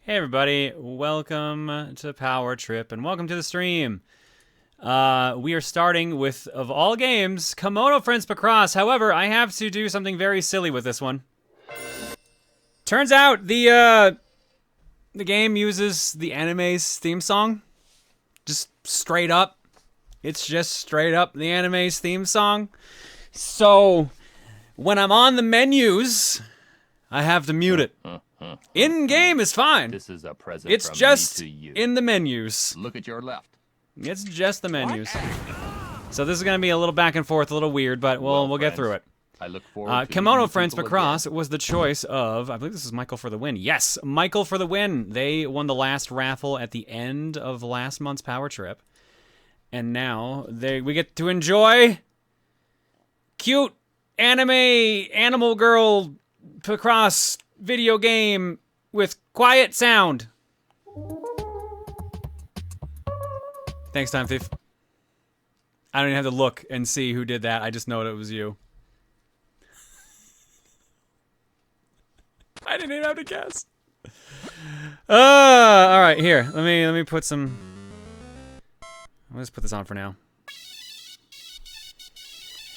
Hey everybody, welcome to Power Trip and welcome to the stream. We are starting with, of all games, Kemono Friends Picross. However, I have to do something very silly with this one. Turns out the game uses the anime's theme song. Just straight up. It's just straight up the anime's theme song. So, when I'm on the menus, I have to mute it. In-game is fine. This is a present It's from just me to you. in the menus. Look at your left. It's just the menus. So this is going to be a little back and forth, a little weird, but we'll get friends, through it. I look forward to Kemono meeting Friends people Picross again. was the choice of, I believe this is Michael for the win. Yes, Michael for the win. They won the last raffle at the end of last month's Power Trip. And now we get to enjoy cute anime animal girl Picross video game with quiet sound. Thanks, Time Thief. I don't even have to look and see who did that. I just know it was you. I didn't even have to guess. All right, here. Let me put some. Let's put this on for now.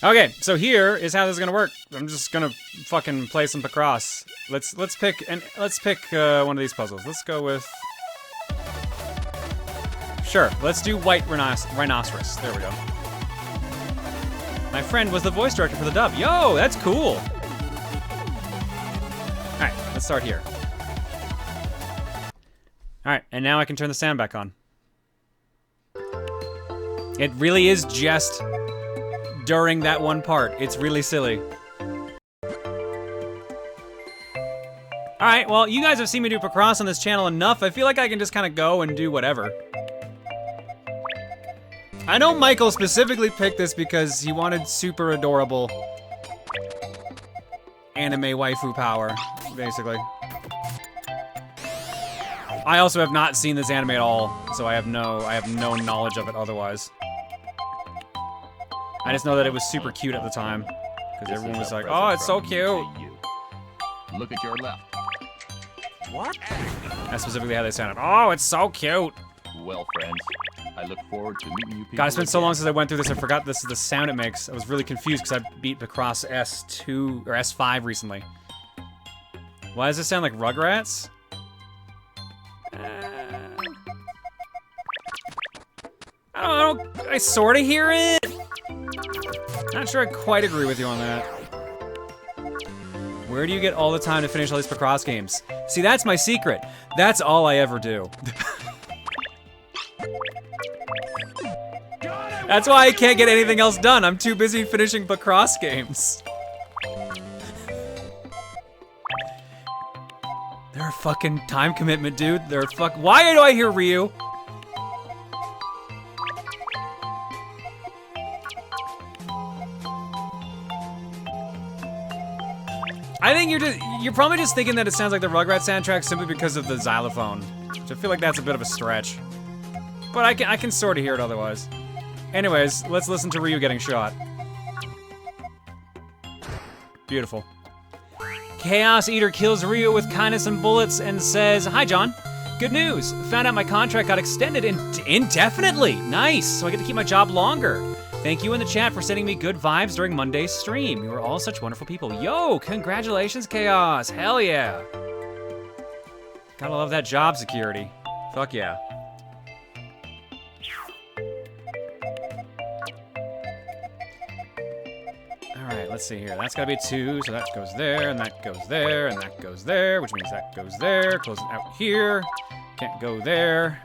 Okay, so here is how this is gonna work. I'm just gonna fucking play some Picross. Let's pick one of these puzzles. Let's go with. Sure, let's do White Rhinoceros. There we go. My friend was the voice director for the dub. Yo, that's cool. All right, let's start here. All right, and now I can turn the sound back on. It really is just during that one part. It's really silly. Alright, well, you guys have seen me do Picross on this channel enough. I feel like I can just kind of go and do whatever. I know Michael specifically picked this because he wanted super adorable anime waifu power, basically. I also have not seen this anime at all, so I have no knowledge of it otherwise. I just know that it was super cute at the time, because This everyone is was a like, present "Oh, it's so from me cute." to you. Look at your left. What? That's specifically how they sounded. Oh, it's so cute. Well, friends, I look forward to meeting you people God, it's been so again. long since I went through this, I forgot this is the sound it makes. I was really confused because I beat Picross S2 or S5 recently. Why does this sound like Rugrats? I sort of hear it. Not sure I quite agree with you on that. Where do you get all the time to finish all these Picross games? See, that's my secret. That's all I ever do. That's why I can't get anything else done. I'm too busy finishing Picross games. They're a fucking time commitment, dude. They're Why do I hear Ryu? I think you're probably just thinking that it sounds like the Rugrats soundtrack simply because of the xylophone, which I feel like that's a bit of a stretch. But I can sort of hear it otherwise. Anyways, let's listen to Ryu getting shot. Beautiful. Chaos Eater kills Ryu with kindness and bullets and says, "Hi, John. Good news. Found out my contract got extended indefinitely. Nice. So I get to keep my job longer. Thank you in the chat for sending me good vibes during Monday's stream. You are all such wonderful people. Yo, congratulations, Chaos. Hell yeah. Gotta love that job security. Fuck yeah." All right, let's see here. That's gotta be 2, so that goes there, and that goes there, and that goes there, which means that goes there, closing out here. Can't go there.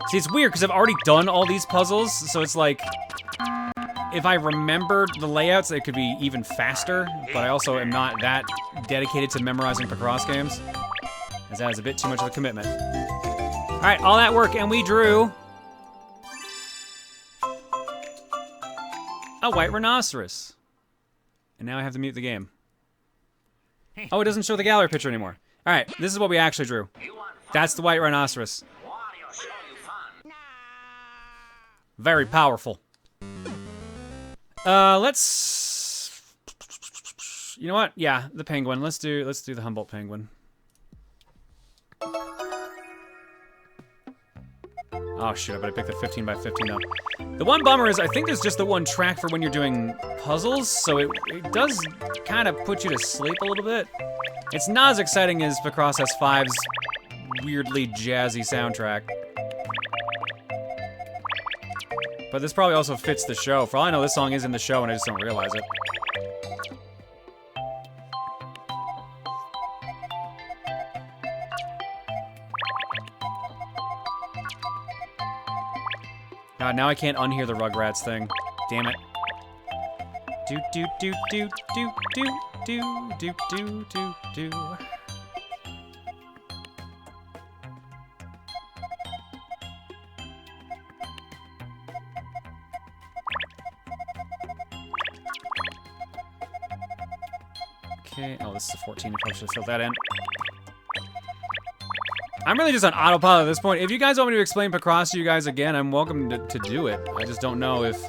See, it's weird, because I've already done all these puzzles, so it's like, if I remembered the layouts, it could be even faster, but I also am not that dedicated to memorizing Picross games, as that is a bit too much of a commitment. All right, all that work, and we drew a white rhinoceros. And now I have to mute the game. Oh, it doesn't show the gallery picture anymore. All right, this is what we actually drew. That's the white rhinoceros. Very powerful. Let's. You know what? Yeah, the penguin. Let's do the Humboldt penguin. Oh shit, I better pick the 15 by 15 though. The one bummer is I think there's just the one track for when you're doing puzzles, so it does kind of put you to sleep a little bit. It's not as exciting as Picross S5's weirdly jazzy soundtrack. But this probably also fits the show. For all I know, this song is in the show and I just don't realize it. God, now I can't unhear the Rugrats thing. Damn it. Do do do do do do do do do do do. Okay, oh, this is a 14. I probably should have filled that in. I'm really just on autopilot at this point. If you guys want me to explain Picross to you guys again, I'm welcome to do it. I just don't know if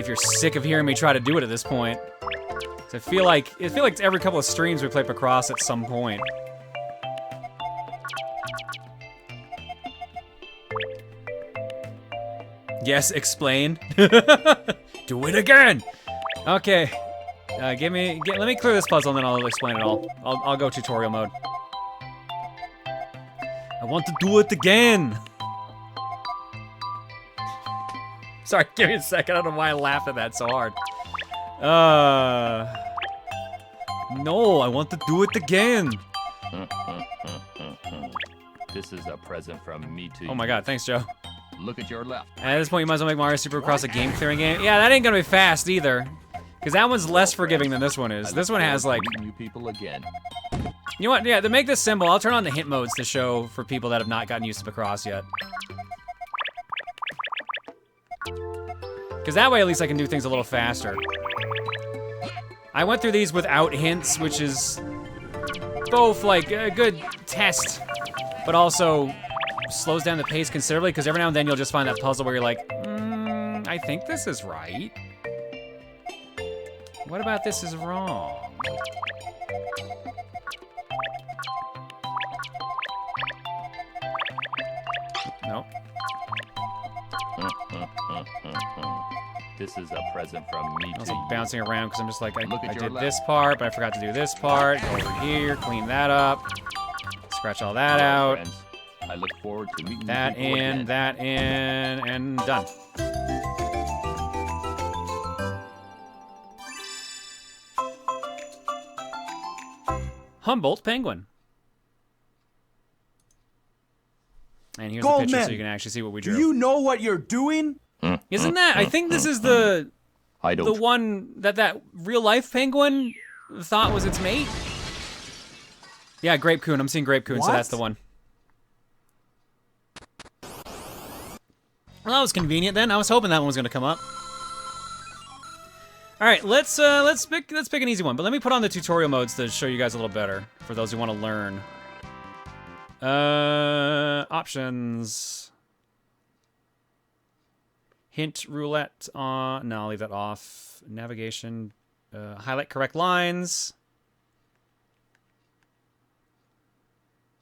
you're sick of hearing me try to do it at this point. I feel like every couple of streams we play Picross at some point. Yes, explain. Do it again. Okay. Let me clear this puzzle and then I'll explain it all. I'll go tutorial mode. I want to do it again. Sorry, give me a second. I don't know why I laughed at that so hard. No, I want to do it again. This is a present from me to you. Oh my god, thanks, Joe. Look at your left. At this point, you might as well make Mario Supercross a game clearing game. Yeah, that ain't gonna be fast either. Because that one's less forgiving than this one is. This one has like... New people again. You know what? Yeah, to make this symbol, I'll turn on the hint modes to show for people that have not gotten used to Picross yet. Because that way, at least I can do things a little faster. I went through these without hints, which is both like a good test, but also slows down the pace considerably, because every now and then you'll just find that puzzle where you're like, I think this is right. What about this is wrong? Nope. This is a present from me I was to like you. bouncing around because I'm just like, Look at I your did left. this part, but I forgot to do this part. Go over here, clean that up. Scratch all that Hello, out. friends. I look forward to meeting That you people in, again. that in, and done. Humboldt Penguin. And here's the picture so you can actually see what we drew. Do you know what you're doing? Isn't that? I think this is the I don't. one that real life penguin thought was its mate. Yeah, Grape Coon. I'm seeing Grape Coon, so What? that's the one. Well, that was convenient then. I was hoping that one was gonna come up. All right, let's pick an easy one. But let me put on the tutorial modes to show you guys a little better for those who want to learn. Options. Hint roulette on. No, I'll leave that off. Navigation. Highlight correct lines.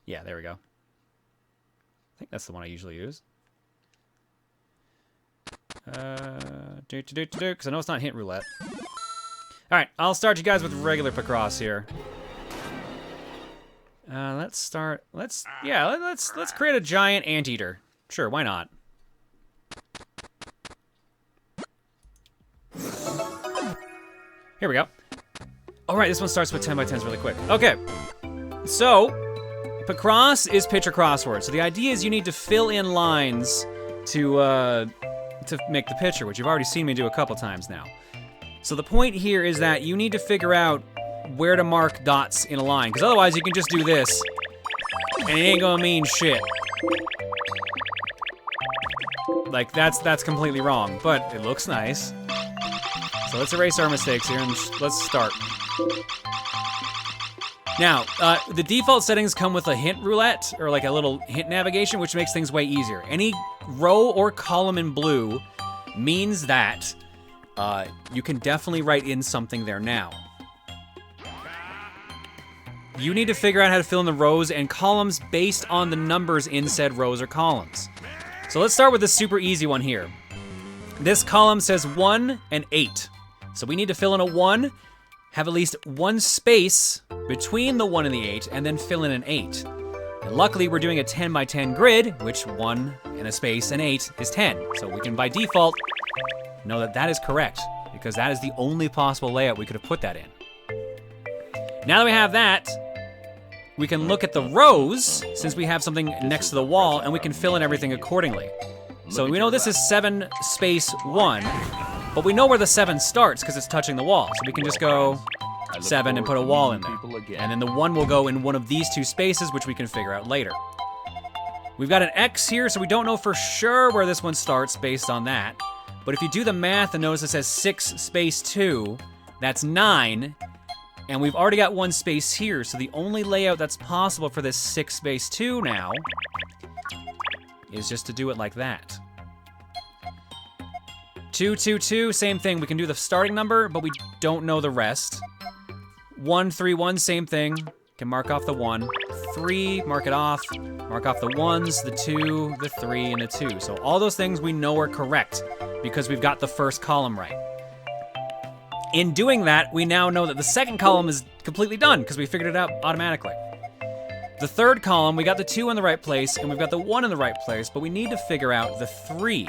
Yeah, there we go. I think that's the one I usually use. Because I know it's not hint roulette. All right, I'll start you guys with regular Picross here. Let's create a giant anteater. Sure, why not? Here we go. All right, this one starts with 10 by 10s really quick. Okay, so Picross is picture crossword. So the idea is you need to fill in lines to make the picture, which you've already seen me do a couple times now. So the point here is that you need to figure out where to mark dots in a line, because otherwise you can just do this, and it ain't gonna mean shit. Like, that's completely wrong, but it looks nice. So let's erase our mistakes here, and let's start. Now, the default settings come with a hint roulette, or like a little hint navigation, which makes things way easier. Any row or column in blue means that you can definitely write in something there now. You need to figure out how to fill in the rows and columns based on the numbers in said rows or columns. So let's start with this super easy one here. This column says 1 and 8. So we need to fill in a 1, have at least one space between the 1 and the 8, and then fill in an 8. And luckily, we're doing a 10 by 10 grid, which 1 and a space and 8 is 10. So we can, by default, know that that is correct, because that is the only possible layout we could have put that in. Now that we have that, we can look at the rows, since we have something next to the wall, and we can fill in everything accordingly. So we know this is 7 space 1, but we know where the 7 starts because it's touching the wall. So we can just go 7 and put a wall in there. And then the 1 will go in one of these 2 spaces, which we can figure out later. We've got an X here, so we don't know for sure where this one starts based on that. But if you do the math and notice it says 6 space 2, that's 9. And we've already got 1 space here, so the only layout that's possible for this 6 space 2 now is just to do it like that. 2, 2, 2, same thing. We can do the starting number, but we don't know the rest. 1, 3, 1, same thing. Can mark off the 1. 3, mark it off. Mark off the 1s, the 2, the 3, and the 2. So all those things we know are correct because we've got the first column right. In doing that, we now know that the second column is completely done because we figured it out automatically. The third column, we got the 2 in the right place and we've got the 1 in the right place, but we need to figure out the 3.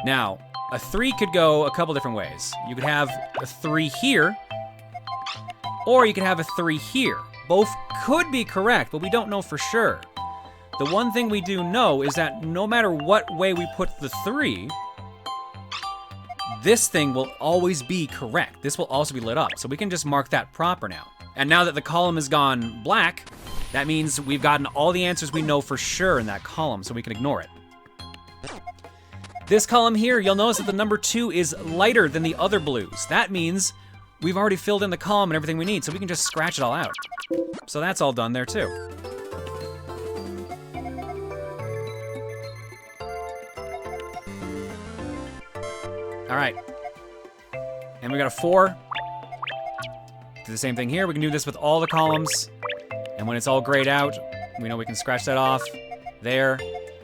Now, a 3 could go a couple different ways. You could have a 3 here, or you could have a 3 here. Both could be correct, but we don't know for sure. The one thing we do know is that no matter what way we put the 3, this thing will always be correct. This will also be lit up, so we can just mark that proper now. And now that the column has gone black, that means we've gotten all the answers we know for sure in that column, so we can ignore it. This column here, you'll notice that the number 2 is lighter than the other blues. That means we've already filled in the column and everything we need, so we can just scratch it all out. So that's all done there too. All right. And we got a 4. Do the same thing here. We can do this with all the columns. And when it's all grayed out, we know we can scratch that off. There.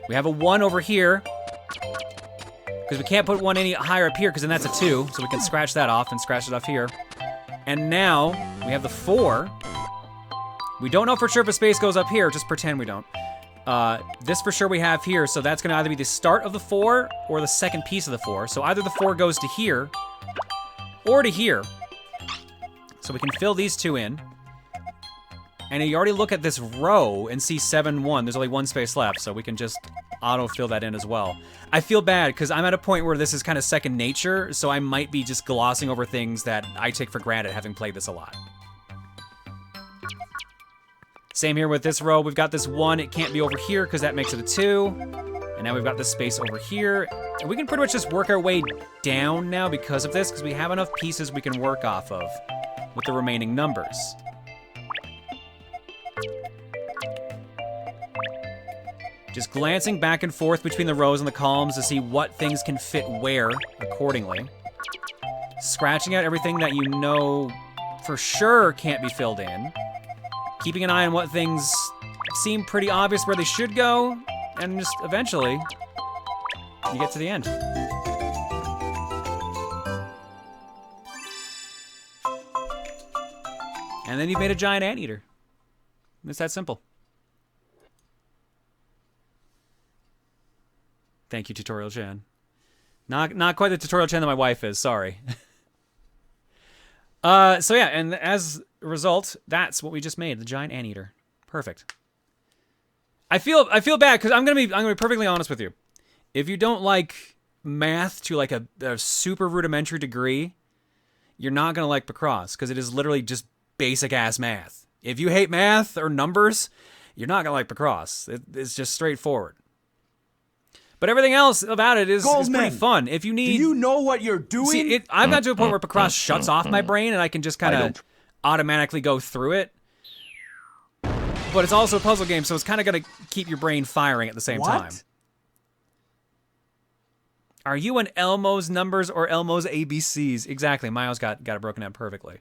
We have a 1 over here. Because we can't put 1 any higher up here, because then that's a 2. So we can scratch that off and scratch it off here. And now we have the 4. We don't know for sure if a space goes up here. Just pretend we don't. This for sure we have here, so that's gonna either be the start of the 4 or the second piece of the 4. So either the 4 goes to here or to here. So we can fill these 2 in. And you already look at this row and see 7, 1. There's only 1 space left, so we can just auto-fill that in as well. I feel bad, because I'm at a point where this is kind of second nature, so I might be just glossing over things that I take for granted having played this a lot. Same here with this row. We've got this 1. It can't be over here because that makes it a 2. And now we've got this space over here. And we can pretty much just work our way down now because of this, because we have enough pieces we can work off of with the remaining numbers. Just glancing back and forth between the rows and the columns to see what things can fit where accordingly. Scratching out everything that you know for sure can't be filled in. Keeping an eye on what things seem pretty obvious where they should go, and just eventually, you get to the end. And then you've made a giant anteater. It's that simple. Thank you, Tutorial Chan. Not quite the Tutorial Chan that my wife is, sorry. So yeah, and as a result, that's what we just made, the giant anteater. Perfect. I feel bad because I'm gonna be perfectly honest with you. If you don't like math to like a super rudimentary degree, you're not gonna like Picross because it is literally just basic ass math. If you hate math or numbers, you're not gonna like Picross. It's just straightforward. But everything else about it is pretty fun. If you need, do you know what you're doing? See, I've got to a point where Picross shuts off my brain and I can just kind of automatically go through it. But it's also a puzzle game, so it's kind of going to keep your brain firing at the same time. Are you an Elmo's numbers or Elmo's ABCs? Exactly. Miles got it broken down perfectly.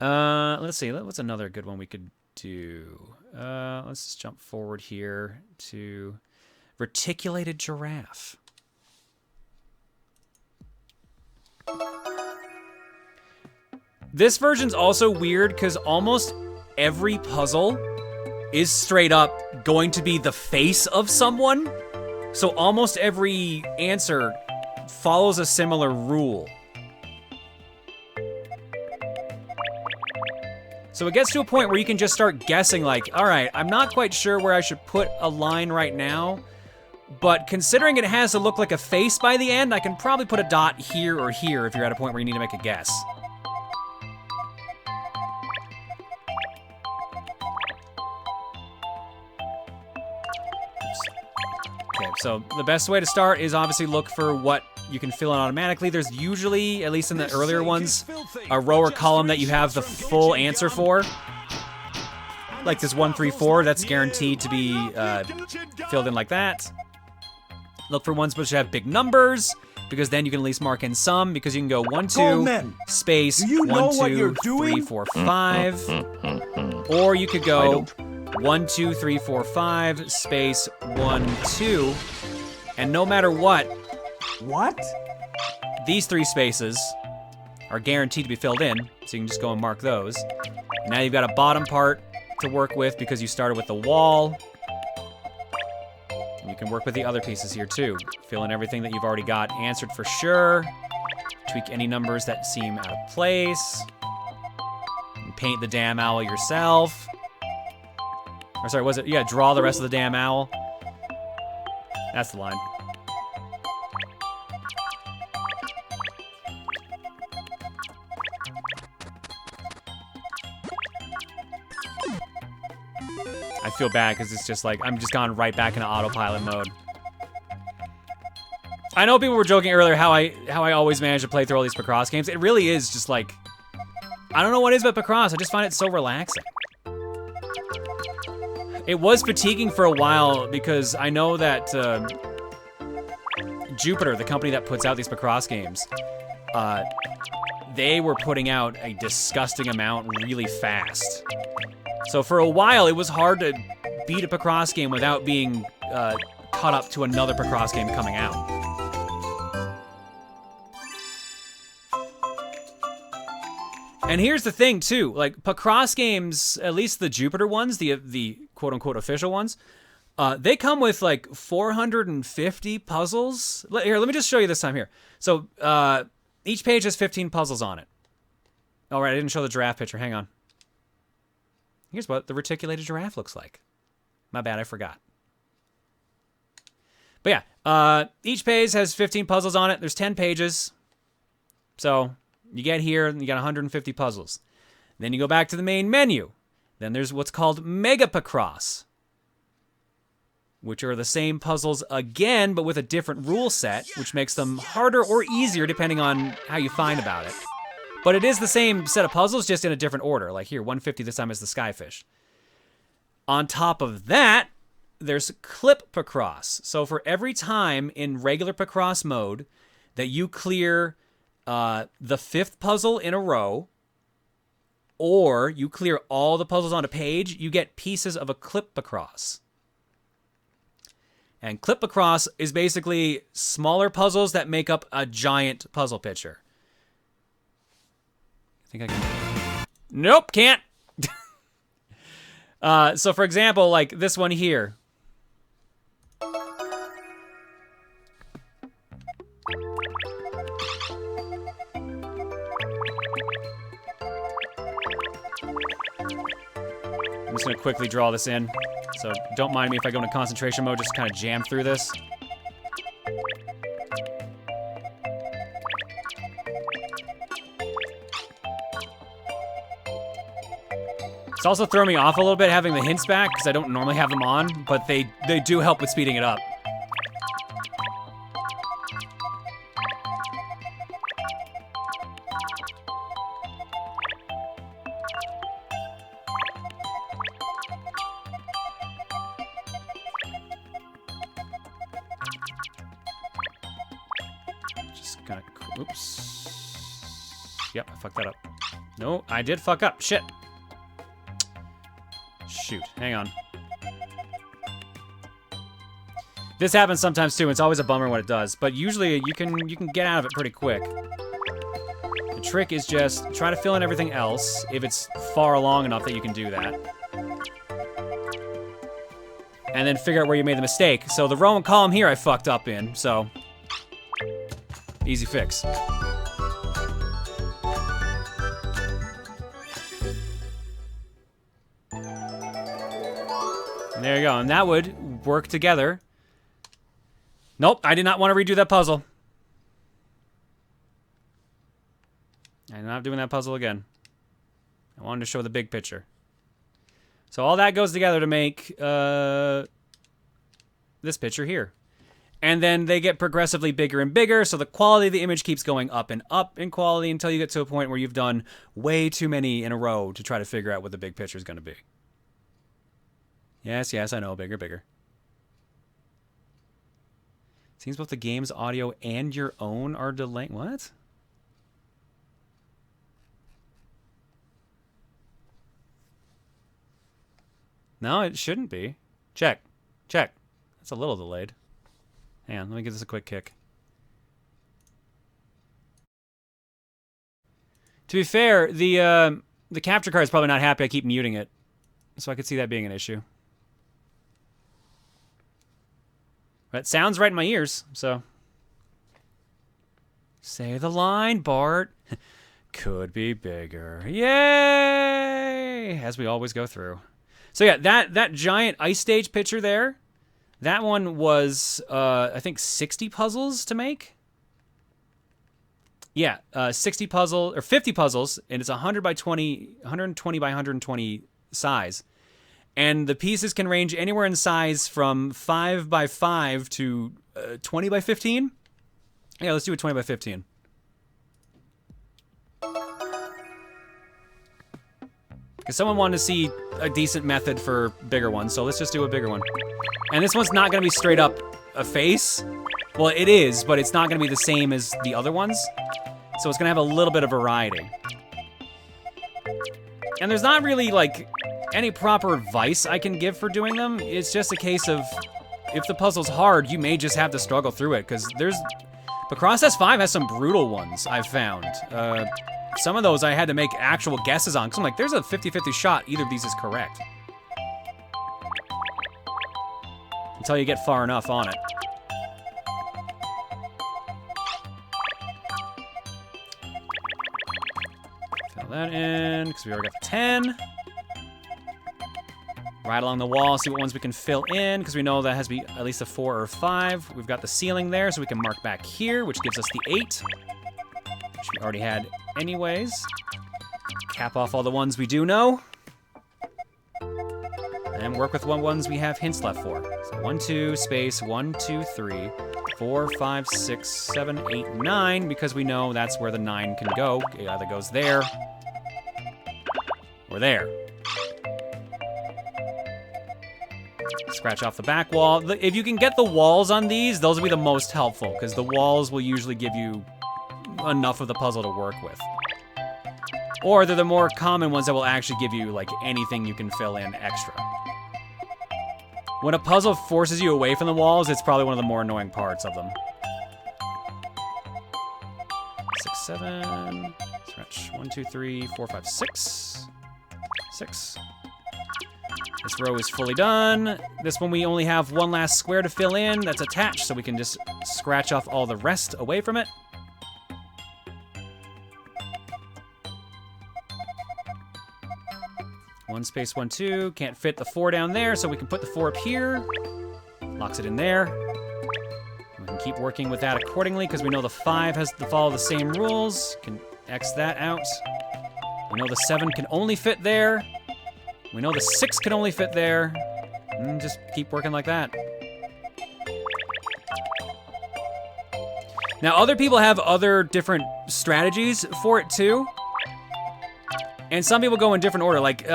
Let's see. What's another good one we could do? Let's just jump forward here to reticulated giraffe. This version's also weird because almost every puzzle is straight up going to be the face of someone. So almost every answer follows a similar rule. So it gets to a point where you can just start guessing like, all right, I'm not quite sure where I should put a line right now, but considering it has to look like a face by the end, I can probably put a dot here or here if you're at a point where you need to make a guess. Okay, so the best way to start is obviously look for what you can fill in automatically. There's usually, at least in the earlier ones, a row or column that you have the full answer for. Like this 1, 3, 4, that's guaranteed to be filled in like that. Look for ones which have big numbers, because then you can at least mark in some, because you can go 1, 2, space, 1, 2, 3, 4, 5. Or you could go 1, 2, 3, 4, 5, space, 1, 2. And no matter what, these 3 spaces are guaranteed to be filled in, so you can just go and mark those. Now you've got a bottom part to work with because you started with the wall. And you can work with the other pieces here too. Fill in everything that you've already got answered for sure. Tweak any numbers that seem out of place. And paint the damn owl yourself. Or sorry, was it? Yeah, draw the rest of the damn owl. That's the line. I feel bad because it's just like, I'm just gone right back into autopilot mode. I know people were joking earlier how I always manage to play through all these Picross games. It really is just like, I don't know what it is about Picross, I just find it so relaxing. It was fatiguing for a while because I know that Jupiter, the company that puts out these Picross games, they were putting out a disgusting amount really fast. So for a while, it was hard to beat a Picross game without being caught up to another Picross game coming out. And here's the thing too, like Picross games, at least the Jupiter ones, the quote-unquote official ones, they come with like 450 puzzles. Here, let me just show you this time here. So each page has 15 puzzles on it. All right, I didn't show the giraffe picture, hang on. Here's what the reticulated giraffe looks like. My bad, I forgot. But yeah, each page has 15 puzzles on it. There's 10 pages. So you get here and you got 150 puzzles. Then you go back to the main menu. Then there's what's called Mega Picross, which are the same puzzles again, but with a different rule set, which makes them harder or easier depending on how you find about it. But it is the same set of puzzles, just in a different order. Like here, 150 this time is the Skyfish. On top of that, there's Clip Picross. So for every time in regular Picross mode that you clear the 5th puzzle in a row, or you clear all the puzzles on a page, you get pieces of a Clip Picross. And Clip Picross is basically smaller puzzles that make up a giant puzzle picture. I think I can... Nope, can't! So for example, like this one here. I'm just gonna quickly draw this in. So don't mind me if I go into concentration mode, just kind of jam through this. It's also throwing me off a little bit having the hints back, because I don't normally have them on, but they do help with speeding it up. Just gonna, oops. Yep, I fucked that up. No, I did fuck up, shit. shoot. Hang on. This happens sometimes too. It's always a bummer when it does, but usually you can get out of it pretty quick. The trick is just try to fill in everything else if it's far along enough that you can do that. And then figure out where you made the mistake. So the row and column here I fucked up in, so easy fix. And there you go, and that would work together. Nope, I did not want to redo that puzzle. I'm not doing that puzzle again. I wanted to show the big picture. So all that goes together to make this picture here. And then they get progressively bigger and bigger, so the quality of the image keeps going up and up in quality until you get to a point where you've done way too many in a row to try to figure out what the big picture is going to be. Yes, yes, I know, bigger, bigger. Seems both the game's audio and your own are delayed. What? No, it shouldn't be. Check. Check. That's a little delayed. Hang on, let me give this a quick kick. To be fair, the capture card is probably not happy I keep muting it. So I could see that being an issue. But it sounds right in my ears, so. Say the line, Bart. Could be bigger. Yay! As we always go through. So yeah, that giant ice stage picture there, that one was, I think 60 puzzles to make. Yeah, 60 puzzles, or 50 puzzles, and it's 100 by 20, 120 by 120 size. And the pieces can range anywhere in size from 5 by 5 to 20 by 15. Yeah, let's do a 20 by 15. Because someone wanted to see a decent method for bigger ones, so let's just do a bigger one. And this one's not going to be straight up a face. Well, it is, but it's not going to be the same as the other ones. So it's going to have a little bit of variety. And there's not really, like, any proper advice I can give for doing them. It's just a case of, if the puzzle's hard, you may just have to struggle through it, because there's... Picross S5 has some brutal ones, I've found. Some of those I had to make actual guesses on, because I'm like, there's a 50-50 shot either of these is correct. Until you get far enough on it. Fill that in, because we already got the 10. Right along the wall, see what ones we can fill in, because we know that has to be at least a 4 or 5. We've got the ceiling there, so we can mark back here, which gives us the 8. Which we already had anyways. Cap off all the ones we do know. And work with what ones we have hints left for. So 1, 2, space, 1, 2, 3, 4, 5, 6, 7, 8, 9, because we know that's where the 9 can go. It either goes there, or there. Scratch off the back wall. If you can get the walls on these, those will be the most helpful, because the walls will usually give you enough of the puzzle to work with. Or they're the more common ones that will actually give you, like, anything you can fill in extra. When a puzzle forces you away from the walls, it's probably one of the more annoying parts of them. 6, 7, stretch, 1, 2, 3, 4, 5, 6. 6. This row is fully done. This one we only have one last square to fill in that's attached, so we can just scratch off all the rest away from it. One space, 1, 2. Can't fit the 4 down there, so we can put the 4 up here. Locks it in there. We can keep working with that accordingly, because we know the 5 has to follow the same rules. Can X that out. We know the 7 can only fit there. We know the 6 can only fit there. And just keep working like that. Now, other people have other different strategies for it, too. And some people go in different order. Like,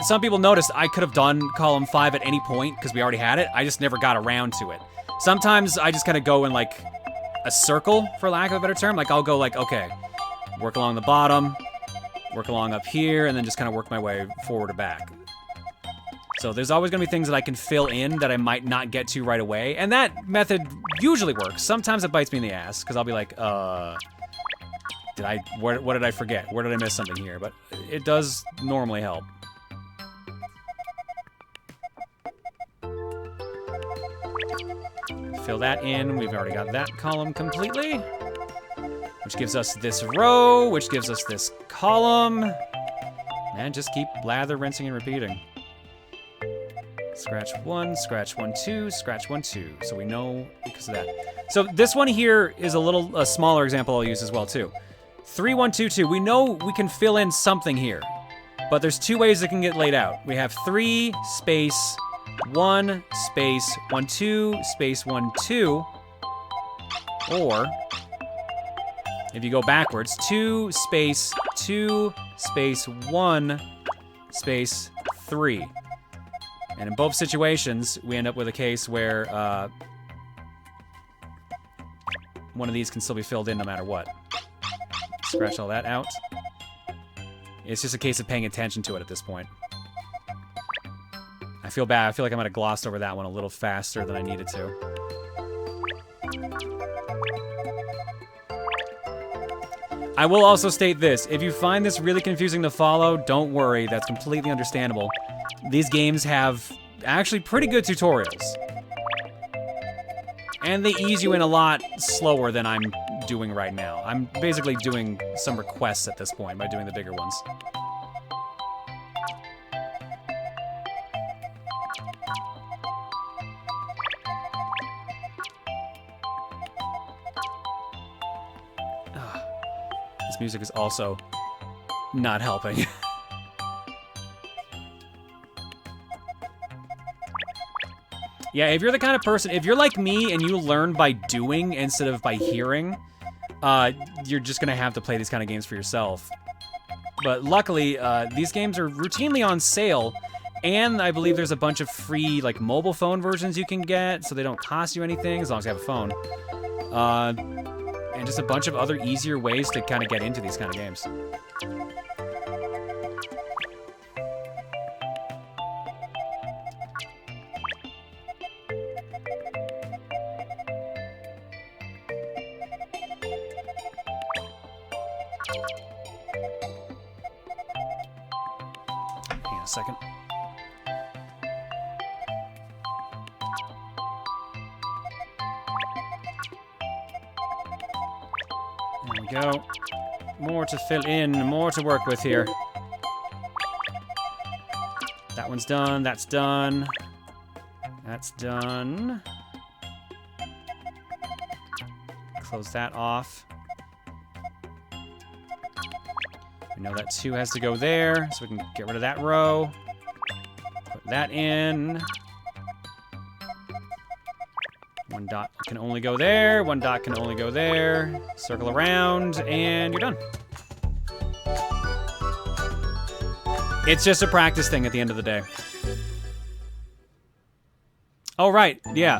some people noticed I could have done column 5 at any point, because we already had it. I just never got around to it. Sometimes I just kind of go in, like, a circle, for lack of a better term. Like, I'll go, like, okay, work along the bottom, work along up here, and then just kind of work my way forward or back. So there's always gonna be things that I can fill in that I might not get to right away, and that method usually works. Sometimes it bites me in the ass, because I'll be like, what did I forget? Where did I miss something here? But it does normally help. Fill that in. We've already got that column completely, which gives us this row, which gives us this column. And just keep lather, rinsing, and repeating. Scratch 1, scratch 1, 2, scratch 1, 2. So we know because of that. So this one here is a smaller example I'll use as well too. 3, 1, 2, 2. We know we can fill in something here, but there's two ways it can get laid out. We have 3 space 1 space 1 2 space 1 2, or if you go backwards, 2 space 1 space 3. And in both situations, we end up with a case where one of these can still be filled in no matter what. Scratch all that out. It's just a case of paying attention to it at this point. I feel bad. I feel like I might have glossed over that one a little faster than I needed to. I will also state this. If you find this really confusing to follow, don't worry. That's completely understandable. These games have actually pretty good tutorials. And they ease you in a lot slower than I'm doing right now. I'm basically doing some requests at this point by doing the bigger ones. This music is also not helping. Yeah, if you're the kind of person, if you're like me and you learn by doing instead of by hearing, you're just gonna have to play these kind of games for yourself. But luckily, these games are routinely on sale, and I believe there's a bunch of free, like, mobile phone versions you can get, so they don't cost you anything as long as you have a phone. And just a bunch of other easier ways to kind of get into these kind of games. Hang on a second. There we go. More to fill in, more to work with here. That one's done, that's done. That's done. Close that off. We know that 2 has to go there, so we can get rid of that row. Put that in. 1 dot can only go there, 1 dot can only go there. Circle around, and you're done. It's just a practice thing at the end of the day. Oh, right, yeah.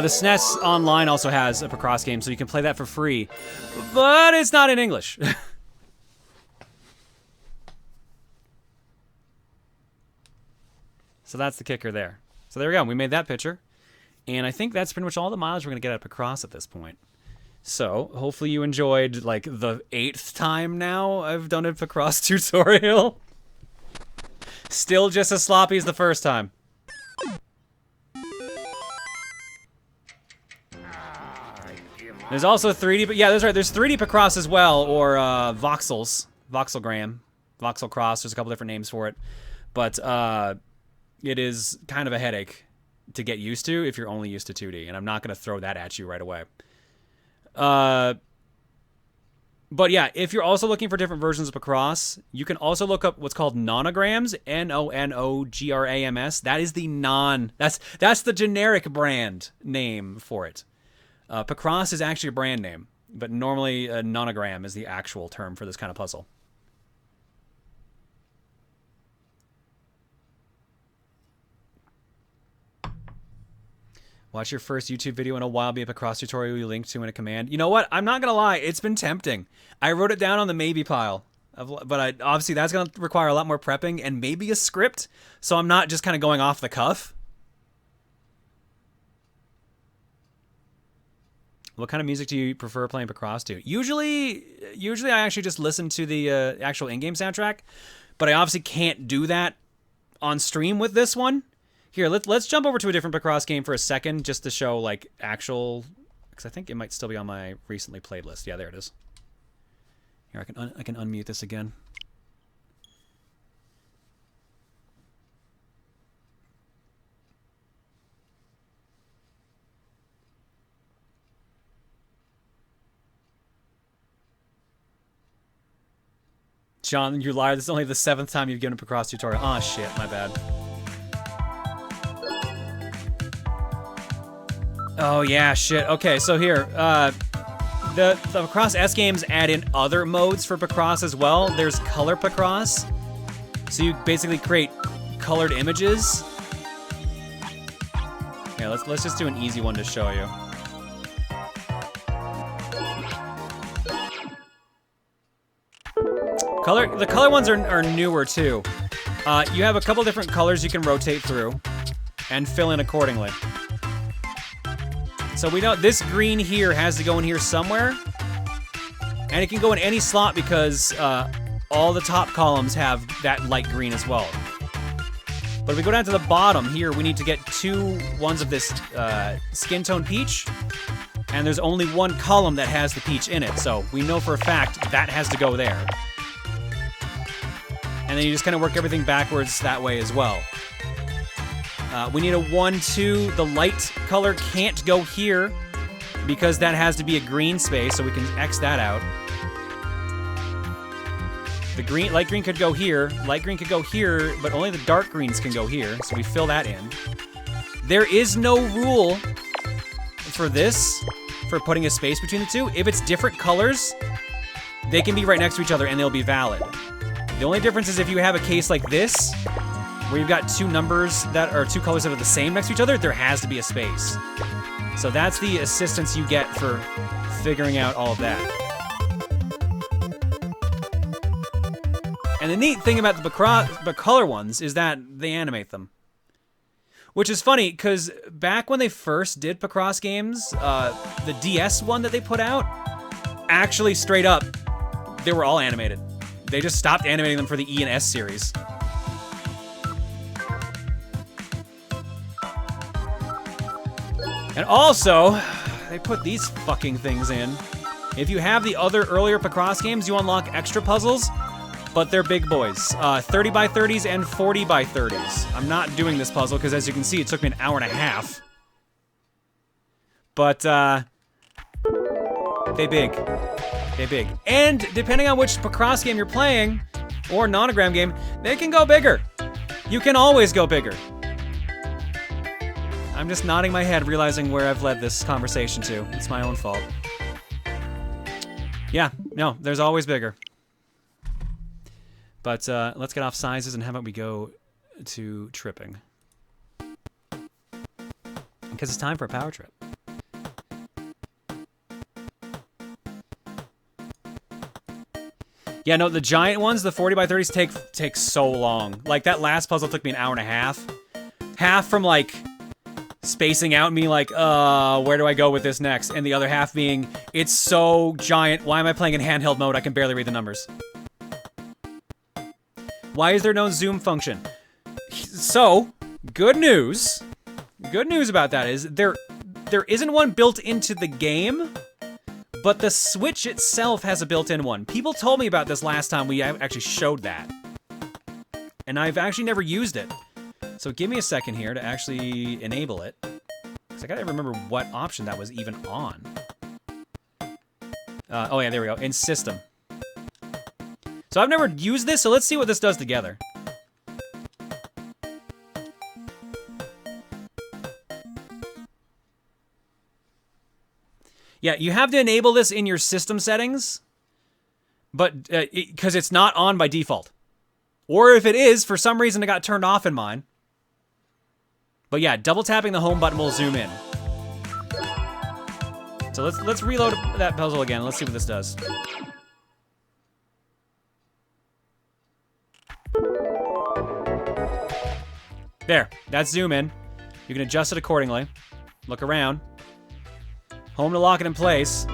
The SNES Online also has a Picross game, so you can play that for free. But it's not in English. So that's the kicker there. So there we go, we made that picture. And I think that's pretty much all the mileage we're gonna get out of Picross at this point. So, hopefully you enjoyed, like, the 8th time now I've done a Picross tutorial. Still just as sloppy as the first time. There's also 3D, but yeah, that's right, there's 3D Picross as well, or voxels, voxelgram, voxel cross, there's a couple different names for it. But it is kind of a headache to get used to if you're only used to 2D, and I'm not going to throw that at you right away. But yeah, if you're also looking for different versions of Picross, you can also look up what's called nonograms, N-O-N-O-G-R-A-M-S. That is the that's the generic brand name for it. Picross is actually a brand name, but normally a nonogram is the actual term for this kind of puzzle. Watch your first YouTube video in a while, be a Picross tutorial you link to in a command. You know what? I'm not going to lie. It's been tempting. I wrote it down on the maybe pile. But obviously that's going to require a lot more prepping and maybe a script, so I'm not just kind of going off the cuff. What kind of music do you prefer playing Picross to? Usually I actually just listen to the actual in-game soundtrack, but I obviously can't do that on stream with this one. Here, let's jump over to a different Picross game for a second, just to show like actual, because I think it might still be on my recently played list. Yeah, there it is. Here, I can unmute this again. John, you liar. This is only the 7th time you've given a Picross tutorial. Oh, shit. My bad. Oh, yeah, shit. Okay, so here. The Picross S games add in other modes for Picross as well. There's Color Picross. So you basically create colored images. Yeah, let's just do an easy one to show you. The color ones are newer too. You have a couple different colors you can rotate through and fill in accordingly. So we know this green here has to go in here somewhere, and it can go in any slot because all the top columns have that light green as well. But if we go down to the bottom here, we need to get 2 ones of this skin tone peach, and there's only one column that has the peach in it, so we know for a fact that has to go there. And then you just kind of work everything backwards that way as well. We need a 1, 2. The light color can't go here because that has to be a green space, so we can X that out. The light green could go here. Light green could go here, but only the dark greens can go here, so we fill that in. There is no rule for this, for putting a space between the two. If it's different colors, they can be right next to each other and they'll be valid. The only difference is if you have a case like this, where you've got 2 numbers that are 2 colors that are the same next to each other, there has to be a space. So that's the assistance you get for figuring out all of that. And the neat thing about the color ones is that they animate them. Which is funny, because back when they first did Picross games, the DS one that they put out, actually straight up, they were all animated. They just stopped animating them for the E and S series. And also, they put these fucking things in. If you have the other earlier Picross games, you unlock extra puzzles, but they're big boys. 30 by 30s and 40 by 30s. I'm not doing this puzzle because, as you can see, it took me an hour and a half. But, they big. They big. And depending on which Picross game you're playing, or nonogram game, they can go bigger. You can always go bigger. I'm just nodding my head, realizing where I've led this conversation to. It's my own fault. Yeah, no, there's always bigger. But let's get off sizes and how about we go to tripping. Because it's time for a power trip. Yeah, no, the giant ones, the 40 by 30s, take so long. Like, that last puzzle took me an hour and a half. Half from, like, spacing out me, like, where do I go with this next? And the other half being, it's so giant, why am I playing in handheld mode? I can barely read the numbers. Why is there no zoom function? So, good news. Good news about that is, there isn't one built into the game, but the Switch itself has a built-in one. People told me about this last time we actually showed that. And I've actually never used it. So give me a second here to actually enable it. Because I gotta remember what option that was even on. Oh yeah, there we go. In system. So I've never used this, so let's see what this does together. Yeah, you have to enable this in your system settings, but because it's not on by default. Or if it is, for some reason it got turned off in mine. But yeah, double tapping the home button will zoom in. So let's reload that puzzle again. Let's see what this does. There, that's zoom in. You can adjust it accordingly. Look around. Home to lock it in place.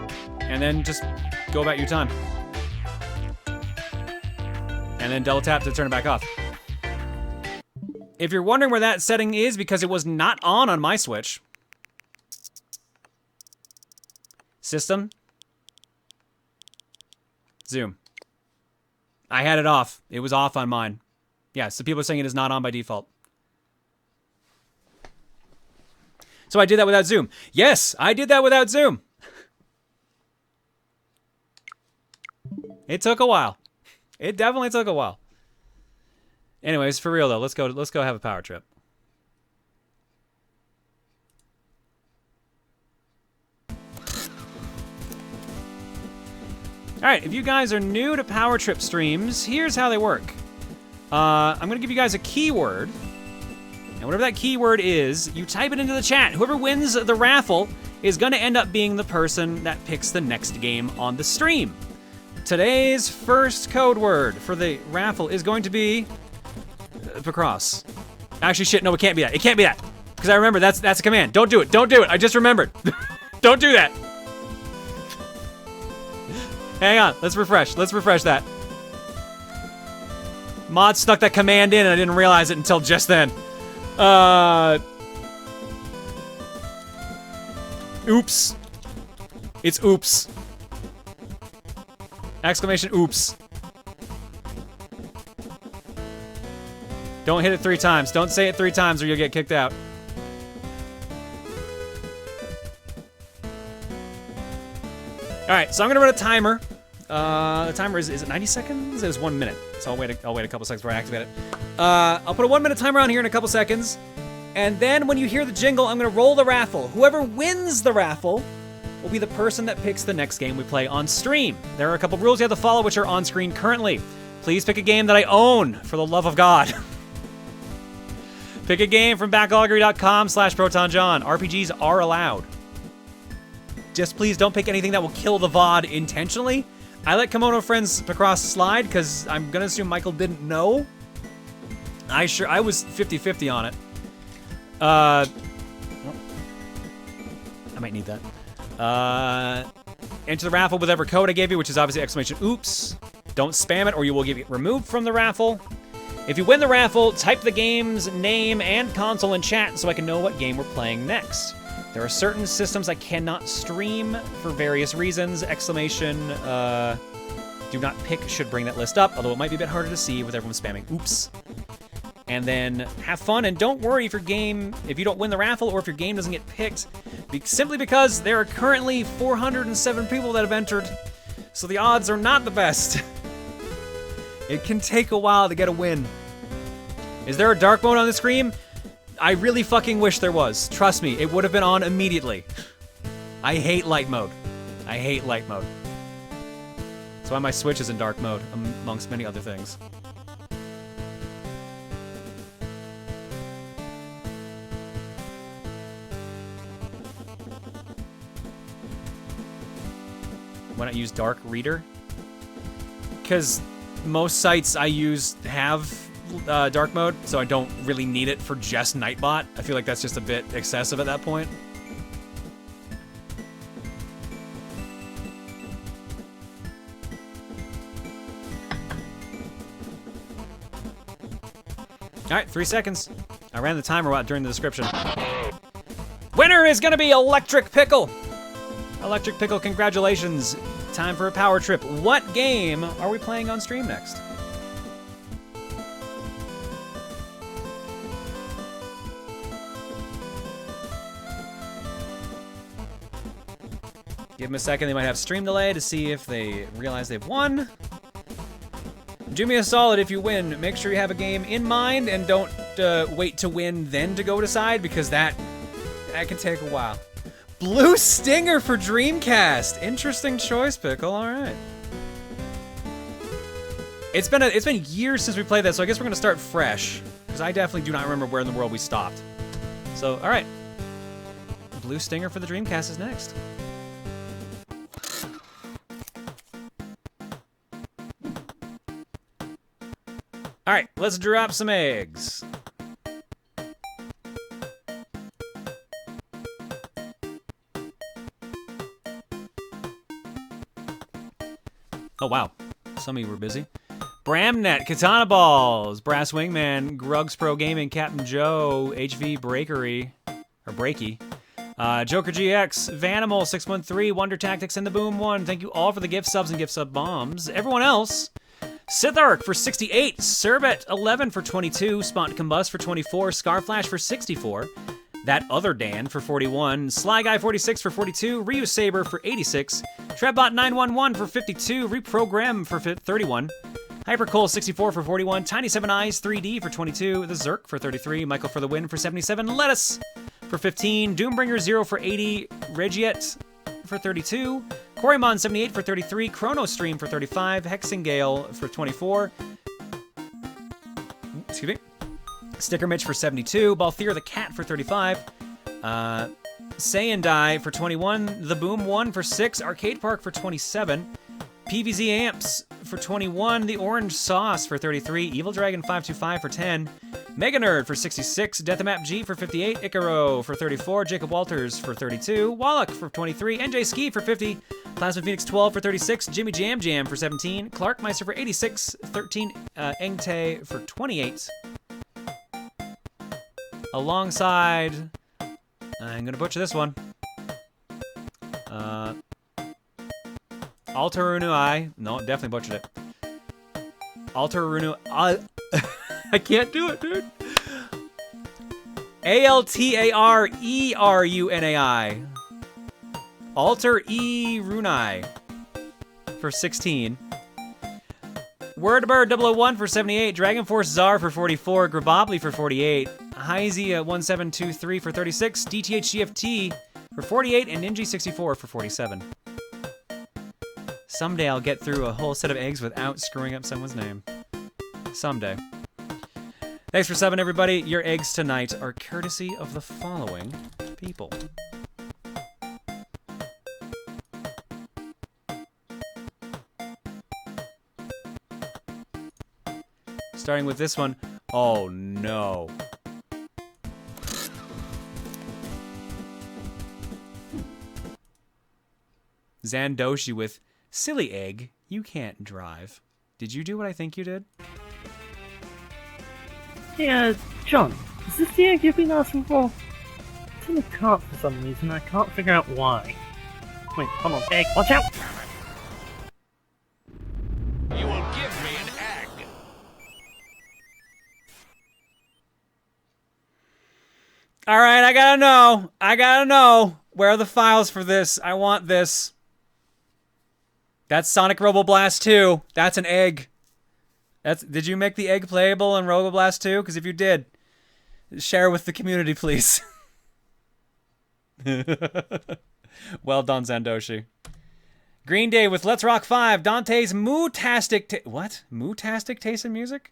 And then just go about your time. And then double tap to turn it back off. If you're wondering where that setting is, because it was not on my Switch. System. Zoom. I had it off. It was off on mine. Yeah, so people are saying it is not on by default. So I did that without zoom. Yes, I did that without zoom. It took a while. It definitely took a while. Anyways, for real though, let's go have a power trip. Alright, if you guys are new to power trip streams, here's how they work. I'm gonna give you guys a keyword. And whatever that keyword is, you type it into the chat. Whoever wins the raffle is gonna end up being the person that picks the next game on the stream. Today's first code word for the raffle is going to be Picross. Actually, shit, no, it can't be that. It can't be that. Because I remember that's a command. Don't do it. Don't do it. I just remembered. Don't do that. Hang on. Let's refresh. Let's refresh that. Mod stuck that command in and I didn't realize it until just then. Oops. It's oops. Exclamation oops. Don't hit it 3 times. Don't say it 3 times or you'll get kicked out. Alright, so I'm gonna run a timer. The timer is it 90 seconds? It is 1 minute. So I'll wait a couple seconds before I activate it. I'll put a 1 minute timer on here in a couple seconds. And then when you hear the jingle, I'm gonna roll the raffle. Whoever wins the raffle will be the person that picks the next game we play on stream. There are a couple rules you have to follow which are on screen currently. Please pick a game that I own, for the love of God. Pick a game from backloggery.com/ProtonJohn. RPGs are allowed. Just please don't pick anything that will kill the VOD intentionally. I let Kemono Friends Picross slide because I'm gonna assume Michael didn't know. I was 50-50 on it. I might need that. Enter the raffle with whatever code I gave you, which is obviously exclamation oops. Don't spam it or you will get removed from the raffle. If you win the raffle, type the game's name and console in chat so I can know what game we're playing next. There are certain systems I cannot stream for various reasons. Exclamation, do not pick should bring that list up, although it might be a bit harder to see with everyone spamming oops. And then have fun, and don't worry if you don't win the raffle or if your game doesn't get picked, simply because there are currently 407 people that have entered, so the odds are not the best. It can take a while to get a win. Is there a dark mode on the screen? I really fucking wish there was. Trust me, it would have been on immediately. I hate light mode. I hate light mode. That's why my Switch is in dark mode, amongst many other things. Why not use Dark Reader? Because most sites I use have dark mode, so I don't really need it for just Nightbot. I feel like that's just a bit excessive at that point. Alright, 3 seconds. I ran the timer out during the description. Winner is gonna be Electric Pickle! Electric Pickle, congratulations. Time for a power trip. What game are we playing on stream next? Give them a second, they might have stream delay to see if they realize they've won. Do me a solid if you win. Make sure you have a game in mind and don't wait to win then to go decide, because that can take a while. Booru Stinger for Dreamcast. Interesting choice, Pickle. All right. It's been years since we played that, so I guess we're gonna start fresh, because I definitely do not remember where in the world we stopped. So, all right. Booru Stinger for the Dreamcast is next. All right, let's drop some eggs. Oh, wow. Some of you were busy. Bramnet, Katana Balls, Brass Wingman, Grugs Pro Gaming, Captain Joe, HV Breakery, or Breaky, Joker GX, Vanimal 613, Wonder Tactics, and the Boom One. Thank you all for the gift subs and gift sub bombs. Everyone else, Sithark for 68, Serbet 11 for 22, Spont Combust for 24, Scarflash for 64, That Other Dan for 41, Sly Guy 46 for 42, Ryu Saber for 86, Trebbot 911 for 52, Reprogram for 31, Hypercole 64 for 41, Tiny 7 Eyes 3D for 22, The Zerk for 33, Michael for the win for 77, Lettuce for 15, Doombringer 0 for 80, Regiet for 32, Corymon 78 for 33, Chrono Stream for 35, Hexingale for 24, excuse me, Sticker Mitch for 72, Balthier the Cat for 35, Sayandai for 21, The Boom 1 for 6, Arcade Park for 27, PVZ Amps for 21, The Orange Sauce for 33, Evil Dragon 525 for 10, Mega Nerd for 66, Deathamap G for 58, Icaro for 34, Jacob Walters for 32, Wallach for 23, NJ Ski for 50, Plasma Phoenix 12 for 36, Jimmy Jam Jam for 17, Clark Meister for 86, 13, Engte for 28. Alongside, I'm gonna butcher this one, Altarunu no, definitely butchered it. Altarunu, I can't do it, dude. Altarerunai. Alter E Runai for 16. Wordbird 001 for 78. Dragon Force Czar for 44. Grabobly for 48. Hyzia 1723 for 36. DTHGFT for 48. And Ninja64 for 47. Someday I'll get through a whole set of eggs without screwing up someone's name. Someday. Thanks for subbing, everybody. Your eggs tonight are courtesy of the following people. Starting with this one. Oh, no. Zandoshi with, silly egg, you can't drive. Did you do what I think you did? Hey, John, is this the egg you've been asking for? It's in the cart for some reason, I can't figure out why. Wait, hold on, egg, watch out! You will give me an egg. Alright, I gotta know. Where are the files for this? I want this. That's Sonic Roboblast 2. That's an egg. Did you make the egg playable in Roboblast 2? Because if you did, share with the community, please. Well done, Zandoshi. Green Day with Let's Rock 5. Dante's Mootastic... What? Mootastic taste in music?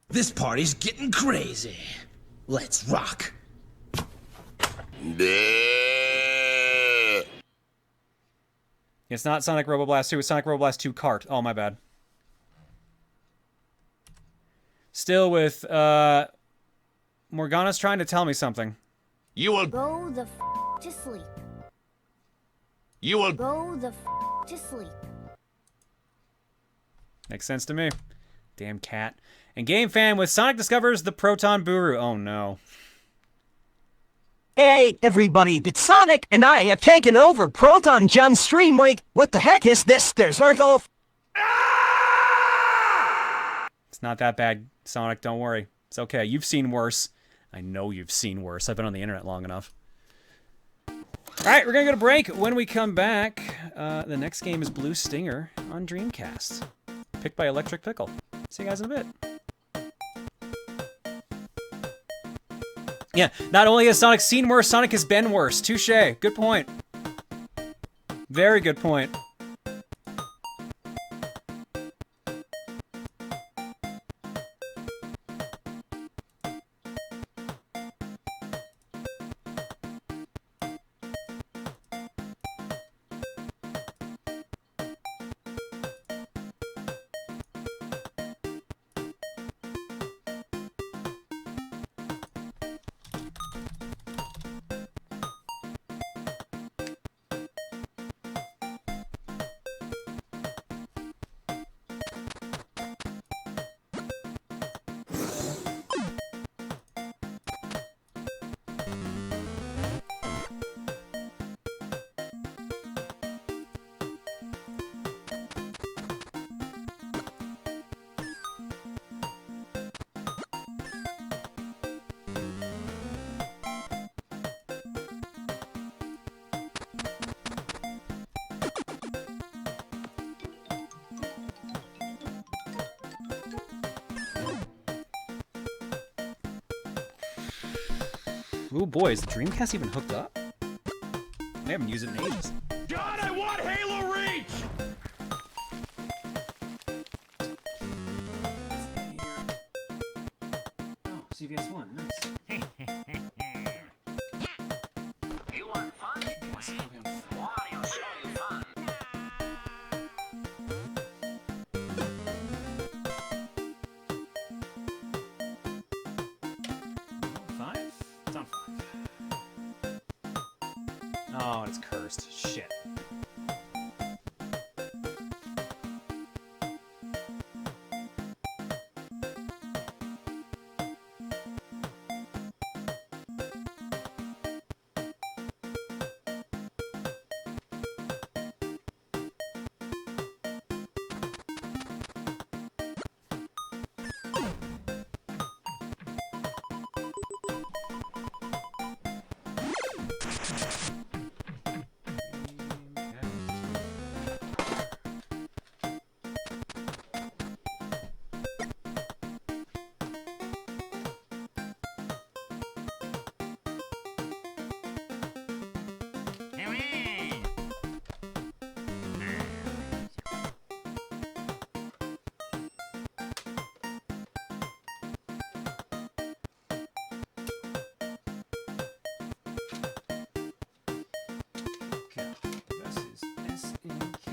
This party's getting crazy. Let's rock. It's not Sonic Roboblast 2, it's Sonic Roboblast 2 Kart. Oh, my bad. Still with, Morgana's trying to tell me something. You will Go the f to sleep. You will Go the f to sleep. Makes sense to me. Damn cat. And Game Fan with Sonic discovers the Protonbooru. Oh, no. Hey, everybody, it's Sonic, and I have taken over Proton John's stream. Like, what the heck is this? There's Urkel. It's not that bad, Sonic. Don't worry. It's okay. You've seen worse. I know you've seen worse. I've been on the internet long enough. All right, we're going to go to break. When we come back, the next game is Booru Stinger on Dreamcast. Picked by Electric Pickle. See you guys in a bit. Yeah, not only has Sonic seen worse, Sonic has been worse. Touche. Good point. Very good point. Ooh, boy, is the Dreamcast even hooked up? I haven't used it in ages. God, I want Halo Reach! Oh, CVS 1, nice. You want fun? Why, I'll show you fun. 5? It's on 5. Oh, it's cursed. Shit. This is SNK.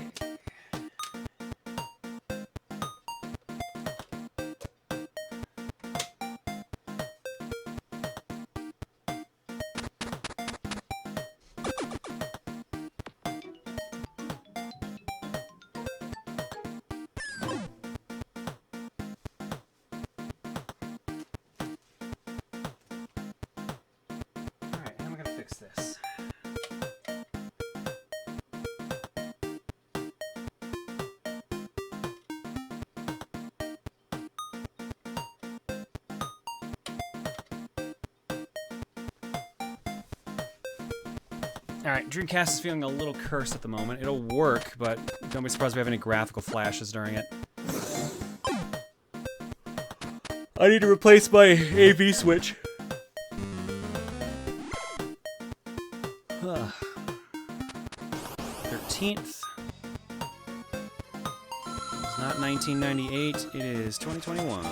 Alright, how am I gonna fix this? Alright, Dreamcast is feeling a little cursed at the moment. It'll work, but don't be surprised if we have any graphical flashes during it. I need to replace my AV switch. 13th. It's not 1998, it is 2021.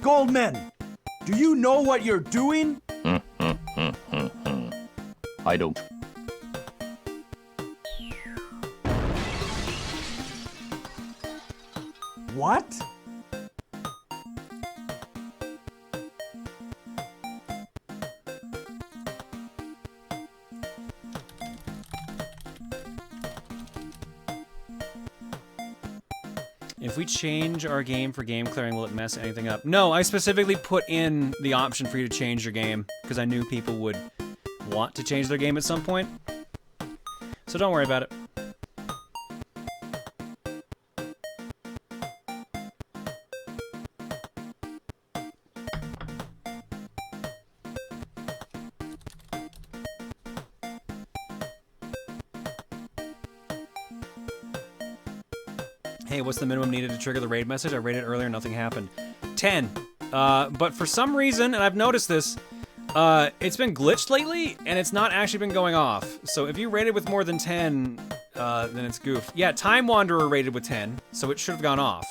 Goldman, do you know what you're doing? I don't. What? If we change our game for game clearing, will it mess anything up? No, I specifically put in the option for you to change your game because I knew people would want to change their game at some point. So don't worry about it. Hey, what's the minimum needed to trigger the raid message? I raided earlier, nothing happened. 10. But for some reason, and I've noticed this, it's been glitched lately, and it's not actually been going off. So if you raided with more than 10, then it's goof. Yeah, Time Wanderer raided with 10, so it should have gone off.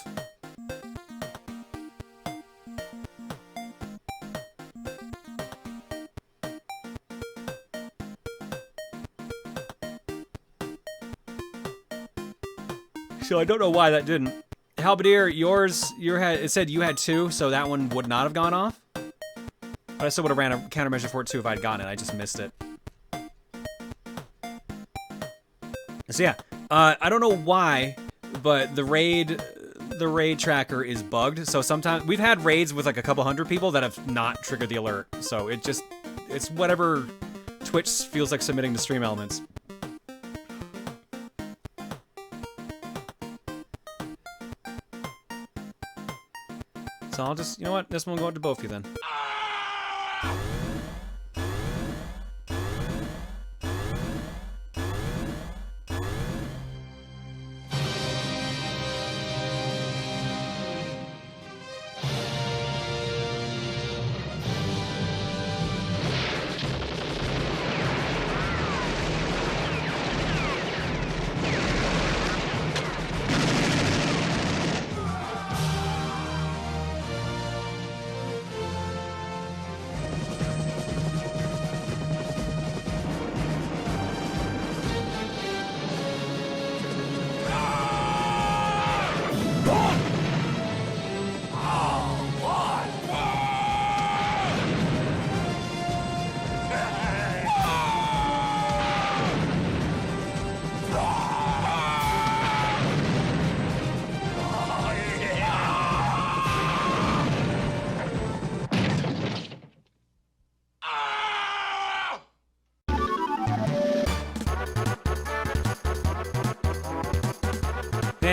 So I don't know why that didn't. Halberdier, it said you had 2, so that one would not have gone off. But I still would have ran a countermeasure for it too if I'd gotten it. I just missed it. So yeah, I don't know why, but the raid tracker is bugged. So sometimes we've had raids with like a couple hundred people that have not triggered the alert. So it's whatever Twitch feels like submitting to Stream Elements. So I'll just, you know what? This one will go out to both of you then.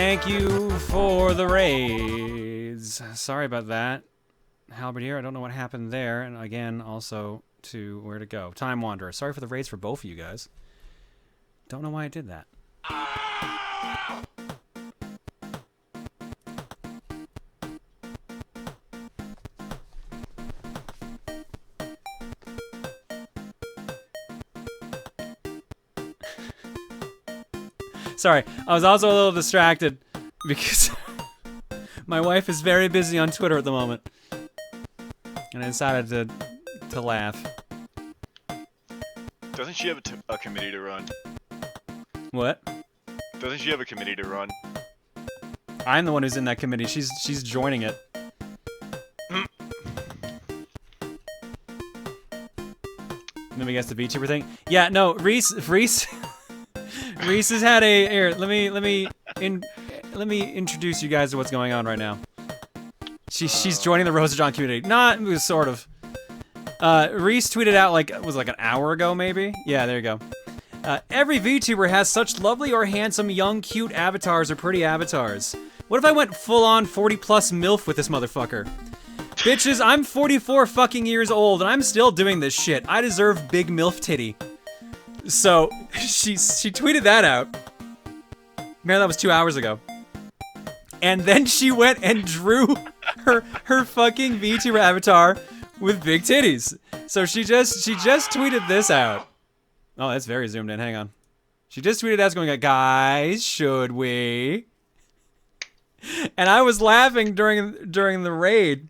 Thank you for the raids. Sorry about that. Halberdier, I don't know what happened there. And again, also to where to go. Time Wanderer. Sorry for the raids for both of you guys. Don't know why I did that. Sorry, I was also a little distracted because my wife is very busy on Twitter at the moment. And I decided to laugh. Doesn't she have a committee to run? What? Doesn't she have a committee to run? I'm the one who's in that committee. She's joining it. Let me guess the VTuber thing. Yeah, no, Reese Reese has had a here. Let me introduce you guys to what's going on right now. She's joining the Rosa John community. Not sort of. Reese tweeted out like it was like an hour ago maybe. Yeah, there you go. Every VTuber has such lovely or handsome, young, cute avatars or pretty avatars. What if I went full-on 40-plus MILF with this motherfucker? Bitches, I'm 44 fucking years old and I'm still doing this shit. I deserve big MILF titty. So, she tweeted that out. Man, that was 2 hours ago. And then she went and drew her fucking VTuber avatar with big titties. So she just tweeted this out. Oh, that's very zoomed in. Hang on. She just tweeted out going, guys, should we? And I was laughing during the raid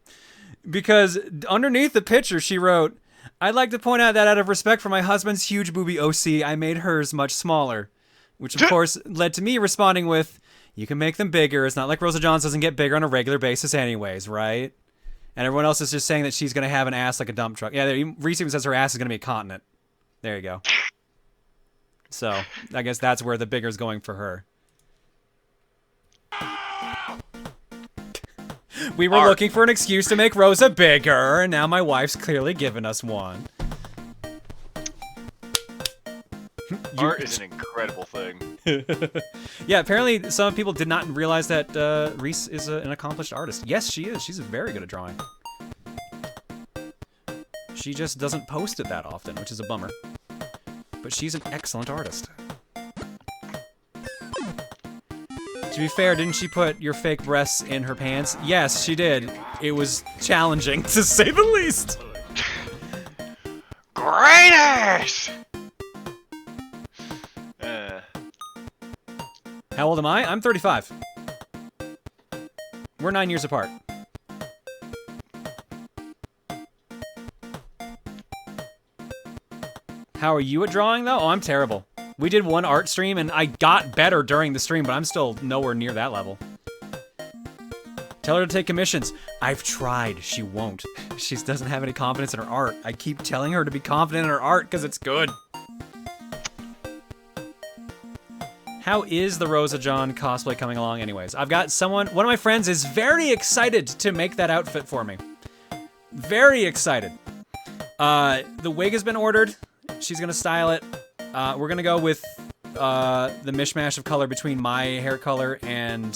because underneath the picture she wrote, I'd like to point out that out of respect for my husband's huge booby OC, I made hers much smaller. Which, of course, led to me responding with, you can make them bigger. It's not like Rosa Johns doesn't get bigger on a regular basis anyways, right? And everyone else is just saying that she's going to have an ass like a dump truck. Yeah, Reese even says her ass is going to be a continent. There you go. So, I guess that's where the bigger's going for her. We were looking for an excuse to make Rosa bigger, and now my wife's clearly given us one. Art is an incredible thing. Yeah, apparently some people did not realize that Reese is an accomplished artist. Yes, she is. She's very good at drawing. She just doesn't post it that often, which is a bummer. But she's an excellent artist. To be fair, didn't she put your fake breasts in her pants? Yes, she did. It was challenging, to say the least. Greatest! How old am I? I'm 35. We're 9 years apart. How are you at drawing, though? Oh, I'm terrible. We did one art stream, and I got better during the stream, but I'm still nowhere near that level. Tell her to take commissions. I've tried. She won't. She doesn't have any confidence in her art. I keep telling her to be confident in her art because it's good. How is the Rosa John cosplay coming along anyways? I've got one of my friends is very excited to make that outfit for me. Very excited. The wig has been ordered. She's gonna style it. We're gonna go with the mishmash of color between my hair color and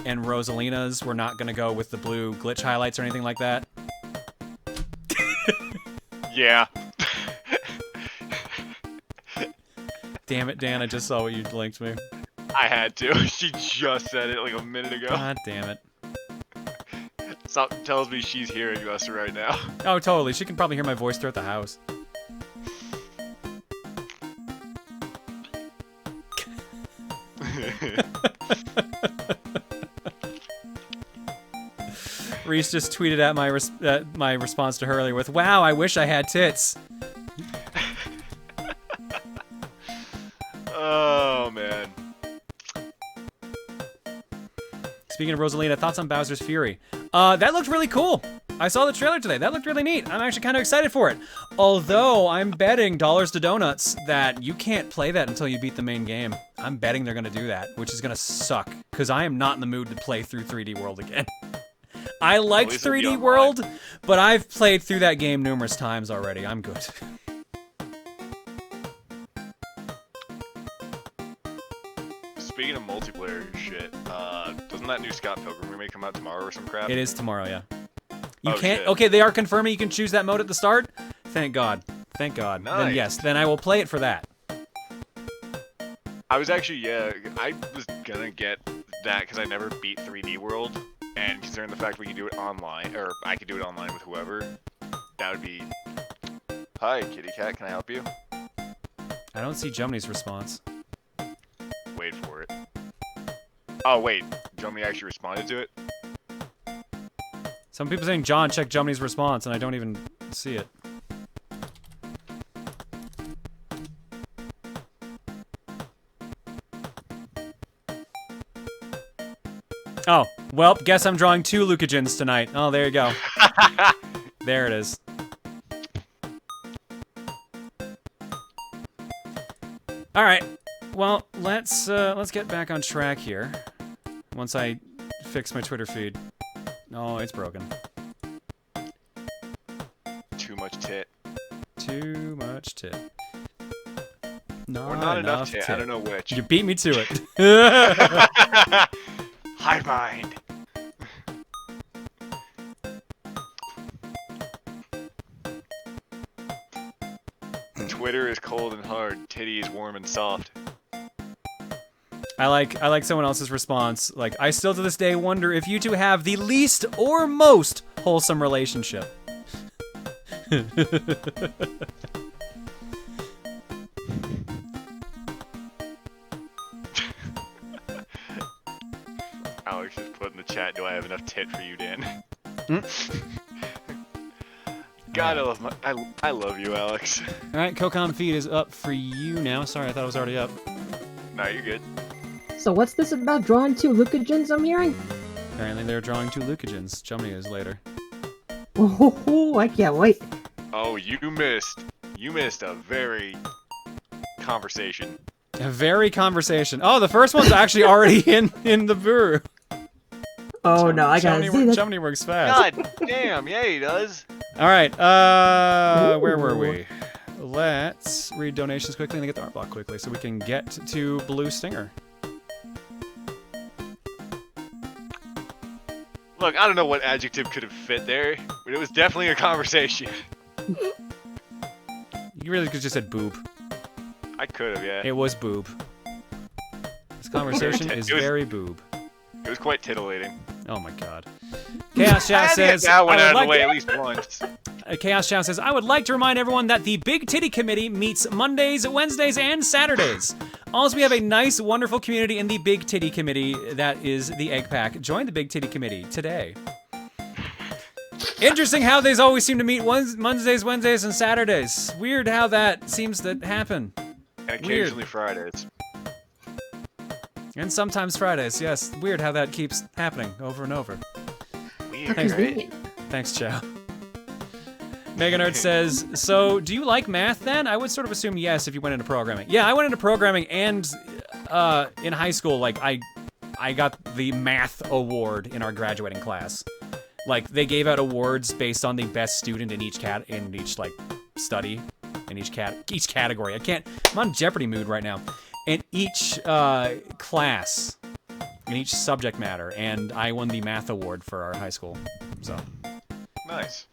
Rosalina's. We're not gonna go with the blue glitch highlights or anything like that. Yeah. Damn it, Dan, I just saw what you linked me. I had to. She just said it like a minute ago. God damn it. Something tells me she's hearing us right now. Oh, totally. She can probably hear my voice throughout the house. Reese just tweeted at my response to her earlier with, "Wow, I wish I had tits." Oh man. Speaking of Rosalina, thoughts on Bowser's Fury? That looked really cool. I saw the trailer today. That looked really neat. I'm actually kind of excited for it. Although I'm betting dollars to donuts that you can't play that until you beat the main game. I'm betting they're gonna do that, which is gonna suck because I am not in the mood to play through 3D World again. I liked 3D World, but I've played through that game numerous times already. I'm good. Speaking of multiplayer shit, Doesn't that new Scott Pilgrim remake come out tomorrow or some crap? It is tomorrow, yeah. You Oh, can't. shit. Okay, they are confirming you can choose that mode at the start. Thank God. Thank God. Then Nice. yes, then I will play it for that. I was actually, yeah, I was gonna get that because I never beat 3D World, and considering the fact we can do it online, or I could do it online with whoever, that would be... Hi, kitty cat, can I help you? I don't see Jumney's response. Wait for it. Oh, wait, Jummy actually responded to it? Some people saying, John, check Jumney's response, and I don't even see it. Oh, well, guess I'm drawing 2 Lucagins tonight. Oh, there you go. There it is. All right. Well, let's get back on track here. Once I fix my Twitter feed. Oh, it's broken. Too much tit. Too much tit. Or not enough tit, I don't know which. You beat me to it. Hive mind. Twitter is cold and hard. Titty is warm and soft. I like someone else's response. Like, I still to this day wonder if you two have the least or most wholesome relationship. Alex just put in the chat, do I have enough tit for you, Dan? God, I love you, Alex. All right, Cocom feed is up for you now. Sorry, I thought it was already up. No, you're good. So what's this about drawing 2 Lucagins I'm hearing? Apparently they're drawing 2 Lucagins. Jumney is later. Oh, I can't wait. Oh, you missed a very conversation. A very conversation. Oh, the first one's actually already in the Booru. Oh no, I gotta see this. Jumney works fast. God damn, yeah he does. All right, where were we? Let's read donations quickly and get the art block quickly so we can get to Booru Stinger. Look, I don't know what adjective could have fit there, but it was definitely a conversation. You really could have just said boob. I could have, yeah. It was boob. This conversation is very boob. It was quite titillating. Oh my god. Chaos Chat says, that one I out would of the way at least once. Chaos Chat says, I would like to remind everyone that the Big Titty Committee meets Mondays, Wednesdays, and Saturdays. Also, we have a nice, wonderful community in the Big Titty Committee. That is the Egg Pack. Join the Big Titty Committee today. Interesting how they always seem to meet Mondays, Wednesdays, and Saturdays. Weird how that seems to happen. And occasionally Fridays. And sometimes Fridays, yes. Weird how that keeps happening over and over. Weird, Thanks, right? Thanks, Chow. Mega Nerd says, so do you like math then? I would sort of assume yes if you went into programming. Yeah, I went into programming and in high school, like I got the math award in our graduating class. Like they gave out awards based on the best student in each like study, in each category. I'm on Jeopardy mood right now. In each class, in each subject matter, and I won the math award for our high school. So Nice.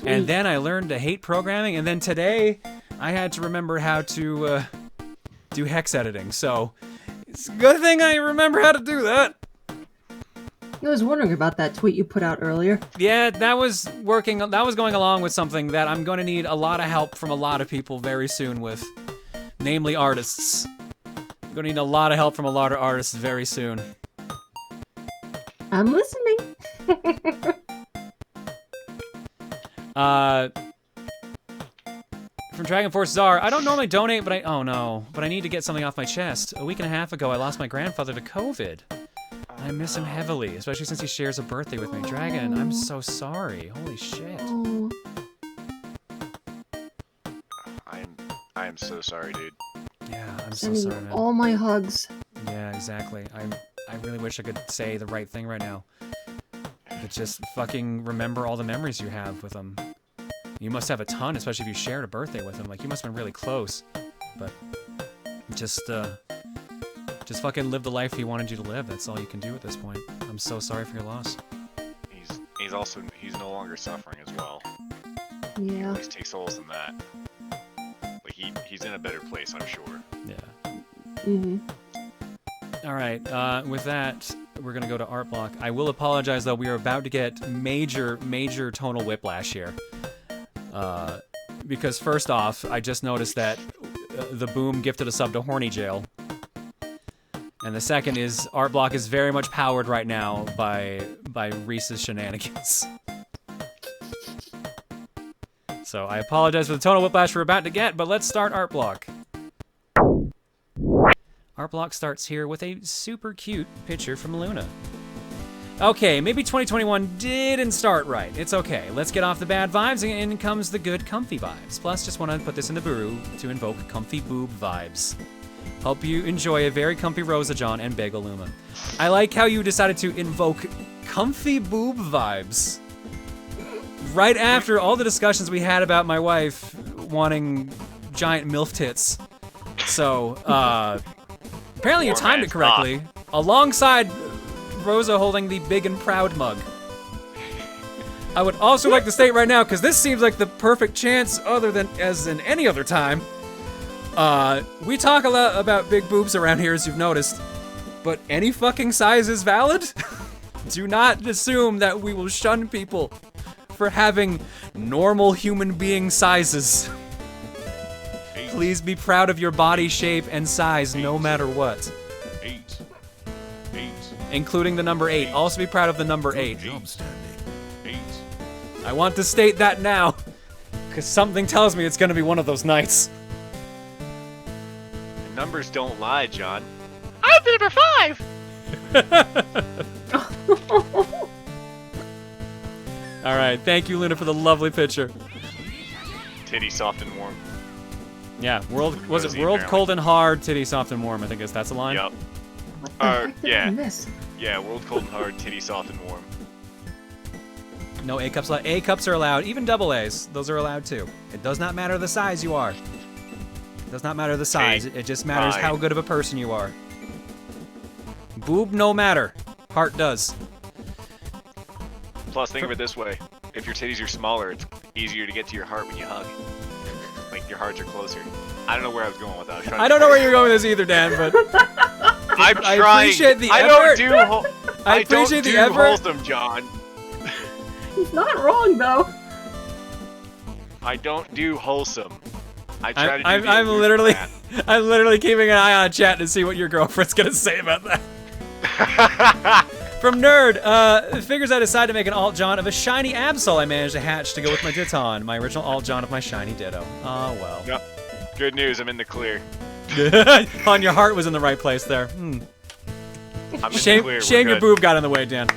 And then I learned to hate programming, and then today I had to remember how to do hex editing. So it's a good thing I remember how to do that. I was wondering about that tweet you put out earlier. Yeah, that was going along with something that I'm going to need a lot of help from a lot of people very soon with, namely artists. I'm going to need a lot of help from a lot of artists very soon. I'm listening. From Dragon Force Czar, I don't normally donate, but I need to get something off my chest. A week and a half ago, I lost my grandfather to COVID. I miss him heavily, especially since he shares a birthday with me. Dragon, I'm so sorry. Holy shit. Oh. I am so sorry, dude. Yeah, I'm so Sending sorry, man. all my hugs. Yeah, exactly. I really wish I could say the right thing right now. But just fucking remember all the memories you have with him. You must have a ton, especially if you shared a birthday with him. Like, you must have been really close. But just Just fucking live the life he wanted you to live. That's all you can do at this point. I'm so sorry for your loss. He's no longer suffering as well. Yeah. At least take solace in that. But he's in a better place, I'm sure. Yeah. Mm-hmm. All right. With that, we're gonna go to Art Block. I will apologize though. We are about to get major tonal whiplash here. Because first off, I just noticed that the Boom gifted a sub to Horny Jail. And the second is Art Block is very much powered right now by Reese's shenanigans. So I apologize for the tonal whiplash we're about to get, but let's start Art Block. Art Block starts here with a super cute picture from Luna. Okay, maybe 2021 didn't start right. It's okay. Let's get off the bad vibes, and in comes the good comfy vibes. Plus, just want to put this in the Booru to invoke comfy boob vibes. Hope you enjoy a very comfy Rosa John and Bagel Luma. I like how you decided to invoke comfy boob vibes right after all the discussions we had about my wife wanting giant MILF tits. So, apparently you timed it correctly. Alongside Rosa holding the big and proud mug. I would also like to state right now, because this seems like the perfect chance other than as in any other time. We talk a lot about big boobs around here, as you've noticed, but any fucking size is valid? Do not assume that we will shun people for having normal human being sizes. Please be proud of your body shape and size no matter what. 8. Including the number 8. Also be proud of the number 8. 8. I want to state that now, because something tells me it's going to be one of those nights. Numbers don't lie, John. I'm number 5! Alright, thank you, Luna, for the lovely picture. Titty soft and warm. Yeah, world Rosie, world apparently. cold and hard, titty soft and warm, I think that's the line. Yup. What the heck did I Yeah. miss? Yeah, world cold and hard, titty soft and warm. No A cups allowed. A cups are allowed, even double A's. Those are allowed too. It does not matter the size you are. It does not matter the size. It just matters how good of a person you are. Boob no matter. Heart does. Plus, think of it this way. If your titties are smaller, it's easier to get to your heart when you hug. Like, your hearts are closer. I don't know where I was going with that. I don't know where you're going with this either, Dan, but I'm trying. I appreciate the I effort. I don't do wholesome, John. He's not wrong, though. I don't do wholesome. I try to do the I'm aloof literally, path. I'm literally keeping an eye on chat to see what your girlfriend's gonna say about that. From Nerd, figures I decided to make an alt John of a shiny Absol I managed to hatch to go with my Diton, my original alt John of my shiny Ditto. Oh well. Yep. Good news, I'm in the clear. On your heart was in the right place there. I'm in the Shame, clear. shame We're your good. boob got in the way, Dan.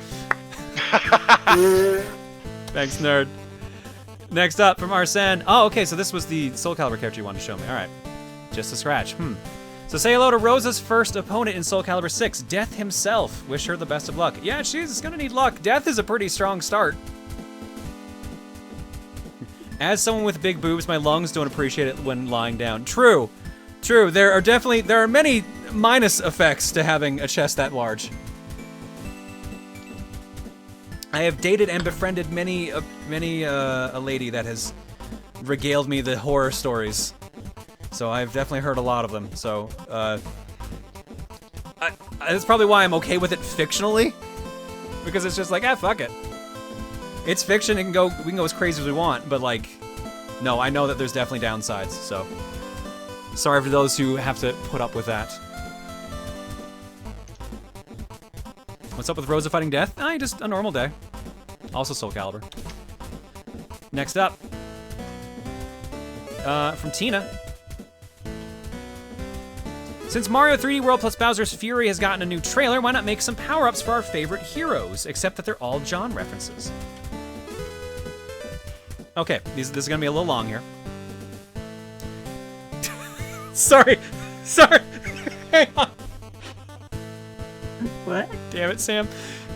Thanks, Nerd. Next up from Arsene. Oh, okay, so this was the Soul Calibur character you wanted to show me. All right. Just a scratch. So say hello to Rosa's first opponent in Soul Calibur 6, Death himself. Wish her the best of luck. Yeah, she's gonna need luck. Death is a pretty strong start. As someone with big boobs, my lungs don't appreciate it when lying down. True. True. There are many minus effects to having a chest that large. I have dated and befriended many a lady that has regaled me the horror stories. So I've definitely heard a lot of them. So that's probably why I'm okay with it fictionally, because it's just like, fuck it. It's fiction. We can go as crazy as we want, but like, no, I know that there's definitely downsides. So sorry for those who have to put up with that. What's up with Rosa fighting Death? Just a normal day. Also Soul Calibur. Next up, from Tina. Since Mario 3D World plus Bowser's Fury has gotten a new trailer, why not make some power-ups for our favorite heroes, except that they're all John references. Okay, this is gonna be a little long here. Sorry. Hang on. What? Damn it, Sam.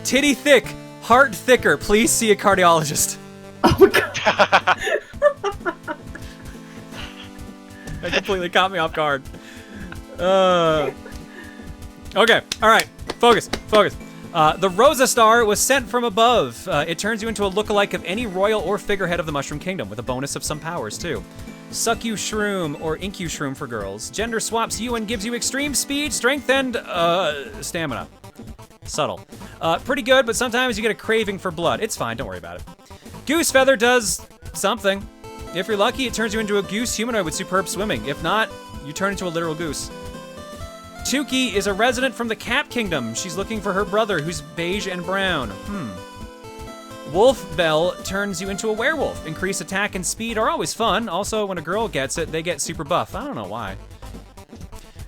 Titty thick, heart thicker. Please see a cardiologist. Oh my god. That completely caught me off guard. All Okay, all right, focus. The Rosa Star was sent from above. It turns you into a lookalike of any royal or figurehead of the Mushroom Kingdom, with a bonus of some powers, too. Suck You Shroom, or Ink You Shroom for girls. Gender swaps you and gives you extreme speed, strength, and, stamina. Subtle. Pretty good, but sometimes you get a craving for blood. It's fine, don't worry about it. Goose Feather does something. If you're lucky, it turns you into a goose humanoid with superb swimming. If not, you turn into a literal goose. Tuki is a resident from the Cap Kingdom. She's looking for her brother, who's beige and brown. Wolf Bell turns you into a werewolf. Increased attack and speed are always fun. Also, when a girl gets it, they get super buff. I don't know why.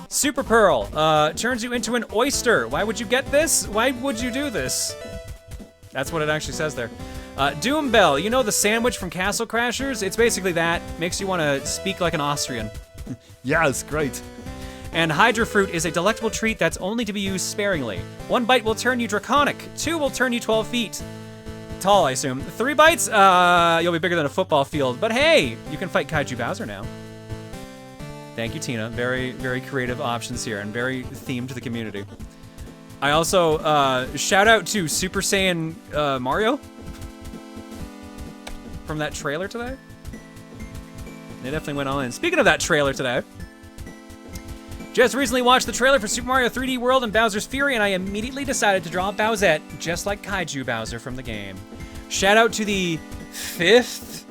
Super Pearl turns you into an oyster. Why would you get this? Why would you do this? That's what it actually says there. Doom Bell, you know the sandwich from Castle Crashers? It's basically that. Makes you want to speak like an Austrian. Yes, great. And Hydra Fruit is a delectable treat that's only to be used sparingly. 1 bite will turn you draconic. 2 will turn you 12 feet. Tall, I assume. 3 bites, you'll be bigger than a football field. But hey, you can fight Kaiju Bowser now. Thank you, Tina. Very, very creative options here and very themed to the community. I also, shout out to Super Saiyan Mario from that trailer today. They definitely went all in. Speaking of that trailer today, just recently watched the trailer for Super Mario 3D World and Bowser's Fury, and I immediately decided to draw Bowsette, just like Kaiju Bowser from the game. Shout out to the 5th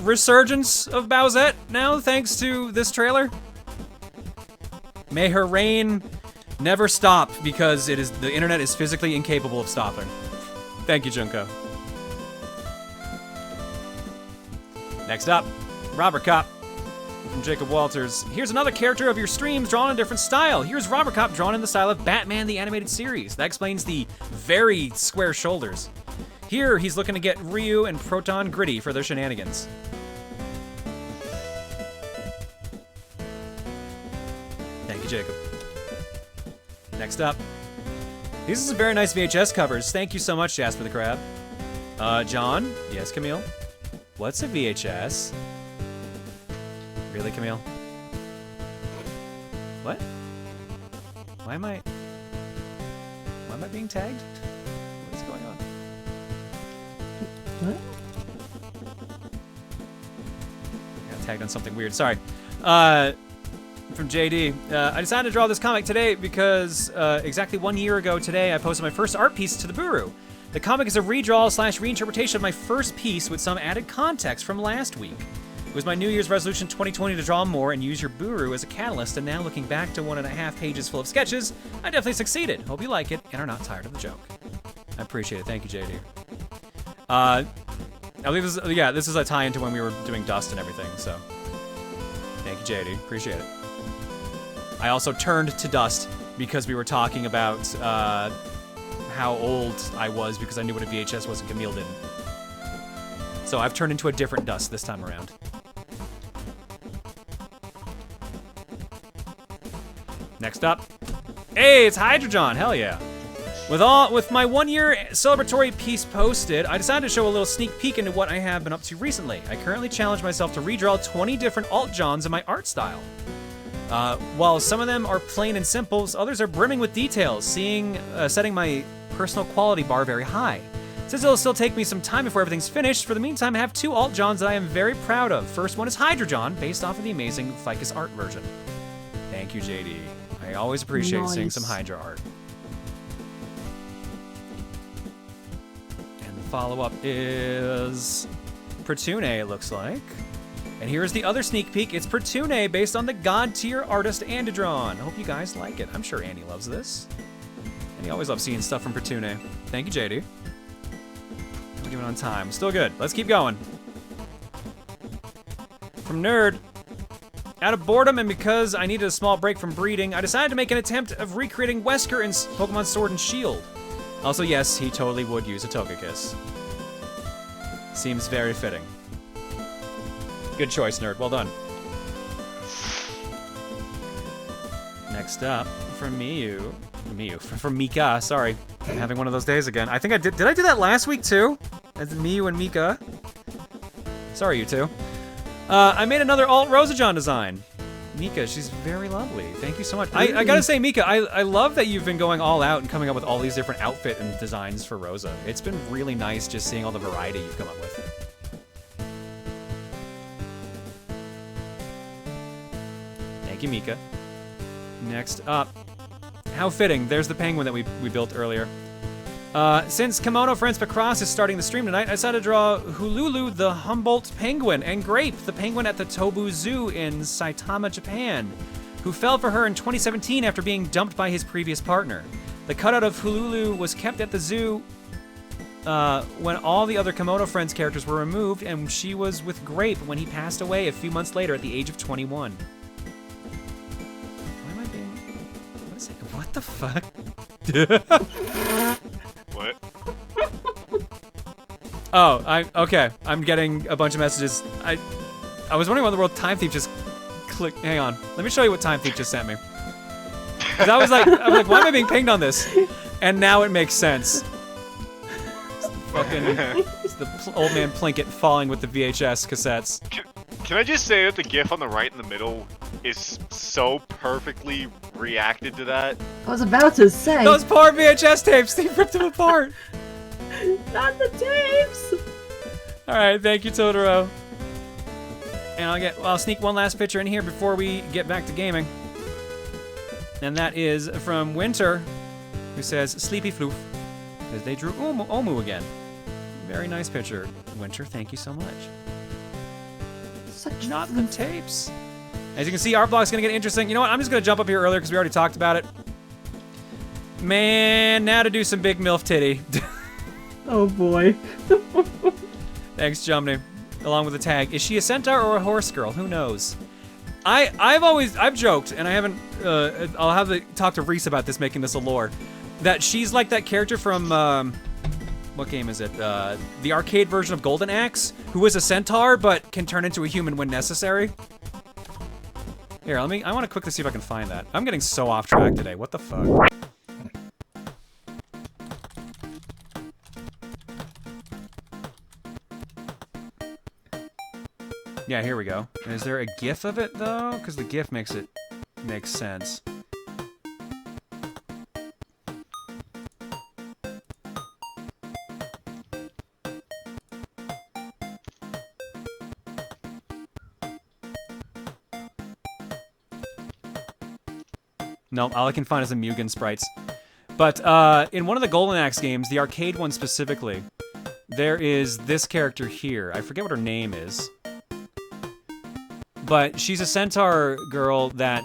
resurgence of Bowsette now, thanks to this trailer. May her reign never stop, because the internet is physically incapable of stopping. Thank you, Junko. Next up, Robert Kopp from Jacob Walters. Here's another character of your streams drawn in a different style. Here's Robert Kopp drawn in the style of Batman the Animated Series. That explains the very square shoulders. Here, he's looking to get Ryu and Proton gritty for their shenanigans. Thank you, Jacob. Next up. These are some very nice VHS covers. Thank you so much, Jasper the Crab. John? Yes, Camille? What's a VHS? Really, Camille? What? Why am I being tagged? What is going on? What? I got tagged on something weird. Sorry. From JD. I decided to draw this comic today because exactly 1 year ago today, I posted my first art piece to the Booru. The comic is a redraw / reinterpretation of my first piece with some added context from last week. It was my New Year's resolution 2020 to draw more and use your Booru as a catalyst, and now looking back to 1.5 pages full of sketches, I definitely succeeded. Hope you like it and are not tired of the joke. I appreciate it. Thank you, JD. I believe this is a tie into when we were doing Dust and everything, so thank you, JD. Appreciate it. I also turned to Dust because we were talking about how old I was because I knew what a VHS was and Camille didn't. So I've turned into a different Dust this time around. Next up. Hey, it's Hydrogen, hell yeah. With my 1 year celebratory piece posted, I decided to show a little sneak peek into what I have been up to recently. I currently challenge myself to redraw 20 different alt-Johns in my art style. While some of them are plain and simple, others are brimming with details, setting my personal quality bar very high. Since it'll still take me some time before everything's finished, for the meantime I have 2 alt-Johns that I am very proud of. First one is Hydrogen, based off of the amazing Ficus art version. Thank you, JD. I always appreciate seeing some Hydra art. And the follow-up is Protune, it looks like. And here's the other sneak peek. It's Protune, based on the god-tier artist Andidron. I hope you guys like it. I'm sure Andy loves this. And he always loves seeing stuff from Protune. Thank you, JD. We're doing on time. Still good. Let's keep going. From Nerd. Out of boredom and because I needed a small break from breeding, I decided to make an attempt of recreating Wesker in Pokemon Sword and Shield. Also, yes, he totally would use a Togekiss. Seems very fitting. Good choice, Nerd. Well done. Next up, from from Mika, sorry. I'm having one of those days again. I think I did I do that last week too? As Miyu and Mika? Sorry, you two. I made another alt Rosajon design. Mika, she's very lovely. Thank you so much. I gotta say, Mika, I love that you've been going all out and coming up with all these different outfit and designs for Rosa. It's been really nice just seeing all the variety you've come up with. Thank you, Mika. Next up, how fitting. There's the penguin that we built earlier. Since Kemono Friends Picross is starting the stream tonight, I decided to draw Hululu the Humboldt penguin and Grape, the penguin at the Tobu Zoo in Saitama, Japan, who fell for her in 2017 after being dumped by his previous partner. The cutout of Hululu was kept at the zoo when all the other Kemono Friends characters were removed, and she was with Grape when he passed away a few months later at the age of 21. Why am I being... What is it? What the fuck? What? Oh, okay. I'm getting a bunch of messages. I was wondering why the world Time Thief just clicked. Hang on. Let me show you what Time Thief just sent me. 'Cause I was like, why am I being pinged on this? And now it makes sense. It's the old man Plinkett falling with the VHS cassettes. Can I just say that the GIF on the right in the middle is so perfectly reacted to that? I was about to say. Those poor VHS tapes, they ripped them apart. Not the tapes. All right, thank you, Totoro. And I'll sneak one last picture in here before we get back to gaming. And that is from Winter, who says, Sleepy Floof, because they drew Omu again. Very nice picture, Winter. Thank you so much. Such not the tapes. As you can see, art block's gonna get interesting. You know what? I'm just gonna jump up here earlier because we already talked about it. Man, now to do some big MILF titty. Oh boy. Thanks, Jumney. Along with the tag. Is she a centaur or a horse girl? Who knows? I've joked, and I haven't. I'll have to talk to Reese about this, making this a lore. That she's like that character from. What game is it? The arcade version of Golden Axe, who is a centaur but can turn into a human when necessary. Here, I want to quickly see if I can find that. I'm getting so off track today. What the fuck? Yeah, here we go. Is there a GIF of it though? Because the GIF makes sense. No, all I can find is the Mugen sprites. But in one of the Golden Axe games, the arcade one specifically, there is this character here. I forget what her name is. But she's a centaur girl that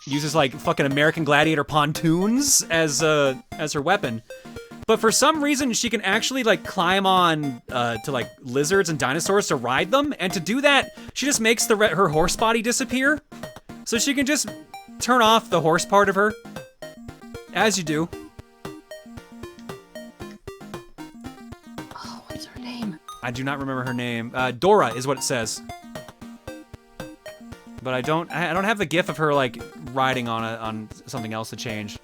uses like fucking American Gladiator pontoons as her weapon. But for some reason, she can actually like climb on to like lizards and dinosaurs to ride them. And to do that, she just makes her horse body disappear. So she can just turn off the horse part of her, as you do. Oh, what's her name? I do not remember her name. Dora is what it says. But I don't have the GIF of her like riding on something else to change.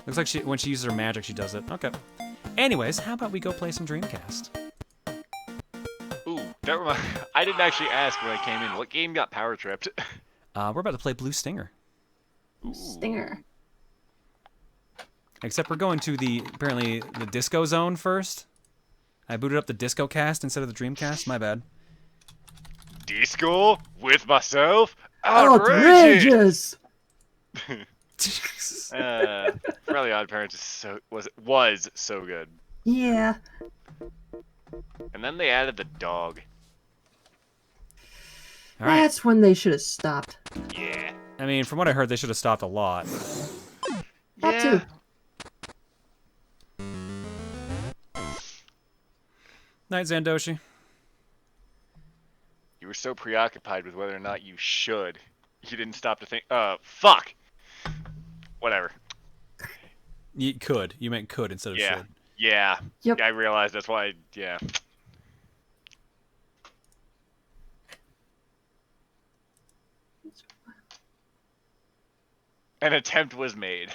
Looks like when she uses her magic, she does it. Okay. Anyways, how about we go play some Dreamcast? Ooh, I didn't actually ask when I came in. What game got power tripped? We're about to play Blue Stinger. Ooh. Stinger. Except we're going to apparently the disco zone first. I booted up the disco cast instead of the Dreamcast. My bad. Disco with myself? Outrageous! Fairly Odd Parents was so good. Yeah. And then they added the dog. All right. That's when they should have stopped. Yeah. I mean, from what I heard, they should have stopped a lot. That too. Night, Zandoshi. You were so preoccupied with whether or not you should, you didn't stop to think. Fuck. Whatever. You could. You meant could instead of should. Yeah. Yep. I realized that's why. Yeah. An attempt was made.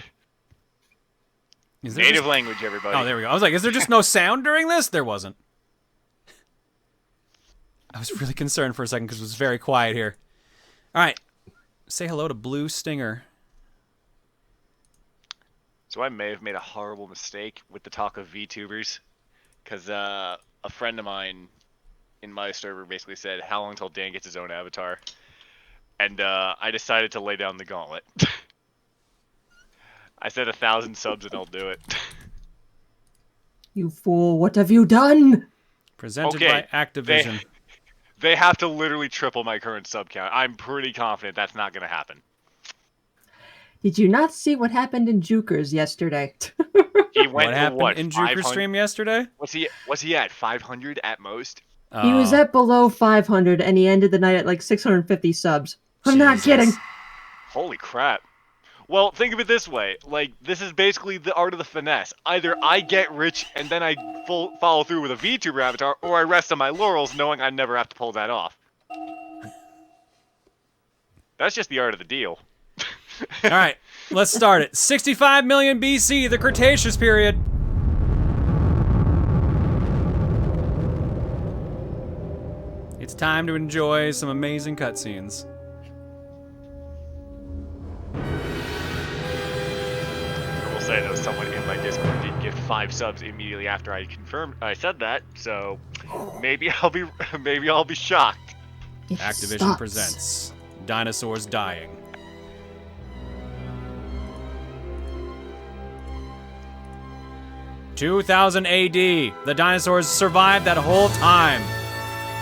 Native language, everybody. Oh, there we go. I was like, is there just no sound during this? There wasn't. I was really concerned for a second because it was very quiet here. All right. Say hello to Booru Stinger. So I may have made a horrible mistake with the talk of VTubers, because a friend of mine in my server basically said, how long till Dan gets his own avatar? And I decided to lay down the gauntlet. I said 1,000 subs and I'll do it. You fool, what have you done? Presented by Activision. They have to literally triple my current sub count. I'm pretty confident that's not going to happen. Did you not see what happened in Jukers yesterday? He went what happened in Juker's 500? stream yesterday? Was he at 500 at most? He was at below 500 and he ended the night at like 650 subs. I'm not kidding. Holy crap. Well, think of it this way. Like, this is basically the art of the finesse. Either I get rich and then I follow through with a VTuber avatar, or I rest on my laurels knowing I never have to pull that off. That's just the art of the deal. All right, let's start it. 65 million BC, the Cretaceous period. It's time to enjoy some amazing cutscenes. I will say though, someone in my Discord did get 5 subs immediately after I confirmed I said that, so maybe I'll be shocked. Activision presents Dinosaurs Dying. "2000 AD. The dinosaurs survived that whole time.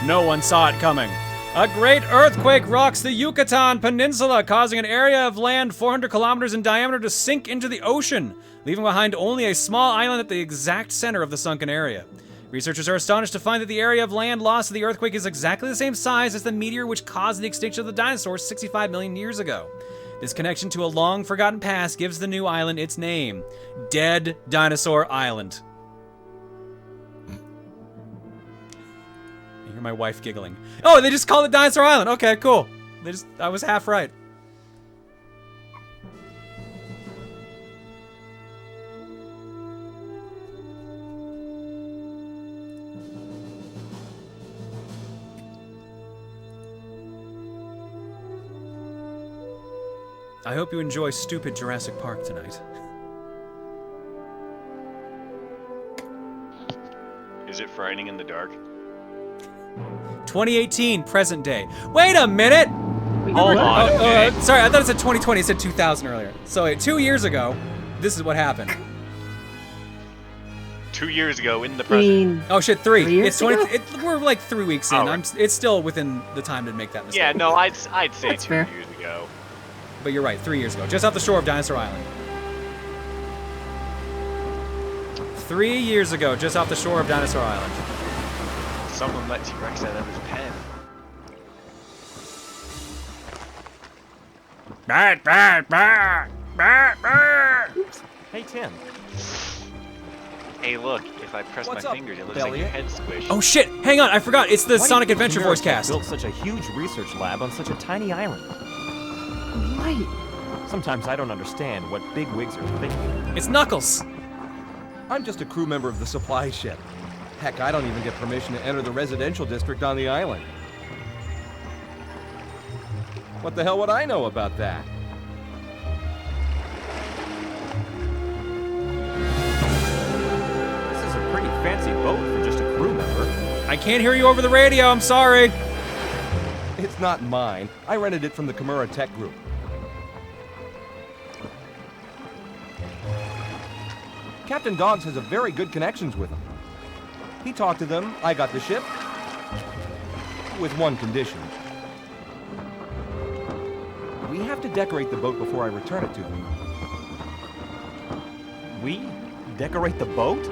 No one saw it coming. A great earthquake rocks the Yucatan Peninsula, causing an area of land 400 kilometers in diameter to sink into the ocean, leaving behind only a small island at the exact center of the sunken area. Researchers are astonished to find that the area of land lost to the earthquake is exactly the same size as the meteor which caused the extinction of the dinosaurs 65 million years ago. This connection to a long-forgotten past gives the new island its name, Dead Dinosaur Island." You hear my wife giggling. Oh, they just called it Dinosaur Island. Okay, cool. I was half right. I hope you enjoy stupid Jurassic Park tonight. Is it frightening in the dark? 2018, present day. Wait a minute! Hold on. Okay. Sorry, I thought it said 2020. It said 2000 earlier. So 2 years ago, this is what happened. 2 years ago in the present. Oh shit, 3. years It's 20. ago? We're like 3 weeks in. Oh, right. It's still within the time to make that mistake. Yeah, no, I'd say That's 2 fair. years ago. But you're right, 3 years ago, just off the shore of Dinosaur Island. 3 years ago, just off the shore of Dinosaur Island. Someone let T-Rex out of his pen. Hey, Tim. Hey, look, if I press What's my up, fingers, it looks like your head squish. Oh shit! Hang on, I forgot. It's the Why Sonic do you think Adventure voice America cast. built such a huge research lab on such a tiny island? Right. Sometimes I don't understand what bigwigs are thinking. It's Knuckles. I'm just a crew member of the supply ship. Heck, I don't even get permission to enter the residential district on the island. What the hell would I know about that? This is a pretty fancy boat for just a crew member. I can't hear you over the radio. I'm sorry. It's not mine. I rented it from the Kimura Tech Group. Captain Dogs has a very good connections with them. He talked to them, I got the ship, with one condition. We have to decorate the boat before I return it to them. We decorate the boat?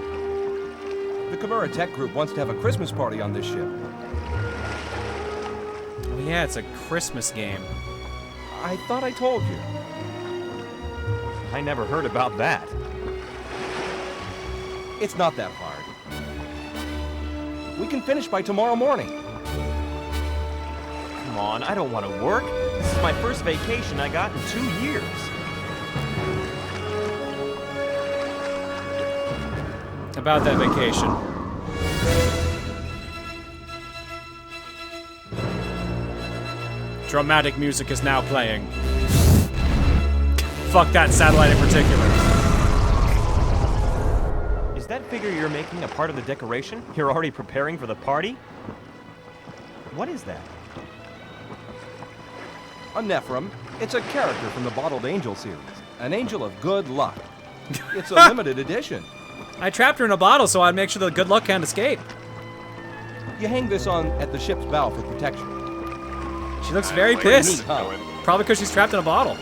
The Kimura Tech Group wants to have a Christmas party on this ship. Oh yeah, it's a Christmas game. I thought I told you. I never heard about that. It's not that hard. We can finish by tomorrow morning. Come on, I don't want to work. This is my first vacation I got in 2 years. About that vacation. Dramatic music is now playing. Fuck that satellite in particular. Is that figure you're making a part of the decoration? You're already preparing for the party? What is that? A Nephrim. It's a character from the Bottled Angel series. An angel of good luck. It's a limited edition. I trapped her in a bottle so I'd make sure the good luck can't escape. You hang this on at the ship's bow for protection. She looks very pissed. Neat, huh? Probably because she's trapped in a bottle.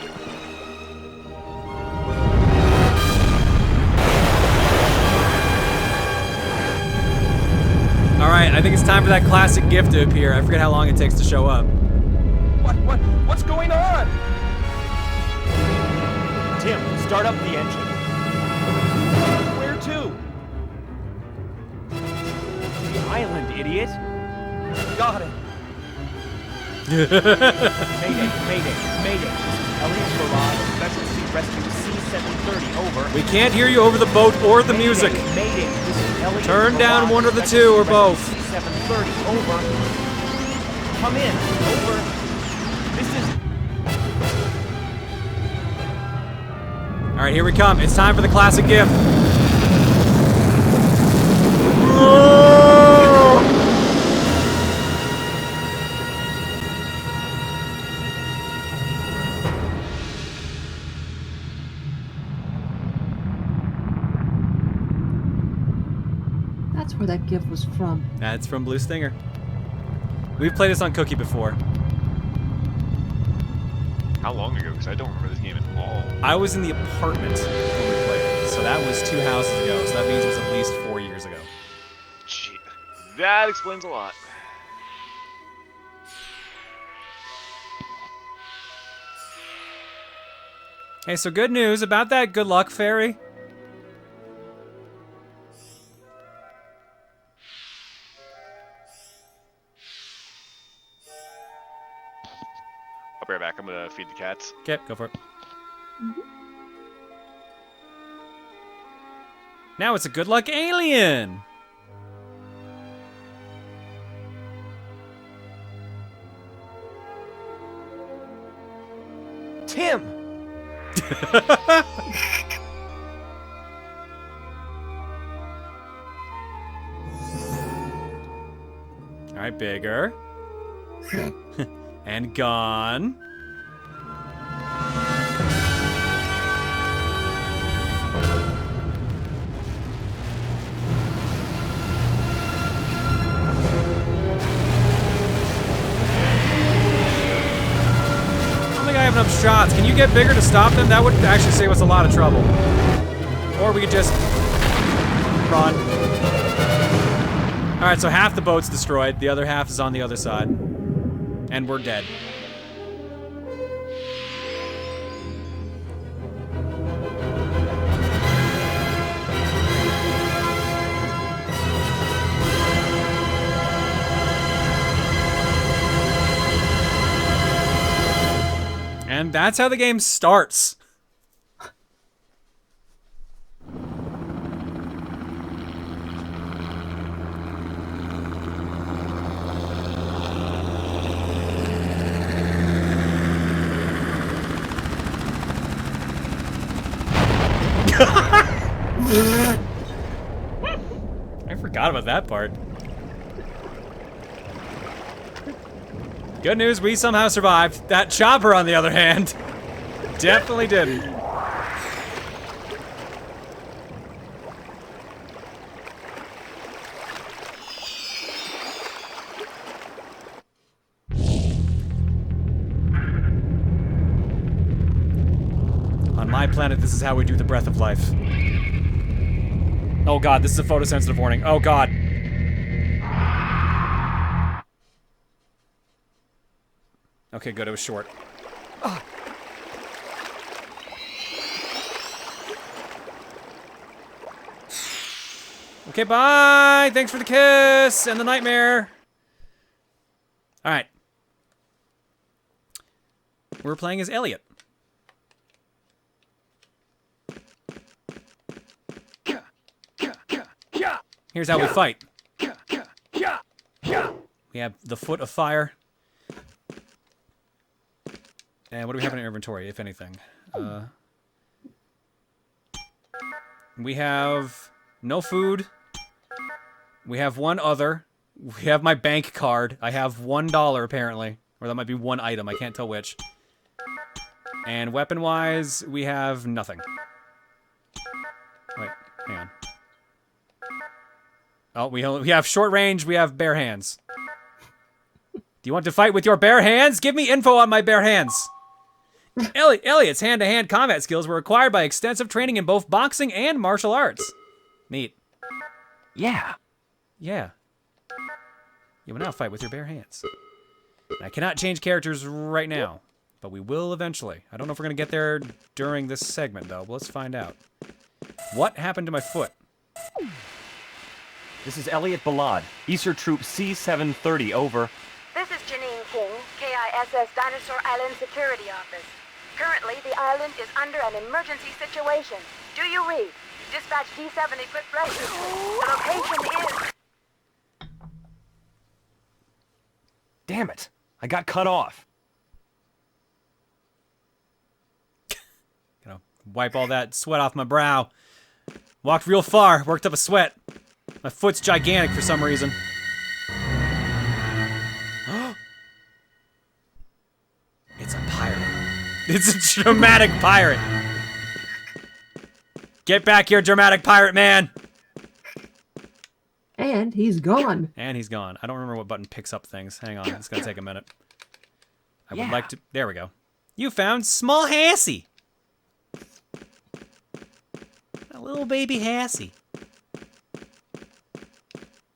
Alright, I think it's time for that classic gift to appear. I forget how long it takes to show up. What's going on? Tim, start up the engine. Where to? The island, idiot. Got it. Mayday. Elliot Barrage, Special Sea Rescue C-730, over. We can't hear you over the boat or the music. Mayday, this is Elliot Turn down Barrage, one of the Special two or Sea both. C-730, over. Come in, over. This is... Alright, here we come. It's time for the classic gift. That's where that gift was from. That's from Booru Stinger. We've played this on Cookie before. How long ago? Because I don't remember this game at all. I was in the apartment when we played it, so that was 2 houses ago, so that means it was at least 4 years ago. Gee, that explains a lot. Hey, so good news about that good luck fairy. I'll be right back. I'm gonna feed the cats. Okay, go for it. Now it's a good luck alien. Tim! Alright, bigger. And gone. I have enough shots. Can you get bigger to stop them? That would actually save us a lot of trouble. Or we could just run. Alright, so half the boat's destroyed. The other half is on the other side. And we're dead. And that's how the game starts. I forgot about that part. Good news, we somehow survived. That chopper, on the other hand, definitely didn't. On my planet, this is how we do the breath of life. Oh god, this is a photosensitive warning. Oh god. Okay, good, it was short. Okay, bye! Thanks for the kiss and the nightmare. Alright. We're playing as Elliot. Here's how we fight. We have the foot of fire. And what do we have in our inventory, if anything? We have no food. We have one other. We have my bank card. I have $1 apparently. Or that might be one item. I can't tell which. And weapon-wise, we have nothing. Wait, hang on. Oh, we have short range. We have bare hands. Do you want to fight with your bare hands? Give me info on my bare hands. Elliot's hand-to-hand combat skills were acquired by extensive training in both boxing and martial arts. Neat. Yeah. Yeah. You will now fight with your bare hands. I cannot change characters right now, but we will eventually. I don't know if we're going to get there during this segment, though. But let's find out. What happened to my foot? This is Elliot Ballad, Easter Troop C-730, over. This is Janine King, KISS Dinosaur Island Security Office. Currently, the island is under an emergency situation. Do you read? Dispatch D7 equipped rescue. The location is... Damn it. I got cut off. Gonna wipe all that sweat off my brow. Walked real far, worked up a sweat. My foot's gigantic for some reason. It's a pirate. It's a dramatic pirate. Get back here, dramatic pirate man. And he's gone. And he's gone. I don't remember what button picks up things. Hang on, it's gonna take a minute. I would like to... There we go. You found small Hassie. A little baby Hassie.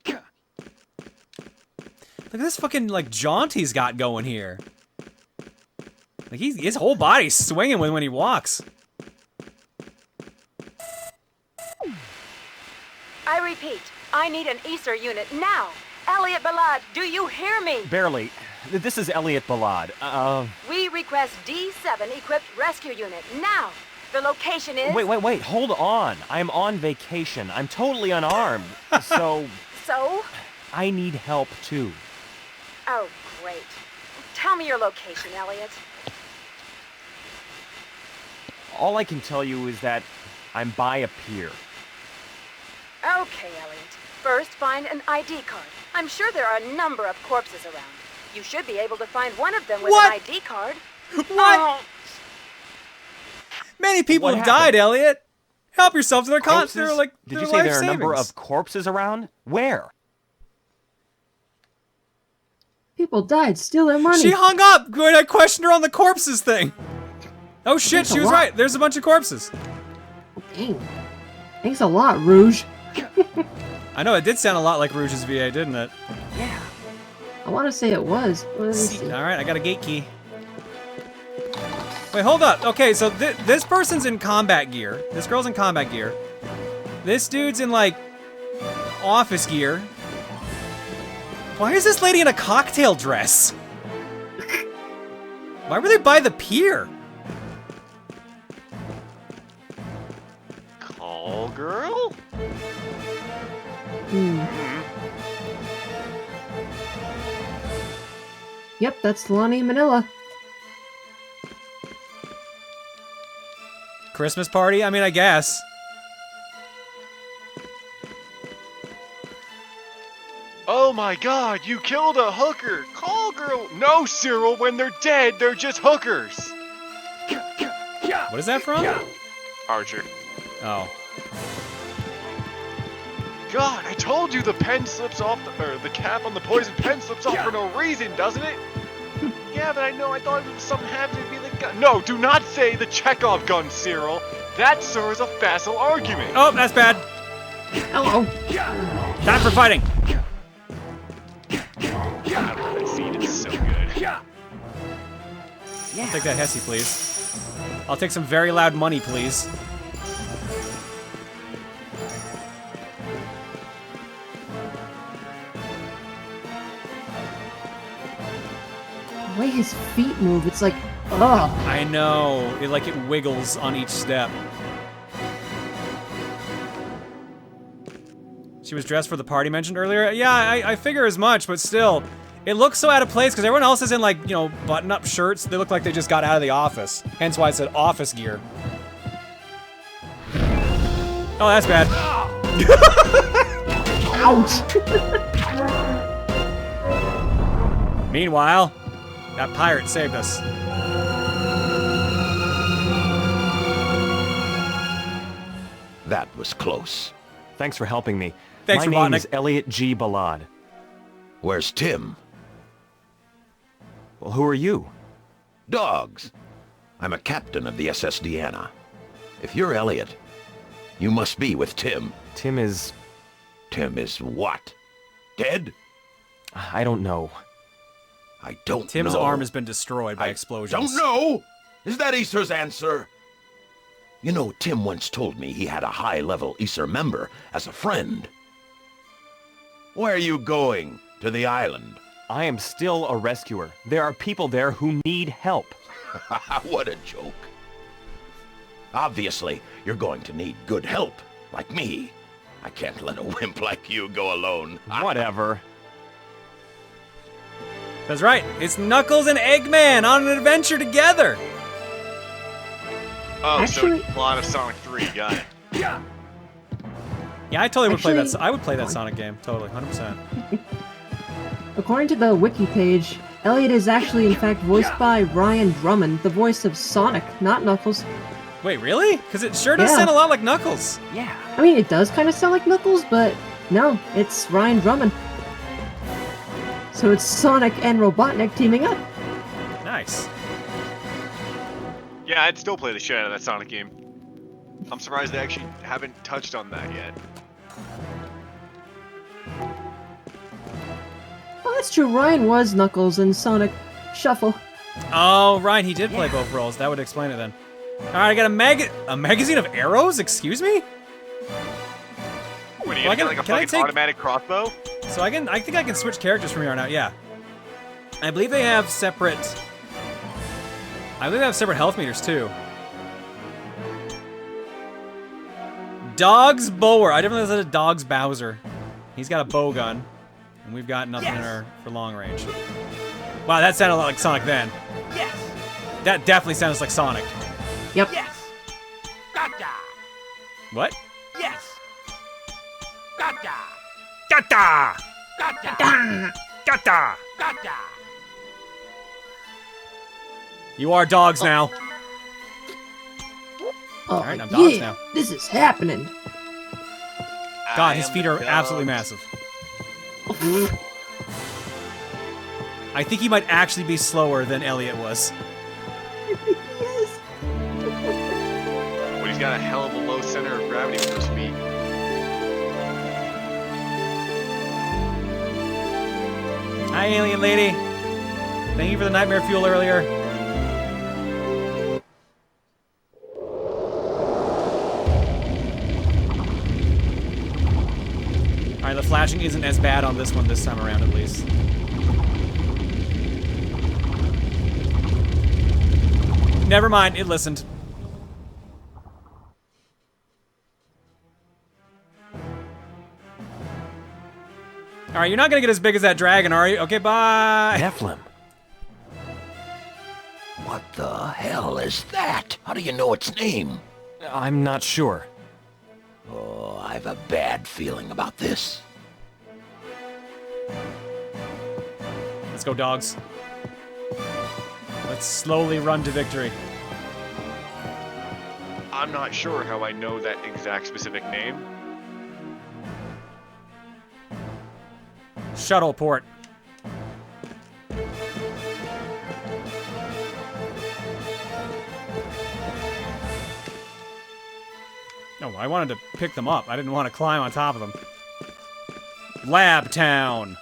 Look at this fucking, like, jaunt he's got going here. Like, his whole body's swinging when he walks. I repeat, I need an Easter unit now. Elliot Ballad, do you hear me? Barely. This is Elliot Ballad. We request D7 equipped rescue unit now. The location is... Wait. Hold on. I'm on vacation. I'm totally unarmed. So... So? I need help, too. Oh, great. Tell me your location, Elliot. All I can tell you is that I'm by a pier. Okay, Elliot. First, find an ID card. I'm sure there are a number of corpses around. You should be able to find one of them with an ID card. What? Many people have died, Elliot. Help yourself to their corpses? They're like Did you say there are a number of corpses around? Where? People died. Steal their money. She hung up when I questioned her on the corpses thing. Oh shit, she was right. There's a bunch of corpses. Dang. Thanks a lot, Rouge. I know, it did sound a lot like Rouge's VA, didn't it? Yeah. I want to say it was. Alright, I got a gate key. Wait, hold up. Okay, so this person's in combat gear. This girl's in combat gear. This dude's in, like, office gear. Why is this lady in a cocktail dress? Why were they by the pier? Call girl? Yep, that's Lonnie Manila. Christmas party? I mean, I guess. Oh my god, you killed a hooker! Call girl! No, Cyril, when they're dead, they're just hookers! What is that from? Archer. Oh. God, I told you the pen slips off, or the cap on the poison pen slips off for no reason, doesn't it? Yeah, but I know, I thought if something happened, it'd be the gun. No, do not say the Chekhov gun, Cyril. That serves a facile argument. Oh, that's bad. Hello. Time for fighting. God, that scene is so good. I'll take that Hesse, please. I'll take some very loud money, please. The way his feet move, it's like, ugh. I know. It wiggles on each step. She was dressed for the party mentioned earlier? Yeah, I figure as much, but still. It looks so out of place because everyone else is in, like, you know, button-up shirts. They look like they just got out of the office. Hence why I said office gear. Oh, that's bad. Ouch! Meanwhile, that pirate saved us. That was close. Thanks for helping me. Thanks, My name Robotnik. is Elliot G. Ballad. Where's Tim? Well, who are you? Dogs. I'm a captain of the SS Deanna. If you're Elliot, you must be with Tim. Tim is... Tim is what? Dead? I don't know. I don't Tim's know. arm has been destroyed by explosions. Don't know? Is that Acer's answer? You know, Tim once told me he had a high-level Acer member as a friend. Where are you going? To the island? I am still a rescuer. There are people there who need help. What a joke. Obviously, you're going to need good help, like me. I can't let a wimp like you go alone. Whatever. That's right. It's Knuckles and Eggman on an adventure together. Oh, Actually- so a lot of Sonic 3. Got it. Yeah, I totally would play that. Actually- I would play that Sonic game. Totally, 100%. According to the wiki page, Elliot is actually in fact voiced by Ryan Drummond, the voice of Sonic, not Knuckles. Wait, really? Because it sure does Yeah. sound a lot like Knuckles. Yeah. I mean, it does kind of sound like Knuckles, but no, it's Ryan Drummond. So it's Sonic and Robotnik teaming up. Nice. Yeah, I'd still play the shit out of that Sonic game. I'm surprised they actually haven't touched on that yet. Well, that's true. Ryan was Knuckles in Sonic Shuffle. Oh, right, he did play both roles. That would explain it then. All right, I got a magazine of arrows. Excuse me. What, are you Well, gonna get like a can I fucking take- automatic crossbow? So I think I can switch characters from here on out. Yeah. I believe they have separate. I believe they have separate health meters too. Dog's Bower. I definitely said a Dog's Bowser. He's got a bow gun, and we've got nothing in our for long range. Wow, that sounded a lot like Sonic then. Yes. That definitely sounds like Sonic. Yep. Yes. Gotcha. What? Yes. Gotcha. Gata! Gotcha. Gata! Gotcha. You are dogs now. Oh, Alright, I'm dogs yeah, now. this is happening. God, his feet are absolutely massive. I think he might actually be slower than Elliot was. Yes. But he's got a hell of a low center of gravity with those feet. Hi, alien lady. Thank you for the nightmare fuel earlier. Alright, the flashing isn't as bad on this one this time around, at least. Never mind, it listened. Alright, you're not gonna get as big as that dragon, are you? Okay, bye! Nephilim. What the hell is that? How do you know its name? I'm not sure. Oh, I have a bad feeling about this. Let's go, dogs. Let's slowly run to victory. I'm not sure how I know that exact specific name. Shuttle port. No, I wanted to pick them up. I didn't want to climb on top of them. Lab Town.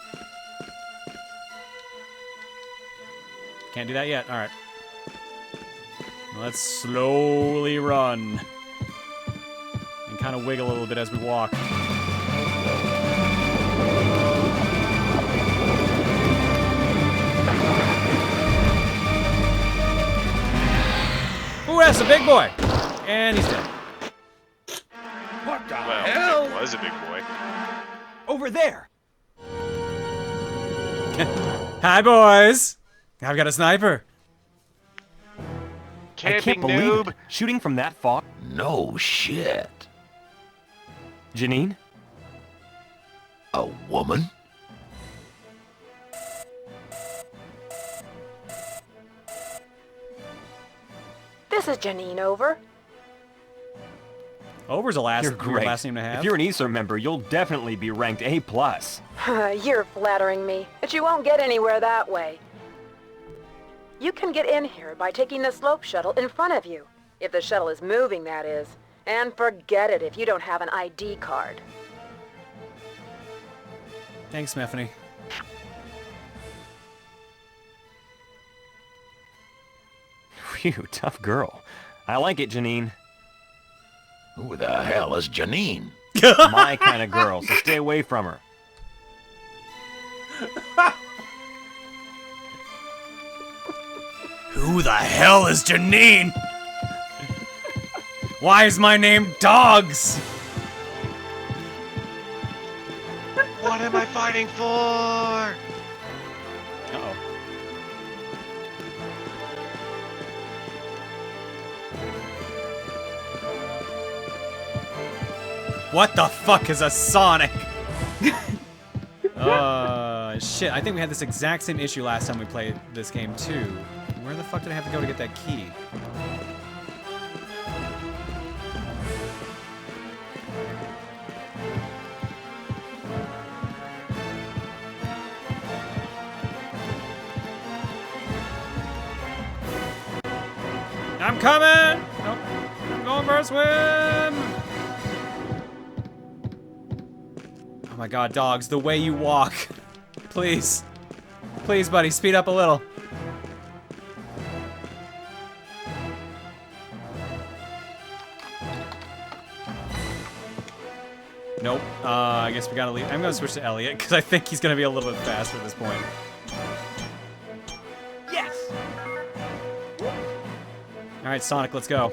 Can't do that yet. All right. Let's slowly run. And kind of wiggle a little bit as we walk. Ooh, that's a big boy. And he's dead. What the hell? It was a big boy. Over there. Hi, boys. I've got a sniper. I can't believe it. Shooting from that far? No shit. Janine? A woman? This is Janine, over. Over's a You're great. last name to have. If you're an ESER member, you'll definitely be ranked A+. You're flattering me, but you won't get anywhere that way. You can get in here by taking the slope shuttle in front of you. If the shuttle is moving, that is. And forget it if you don't have an ID card. Thanks, Methany. Phew, tough girl. I like it, Janine. Who the hell is Janine? My kind of girl, so stay away from her. Who the hell is Janine? Why is my name Dogs? What am I fighting for? Uh-oh. What the fuck is a Sonic? Shit, I think we had this exact same issue last time we played this game too. Where the fuck did I have to go to get that key? I'm coming! Nope. I'm going for a swim! Oh my god, Dogs, the way you walk. Please. Please, buddy, speed up a little. Nope. I guess we gotta leave. I'm gonna switch to Elliot, because I think he's gonna be a little bit faster at this point. Yes! Alright, Sonic, let's go.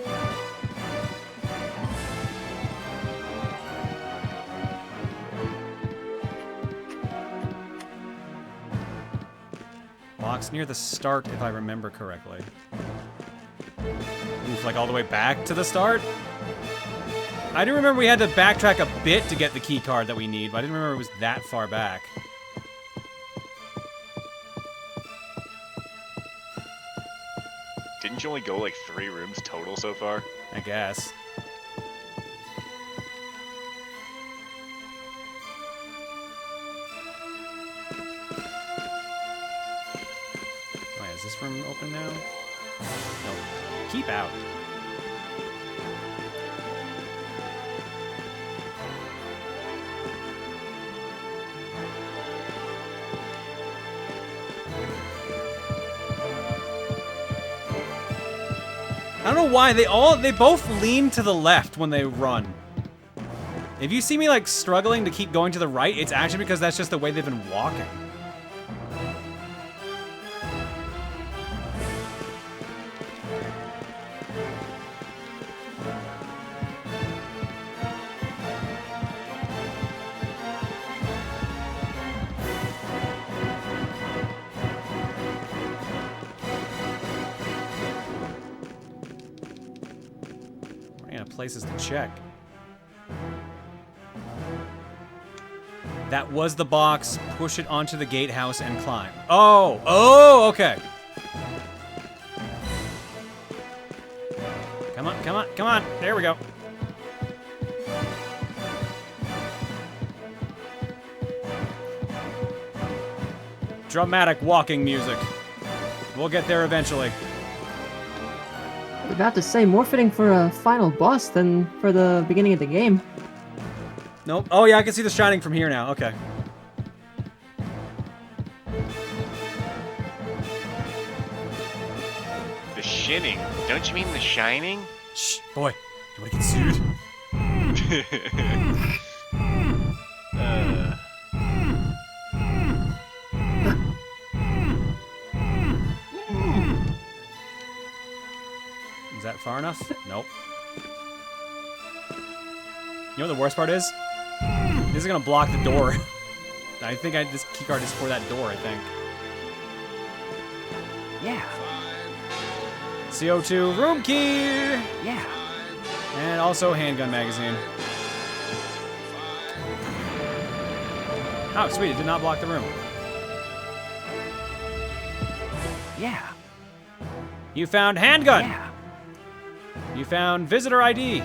Box near the start, if I remember correctly. Oof, like all the way back to the start? I do remember we had to backtrack a bit to get the key card that we need, but I didn't remember it was that far back. Didn't you only go like 3 rooms total so far? I guess. Wait, is this room open now? No. Keep out. I don't know why they both lean to the left when they run. If you see me like struggling to keep going to the right, it's actually because that's just the way they've been walking. Places to check. That was the box. Push it onto the gatehouse and climb. Oh! Oh, okay. Come on, come on, come on. There we go. Dramatic walking music. We'll get there eventually. I was about to say, more fitting for a final boss than for the beginning of the game. Nope. Oh yeah, I can see the shining from here now. Okay. The shinning? Don't you mean the shining? Shh, boy. You wanna get sued? Is that far enough? Nope. You know what the worst part is? This is gonna block the door. I think this keycard is for that door, I think. Yeah. CO2 room key! Yeah. And also handgun magazine. Oh, sweet, it did not block the room. Yeah. You found handgun! Yeah. You found visitor ID.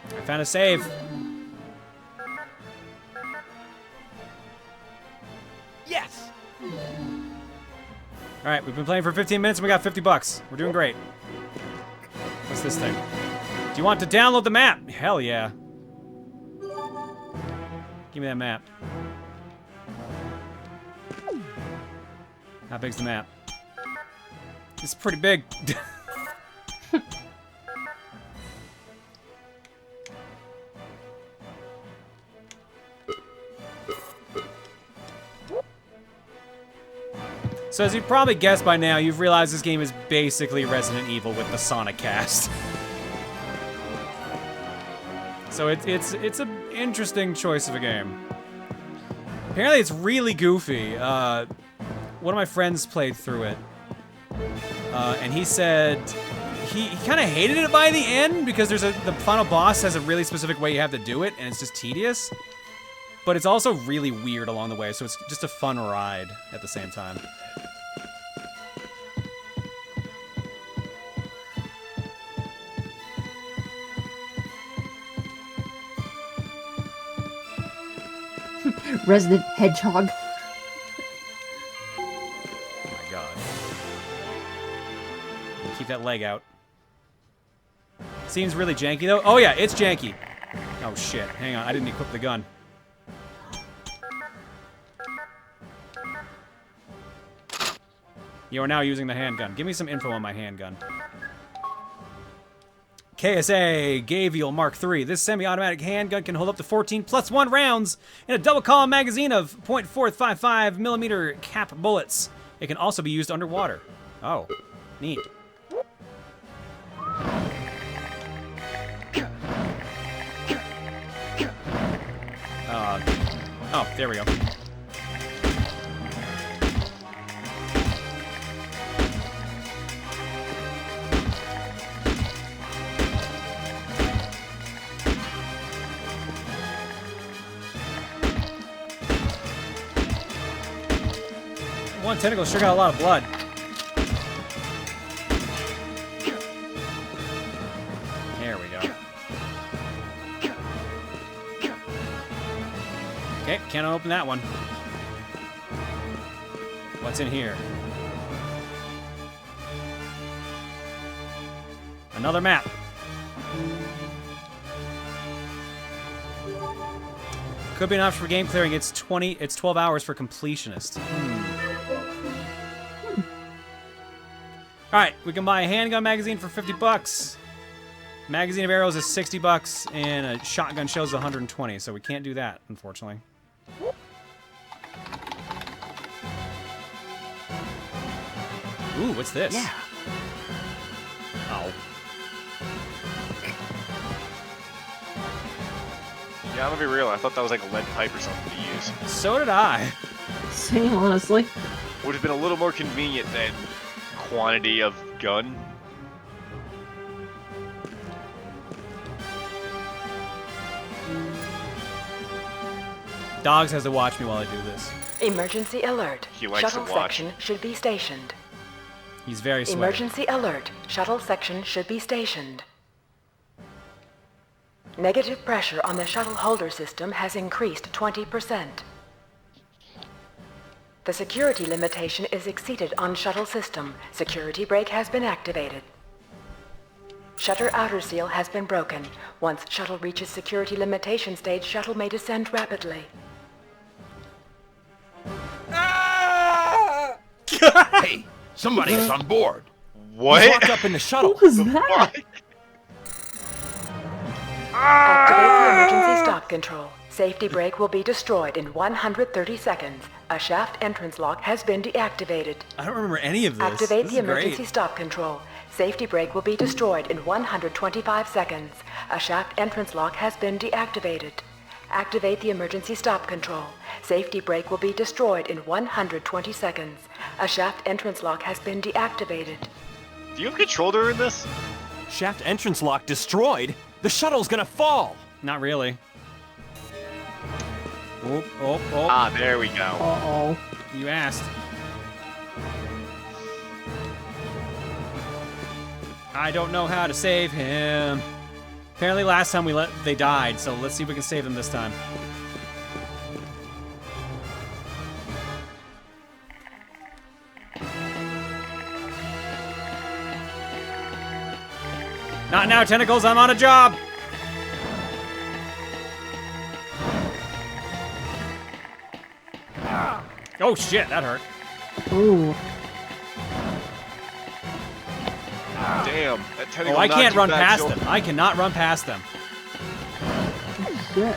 I found a save. Yes! Alright, we've been playing for 15 minutes and we got 50 bucks. We're doing great. What's this thing? Do you want to download the map? Hell yeah. Give me that map. How big's the map? It's pretty big. So as you probably guessed by now, you've realized this game is basically Resident Evil with the Sonic cast. So it's an interesting choice of a game. Apparently it's really goofy. One of my friends played through it, and he said he kind of hated it by the end because the final boss has a really specific way you have to do it, and it's just tedious. But it's also really weird along the way, so it's just a fun ride at the same time. Resident Hedgehog. Oh my god. Keep that leg out. Seems really janky though. Oh yeah, it's janky. Oh shit, hang on, I didn't equip the gun. You are now using the handgun. Give me some info on my handgun. KSA Gavial Mark III. This semi-automatic handgun can hold up to 14 +1 rounds in a double-column magazine of .455mm cap bullets. It can also be used underwater. Oh, neat. Oh, there we go. One tentacle sure got a lot of blood. There we go. Okay, can't open that one. What's in here? Another map. Could be an option for game clearing. It's 12 hours for completionist. Alright, we can buy a handgun magazine for 50 bucks. Magazine of arrows is 60 bucks, and a shotgun shell is 120, so we can't do that, unfortunately. Ooh, what's this? Yeah. Oh. Yeah, I'm gonna be real. I thought that was like a lead pipe or something to use. So did I. Same, honestly. Would have been a little more convenient than quantity of gun. Dogs has to watch me while I do this. Emergency alert. He likes Shuttle to watch. section should be stationed. He's very sweaty. Emergency alert. Shuttle section should be stationed. Negative pressure on the shuttle holder system has increased 20%. The security limitation is exceeded on shuttle system. Security brake has been activated. Shutter outer seal has been broken. Once shuttle reaches security limitation stage, shuttle may descend rapidly. Hey, somebody is on board. What? He's locked up in the shuttle. What was that? Activate the emergency stop control. Safety brake will be destroyed in 130 seconds. A shaft entrance lock has been deactivated. I don't remember any of this. Activate This the is great. emergency stop control. Safety brake will be destroyed in 125 seconds. A shaft entrance lock has been deactivated. Activate the emergency stop control. Safety brake will be destroyed in 120 seconds. A shaft entrance lock has been deactivated. Do you have control during this? Shaft entrance lock destroyed? The shuttle's gonna fall! Not really. Oh, oh, oh. Ah, there we go. Uh-oh. You asked. I don't know how to save him. Apparently last time they died, so let's see if we can save them this time. Not now, Tentacles, I'm on a job! Oh shit, that hurt. Ooh. Damn, that tentacle Oh, I knocked can't you run back, past Joel. them. I cannot run past them. Shit.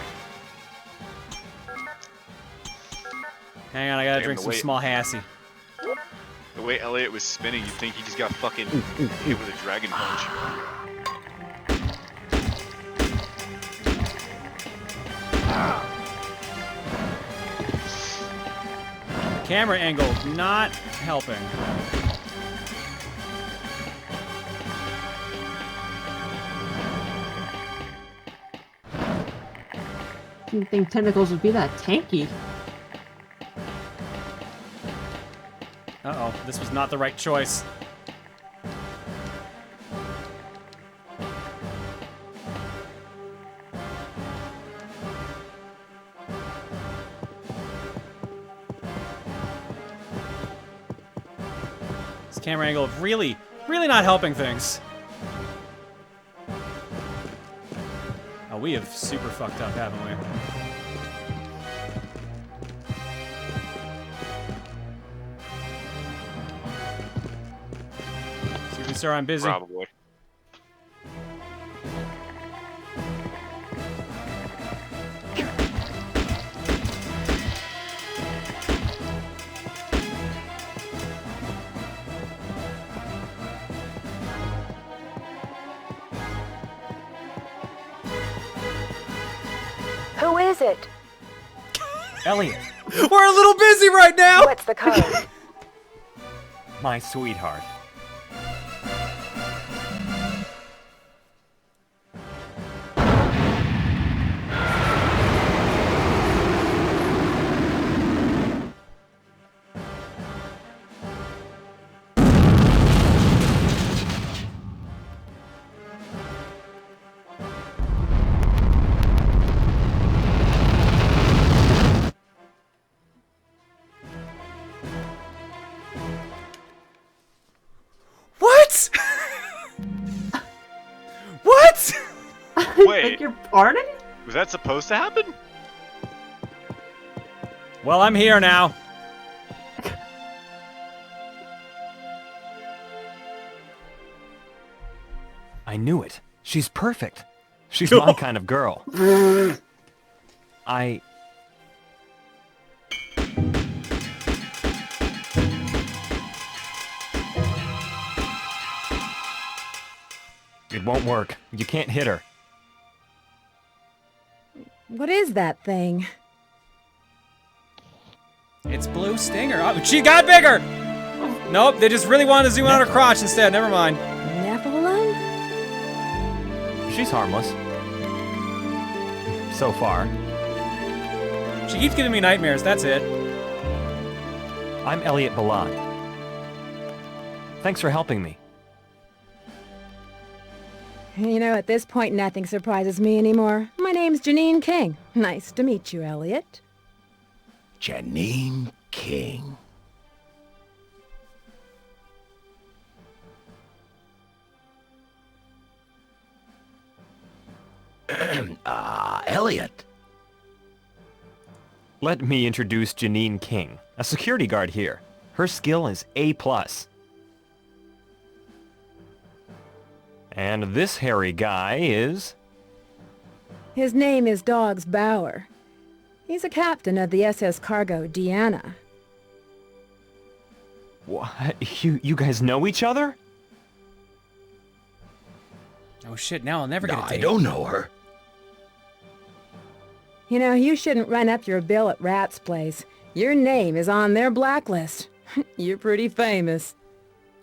Hang on, I gotta Damn, drink the some way- small hassy. The way Elliot was spinning, you'd think he just got fucking hit with a dragon punch. Camera angle not helping. Didn't think tentacles would be that tanky. Uh-oh, this was not the right choice. This camera angle really not helping things. Oh, we have super fucked up, haven't we? Excuse me, sir, I'm busy. Probably. Who is it? Elliot, We're a little busy right now! What's the code? my sweetheart. What? What? Wait. Beg your pardon? Was that supposed to happen? Well, I'm here now. I knew it. She's perfect. She's my kind of girl. It won't work. You can't hit her. What is that thing? It's Booru Stinger. Oh, she got bigger! Nope, they just really wanted to zoom in on her crotch instead. Never mind. Nephilim? She's harmless. So far. She keeps giving me nightmares, that's it. I'm Elliot Balan. Thanks for helping me. You know, at this point, nothing surprises me anymore. My name's Janine King. Nice to meet you, Elliot. Janine King. Elliot. Let me introduce Janine King, a security guard here. Her skill is A+. And this hairy guy is... His name is Dogs Bauer. He's a captain of the SS cargo Deanna. What? You guys know each other? Oh shit, now I'll never get a date. I don't know her. You know, you shouldn't run up your bill at Rat's place. Your name is on their blacklist. You're pretty famous.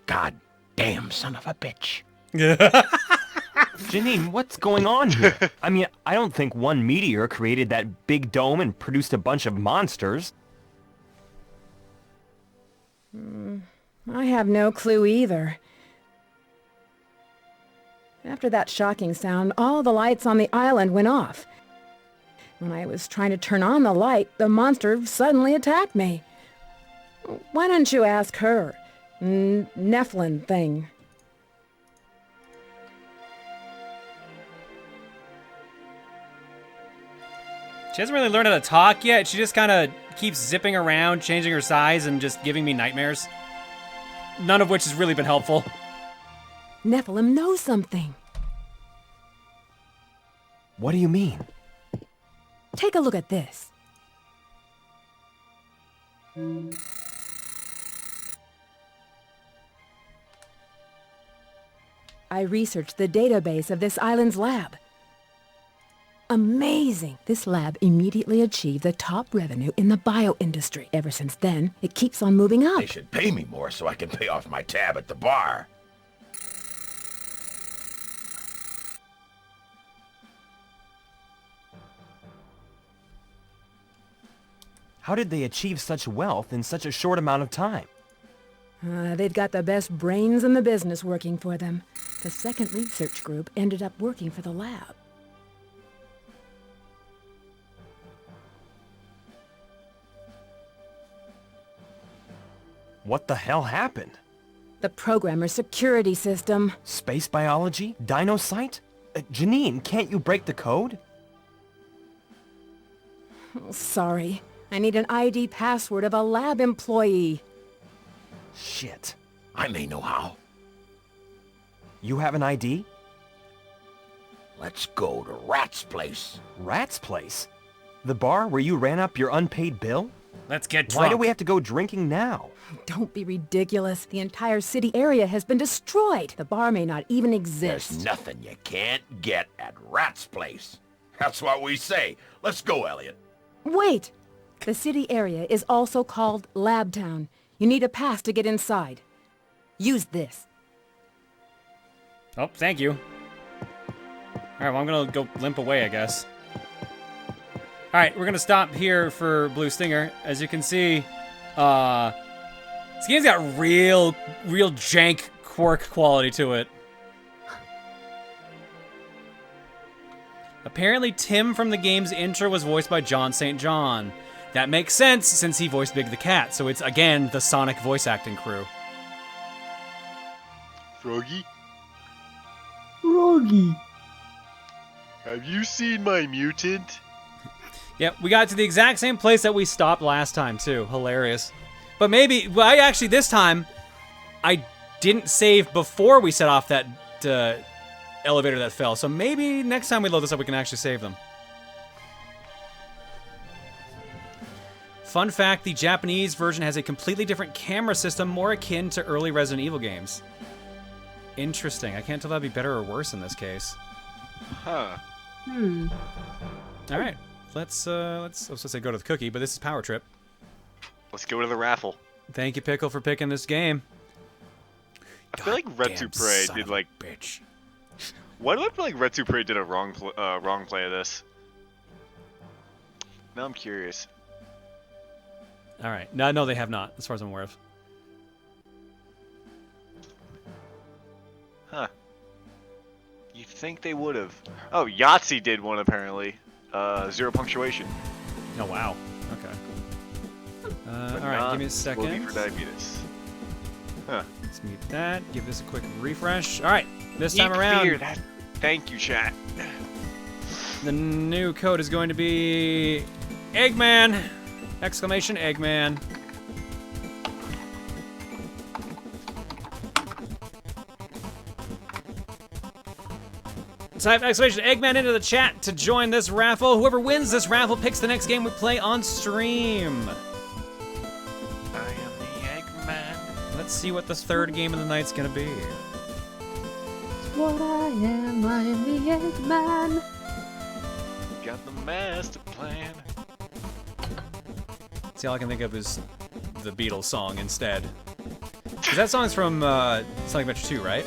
God damn son of a bitch. Janine, what's going on here? I mean, I don't think one meteor created that big dome and produced a bunch of monsters. I have no clue either. After that shocking sound, all the lights on the island went off. When I was trying to turn on the light, the monster suddenly attacked me. Why don't you ask her? Nephilim thing. She hasn't really learned how to talk yet. She just kind of keeps zipping around, changing her size, and just giving me nightmares. None of which has really been helpful. Nephilim knows something. What do you mean? Take a look at this. I researched the database of this island's lab. Amazing! This lab immediately achieved the top revenue in the bio industry. Ever since then, it keeps on moving up. They should pay me more so I can pay off my tab at the bar. How did they achieve such wealth in such a short amount of time? They've got the best brains in the business working for them. The second research group ended up working for the lab. What the hell happened? The programmer's security system. Space biology? Dinocyte? Janine, can't you break the code? Oh, sorry. I need an ID password of a lab employee. Shit. I may know how. You have an ID? Let's go to Rat's place. Rat's place? The bar where you ran up your unpaid bill? Let's get drunk. Why do we have to go drinking now? Don't be ridiculous. The entire city area has been destroyed. The bar may not even exist. There's nothing you can't get at Rat's place. That's what we say. Let's go, Elliot. Wait! The city area is also called Lab Town. You need a pass to get inside. Use this. Oh, thank you. Alright, well, I'm gonna go limp away, I guess. Alright, we're gonna stop here for Blue Stinger. As you can see, this game's got real jank quirk quality to it. Apparently, Tim from the game's intro was voiced by John St. John. That makes sense since he voiced Big the Cat, so it's, again, the Sonic voice acting crew. Froggy? Froggy. Have you seen my mutant? Yep, we got to the exact same place that we stopped last time, too. Hilarious. But maybe, well, I actually, this time, I didn't save before we set off that elevator that fell. So maybe next time we load this up, we can actually save them. Fun fact, the Japanese version has a completely different camera system, more akin to early Resident Evil games. Interesting. I can't tell if that'd be better or worse in this case. Huh. All right. Let's I was supposed to say go to the cookie, but this is Power Trip. Let's go to the raffle. Thank you, Pickle, for picking this game. I feel like Red Supre did like... bitch. Why do I feel like Red Supre did a wrong play of this? Now I'm curious. All right. No, they have not, as far as I'm aware of. Huh. You'd think they would have. Oh, Yahtzee did one apparently. 0 punctuation. Oh, wow. Okay. All right, give me a second. Will be for diabetes. Huh. Let's mute that. Give this a quick refresh. All right, this time around. Thank you, chat. The new code is going to be Eggman! Exclamation Eggman. Type exclamation Eggman into the chat to join this raffle. Whoever wins this raffle picks the next game we play on stream. I am the Eggman. Let's see what this third game of the night's gonna be. What I am the Eggman. got the master plan. See, all I can think of is the Beatles song instead. 'Cause that song's from Sonic Adventure 2, right?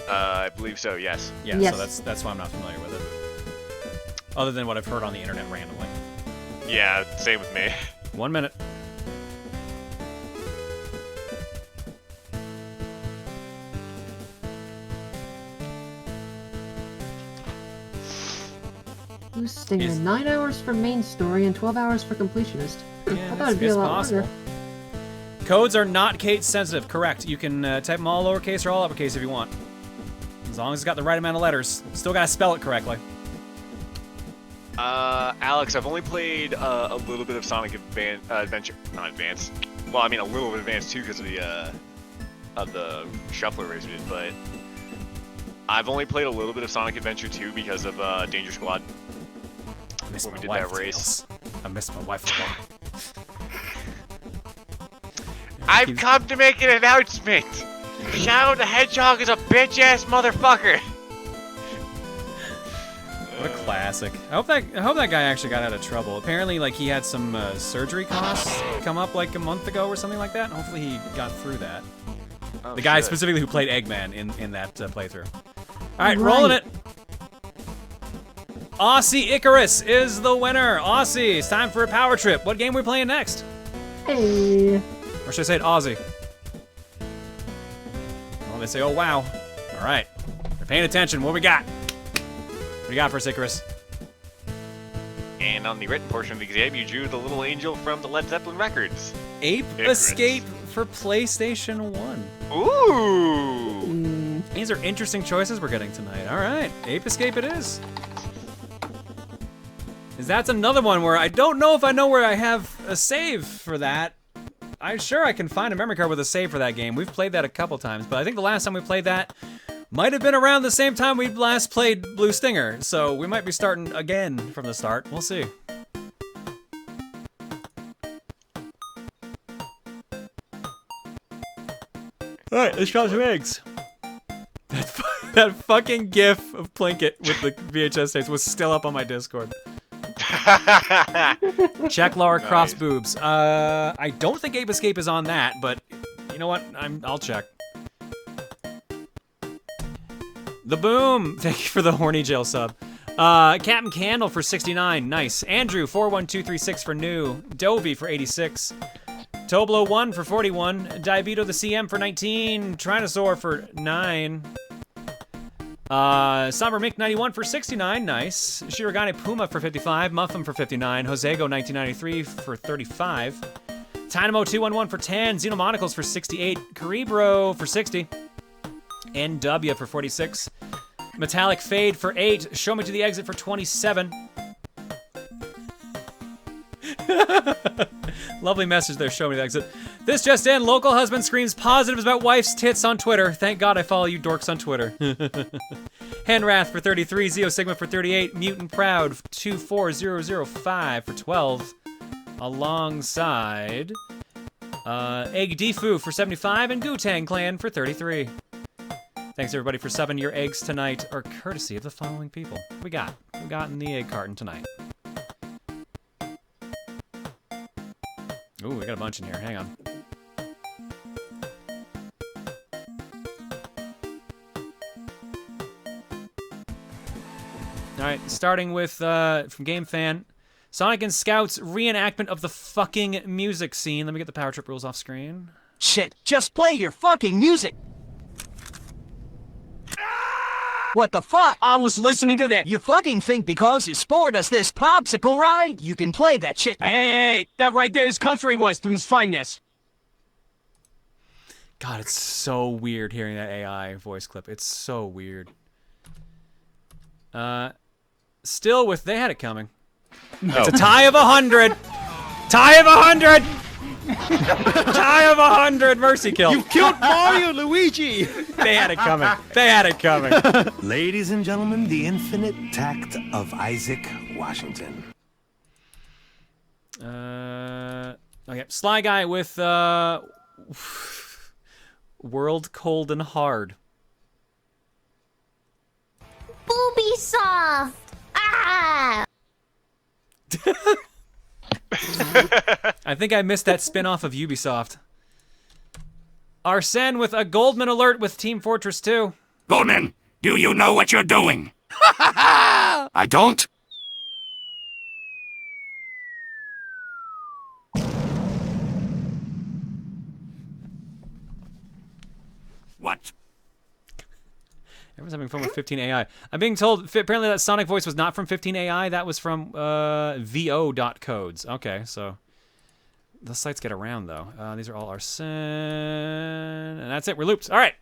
I believe so, yes. Yeah, Yes. so that's why I'm not familiar with it. Other than what I've heard on the internet randomly. Yeah, same with me. 1 minute. Booru Stinger, Is- 9 hours for main story and 12 hours for completionist. I thought it'd be it's a lot possible. longer. Codes are not case sensitive, correct. You can type them all lowercase or all uppercase if you want. As long as it's got the right amount of letters. Still gotta spell it correctly. Alex, I've only played a little bit of Sonic Adventure, not Advance. Well, I mean a little bit of Advance too because of the shuffler race we did, but I've only played a little bit of Sonic Adventure 2 because of Danger Squad. I missed When my we did wife, that race. Tails. I missed my wife a lot. I've come to make an announcement! Shadow the Hedgehog is a bitch-ass motherfucker! What a classic. I hope that guy actually got out of trouble. Apparently, like, he had some surgery costs come up like a month ago or something like that. Hopefully he got through that. Oh, The guy shit. specifically who played Eggman in that playthrough. Alright, Right. rolling it. Aussie Icarus is the winner. Aussie, it's time for a power trip. What game are we playing next? Hey. Or should I say it Aussie? Well, they say, oh wow. Alright. They're paying attention. What we got? What do you got for us, Icarus? And on the written portion of the exam, you drew the little angel from the Led Zeppelin records. Ape Icarus. Escape for PlayStation 1. Ooh! These are interesting choices we're getting tonight. Alright, Ape Escape it is. That's another one where I don't know if I know where I have a save for that. I'm sure I can find a memory card with a save for that game. We've played that a couple times, but I think the last time we played that might have been around the same time we last played Blue Stinger, so we might be starting again from the start. We'll see. Alright, let's drop some eggs. That fucking gif of Plinkett with the VHS tapes was still up on my Discord. Check Lara Croft's boobs. I don't think Ape Escape is on that, but you know what? I'll check. The Boom! Thank you for the horny jail sub. Captain Candle for 69, nice. Andrew 41236 for new. Dovey for 86. Toblo1 for 41. Diabeto the CM for 19. Trinosaur for 9. Somber Mick 91 for 69, nice. Shirogane Puma for 55. Muffin for 59. Josego 1993 for 35. Dynamo 211 for 10. Xenomonicals for 68. Caribro for 60. NW for 46. Metallic Fade for 8. Show Me to the Exit for 27. Lovely message there, Show Me the Exit. This just in, local husband screams positives about wife's tits on Twitter. Thank God I follow you dorks on Twitter. Henrath for 33. Zeo Sigma for 38. Mutant Proud 24005 for 12. Alongside Egg Defu for 75 and Gutang Clan for 33. Thanks everybody for subbing. Your eggs tonight are courtesy of the following people. What we got in the egg carton tonight. Ooh, we got a bunch in here. Hang on. All right, starting with from Game Fan, Sonic and Scouts reenactment of the fucking music scene. Let me get the power trip rules off screen. Shit, just play your fucking music. What the fuck? I was listening to that. You fucking think because you spored us this popsicle ride, you can play that shit? Hey, that right there is country western's finest. God, it's so weird hearing that AI voice clip. It's so weird. Still with They Had It Coming. It's a tie of 100. Tie of 100. Tie of 100. Mercy kill. You killed Mario Luigi. They had it coming. They had it coming. Ladies and gentlemen, the infinite tact of Isaac Washington. Okay, Sly Guy with World Cold and Hard. Booby soft. Ah! I think I missed that spin-off of Ubisoft. Arsene with a Goldman alert with Team Fortress 2. Goldman, do you know what you're doing? I don't? What? Everyone's having fun with 15 AI. I'm being told, apparently that Sonic voice was not from 15 AI. That was from vo.codes. Okay, so the sites get around, though. These are all Arsene. And that's it. We're looped. All right.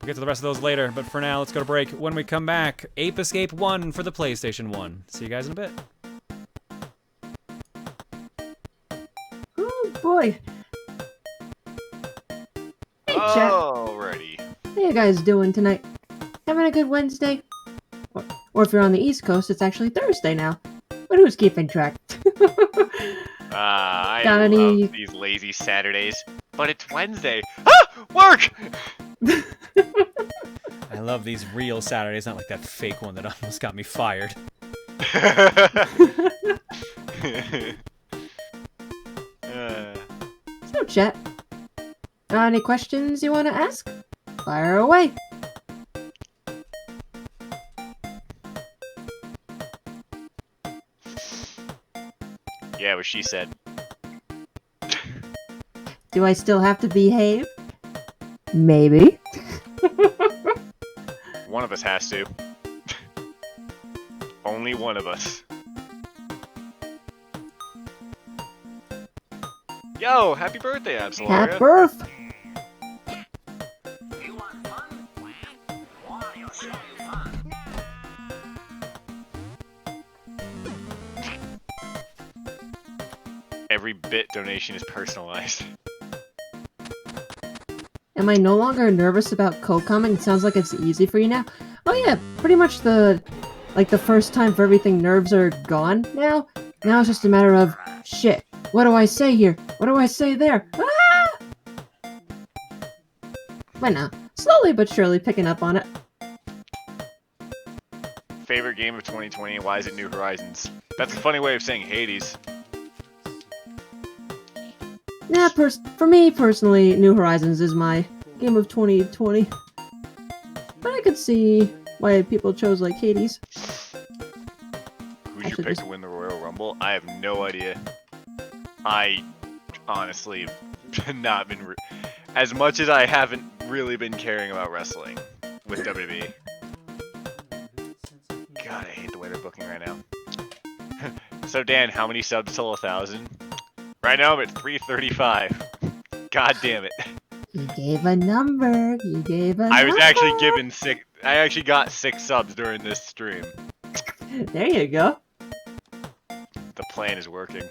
We'll get to the rest of those later, but for now, let's go to break. When we come back, Ape Escape 1 for the PlayStation 1. See you guys in a bit. Oh, boy. Hey, chat. Alrighty. How you guys doing tonight? Having a good Wednesday? Or if you're on the East Coast, it's actually Thursday now. But who's keeping track? I Got love these lazy Saturdays. But it's Wednesday. Ah! Work! I love these real Saturdays, not like that fake one that almost got me fired. So, chat. Any questions you want to ask? Fire away. Yeah, what she said. Do I still have to behave? Maybe. One of us has to. Only one of us. Yo, happy birthday, Absolaria. Happy birth. Every bit donation is personalized. Am I no longer nervous about co-commenting? It sounds like it's easy for you now. Oh yeah, pretty much the first time for everything, nerves are gone now. Now it's just a matter of, shit, what do I say here? What do I say there? Ah! But no, slowly but surely picking up on it. Favorite game of 2020, why is it New Horizons? That's a funny way of saying Hades. Yeah, for me personally, New Horizons is my game of 2020. But I could see why people chose like Hades. Who's your pick to win the Royal Rumble? I have no idea. I honestly have not been as much as I haven't really been caring about wrestling with WWE. God, I hate the way they're booking right now. So Dan, how many subs till 1,000? Right now I'm at 335. God damn it. You gave a number. You gave a number. I was actually given 6. I actually got 6 subs during this stream. There you go. The plan is working.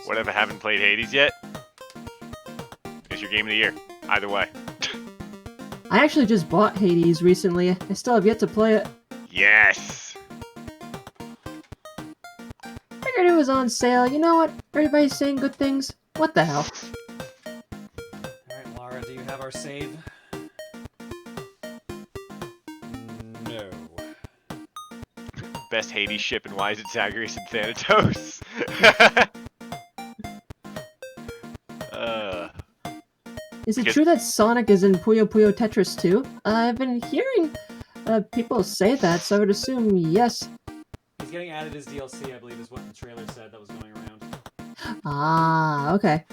What if I haven't played Hades yet? It's your game of the year. Either way. I actually just bought Hades recently. I still have yet to play it. Yes! Figured it was on sale. You know what? Everybody's saying good things. What the hell? Alright, Laura, do you have our save? No. Best Hades ship, and why is it Zagreus and Thanatos? Is it true that Sonic is in Puyo Puyo Tetris too? I've been hearing people say that, so I would assume yes. He's getting added as DLC, I believe, is what the trailer said that was going around. Ah, okay.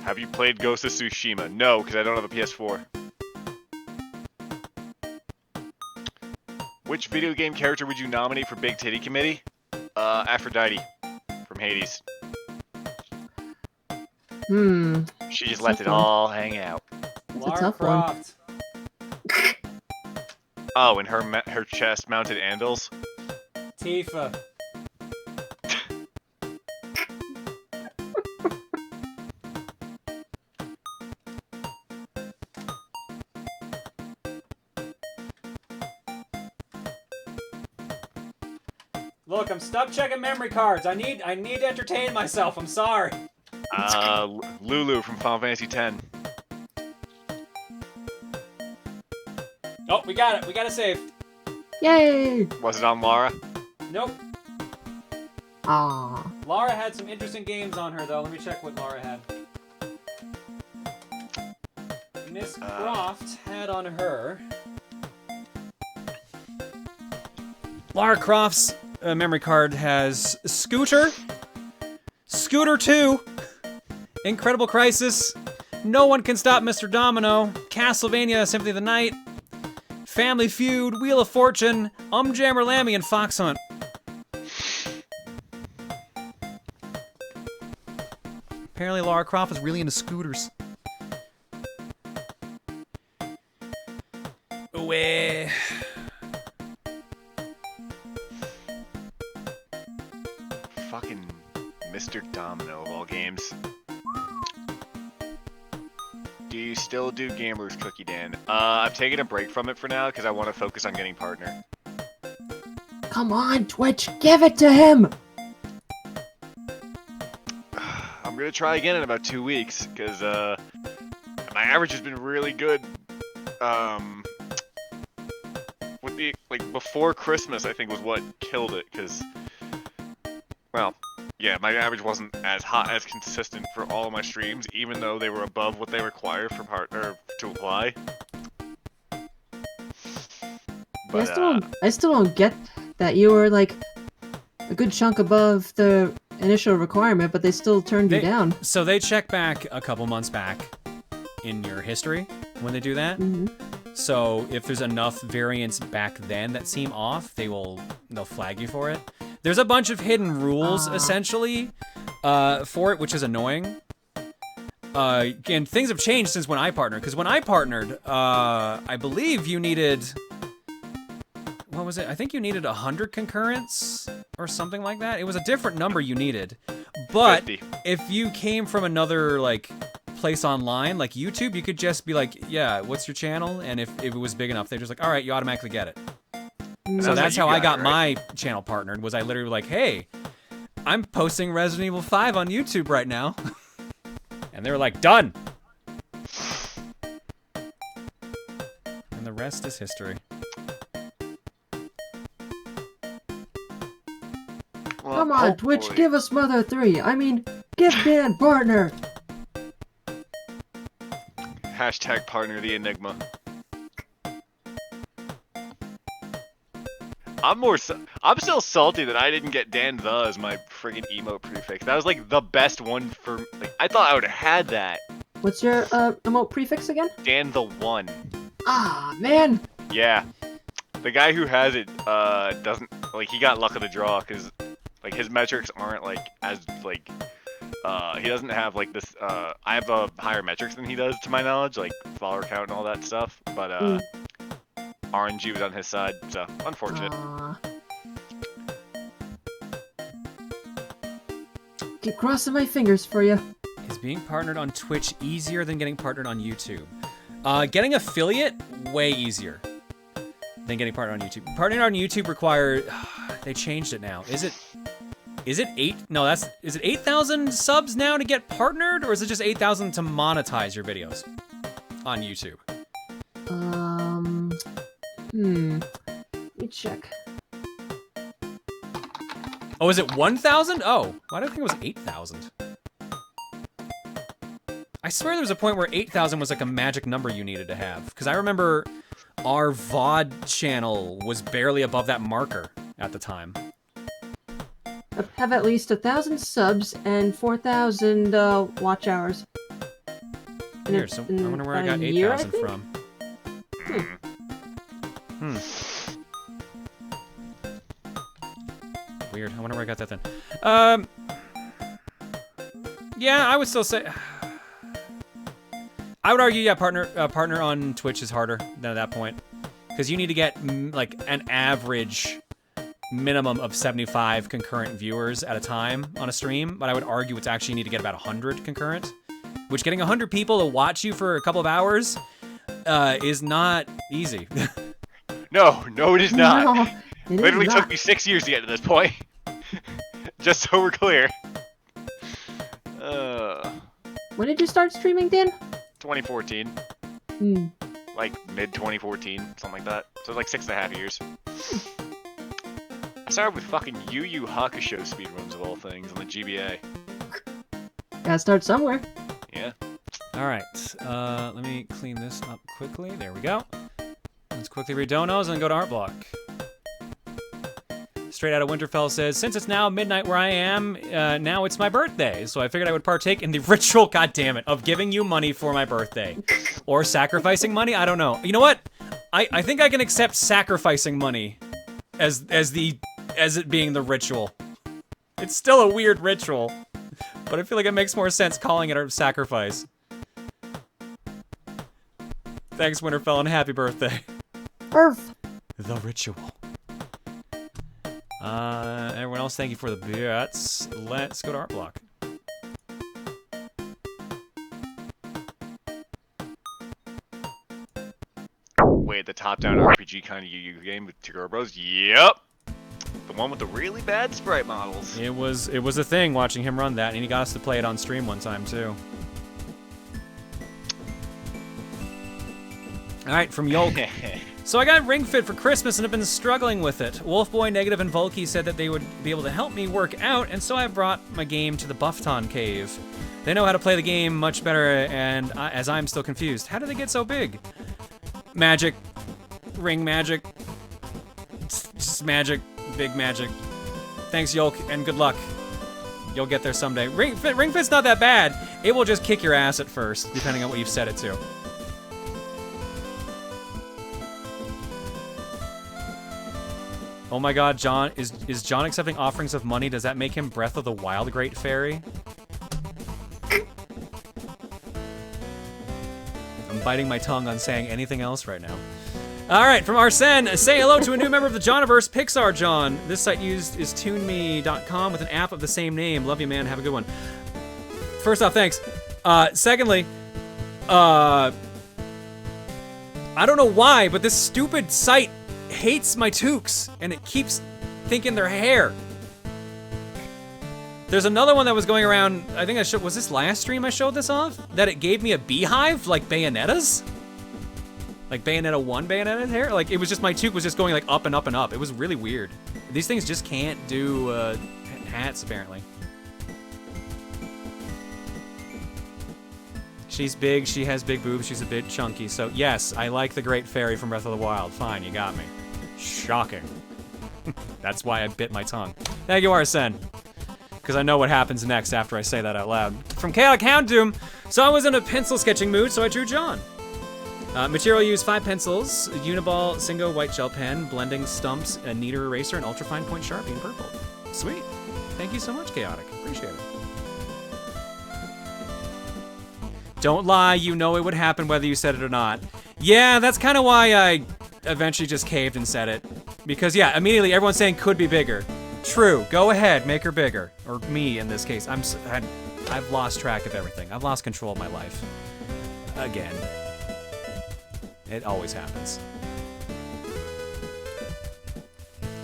Have you played Ghost of Tsushima? No, because I don't have a PS4. Which video game character would you nominate for Big Titty Committee? Aphrodite from Hades. She just let it all hang out. That's a tough one. Oh, and her chest-mounted anvils? Tifa. Look, I'm stuck checking memory cards. I need to entertain myself. I'm sorry. Lulu from Final Fantasy X. Oh, we got it. We got a save. Yay! Was it on Laura? Nope. Ah. Laura had some interesting games on her, though. Let me check what Laura had. Miss Croft had on her... Lara Croft's memory card has Scooter, Scooter 2, Incredible Crisis, No One Can Stop Mr. Domino, Castlevania Symphony of the Night, Family Feud, Wheel of Fortune, Jammer Lammy, and Fox Hunt. Apparently Lara Croft is really into scooters. Away. Fucking Mr. Domino of all games. Do you still do Gamblers Cookie, Dan? I'm taking a break from it for now because I want to focus on getting partner. Come on, Twitch, give it to him! I'm gonna try again in about 2 weeks because my average has been really good. With the before Christmas, I think was what killed it because. Well, yeah, my average wasn't as hot as consistent for all of my streams, even though they were above what they require for partner to apply. But, I still don't get that you were like a good chunk above the initial requirement, but they still turned you down. So they check back a couple months back in your history when they do that. Mm-hmm. So if there's enough variants back then that seem off, they'll flag you for it. There's a bunch of hidden rules, essentially, for it, which is annoying. And things have changed since when I partnered, because when I partnered, I believe you needed... What was it? I think you needed 100 concurrents or something like that. It was a different number you needed. But 50. If you came from another, place online, like YouTube, you could just be like, yeah, what's your channel? And if it was big enough, they're just like, all right, you automatically get it. So that's how I got my channel partnered, was I literally like, hey, I'm posting Resident Evil 5 on YouTube right now. And they were like, done. And the rest is history. Well, Come on, Twitch, give us Mother 3. I mean, give Dan partner. Hashtag partner the Enigma. I'm still salty that I didn't get Dan the as my friggin' emote prefix. That was the best one for I thought I would have had that. What's your emote prefix again? Dan the one. Ah, man. Yeah. The guy who has it doesn't he got luck of the draw because his metrics aren't as he doesn't have this I have higher metrics than he does to my knowledge, follower count and all that stuff, but RNG was on his side, so unfortunate. Keep crossing my fingers for you. Is being partnered on Twitch easier than getting partnered on YouTube? Getting affiliate, way easier than getting partnered on YouTube. Partnering on YouTube required... they changed it now. Is it 8? No, is it 8,000 subs now to get partnered, or is it just 8,000 to monetize your videos on YouTube? Let me check. Oh, is it 1,000? Oh, why did I think it was 8,000? I swear there was a point where 8,000 was a magic number you needed to have. Because I remember our VOD channel was barely above that marker at the time. I have at least 1,000 subs and 4,000 watch hours. Here, so I wonder where I got 8,000 from. Weird. I wonder where I got that then. Yeah, I would still say... I would argue, yeah, partner on Twitch is harder than at that point. Because you need to get, an average minimum of 75 concurrent viewers at a time on a stream. But I would argue it's actually you need to get about 100 concurrent. Which, getting 100 people to watch you for a couple of hours is not easy. No, it is not. No, it Literally is took not. me 6 years to get to this point. Just so we're clear. When did you start streaming, Dan? 2014. like mid-2014, something like that. So like 6.5 years. I started with fucking Yu Yu Hakusho speedruns of all things on the GBA. Gotta start somewhere. Yeah. All right. Let me clean this up quickly. There we go. Let's quickly read donos and go to Art Block. Straight Out of Winterfell says, since it's now midnight where I am, now it's my birthday, so I figured I would partake in the ritual, goddammit, of giving you money for my birthday. Or sacrificing money? I don't know. You know what? I think I can accept sacrificing money as it being the ritual. It's still a weird ritual, but I feel like it makes more sense calling it a sacrifice. Thanks, Winterfell, and happy birthday. Earth. The ritual. Everyone else, thank you for the bits. Let's go to Art Block. Wait, the top-down RPG kind of Yu Yu game with Tigger Bros? Yep! The one with the really bad sprite models. It was a thing watching him run that, and he got us to play it on stream one time, too. Alright, from Yolk. So I got Ring Fit for Christmas and have been struggling with it. Wolfboy, Negative, and Volky said that they would be able to help me work out, and so I brought my game to the Buffton Cave. They know how to play the game much better, and as I'm still confused. How did they get so big? Magic. Ring magic. Just magic. Big magic. Thanks, Yolk, and good luck. You'll get there someday. Ring Fit's not that bad. It will just kick your ass at first, depending on what you've set it to. Oh my god, John, is John accepting offerings of money? Does that make him Breath of the Wild Great Fairy? I'm biting my tongue on saying anything else right now. Alright, from Arsene, say hello to a new member of the Johniverse, Pixar John. This site used is tuneme.com with an app of the same name. Love you, man. Have a good one. First off, thanks. Secondly, I don't know why, but this stupid site hates my toques, and it keeps thinking they're hair. There's another one that was going around, I think was this last stream I showed this off? That it gave me a beehive, like Bayonetta's? Like Bayonetta 1 Bayonetta's hair? Like, it was just, my toque was just going like up and up and up. It was really weird. These things just can't do hats, apparently. She's big, she has big boobs, she's a bit chunky, so yes, I like the Great Fairy from Breath of the Wild. Fine, you got me. Shocking. That's why I bit my tongue. Thank you, Arsene. Because I know what happens next after I say that out loud. From Chaotic Houndoom, so I was in a pencil sketching mood, so I drew John. Material used 5 pencils, a Uniball, Singo white gel pen, blending stumps, a kneader eraser, and ultrafine point Sharpie in purple. Sweet. Thank you so much, Chaotic. Appreciate it. Don't lie, you know it would happen whether you said it or not. Yeah, that's kind of why I eventually just caved and said it. Because, yeah, immediately everyone's saying could be bigger. True, go ahead, make her bigger. Or me, in this case. I've lost track of everything. I've lost control of my life. Again. It always happens.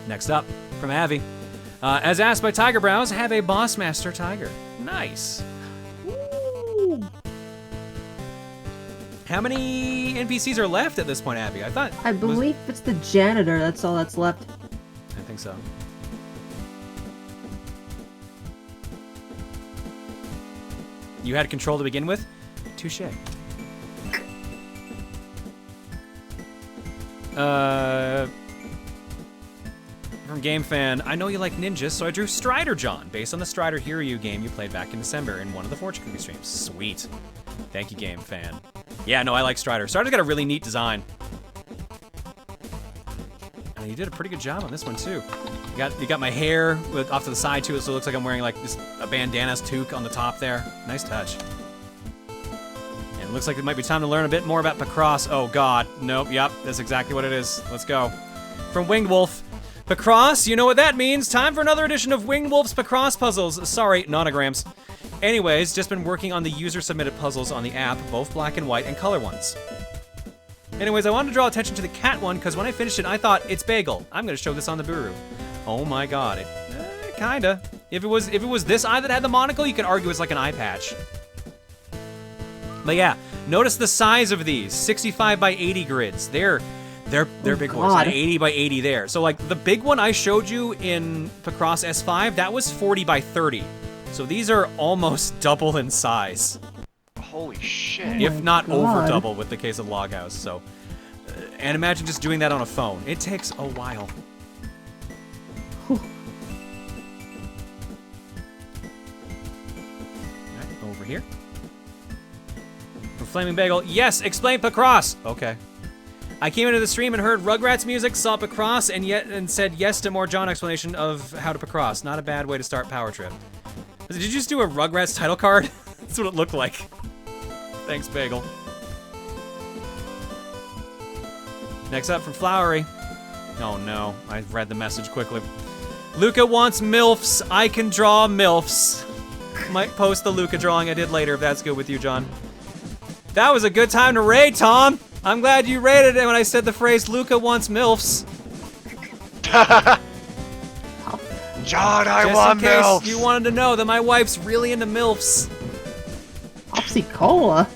Next up, from Avi. As asked by Tiger Brows, have a Bossmaster Tiger. Nice. Woo. How many NPCs are left at this point, Abby? I believe it's the janitor. That's all that's left. I think so. You had control to begin with? Touche. From Game Fan, I know you like ninjas, so I drew Strider John, based on the Strider Hiryu game you played back in December in one of the Fortune Cookie streams. Sweet. Thank you, Game Fan. Yeah, no, I like Strider. Strider's got a really neat design. And you did a pretty good job on this one, too. You got my hair off to the side, too, so it looks like I'm wearing, like, a bandana's toque on the top there. Nice touch. And it looks like it might be time to learn a bit more about Picross. Oh, God. Nope, yep, that's exactly what it is. Let's go. From Winged Wolf. Picross, you know what that means. Time for another edition of Winged Wolf's Picross puzzles. Sorry, nonograms. Anyways, just been working on the user-submitted puzzles on the app, both black and white and color ones. Anyways, I wanted to draw attention to the cat one, because when I finished it, I thought, it's Bagel. I'm going to show this on the Booru. Oh my god, kinda. If it was this eye that had the monocle, you could argue it's like an eye patch. But yeah, Notice the size of these, 65 by 80 grids. They're big boys, God. 80 by 80 there. So like the big one I showed you in Picross S5, that was 40 by 30. So these are almost double in size. Holy shit. If not God. over double with the case of Loghouse. So, and imagine just doing that on a phone. It takes a while. Alright, over here. From Flaming Bagel, yes, explain Picross! Okay. I came into the stream and heard Rugrats music, saw Picross, and said yes to more John explanation of how to Picross. Not a bad way to start Power Trip. Did you just do a Rugrats title card? That's what it looked like. Thanks, Bagel. Next up from Flowery. Oh no, I read the message quickly. Luca wants MILFs. I can draw MILFs. Might post the Luca drawing I did later if that's good with you, John. That was a good time to raid, Tom. I'm glad you rated it when I said the phrase Luca wants MILFs. John, I Just want in case MILFs. you wanted to know that my wife's really into MILFs. Popsy Cola.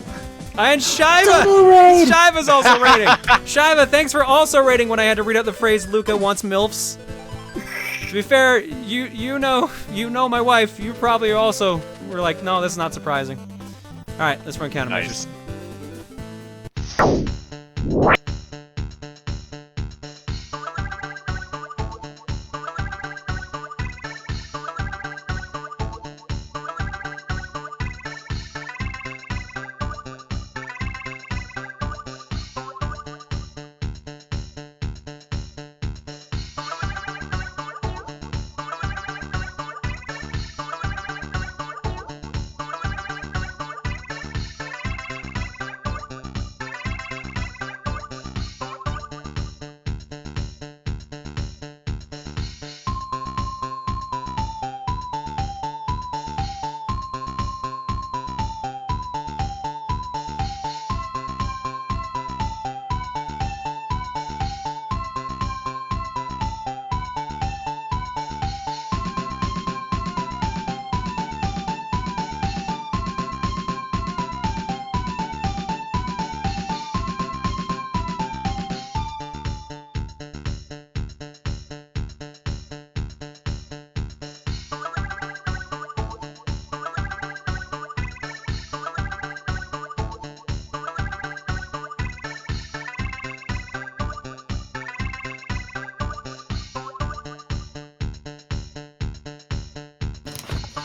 And Shiva! Double raid! Shiva's also rating. Shiva, thanks for also rating when I had to read out the phrase Luca wants MILFs. To be fair, you know my wife. You probably also were like, no, this is not surprising. All right, let's run countermeasures.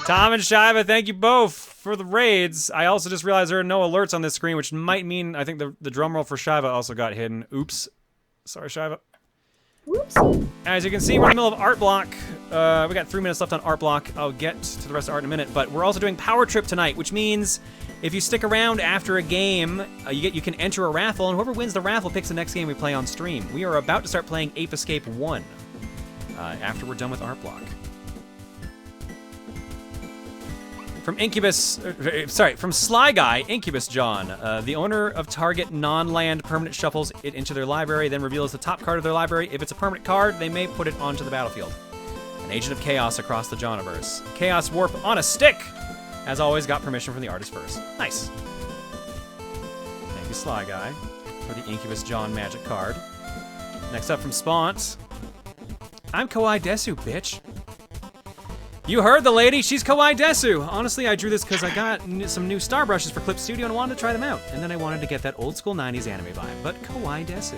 Tom and Shiva, thank you both for the raids. I also just realized there are no alerts on this screen, which might mean I think the drum roll for Shiva also got hidden. Oops. Sorry, Shiva. Oops. As you can see, we're in the middle of Art Block. We got 3 minutes left on Art Block. I'll get to the rest of Art in a minute, but we're also doing Power Trip tonight, which means if you stick around after a game, you can enter a raffle, and whoever wins the raffle picks the next game we play on stream. We are about to start playing Ape Escape 1 after we're done with Art Block. From from Sly Guy, Incubus John. The owner of Target non-land permanent shuffles it into their library, then reveals the top card of their library. If it's a permanent card, they may put it onto the battlefield. An agent of chaos across the Johniverse. Chaos Warp on a stick! As always, got permission from the artist first. Nice. Thank you, Sly Guy, for the Incubus John magic card. Next up from Spaunt. I'm Kawaii Desu, bitch. You heard the lady, she's Kawaii Desu. Honestly, I drew this because I got some new star brushes for Clip Studio and wanted to try them out. And then I wanted to get that old school 90s anime vibe, but Kawaii Desu.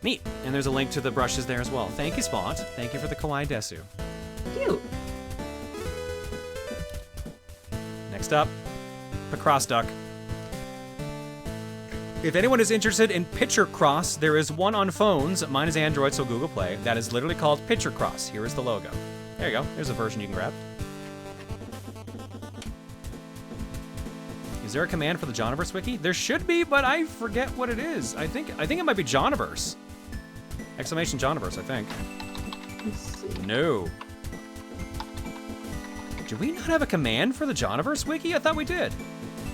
Neat. And there's a link to the brushes there as well. Thank you, Spaunt. Thank you for the Kawaii Desu. Cute. Next up, Picross Duck. If anyone is interested in Picross, there is one on phones. Mine is Android, so Google Play. That is literally called Picross. Here is the logo. There you go. There's a version you can grab. Is there a command for the Johniverse wiki? There should be, but I forget what it is. I think it might be Johniverse. Exclamation Johniverse, I think. No. Do we not have a command for the Johniverse wiki? I thought we did.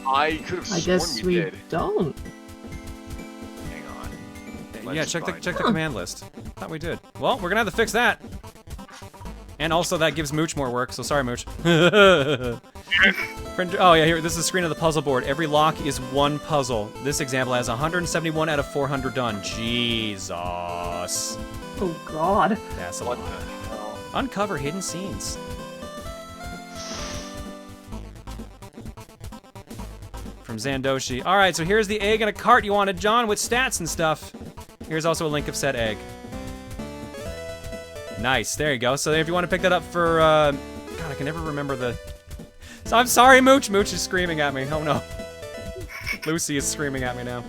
I could have sworn I guess we did. don't. Hang on. Yeah, check the command list. Thought we did. Well, we're gonna have to fix that. And also that gives Mooch more work, so sorry, Mooch. Oh yeah, here, this is a screen of the puzzle board. Every lock is one puzzle. This example has 171 out of 400 done. Jesus. Oh god. That's a lot. Uncover hidden scenes. From Zandoshi. Alright, so here's the egg in a cart you wanted, John, with stats and stuff. Here's also a link of said egg. Nice, there you go. So if you want to pick that up for, God, I can never remember the... So I'm sorry, Mooch. Mooch is screaming at me. Oh no. Lucy is screaming at me now.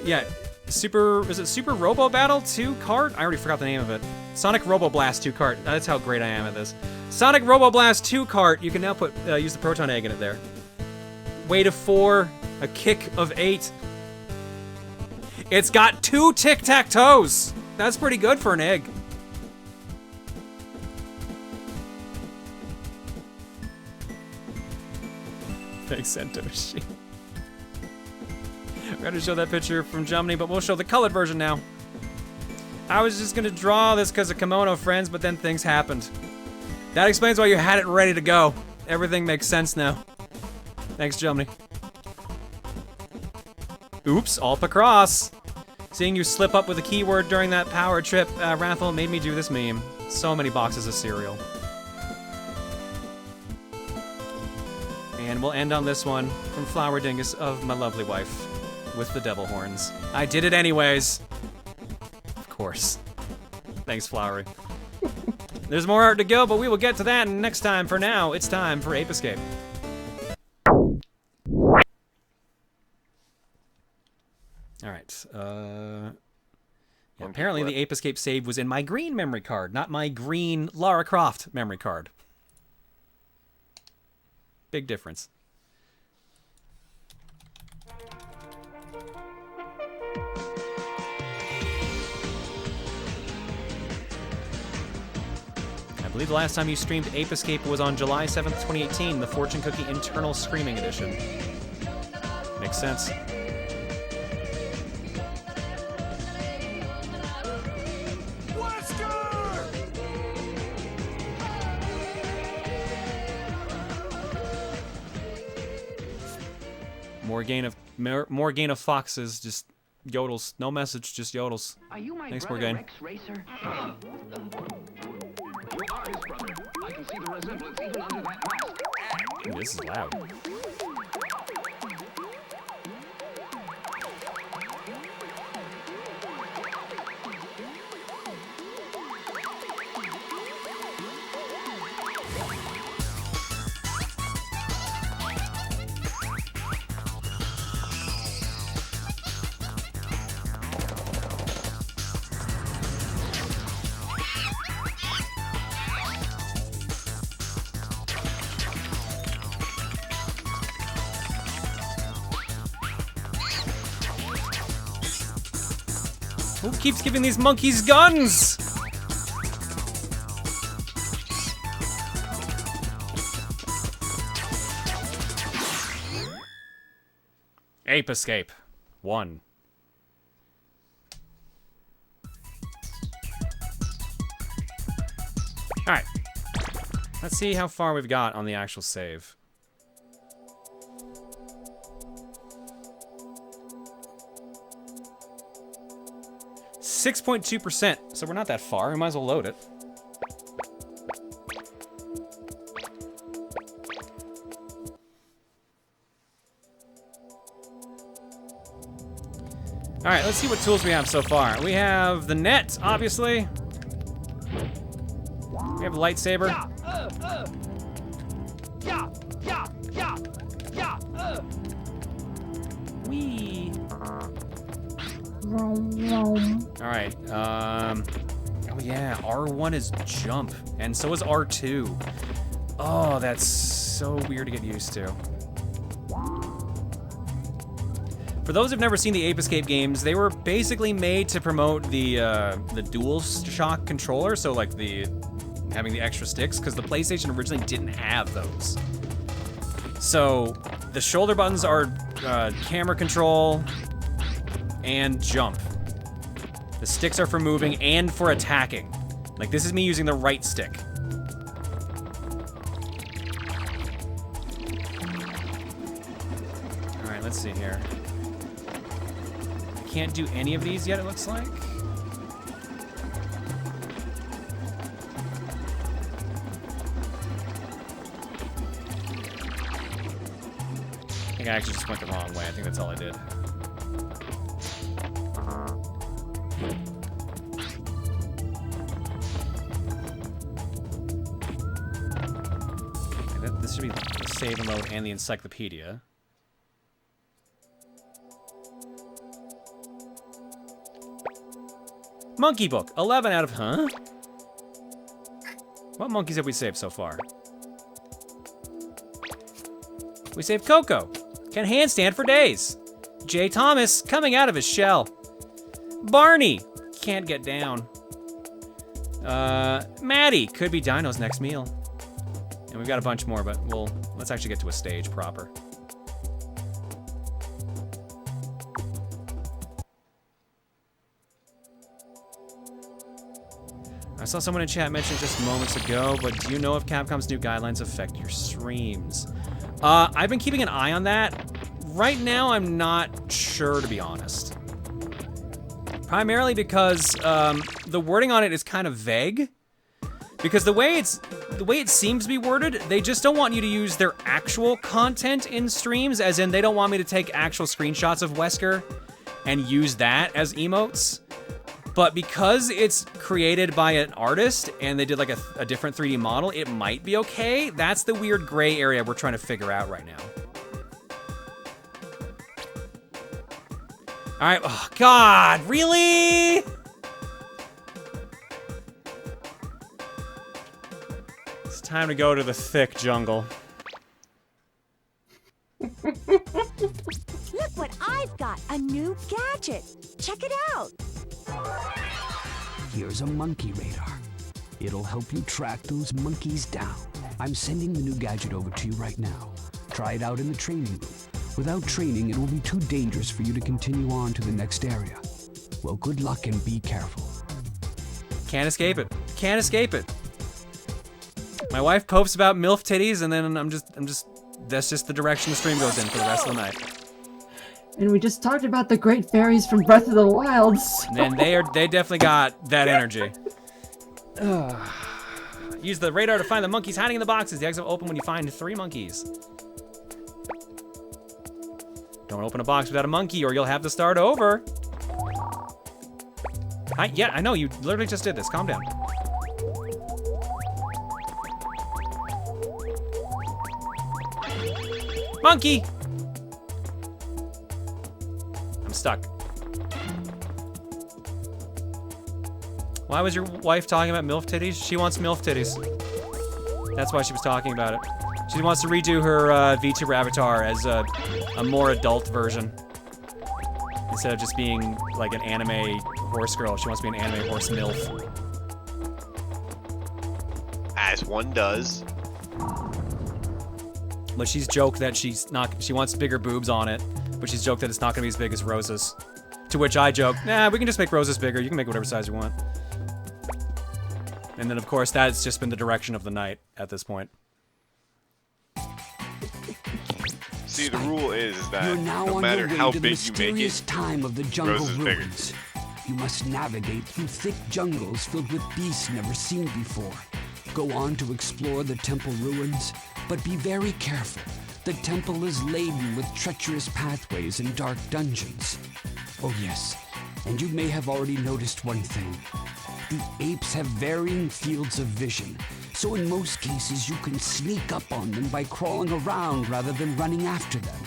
Yeah. Is it Super Robo Battle 2 cart? I already forgot the name of it. Sonic Robo Blast 2 cart. That's how great I am at this. Sonic Robo Blast 2 cart. You can now put use the Proton egg in it there. Weight of 4, a kick of 8. It's got 2 tic-tac-toes. That's pretty good for an egg. Thanks, Santoshi. We're gonna show that picture from Germany, but we'll show the colored version now. I was just gonna draw this because of Kemono Friends, but then things happened. That explains why you had it ready to go. Everything makes sense now. Thanks, Germany. Oops, all Picross. Seeing you slip up with a keyword during that power trip, Raffles, made me do this meme. So many boxes of cereal. And we'll end on this one from Flower Dingus of my lovely wife with the devil horns. I did it anyways. Of course. Thanks, Flowery. There's more art to go, but we will get to that next time. For now, it's time for Ape Escape. Alright, yeah, apparently the Ape Escape save was in my green memory card, not my green Lara Croft memory card. Big difference. I believe the last time you streamed Ape Escape was on July 7th, 2018, the Fortune Cookie Internal Screaming Edition. Makes sense. More gain of foxes, just yodels. No message, just yodels. Are you my Thanks, brother, Morgaine. Rex Racer? You are his brother. I can see the resemblance even under that mask. Ooh, this is loud. Who keeps giving these monkeys guns? Ape Escape 1. Alright. Let's see how far we've got on the actual save. 6.2%, so we're not that far. We might as well load it. Alright, let's see what tools we have so far. We have the net, obviously. We have a lightsaber. Wee. Alright, oh yeah, R1 is jump, and so is R2. Oh, that's so weird to get used to. For those who've never seen the Ape Escape games, they were basically made to promote the dual shock controller, so like having the extra sticks, because the PlayStation originally didn't have those. So the shoulder buttons are camera control and jump. The sticks are for moving and for attacking. Like, this is me using the right stick. let's see here. I can't do any of these yet, it looks like. I think I actually just went the wrong way. I think that's all I did. Okay, this should be the save and load and the encyclopedia. Monkey book, 11 out of, huh? What monkeys have we saved so far? We saved Coco. Can handstand for days. Jay Thomas, coming out of his shell. Barney, can't get down. Maddie, could be Dino's next meal. And we've got a bunch more, but let's actually get to a stage proper. I saw someone in chat mention just moments ago, but do you know if Capcom's new guidelines affect your streams? I've been keeping an eye on that. Right now, I'm not sure, to be honest. Primarily because the wording on it is kind of vague. Because the way it seems to be worded, they just don't want you to use their actual content in streams, as in they don't want me to take actual screenshots of Wesker and use that as emotes. But because it's created by an artist and they did like a different 3D model, it might be okay. That's the weird gray area we're trying to figure out right now. All right, oh God, really? It's time to go to the thick jungle. Look what I've got, a new gadget. Check it out. Here's a monkey radar. It'll help you track those monkeys down. I'm sending the new gadget over to you right now. Try it out in the training room. Without training, it will be too dangerous for you to continue on to the next area. Well, good luck and be careful. Can't escape it. Can't escape it. My wife posts about MILF titties, and then I'm just, that's just the direction the stream goes in for the rest of the night. And we just talked about the great fairies from Breath of the Wild. And they definitely got that energy. Use the radar to find the monkeys hiding in the boxes. The exit will open when you find 3 monkeys. Don't open a box without a monkey or you'll have to start over. Yeah, I know, you literally just did this. Calm down. Monkey! I'm stuck. Why was your wife talking about MILF titties? She wants MILF titties. That's why she was talking about it. She wants to redo her VTuber avatar as a more adult version. Instead of just being like an anime horse girl, she wants to be an anime horse MILF. As one does. But she's joked that she wants bigger boobs on it, but she's joked that it's not gonna be as big as Rose's. To which I joke, nah, we can just make Rose's bigger. You can make whatever size you want. And then of course that's just been the direction of the night at this point. See, the rule is that You're now no on matter your way how to the big you make mysterious it, time of the jungle Rose is bigger. ruins. You must navigate through thick jungles filled with beasts never seen before. Go on to explore the temple ruins, but be very careful. The temple is laden with treacherous pathways and dark dungeons. Oh yes, and you may have already noticed one thing. The apes have varying fields of vision, so in most cases you can sneak up on them by crawling around rather than running after them.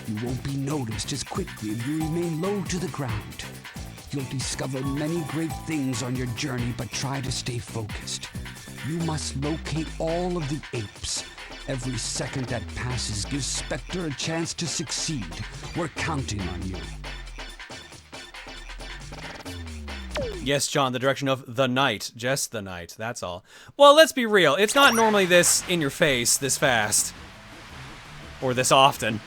You won't be noticed as quickly if you remain low to the ground. You'll discover many great things on your journey, but try to stay focused. You must locate all of the apes. Every second that passes gives Spectre a chance to succeed. We're counting on you. Yes, John, the direction of the night. Just the night, that's all. Well, let's be real. It's not normally this in your face, this fast. Or this often.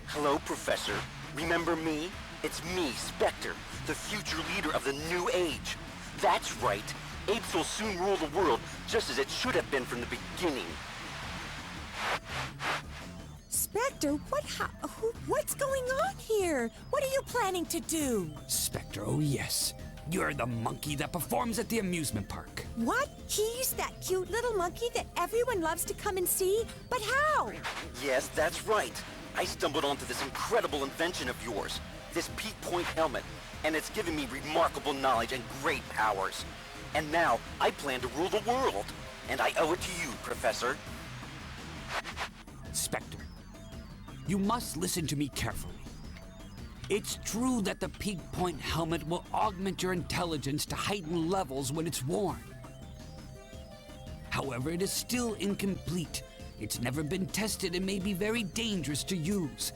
Hello, Professor. Remember me? It's me, Spectre, the future leader of the new age. That's right. Apes will soon rule the world, just as it should have been from the beginning. Spectre, what's going on here? What are you planning to do? Spectre, oh yes. You're the monkey that performs at the amusement park. What? He's that cute little monkey that everyone loves to come and see? But how? Yes, that's right. I stumbled onto this incredible invention of yours, this Peak Point helmet, and it's given me remarkable knowledge and great powers. And now, I plan to rule the world. And I owe it to you, Professor. Spectre, you must listen to me carefully. It's true that the Peak Point helmet will augment your intelligence to heightened levels when it's worn. However, it is still incomplete. It's never been tested and may be very dangerous to use.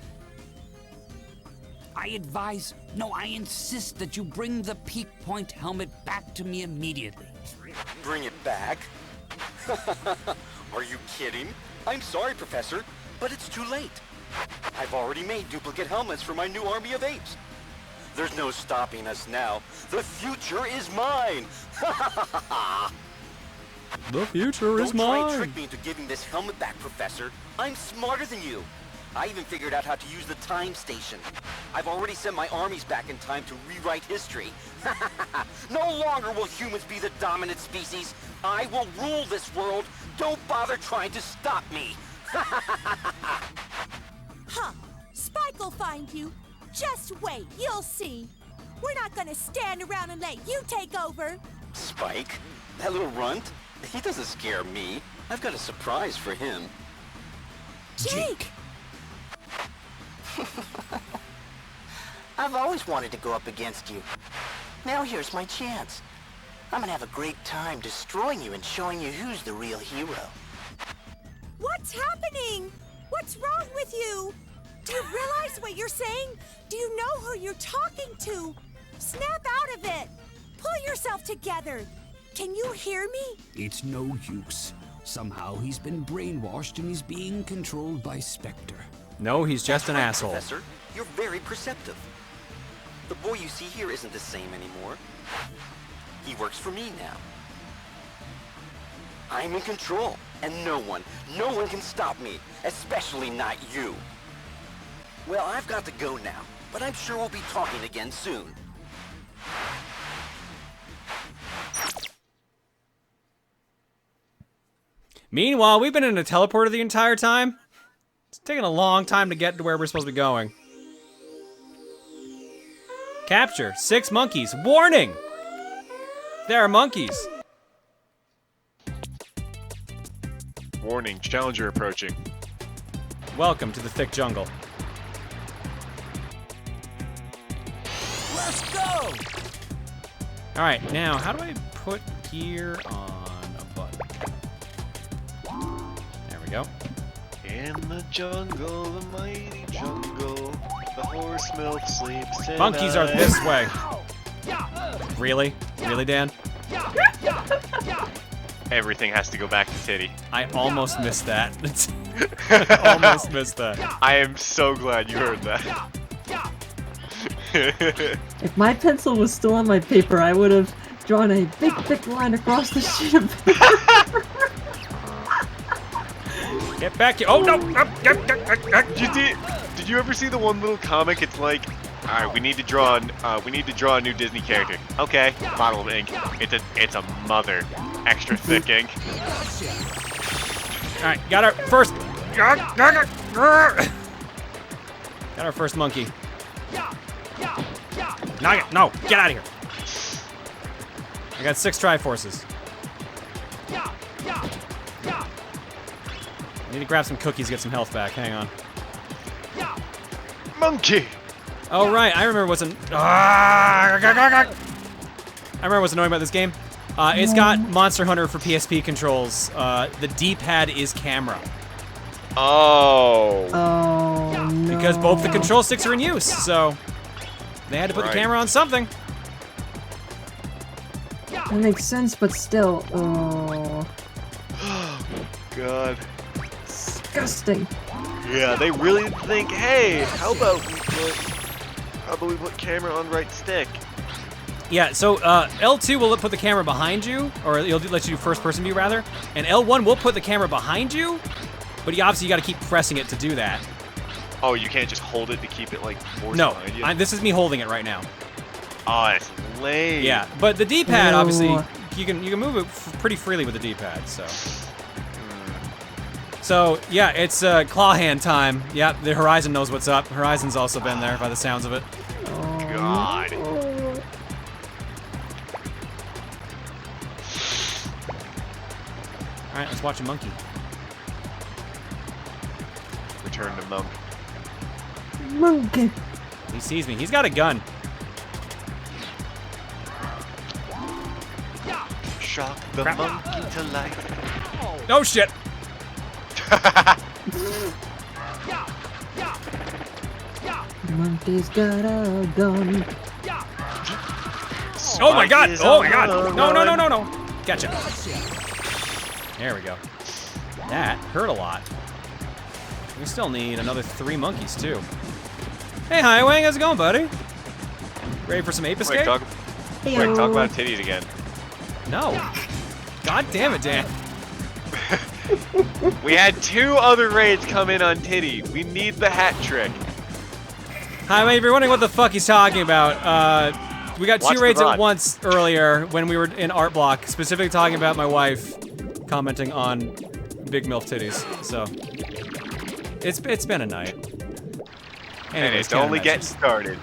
I insist that you bring the Peak Point helmet back to me immediately. Bring it back? Are you kidding? I'm sorry, Professor, but it's too late. I've already made duplicate helmets for my new army of apes. There's no stopping us now. The future is mine! The future is Don't try and mine. trick me into giving this helmet back, Professor. I'm smarter than you. I even figured out how to use the time station. I've already sent my armies back in time to rewrite history. No longer will humans be the dominant species. I will rule this world. Don't bother trying to stop me. Huh. Spike will find you. Just wait, you'll see. We're not gonna stand around and let you take over. Spike? That little runt? He doesn't scare me. I've got a surprise for him. Jake! I've always wanted to go up against you. Now here's my chance. I'm gonna have a great time destroying you and showing you who's the real hero. What's happening? What's wrong with you? Do you realize what you're saying? Do you know who you're talking to? Snap out of it. Pull yourself together. Can you hear me? It's no use. Somehow he's been brainwashed and he's being controlled by Spectre. No, he's just an asshole. Professor, you're very perceptive. The boy you see here isn't the same anymore. He works for me now. I'm in control, and no one can stop me, especially not you. Well, I've got to go now, but I'm sure we'll be talking again soon. Meanwhile, we've been in a teleporter the entire time. It's taking a long time to get to where we're supposed to be going. Capture 6 monkeys. Warning! There are monkeys. Warning, challenger approaching. Welcome to the thick jungle. Let's go! Alright, now, how do I put gear on a button? There we go. In the jungle, the mighty jungle, the horse milk sleeps tonight. Monkeys are this way. Really? Really, Dan? Everything has to go back to Titty. I almost missed that. Almost missed that. I am so glad you heard that. If my pencil was still on my paper, I would have drawn a big, thick line across the sheet of paper. Get back here! Oh no! Did you ever see the one little comic? It's like, all right, we need to draw a new Disney character. Okay, bottle of ink. It's a mother, extra thick ink. All right, got our first. Got our first monkey. No, get out of here! I got 6 Triforces. I need to grab some cookies, get some health back. Hang on. Monkey! Oh, right. I remember what's I remember what's annoying about this game. It's got Monster Hunter for PSP controls. The D-pad is camera. Oh. Oh, no. Because both the control sticks are in use, so they had to put the camera on something. That makes sense, but still. Oh. God. Disgusting. Yeah, they really did think, hey, how about we put camera on right stick? Yeah, so L2 will put the camera behind you, or it'll let you do first-person view, rather, and L1 will put the camera behind you, but obviously you got to keep pressing it to do that. Oh, you can't just hold it to keep it like forced No, behind you? this is me holding it right now. Oh, that's lame. Yeah, but the D-pad, obviously, you can move it pretty freely with the D-pad, so. So, yeah, it's claw hand time. Yep, the Horizon knows what's up. Horizon's also been there by the sounds of it. God. Alright, let's watch a monkey. Return to monk. Monkey. He sees me. He's got a gun. Shock the monkey to life. Oh, shit. Monkey's got a gun. Oh my god! Oh my god! No, no, no, no, no! Gotcha. There we go. That hurt a lot. We still need another 3 monkeys, too. Hey, Highwang, how's it going, buddy? Ready for some Ape Escape? Talk about titties again. No. God damn it, Dan. We had 2 other raids come in on titty. We need the hat trick. Highwang, if you're wondering what the fuck he's talking about, we got Watch 2 the raids VOD. at once earlier when we were in Art Block, specifically talking about my wife commenting on Big MILF titties. So, it's been a night. And it's only getting started.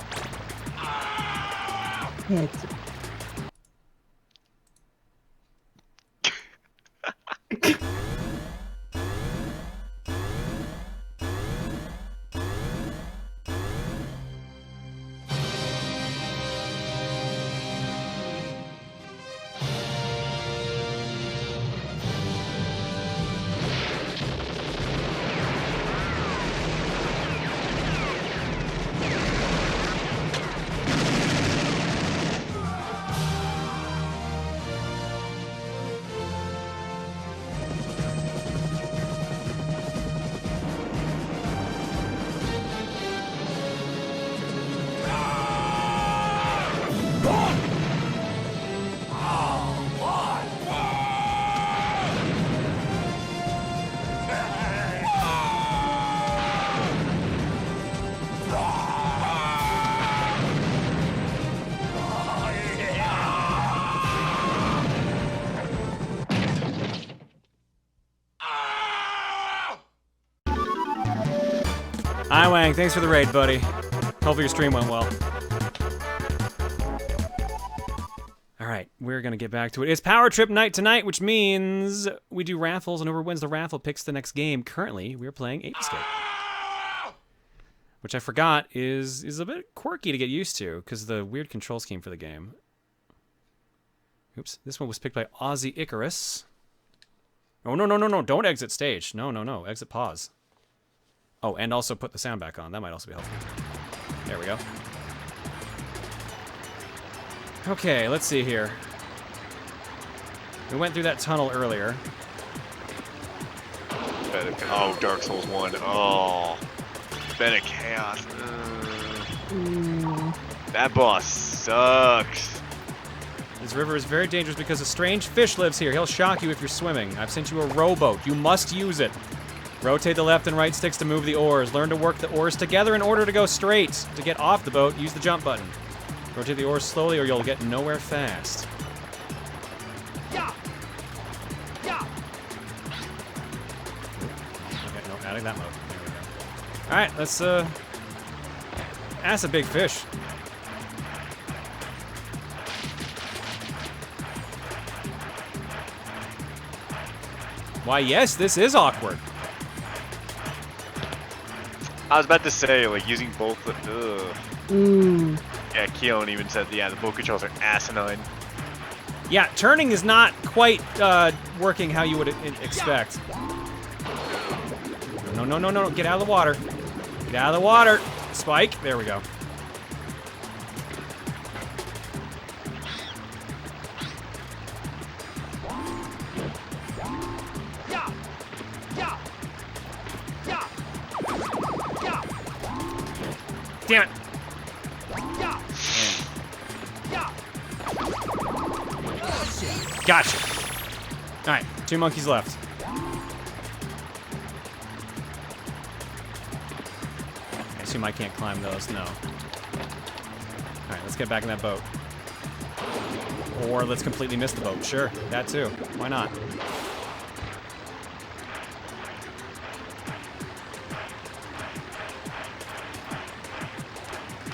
Hi, Wang. Thanks for the raid, buddy. Hopefully your stream went well. All right, we're going to get back to it. It's Power Trip night tonight, which means we do raffles, and whoever wins the raffle picks the next game. Currently, we're playing Ape Escape, which I forgot is a bit quirky to get used to because the weird control scheme for the game. Oops, this one was picked by Aussie Icarus. Oh, no, no, no, no, don't exit stage. No, no, no, exit pause. Oh, and also put the sound back on. That might also be helpful. There we go. Okay, let's see here. We went through that tunnel earlier. Oh, Dark Souls 1. Oh. Been a chaos. That boss sucks. This river is very dangerous because a strange fish lives here. He'll shock you if you're swimming. I've sent you a rowboat. You must use it. Rotate the left and right sticks to move the oars. Learn to work the oars together in order to go straight. To get off the boat, use the jump button. Rotate the oars slowly or you'll get nowhere fast. Okay, no, adding that mode. There we go. Alright, let's, that's a big fish. Why, yes, this is awkward. I was about to say, like, using both the... Yeah, Keon even said, yeah, the boat controls are asinine. Yeah, turning is not quite working how you would expect. No, no, no, no, get out of the water. Get out of the water. Spike, there we go. Damn it. Gotcha. Alright, 2 monkeys left. assume I can't climb those. No. All right, let's get back in that boat. Or let's completely miss the boat. Sure, that too. Why not?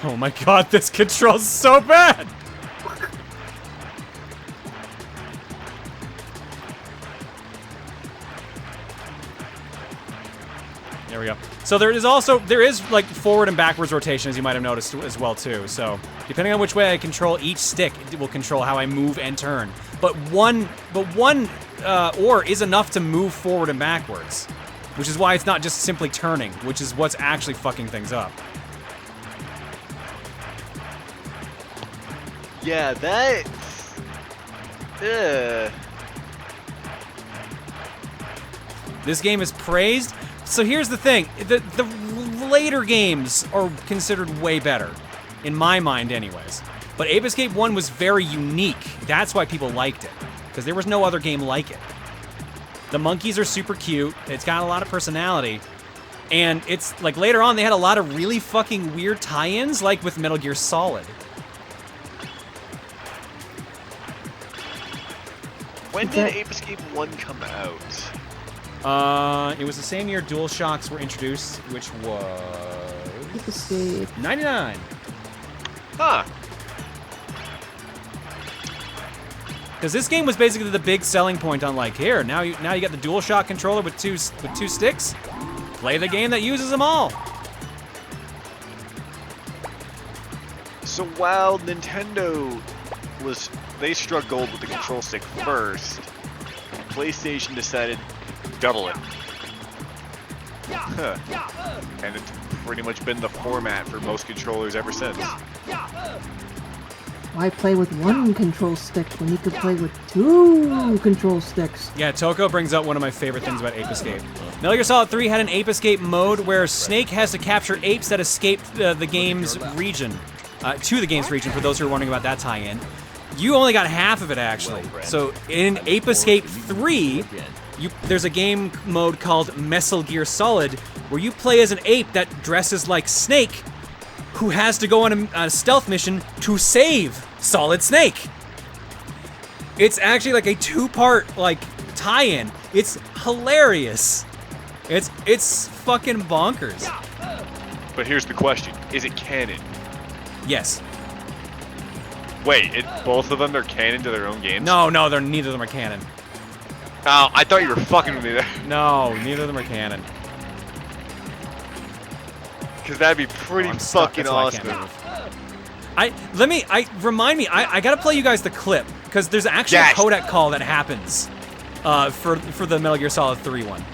Oh my god, this control's so bad! There we go. So there is like forward and backwards rotation, as you might have noticed as well too. So depending on which way I control each stick, it will control how I move and turn. But one ore is enough to move forward and backwards, which is why it's not just simply turning, which is what's actually fucking things up. Yeah, that. This game is praised. So here's the thing: the later games are considered way better, in my mind, anyways. But Ape Escape 1 was very unique. That's why people liked it, because there was no other game like it. The monkeys are super cute. It's got a lot of personality, and it's like later on they had a lot of really fucking weird tie-ins, like with Metal Gear Solid. When did Ape Escape 1 come out? It was the same year DualShocks were introduced, which was... Ape Escape. 99. Huh. Because this game was basically the big selling point on like, here, now you got the DualShock controller with two sticks. Play the game that uses them all. So while Nintendo they struck gold with the control stick first, PlayStation decided double it. Huh. And it's pretty much been the format for most controllers ever since. Why play with one control stick when you could play with two control sticks? Yeah, Toko brings up one of my favorite things about Ape Escape. Metal Gear Solid 3 had an Ape Escape mode where Snake has to capture apes that escaped the game's region. To the game's region, for those who are wondering about that tie-in. You only got half of it, actually. So in Ape Escape 3, there's a game mode called Metal Gear Solid, where you play as an ape that dresses like Snake, who has to go on a stealth mission to save Solid Snake. It's actually like a two-part like tie-in. It's hilarious. It's fucking bonkers. But here's the question: is it canon? Yes. Wait, both of them are canon to their own games? No, neither of them are canon. Oh, I thought you were fucking with me there. No, neither of them are canon. Because that'd be pretty fucking awesome. Remind me, I gotta play you guys the clip, because there's actually a codec call that happens for the Metal Gear Solid 3 one.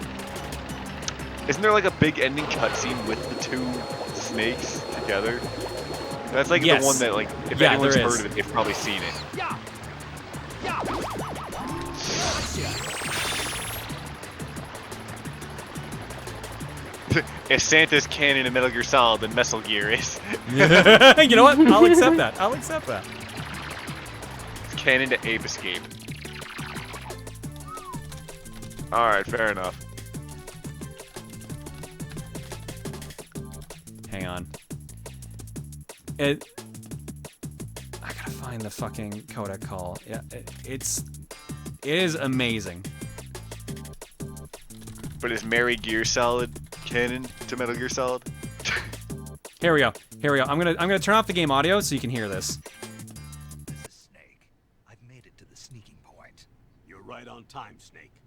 Isn't there like a big ending cutscene with the two snakes together? That's like the one that, like, if anyone's heard of it, they've probably seen it. If Santa's canon in Metal Gear Solid, then Metal Gear is. You know what? I'll accept that. I'll accept that. It's canon to Ape Escape. Alright, fair enough. Hang on. I gotta find the fucking codec call. Yeah, it is amazing. But is Mary Gear Solid canon to Metal Gear Solid? Here we go. I'm gonna turn off the game audio so you can hear this. This is Snake. I've made it to the sneaking point. You're right on time, Snake.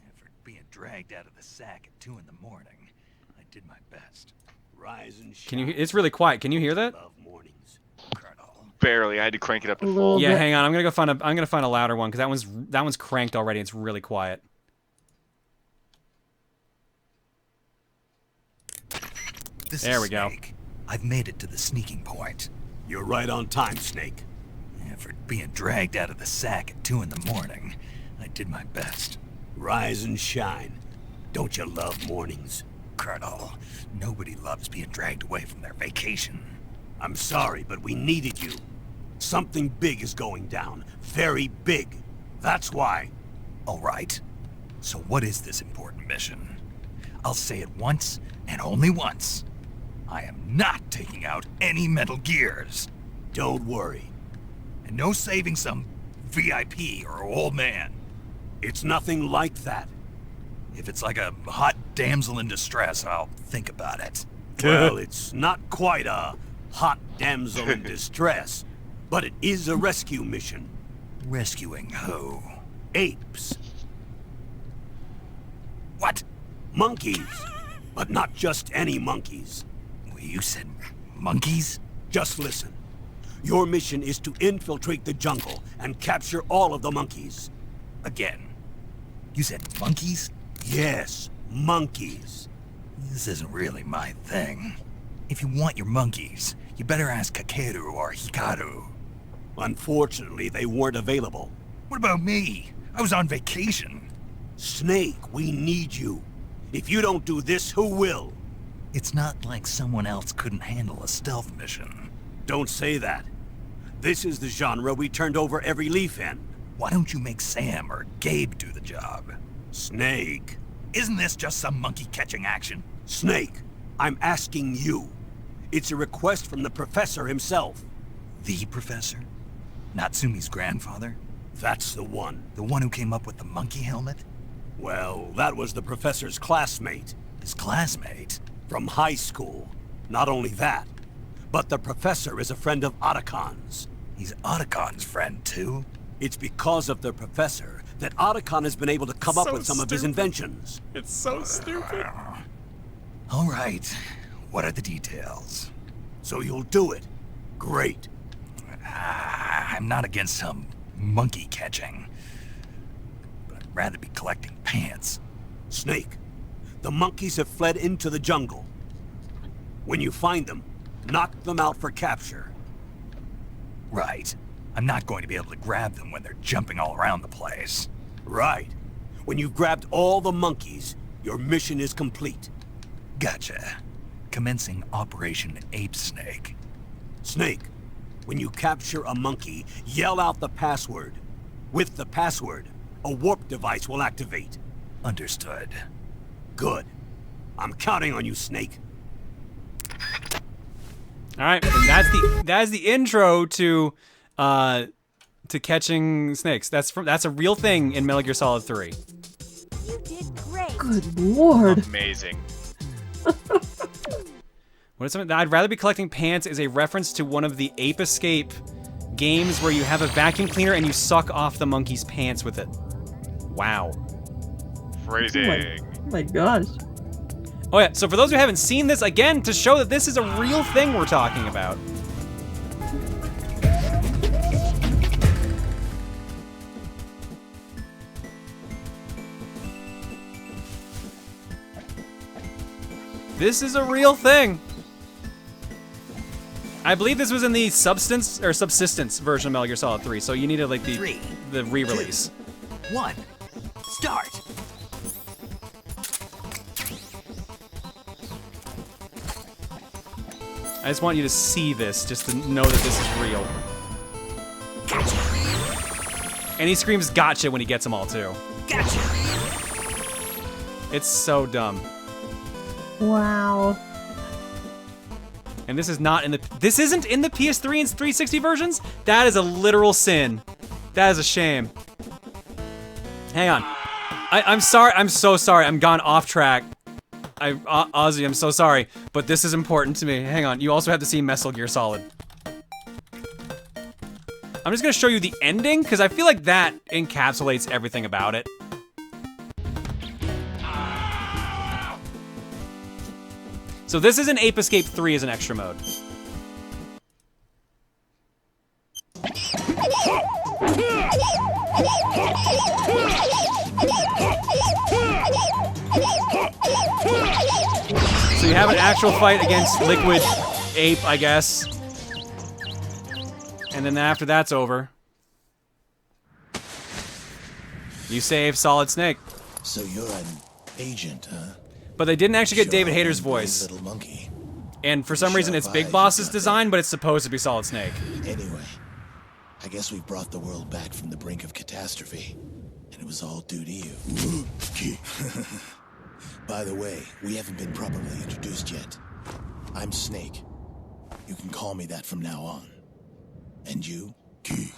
After being dragged out of the sack at 2 in the morning, I did my best. Rise and shine. Can you? It's really quiet. Can you hear that? Barely. I had to crank it up to full. Yeah, hang on. I'm gonna find a louder one, because that one's cranked already. It's really quiet. There we go. I've made it to the sneaking point. You're right on time, Snake. After being dragged out of the sack at 2 in the morning, I did my best. Rise and shine. Don't you love mornings? Colonel, nobody loves being dragged away from their vacation. I'm sorry, but we needed you. Something big is going down. Very big. That's why. All right. So what is this important mission? I'll say it once, and only once. I am not taking out any Metal Gears. Don't worry. And no saving some VIP or old man. It's nothing like that. If it's like a hot damsel in distress, I'll think about it. Well, it's not quite a hot damsel in distress, but it is a rescue mission. Rescuing who? Apes. What? Monkeys. But not just any monkeys. You said monkeys? Just listen. Your mission is to infiltrate the jungle and capture all of the monkeys. Again. You said monkeys? Yes, monkeys. This isn't really my thing. If you want your monkeys, you better ask Kakeru or Hikaru. Unfortunately, they weren't available. What about me? I was on vacation. Snake, we need you. If you don't do this, who will? It's not like someone else couldn't handle a stealth mission. Don't say that. This is the genre we turned over every leaf in. Why don't you make Sam or Gabe do the job? Snake. Isn't this just some monkey-catching action? Snake, I'm asking you. It's a request from the professor himself. The professor? Natsumi's grandfather? That's the one. The one who came up with the monkey helmet? Well, that was the professor's classmate. His classmate? From high school. Not only that, but the professor is a friend of Otacon's. He's Otacon's friend, too? It's because of the professor that Otacon has been able to come up with some of his inventions. It's so stupid. All right. What are the details? So you'll do it. Great. I'm not against some monkey catching. But I'd rather be collecting pants. Snake, the monkeys have fled into the jungle. When you find them, knock them out for capture. Right. I'm not going to be able to grab them when they're jumping all around the place. Right. When you've grabbed all the monkeys, your mission is complete. Gotcha. Commencing Operation Ape Snake. Snake, when you capture a monkey, yell out the password. With the password, a warp device will activate. Understood. Good. I'm counting on you, Snake. All right, and that's the intro to catching snakes. That's a real thing in Metal Gear Solid 3. You did great. Good lord. Amazing. What is something that I'd rather be collecting pants is a reference to one of the Ape Escape games where you have a vacuum cleaner and you suck off the monkey's pants with it. Wow. Phrasing. Oh my gosh. Oh yeah, so for those who haven't seen this, again, to show that this is a real thing we're talking about. This is a real thing. I believe this was in the subsistence version of Metal Gear Solid 3, so you needed like the re-release. 2, 1, start. I just want you to see this, just to know that this is real. Gotcha. And he screams "gotcha" when he gets them all too. Gotcha. It's so dumb. Wow. And this is not in the. This isn't in the PS3 and 360 versions. That is a literal sin. That is a shame. Hang on. I'm sorry. I'm so sorry. I'm gone off track. Ozzy, I'm so sorry, but this is important to me. Hang on. You also have to see Metal Gear Solid. I'm just gonna show you the ending because I feel like that encapsulates everything about it. So this is in Ape Escape 3 as an extra mode. So you have an actual fight against Liquid Ape, I guess. And then after that's over, you save Solid Snake. So you're an agent, huh? But they didn't actually get David Hayter's voice. Little monkey. And for some reason it's Big Boss's design, but it's supposed to be Solid Snake. Anyway, I guess we brought the world back from the brink of catastrophe. And it was all due to you. By the way, we haven't been properly introduced yet. I'm Snake. You can call me that from now on. And you? Key.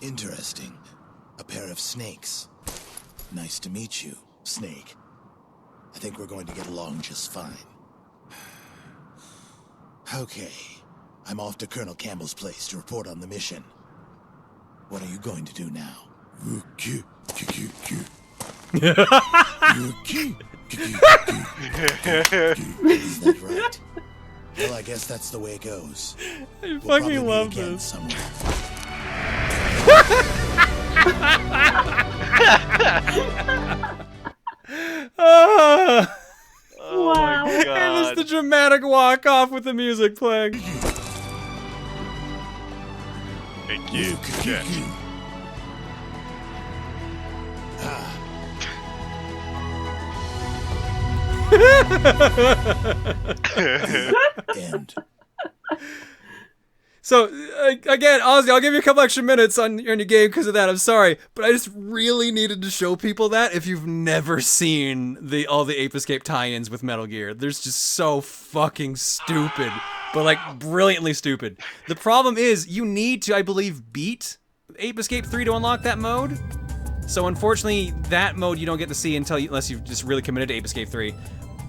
Interesting. A pair of snakes. Nice to meet you, Snake. I think we're going to get along just fine. Okay. I'm off to Colonel Campbell's place to report on the mission. What are you going to do now? Is that right? Well, I guess that's the way it goes. I fucking love this. Oh wow. my God. And it's the dramatic walk off with the music playing. Thank you. Check. End. So, again, Ozzy, I'll give you a couple extra minutes on your game because of that. I'm sorry, but I just really needed to show people that if you've never seen all the Ape Escape tie-ins with Metal Gear. They're just so fucking stupid, but like brilliantly stupid. The problem is you need to, I believe, beat Ape Escape 3 to unlock that mode. So unfortunately, that mode you don't get to see unless you've just really committed to Ape Escape 3.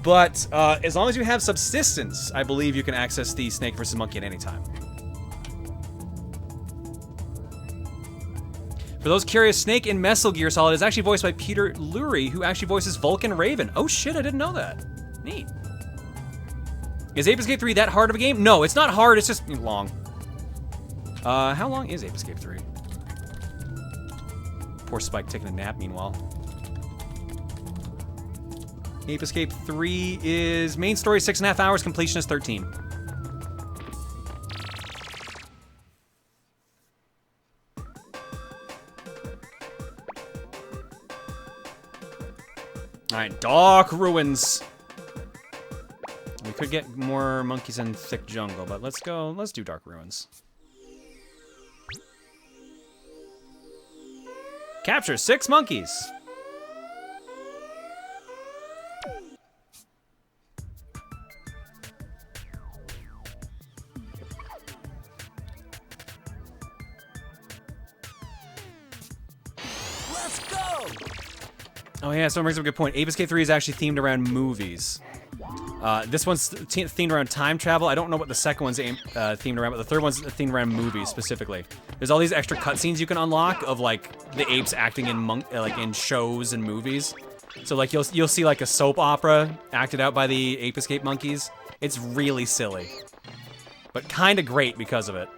But as long as you have subsistence, I believe you can access the Snake vs. Monkey at any time. For those curious, Snake in Metal Gear Solid is actually voiced by Peter Lurie, who actually voices Vulcan Raven. Oh shit, I didn't know that. Neat. Is Ape Escape 3 that hard of a game? No, it's not hard, it's just long. How long is Ape Escape 3? Poor Spike taking a nap, meanwhile. Ape Escape 3 is main story 6.5 hours, completion is 13. Alright, Dark Ruins. We could get more monkeys in thick jungle, but let's do Dark Ruins. Capture 6 monkeys. Let's go! Oh yeah, so it brings up a good point. Ape Escape 3 is actually themed around movies. This one's themed around time travel. I don't know what the second one's themed around, but the third one's themed around movies specifically. There's all these extra cutscenes you can unlock of like the apes acting in in shows and movies. So like you'll see like a soap opera acted out by the Ape Escape monkeys. It's really silly, but kind of great because of it.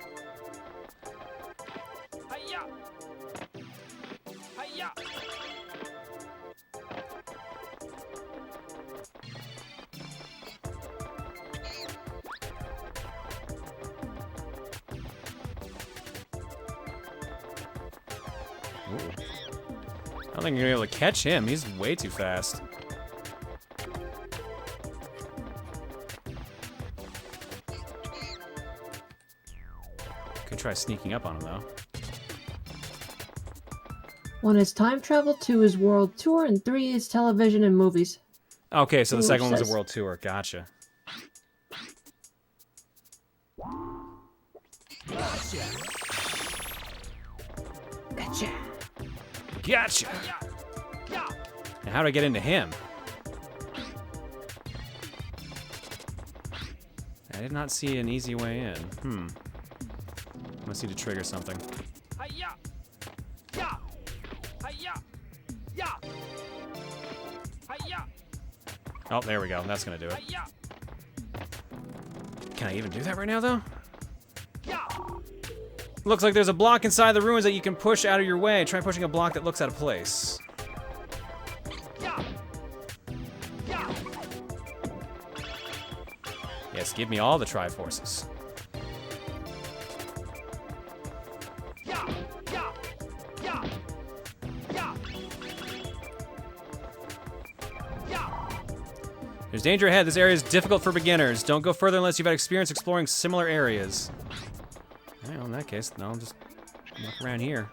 I don't think you're gonna be able to catch him. He's way too fast. Could try sneaking up on him though. 1 is time travel, 2 is world tour, and 3 is television and movies. Okay, so the second one was says. a world tour. Gotcha. Gotcha. Gotcha. Gotcha. Now how do I get into him? I did not see an easy way in. Must need to trigger something. Oh, there we go. That's gonna do it. Can I even do that right now, though? Looks like there's a block inside the ruins that you can push out of your way. Try pushing a block that looks out of place. Yes, give me all the Triforces. There's danger ahead. This area is difficult for beginners. Don't go further unless you've had experience exploring similar areas. Well, in that case, no, I'll just look around here.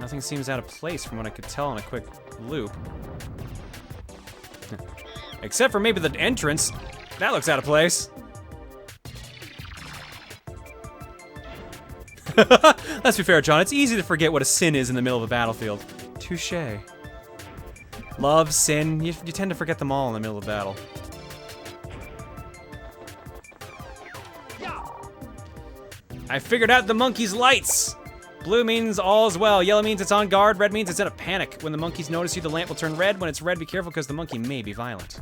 Nothing seems out of place from what I could tell on a quick loop. Except for maybe the entrance. That looks out of place. Let's be fair, John. It's easy to forget what a sin is in the middle of a battlefield. Touché. Love, sin, you tend to forget them all in the middle of battle. I figured out the monkey's lights! Blue means all's well, yellow means it's on guard, red means it's in a panic. When the monkeys notice you, the lamp will turn red. When it's red, be careful because the monkey may be violent.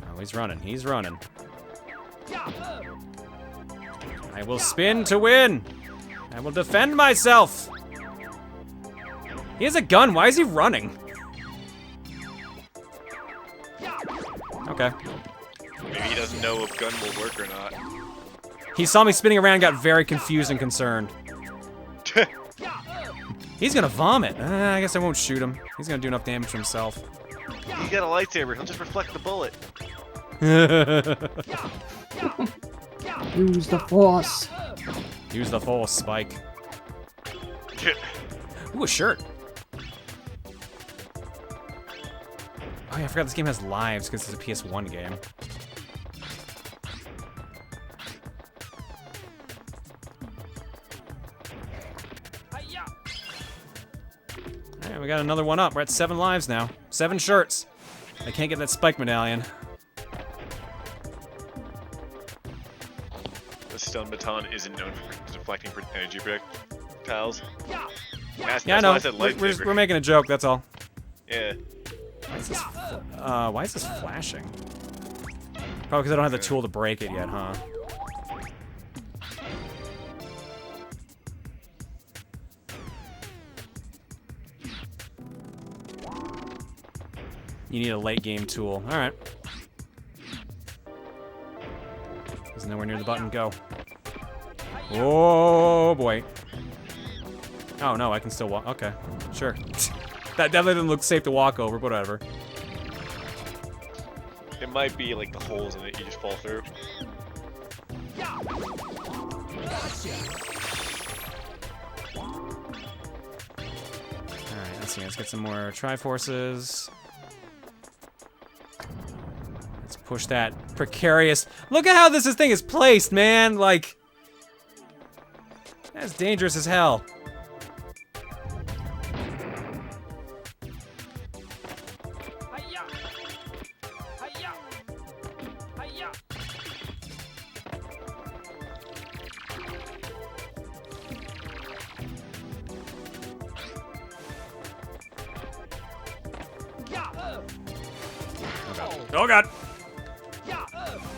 Oh, he's running, he's running. I will spin to win. I will defend myself. He has a gun. Why is he running? Okay. Maybe he doesn't know if gun will work or not. He saw me spinning around, got very confused and concerned. He's gonna vomit. I guess I won't shoot him. He's gonna do enough damage to himself. He's got a lightsaber. He'll just reflect the bullet. Use the force. Use the force, Spike. Ooh, a shirt. Oh yeah, I forgot this game has lives because it's a PS1 game. Alright, we got another one up. We're at 7 lives now. 7 shirts. I can't get that Spike medallion. The stun baton isn't known for deflecting energy projectiles. Yeah, I know. We're making a joke, that's all. Yeah. Why is this flashing? Probably because I don't have the tool to break it yet, huh? You need a late game tool. Alright. There's nowhere near the button. Go. Oh boy. Oh no, I can still walk. Okay, sure. That definitely didn't look safe to walk over, but whatever. It might be like the holes in it you just fall through. Alright, let's see. Let's get some more Triforces. Let's push that precarious. Look at how this thing is placed, man. Like, that's dangerous as hell. Oh god.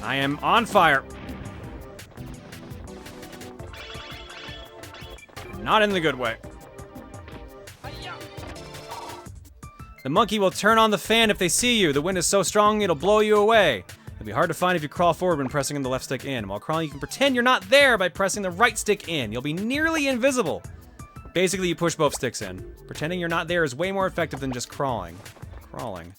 I am on fire. Not in the good way. The monkey will turn on the fan if they see you. The wind is so strong it'll blow you away. It'll be hard to find if you crawl forward when pressing the left stick in. While crawling, you can pretend you're not there by pressing the right stick in. You'll be nearly invisible. Basically, you push both sticks in. Pretending you're not there is way more effective than just crawling. Crawling.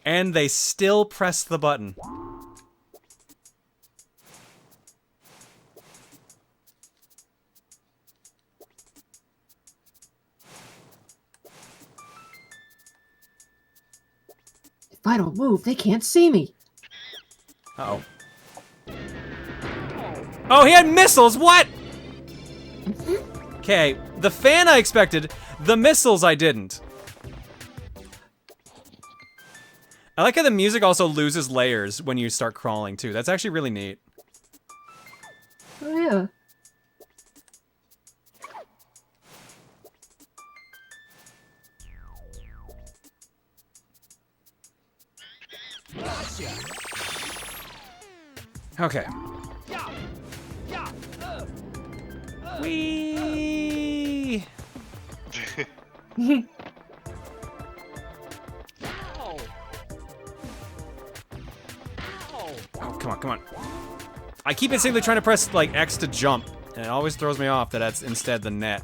And they still press the button. If I don't move, they can't see me. Uh-oh. Oh, he had missiles! What? Okay, the fan I expected, the missiles I didn't. I like how the music also loses layers when you start crawling, too. That's actually really neat. Oh, yeah. Okay. Whee! come on. I keep instinctively trying to press, like, X to jump, and it always throws me off that that's instead the net.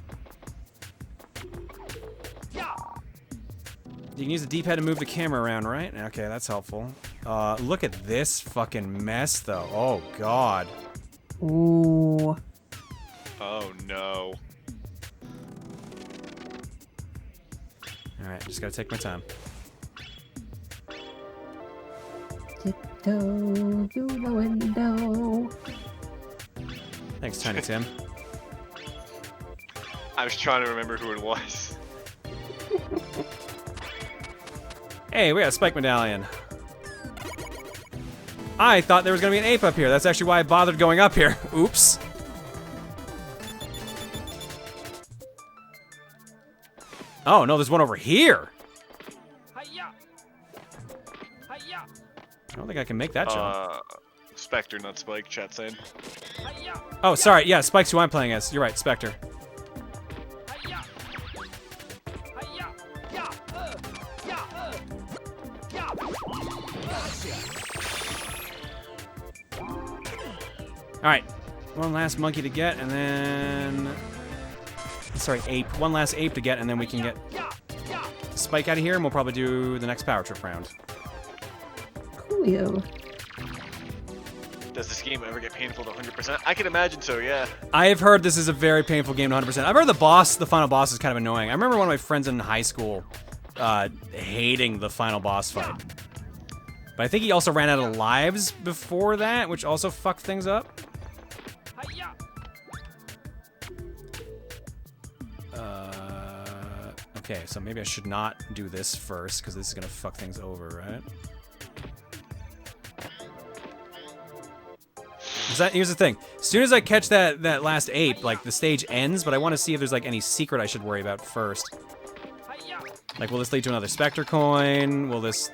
You can use the D-pad to move the camera around, right? Okay, that's helpful. Look at this fucking mess, though. Oh, God. Ooh. Oh, no. Alright, just gotta take my time. Tiptoe through the window. Thanks, Tiny Tim. I was trying to remember who it was. Hey, we got a spike medallion. I thought there was gonna be an ape up here. That's actually why I bothered going up here. Oops. Oh, no, there's one over here. I don't think I can make that jump. Spectre, not Spike, chat saying. Oh, sorry. Yeah, Spike's who I'm playing as. You're right, Spectre. Alright. One last monkey to get, and then... Sorry, ape. One last ape to get, and then we can get Spike out of here, and we'll probably do the next power trip round. Coolio. Does this game ever get painful to 100%? I can imagine so, yeah. I have heard this is a very painful game to 100%. I've heard the final boss is kind of annoying. I remember one of my friends in high school hating the final boss fight. But I think he also ran out of lives before that, which also fucked things up. Okay, so maybe I should not do this first, because this is going to fuck things over, right? Here's the thing. As soon as I catch that last ape, like, the stage ends, but I want to see if there's, like, any secret I should worry about first. Like, will this lead to another Spectre coin? Will this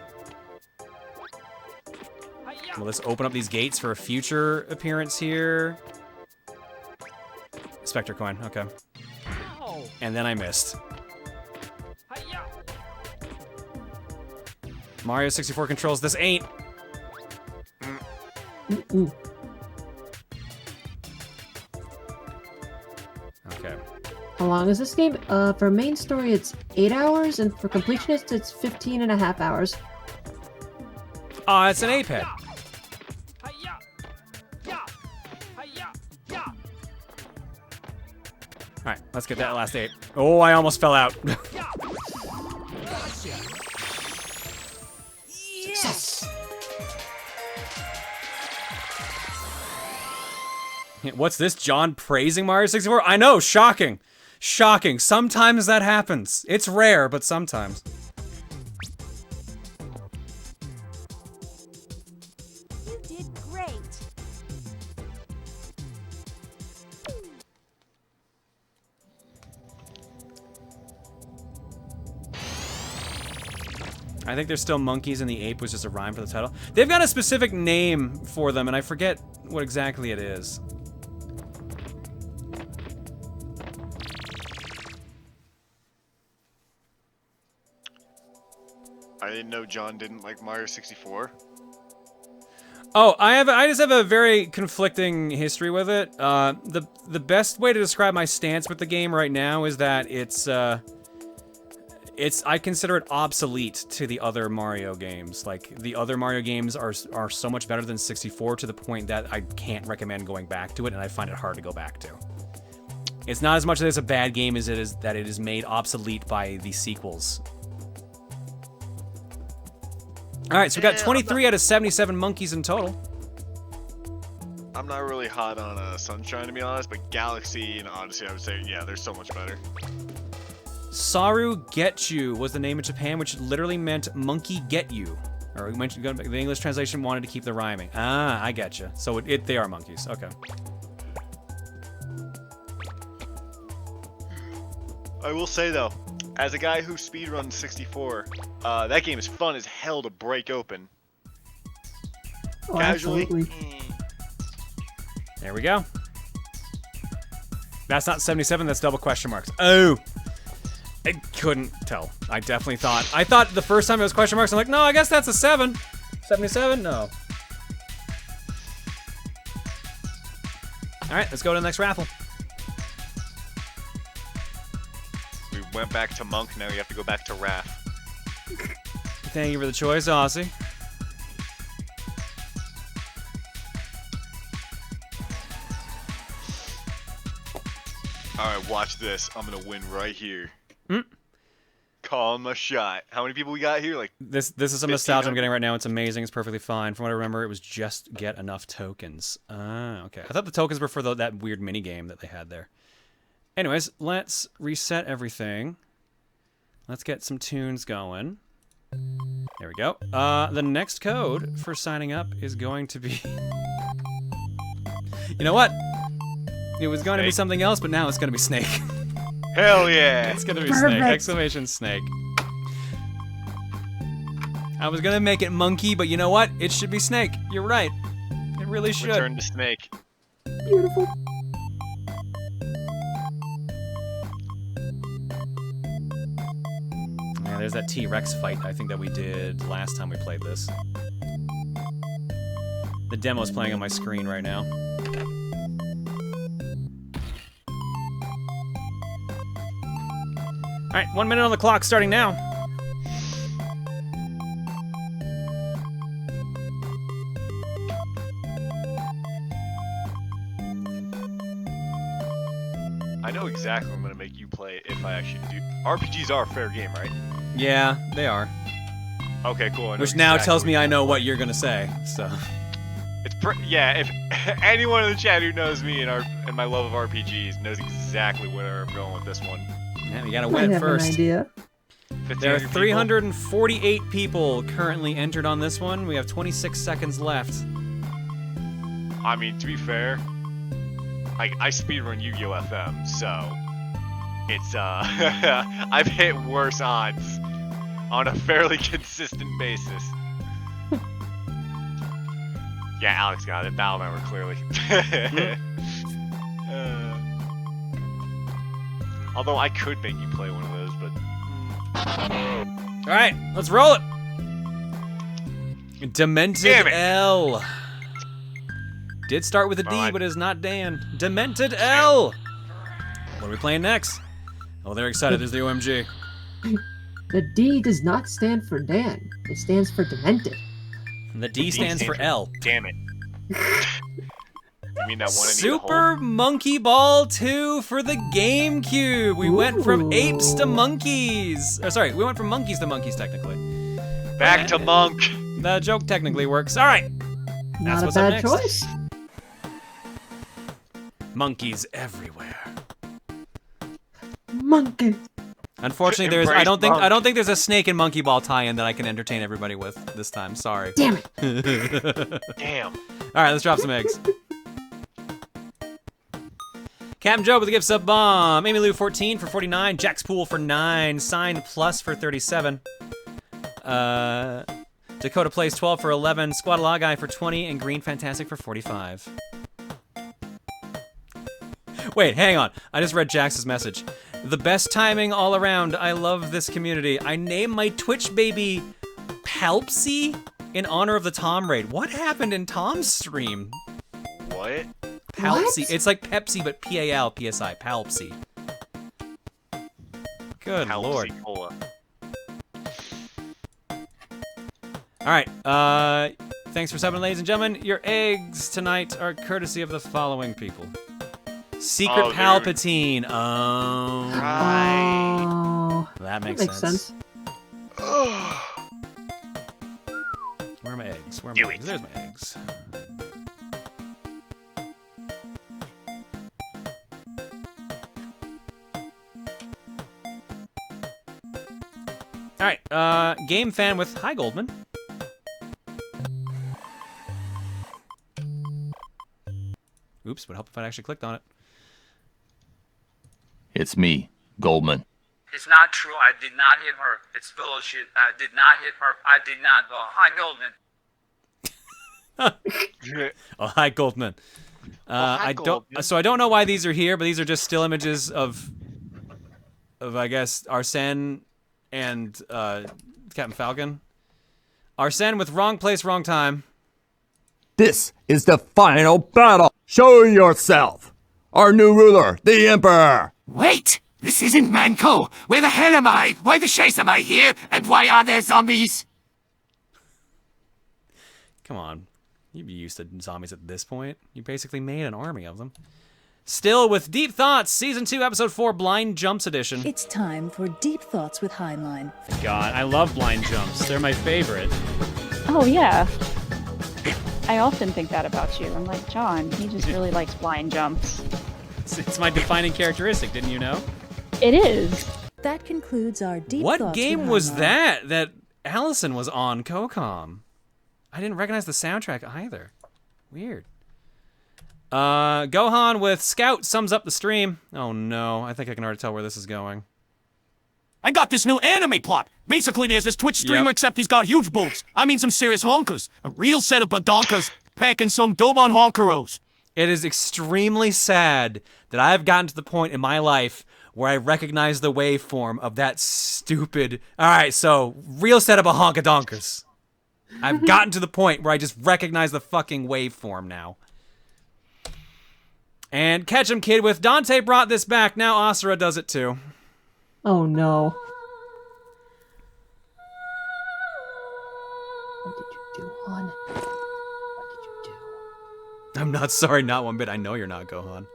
open up these gates for a future appearance here? Spectre coin, okay. And then I missed. Mario 64 controls, this ain't. Okay. How long is this game? For main story, it's 8 hours, and for completionists, it's 15.5 hours. Oh, it's an ape head. Alright, let's get that last ape. Oh, I almost fell out. Success! What's this? John praising Mario 64? I know, shocking. Shocking. Sometimes that happens. It's rare, but sometimes. You did great. I think there's still monkeys and the ape was just a rhyme for the title. They've got a specific name for them, and I forget what exactly it is. I didn't know John didn't like Mario 64. Oh, I just have a very conflicting history with it. The best way to describe my stance with the game right now is that I consider it obsolete to the other Mario games. Like, the other Mario games are so much better than 64 to the point that I can't recommend going back to it, and I find it hard to go back to. It's not as much that it's a bad game as it is that it is made obsolete by the sequels. Alright, so we got 23 out of 77 monkeys in total. I'm not really hot on Sunshine, to be honest, but Galaxy and Odyssey, I would say, yeah, they're so much better. Saru Get You was the name in Japan, which literally meant monkey get you. Or we mentioned the English translation wanted to keep the rhyming. Ah, I get you. So they are monkeys. Okay. I will say though, as a guy who speedruns 64, that game is fun as hell to break open. Oh, Casually. absolutely. There we go. That's not 77, that's double question marks. Oh! I couldn't tell. I definitely thought. I thought the first time it was question marks, I'm like, no, I guess that's a 7. 77? No. Alright, let's go to the next raffle. We went back to Monk, now you have to go back to Raff. Thank you for the choice, Aussie. Alright, watch this. I'm gonna win right here. Call him a shot. How many people we got here? Like This is some nostalgia I'm getting right now. It's amazing. It's perfectly fine. From what I remember, it was just get enough tokens. Ah, okay. I thought the tokens were for that weird mini game that they had there. Anyways, let's reset everything. Let's get some tunes going. There we go. The next code for signing up is going to be... You know what? It was going to be something else, but now it's going to be Snake. Hell yeah! It's going to be Snake. Exclamation Snake. I was going to make it Monkey, but you know what? It should be Snake. You're right. It really should. Return to Snake. Beautiful. Yeah, there's that T-Rex fight I think that we did last time we played this. The demo's playing on my screen right now. Alright, 1 minute on the clock starting now. I know exactly what I'm gonna make you play if I actually do. RPGs are fair game, right? Yeah, they are. Okay, cool. Which now tells me I know what you're gonna say, so... It's yeah, if anyone in the chat who knows me and my love of RPGs knows exactly where I'm going with this one. Yeah, you gotta win it first. An idea. There are 348 people currently entered on this one. We have 26 seconds left. I mean, to be fair, I speedrun Yu-Gi-Oh! FM, so it's I've hit worse odds on a fairly consistent basis. Yeah, Alex got it. Battle member, clearly. Although I could make you play one of those, but... Alright, let's roll it! Demented L. Did start with a D, but is not Dan. Demented L! What are we playing next? Oh, they're excited. There's the OMG. The D does not stand for Dan. It stands for Demented. The D stands for L. Damn it. You mean that one Super Monkey Ball 2 for the GameCube. We went from apes to monkeys. Oh, sorry, we went from monkeys to monkeys, technically. Back to Monk. The joke technically works. All right. That's what's up next. Not a bad choice. Monkeys everywhere. Monkey. Unfortunately, there's I don't think there's a Snake and Monkey Ball tie-in that I can entertain everybody with this time. Sorry. Damn it. Damn. All right, let's drop some eggs. Captain Joe with a gift sub bomb. Amy Lou 14 for 49. Jack's Pool for 9. Signed Plus for 37. Dakota Plays 12 for 11. Squad Law Guy for 20. And Green Fantastic for 45. Wait, hang on. I just read Jax's message. The best timing all around. I love this community. I named my Twitch baby Palpsy in honor of the Tom raid. What happened in Tom's stream? What? Palpsy. What? It's like Pepsi, but P-A-L-P-S-I. Palpsy. Good lord. Cola. All right. Thanks for subbing, ladies and gentlemen. Your eggs tonight are courtesy of the following people. Secret Palpatine. Dude. Oh. Right. Oh, That makes sense. Where are my eggs? Where are my eggs? There's my eggs. All right. Game fan with Hi Goldman. Oops, would help if I actually clicked on it. It's me, Goldman. It's not true. I did not hit her. It's bullshit. I did not hit her. I did not go. Hi, Goldman. Oh, hi, Goldman. hi, Goldman. So I don't know why these are here, but these are just still images of I guess Arsene and Captain Falcon. Arsene with wrong place, wrong time. This is the final battle. Show yourself. Our new ruler, the Emperor. Wait! This isn't Manco! Where the hell am I? Why the chase am I here? And why are there zombies? Come on. You'd be used to zombies at this point. You basically made an army of them. Still with Deep Thoughts, Season 2, Episode 4, Blind Jumps Edition. It's time for Deep Thoughts with Heinlein. God, I love blind jumps. They're my favorite. Oh, yeah. I often think that about you. I'm like, John, he just really likes blind jumps. It's my defining characteristic, didn't you know? It is. That concludes our Deep What Thoughts game with was Heinlein. that Allison was on COCOM? I didn't recognize the soundtrack either. Weird. Gohan with Scout sums up the stream. Oh no, I think I can already tell where this is going. I got this new anime plot. Basically, there's this Twitch streamer, except he's got huge boobs. I mean some serious honkers. A real set of badonkas packing some Dobon honkeros. It is extremely sad that I've gotten to the point in my life where I recognize the waveform of that stupid... Alright, so, real setup of honkadonkers. I've gotten to the point where I just recognize the fucking waveform now. And Ketchum Kid with Dante brought this back, now Asura does it too. Oh no. What did you do, hon? What did you do? I'm not sorry, not one bit. I know you're not, Gohan.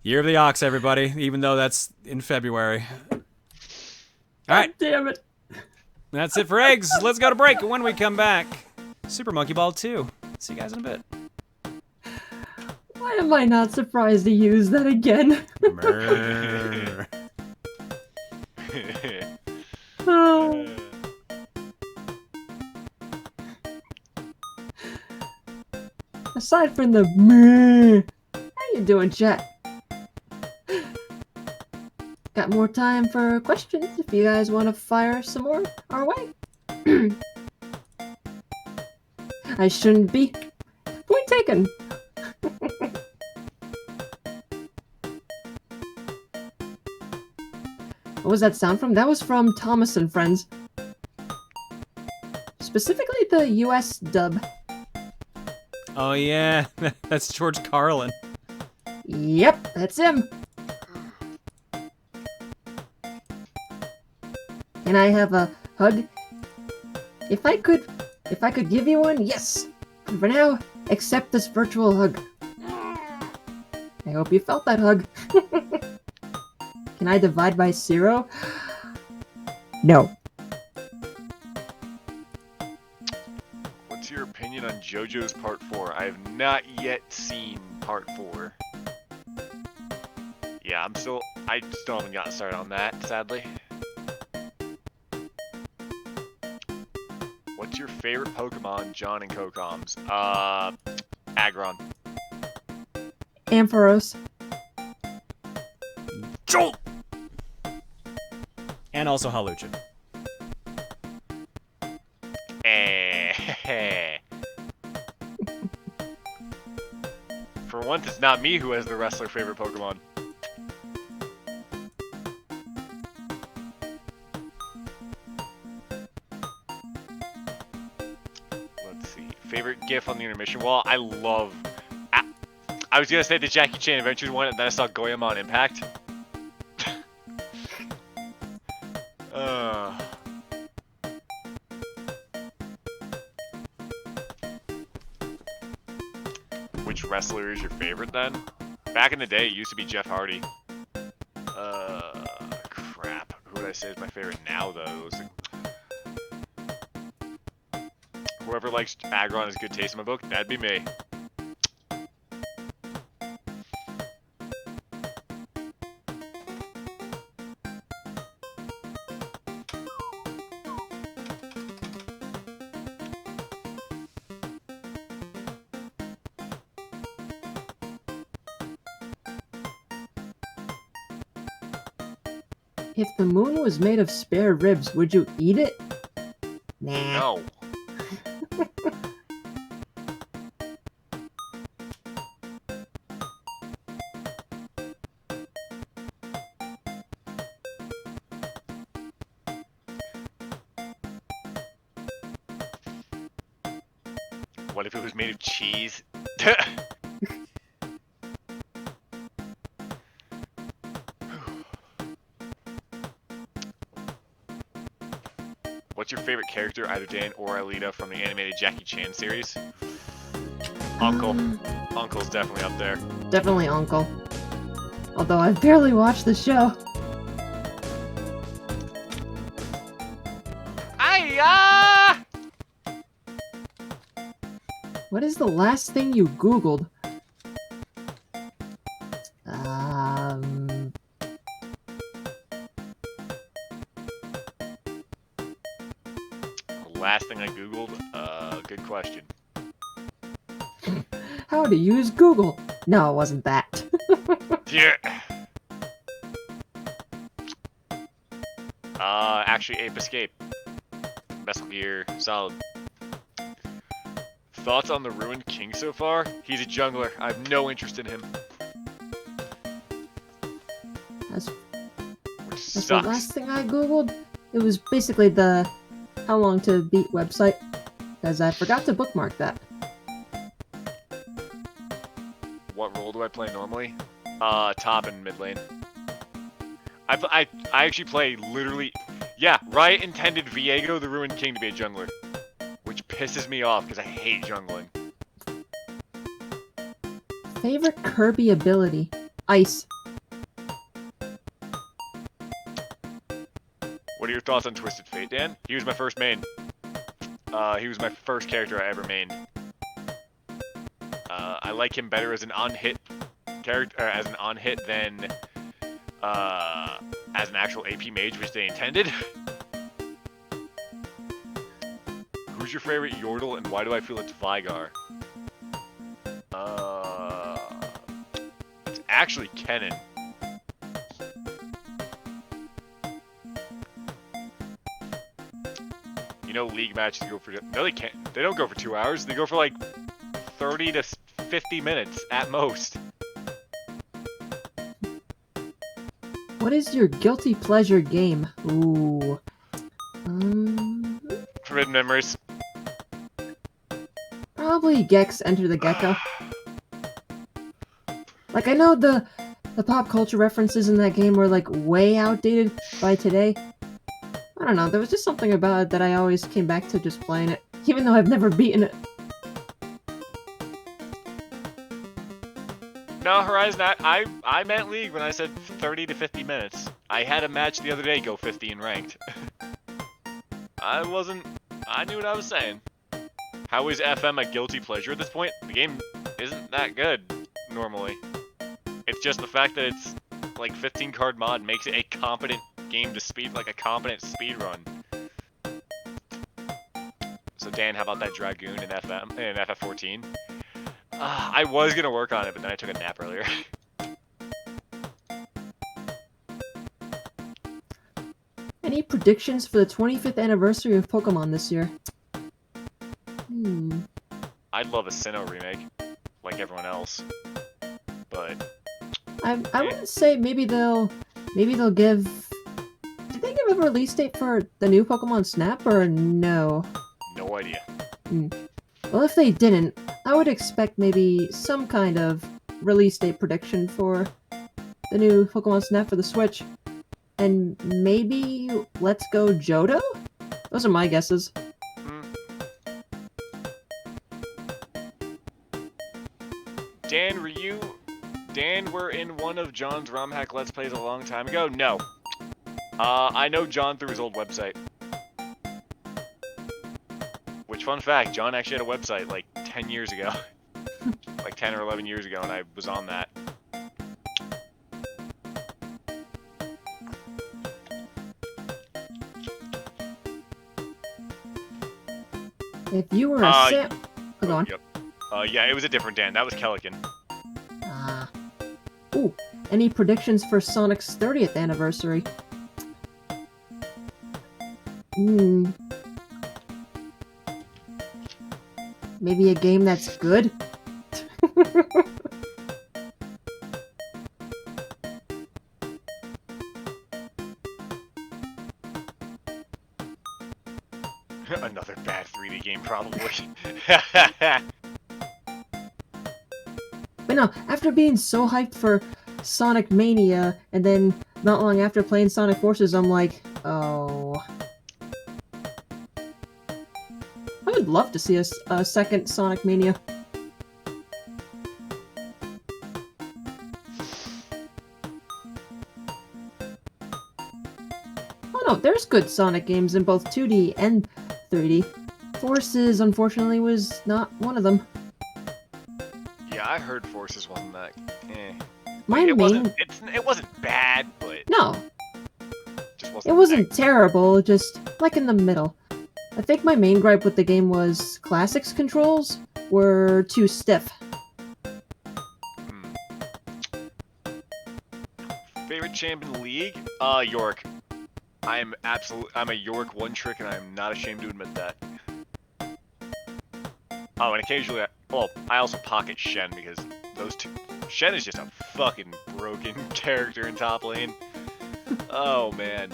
Year of the Ox, everybody, even though that's in February. Alright. Damn it. That's it for eggs. Let's go to break. When we come back, Super Monkey Ball 2. See you guys in a bit. Why am I not surprised to use that again? Oh. Aside from the meh, how you doing, chat? Got more time for questions if you guys want to fire some more our way. I shouldn't be. Point taken. What was that sound from? That was from Thomas and Friends. Specifically the US dub. Oh yeah, that's George Carlin. Yep, that's him. Can I have a hug? If I could give you one, yes. And for now, accept this virtual hug. I hope you felt that hug. Can I divide by 0? No. What's your opinion on JoJo's Part 4? I have not yet seen Part 4. Yeah, I still haven't gotten started on that, sadly. What's your favorite Pokemon, John and Kokom's? Aggron. Ampharos. Jolt! And also Halucha. For once, it's not me who has the wrestler favorite Pokemon. Let's see. Favorite GIF on the intermission wall? I love... I was gonna say the Jackie Chan Adventures one, and then I saw Goemon on Impact. Which wrestler is your favorite then? Back in the day, it used to be Jeff Hardy. Crap. Who would I say is my favorite now, though? Whoever likes Aggron has good taste in my book, that'd be me. If the moon was made of spare ribs, would you eat it? Nah. No. What if it was made of cheese? What's your favorite character, either Dan or Alita, from the animated Jackie Chan series? Uncle. Uncle's definitely up there. Definitely Uncle. Although I've barely watched the show. Hiya! What is the last thing you Googled? Last thing I googled? Good question. How to use Google? No, it wasn't that. Yeah. Actually, Ape Escape. Metal Gear Solid. Thoughts on the Ruined King so far? He's a jungler. I have no interest in him. That's the sucks. last thing I Googled. It was basically the how long to beat website, because I forgot to bookmark that. What role do I play normally? Top and mid lane. I actually play literally... Yeah, Riot intended Viego the Ruined King to be a jungler. Which pisses me off, because I hate jungling. Favorite Kirby ability? Ice. What are your thoughts on Twisted Fate, Dan? He was my first main. He was my first character I ever mained. I like him better as an on-hit character, as an on-hit than as an actual AP mage, which they intended. Who's your favorite Yordle, and why do I feel it's Vigar? It's actually Kennen. You know, league matches go for... No, they can't. They don't go for 2 hours. They go for like 30 to 50 minutes at most. What is your guilty pleasure game? Ooh. Forbidden Memories. Probably Gex Enter the Gecko. Like, I know the pop culture references in that game were like way outdated by today. I don't know, there was just something about it that I always came back to just playing it, even though I've never beaten it. No, Horizon, I meant League when I said 30 to 50 minutes. I had a match the other day go 50 in ranked. I knew what I was saying. How is FM a guilty pleasure at this point? The game isn't that good, normally. It's just the fact that it's like 15 card mod makes it a competent game to speed, like a competent speed run. So Dan, how about that Dragoon in FF14? I was gonna work on it, but then I took a nap earlier. Any predictions for the 25th anniversary of Pokemon this year? I'd love a Sinnoh remake, like everyone else. But I wouldn't say maybe they'll give. Did they give a release date for the new Pokemon Snap or no? No idea. Well, if they didn't, I would expect maybe some kind of release date prediction for the new Pokemon Snap for the Switch. And maybe Let's Go Johto? Those are my guesses. Dan were in one of John's ROM hack Let's Plays a long time ago? No. I know John through his old website. Which, fun fact, John actually had a website like 10 years ago. Like 10 or 11 years ago, and I was on that. If you were a go on. Yep. Yeah, it was a different Dan. That was Kellican. Ooh, any predictions for Sonic's 30th anniversary? Maybe a game that's good? Another bad 3D game, probably. But no, after being so hyped for Sonic Mania, and then not long after playing Sonic Forces, I'm like, oh. I would love to see a second Sonic Mania. Oh no, there's good Sonic games in both 2D and 3D. Forces, unfortunately, was not one of them. Yeah, I heard Forces wasn't that. It wasn't bad, but no, just it wasn't terrible. Just like in the middle. I think my main gripe with the game was Classics controls were too stiff. Favorite champ in the league? York. I'm a York one trick, and I'm not ashamed to admit that. Oh, and occasionally, I also pocket Shen because those two. Shen is just a fucking broken character in top lane. Oh man.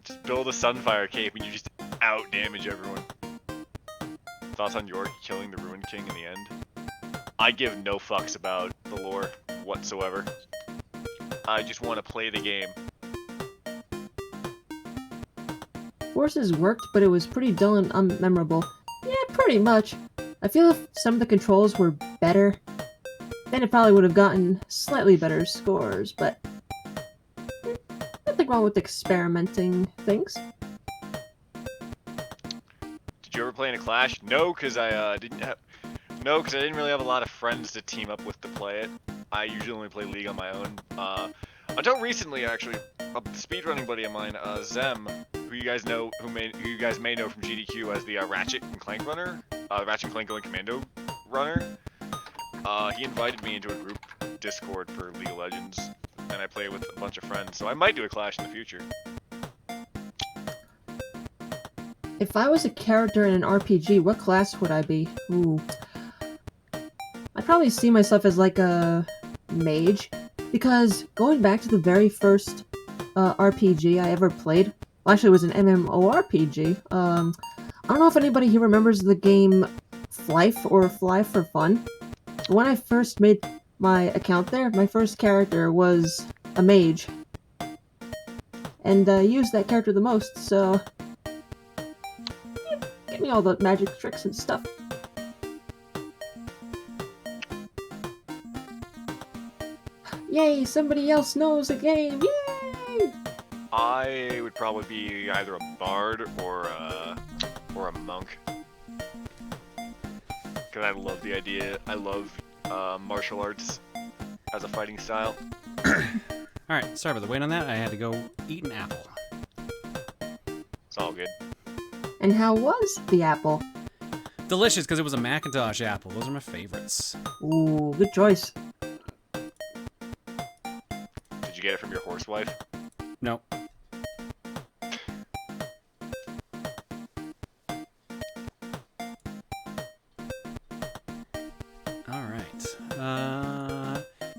Just build a Sunfire cape and you just out damage everyone. Thoughts on York killing the Ruined King in the end? I give no fucks about the lore whatsoever. I just want to play the game. Forces worked, but it was pretty dull and unmemorable. Yeah, pretty much. I feel if some of the controls were better, then it probably would have gotten slightly better scores, but nothing wrong with experimenting things. Did you ever play in a Clash? No, because I didn't really have a lot of friends to team up with to play it. I usually only play League on my own. Until recently, actually, a speedrunning buddy of mine, Zem, who you guys may know from GDQ as the Ratchet and Clank runner, Ratchet and Clank Going Commando runner. He invited me into a group Discord for League of Legends, and I play with a bunch of friends. So I might do a Clash in the future. If I was a character in an RPG, what class would I be? Ooh. I'd probably see myself as like a mage, because going back to the very first RPG I ever played, well, actually it was an MMORPG. I don't know if anybody here remembers the game Flife or Fly for Fun. When I first made my account there, my first character was a mage. And I used that character the most, so yeah, give me all the magic tricks and stuff. Yay, somebody else knows the game, yay! I would probably be either a bard or a monk. Because I love the idea, I love martial arts as a fighting style. Alright, sorry about the wait on that. I had to go eat an apple. It's all good. And how was the apple? Delicious, because it was a Macintosh apple. Those are my favorites. Ooh, good choice. Did you get it from your horsewife? No.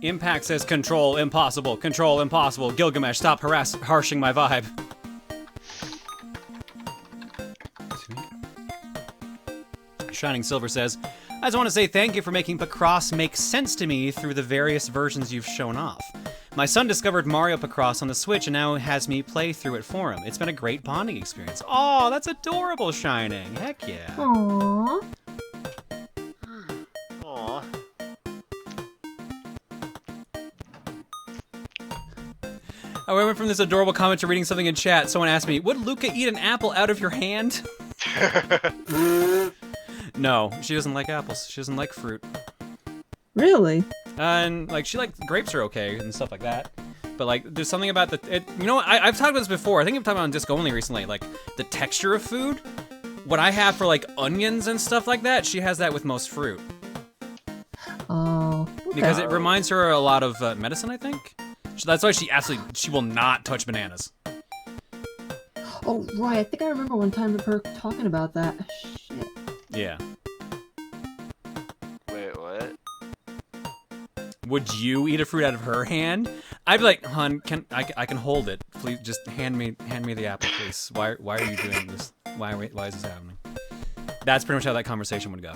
Impact says control impossible. Control impossible. Gilgamesh, stop harshing my vibe. Shining Silver says, I just want to say thank you for making Picross make sense to me through the various versions you've shown off. My son discovered Mario Picross on the Switch and now has me play through it for him. It's been a great bonding experience. Oh, that's adorable, Shining. Heck yeah. Aww. Aww. I went from this adorable comment to reading something in chat. Someone asked me, would Luca eat an apple out of your hand? No, she doesn't like apples. She doesn't like fruit. Really? And, like, grapes are okay and stuff like that. But, like, there's something about you know what, I've talked about this before. I think I've talked about it on Disc Only recently. Like, the texture of food. What I have for, like, onions and stuff like that, she has that with most fruit. Oh, okay. Because it reminds her a lot of medicine, I think. So that's why she will not touch bananas. Oh, right. I think I remember one time of her talking about that. Shit. Yeah. Wait, what? Would you eat a fruit out of her hand? I'd be like, hon, I can hold it Please, just hand me the apple, please. Why are you doing this? Why is this happening? That's pretty much how that conversation would go.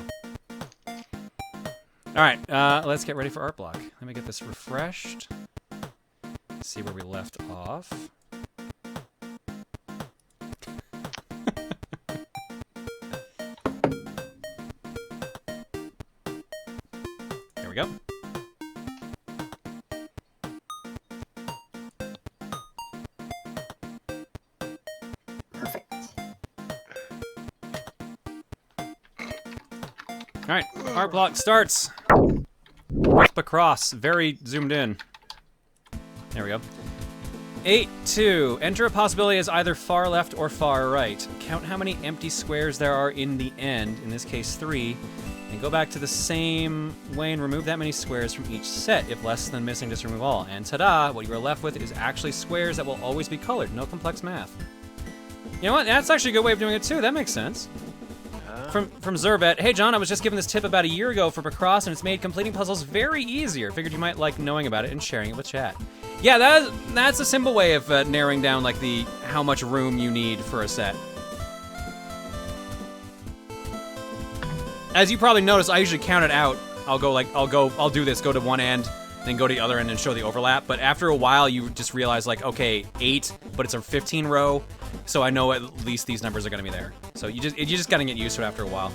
All right, let's get ready for art block. Let me get this refreshed. See where we left off. There we go. All right, art block starts. Picross, very zoomed in. There we go. 8-2. Enter a possibility as either far left or far right. Count how many empty squares there are in the end, in this case 3, and go back to the same way and remove that many squares from each set. If less than missing, just remove all. And ta-da, what you are left with is actually squares that will always be colored. No complex math. You know what? That's actually a good way of doing it too. That makes sense. From Zerbet, hey John, I was just given this tip about a year ago for Picross, and it's made completing puzzles very easier. Figured you might like knowing about it and sharing it with chat. Yeah, that's a simple way of narrowing down like the how much room you need for a set. As you probably noticed, I usually count it out. I'll do this, go to one end, then go to the other end and show the overlap. But after a while, you just realize like, okay, 8, but it's a 15 row. So I know at least these numbers are gonna be there. So you just gotta get used to it after a while.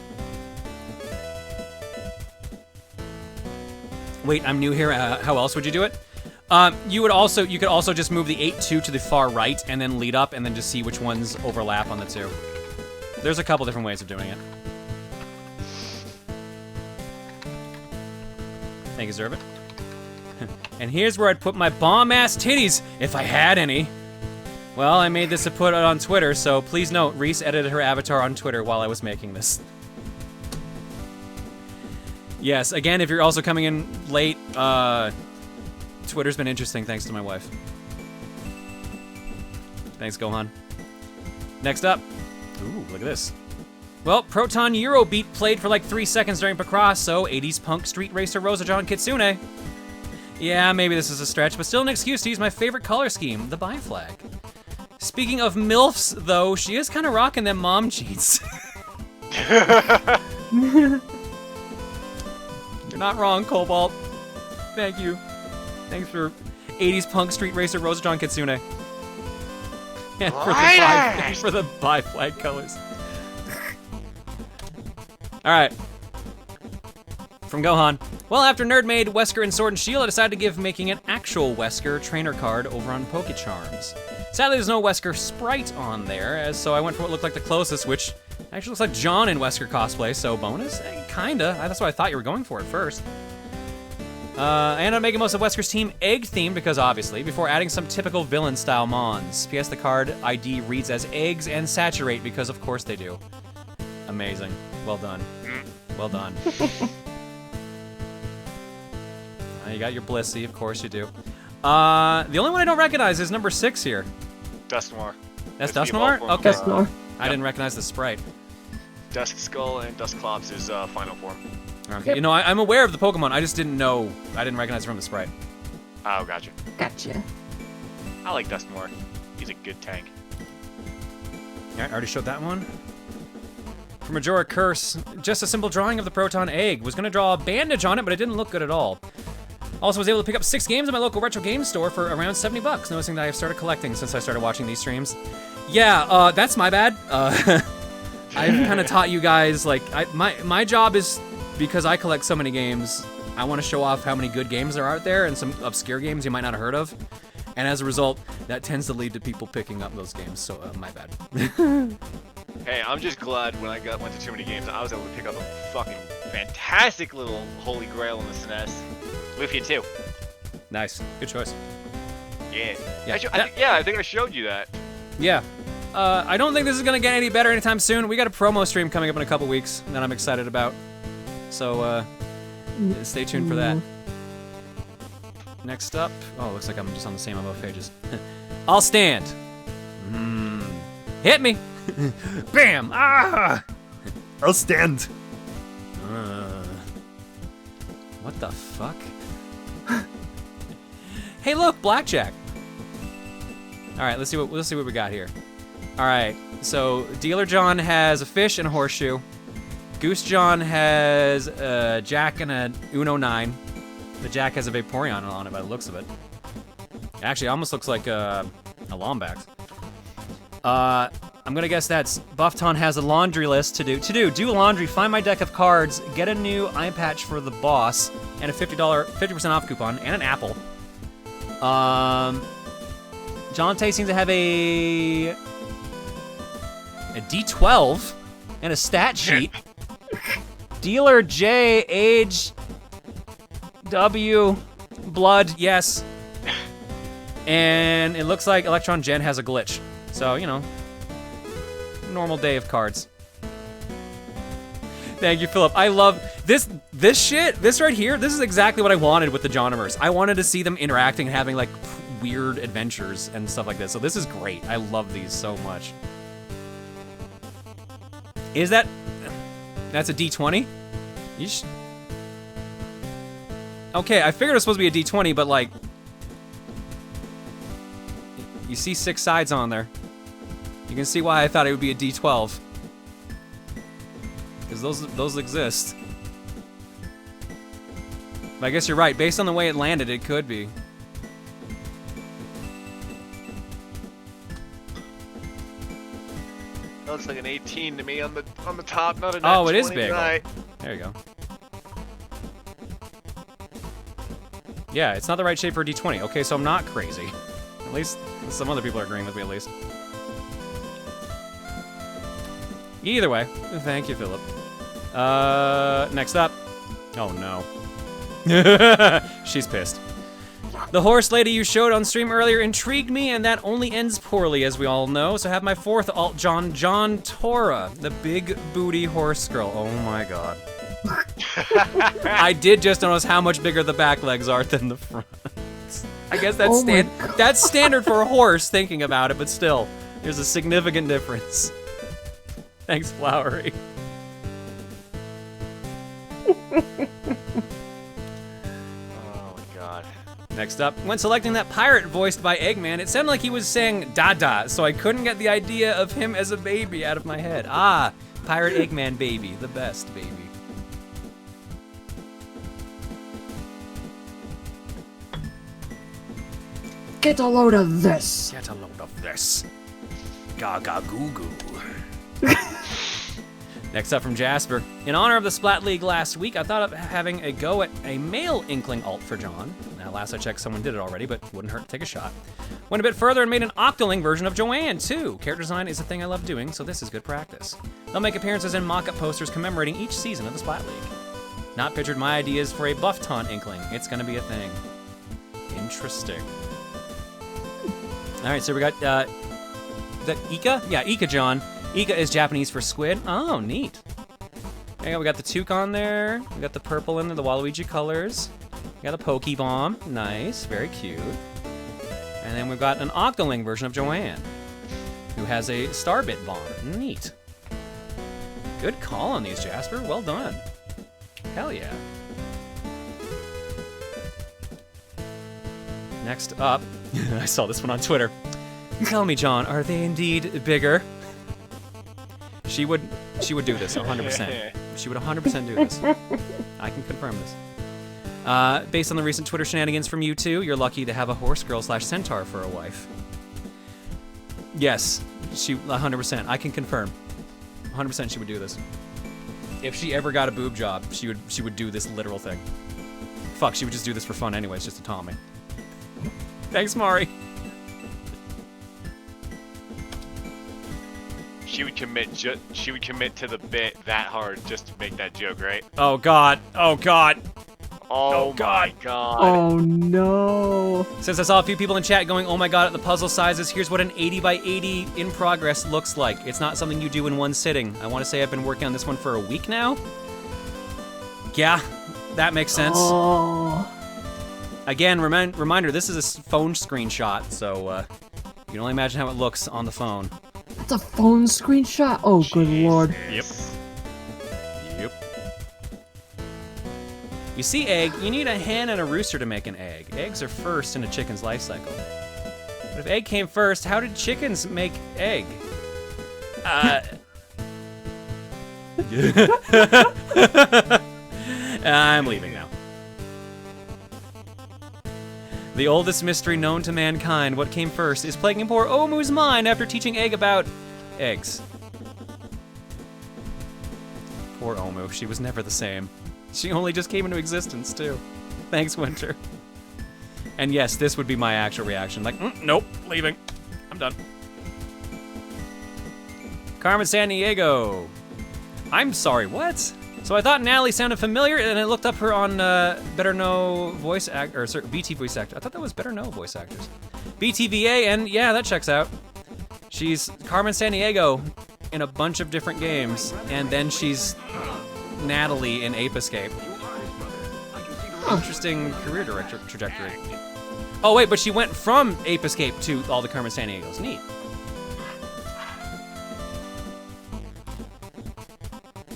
Wait, I'm new here. How else would you do it? You could also just move the 8-2 to the far right and then lead up and then just see which ones overlap on the 2. There's a couple different ways of doing it. Thank you, Zerbit. And here's where I'd put my bomb-ass titties if I had any. Well, I made this to put it on Twitter, so please note, Reese edited her avatar on Twitter while I was making this. Yes, again, if you're also coming in late, Twitter's been interesting thanks to my wife. Thanks, Gohan. Next up. Ooh, look at this. Well, Proton Eurobeat played for like 3 seconds during Picross, so 80s punk street racer Rosajon Kitsune. Yeah, maybe this is a stretch, but still an excuse to use my favorite color scheme, the bi flag. Speaking of MILFs, though, she is kind of rocking them mom jeans. You're not wrong, Cobalt. Thank you. Thanks for 80s punk street racer Rosajon Kitsune. And for the bi flag colors. Alright. From Gohan. Well, after Nerd made Wesker and Sword and Shield, I decided to give making an actual Wesker trainer card over on PokeCharms. Sadly, there's no Wesker sprite on there, so I went for what looked like the closest, which actually looks like John in Wesker cosplay, so bonus? Kinda. That's what I thought you were going for at first. I ended up making most of Wesker's team egg-themed, because obviously, before adding some typical villain-style mons. P.S. the card ID reads as eggs and saturate, because of course they do. Amazing. Well done. Well done. You got your Blissey, of course you do. The only one I don't recognize is number 6 here. Dusknoir. That's Dusknoir? Okay. Dusknoir. I didn't recognize the sprite. Dusk Skull and Duskclops is final form. Okay. Yep. You know, I'm aware of the Pokemon. I just didn't know. I didn't recognize it from the sprite. Oh, gotcha. Gotcha. I like Dusknoir. He's a good tank. Yeah, I already showed that one. For Majora Curse, just a simple drawing of the Proton egg. Was gonna draw a bandage on it, but it didn't look good at all. Also was able to pick up 6 games at my local retro game store for around $70, noticing that I've started collecting since I started watching these streams. Yeah, that's my bad. I've kind of taught you guys, like, my job is, because I collect so many games, I want to show off how many good games there are out there and some obscure games you might not have heard of. And as a result, that tends to lead to people picking up those games, so my bad. Hey, I'm just glad when I went to too many games, I was able to pick up a fucking fantastic little holy grail in the SNES. Luffy 2. Nice. Good choice. Yeah. Yeah. I think I showed you that. Yeah. I don't think this is going to get any better anytime soon. We got a promo stream coming up in a couple weeks that I'm excited about. So, stay tuned for that. Next up. Oh, looks like I'm just on the same above pages. I'll stand. Hit me. Bam. Ah. I'll stand. What the fuck? Hey, look, Blackjack. All right, let's see what we got here. All right, so Dealer John has a fish and a horseshoe. Goose John has a Jack and a Uno 9. The Jack has a Vaporeon on it by the looks of it. Actually, it almost looks like a Lombax. I'm gonna guess that's Buffton has a laundry list to do laundry, find my deck of cards, get a new eye patch for the boss, and a $50% off coupon, and an apple. Jonte seems to have a D12 and a stat sheet. Dealer J, age, W, blood, yes. And it looks like Electron Gen has a glitch. So, you know, normal day of cards. Thank you, Philip. I love this shit. This right here, this is exactly what I wanted with the Johnimers. I wanted to see them interacting and having like weird adventures and stuff like this. So this is great. I love these so much. Is that's a D20? Okay, I figured it was supposed to be a D20, but like, you see 6 sides on there. You can see why I thought it would be a D12. Because those exist. But I guess you're right. Based on the way it landed, it could be. That looks like an 18 to me on the top, not a Oh, nat it is 20 big. tonight. There you go. Yeah, it's not the right shape for a D20. Okay, so I'm not crazy. At least some other people are agreeing with me, at least. Either way, thank you, Philip. Next up. Oh, no. She's pissed. The horse lady you showed on stream earlier intrigued me, and that only ends poorly, as we all know. So have my fourth alt John Tora, the big booty horse girl. Oh my god. I did just notice how much bigger the back legs are than the front. I guess that's that's standard for a horse, thinking about it, but still, there's a significant difference. Thanks, Flowery. Next up, when selecting that pirate voiced by Eggman, it sounded like he was saying Dada, so I couldn't get the idea of him as a baby out of my head. Ah, Pirate Eggman baby, the best baby. Get a load of this. Get a load of this. Gaga goo goo. Next up from Jasper. In honor of the Splat League last week, I thought of having a go at a male Inkling alt for John. Now, last I checked, someone did it already, but wouldn't hurt to take a shot. Went a bit further and made an Octoling version of Joanne, too. Character design is a thing I love doing, so this is good practice. They'll make appearances in mock-up posters commemorating each season of the Splat League. Not pictured my ideas for a Buffton Inkling. It's gonna be a thing. Interesting. All right, so we got, the Ika? Yeah, Ika John. Ika is Japanese for squid. Oh, neat. There you go, we got the toucan there. We got the purple in there, the Waluigi colors. We got a Pokebomb. Nice, very cute. And then we've got an Octoling version of Joanne, who has a Starbit bomb. Neat. Good call on these, Jasper. Well done. Hell yeah. Next up, I saw this one on Twitter. Tell me, John, are they indeed bigger? She would do this 100%. She would 100% do this. I can confirm this. Based on the recent Twitter shenanigans from you two, you're lucky to have a horse girl / centaur for a wife. Yes, she 100%. I can confirm. 100% she would do this. If she ever got a boob job, she would do this literal thing. Fuck, she would just do this for fun anyways, just to taunt me. Thanks, Mari. She would commit to the bit that hard just to make that joke, right? Oh god. Oh god. Oh my god. Oh no. Since I saw a few people in chat going, oh my god, at the puzzle sizes, here's what an 80 by 80 in progress looks like. It's not something you do in one sitting. I want to say I've been working on this one for a week now. Yeah, that makes sense. Oh. Again, reminder, this is a phone screenshot, so you can only imagine how it looks on the phone. It's a phone screenshot? Oh, good lord. Yep. You see, Egg, you need a hen and a rooster to make an egg. Eggs are first in a chicken's life cycle. But if egg came first, how did chickens make egg? I'm leaving now. The oldest mystery known to mankind, what came first, is plaguing poor Omu's mind after teaching Egg about eggs. Poor Omu, she was never the same. She only just came into existence, too. Thanks, Winter. And yes, this would be my actual reaction. Like, nope, leaving. I'm done. Carmen Sandiego. I'm sorry, what? So I thought Natalie sounded familiar, and I looked up her on Better Know voice act, or sorry, BT voice actor. I thought that was Better Know voice actors. BTVA, and yeah, that checks out. She's Carmen Sandiego in a bunch of different games, and then she's Natalie in Ape Escape. Interesting career trajectory. Oh wait, but she went from Ape Escape to all the Carmen Sandiegos. Neat.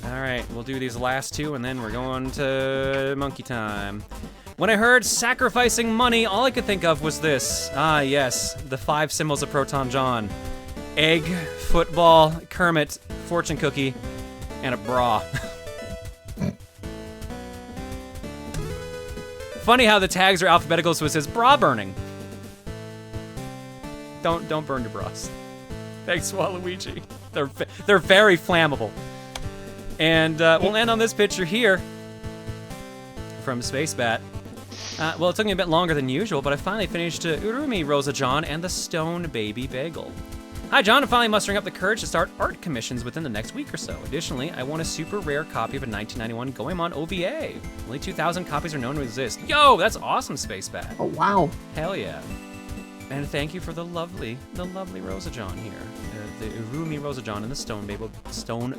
All right, we'll do these last two, and then we're going to monkey time. When I heard sacrificing money, all I could think of was this. Ah, yes, the 5 symbols of Proton John. Egg, football, Kermit, fortune cookie, and a bra. Funny how the tags are alphabetical, so it says bra burning. Don't burn your bras. Thanks, Waluigi. They're very flammable. And we'll end on this picture here from Space Bat. Well, it took me a bit longer than usual, but I finally finished Urumi, Rosa John, and the Stone Baby Bagel. Hi, John. I'm finally mustering up the courage to start art commissions within the next week or so. Additionally, I won a super rare copy of a 1991 Goemon OVA. Only 2,000 copies are known to exist. Yo, that's awesome, Space Bat. Oh, wow. Hell yeah. And thank you for the lovely Rosa John here. The Urumi Rosa John and the Stone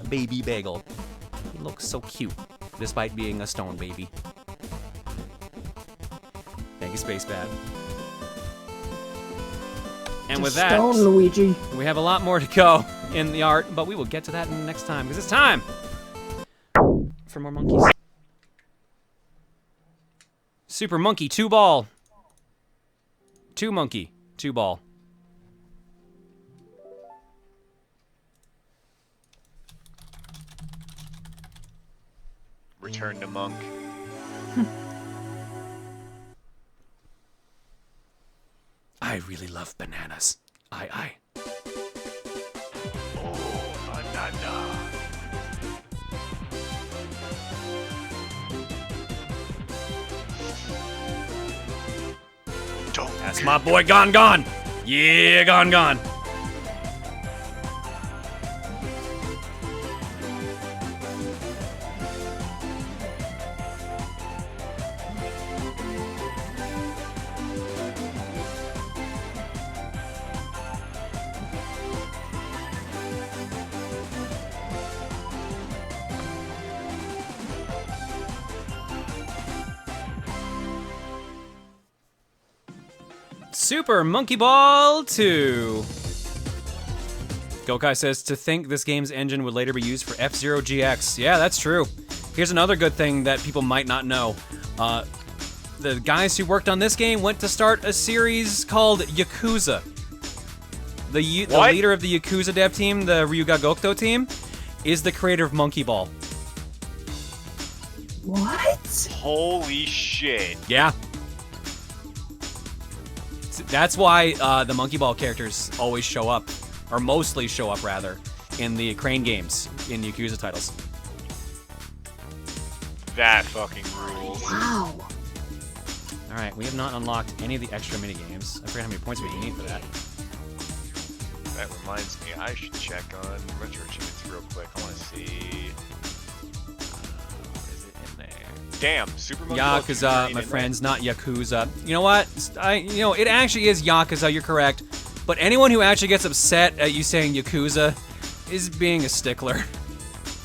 Baby Bagel. He looks so cute, despite being a stone baby. Thank you, Space Bat. And with that, Stone Luigi. We have a lot more to go in the art, but we will get to that in the next time, because it's time for more monkeys. Super Monkey 2-ball. 2 monkey, 2-ball. Return to monk. I really love bananas. Aye. Oh, banana. That's my boy Gon Gon. Yeah, Gon Gon. Super Monkey Ball 2. Gokai says, to think this game's engine would later be used for F-Zero GX. Yeah, that's true. Here's another good thing that people might not know. The guys who worked on this game went to start a series called Yakuza. The leader of the Yakuza dev team, the Ryuga Gokuto team, is the creator of Monkey Ball. What? Holy shit. Yeah. That's why the Monkey Ball characters always show up, or mostly show up rather, in the Crane games, in Yakuza titles. That fucking rules. Wow. Alright, we have not unlocked any of the extra minigames. I forget how many points we need for that. That reminds me, I should check on Retro Achievements real quick. I want to see... is it in there? Damn, Super Monkey Ball Yakuza, my friends, not Yakuza. You know what? It actually is Yakuza, you're correct. But anyone who actually gets upset at you saying Yakuza is being a stickler.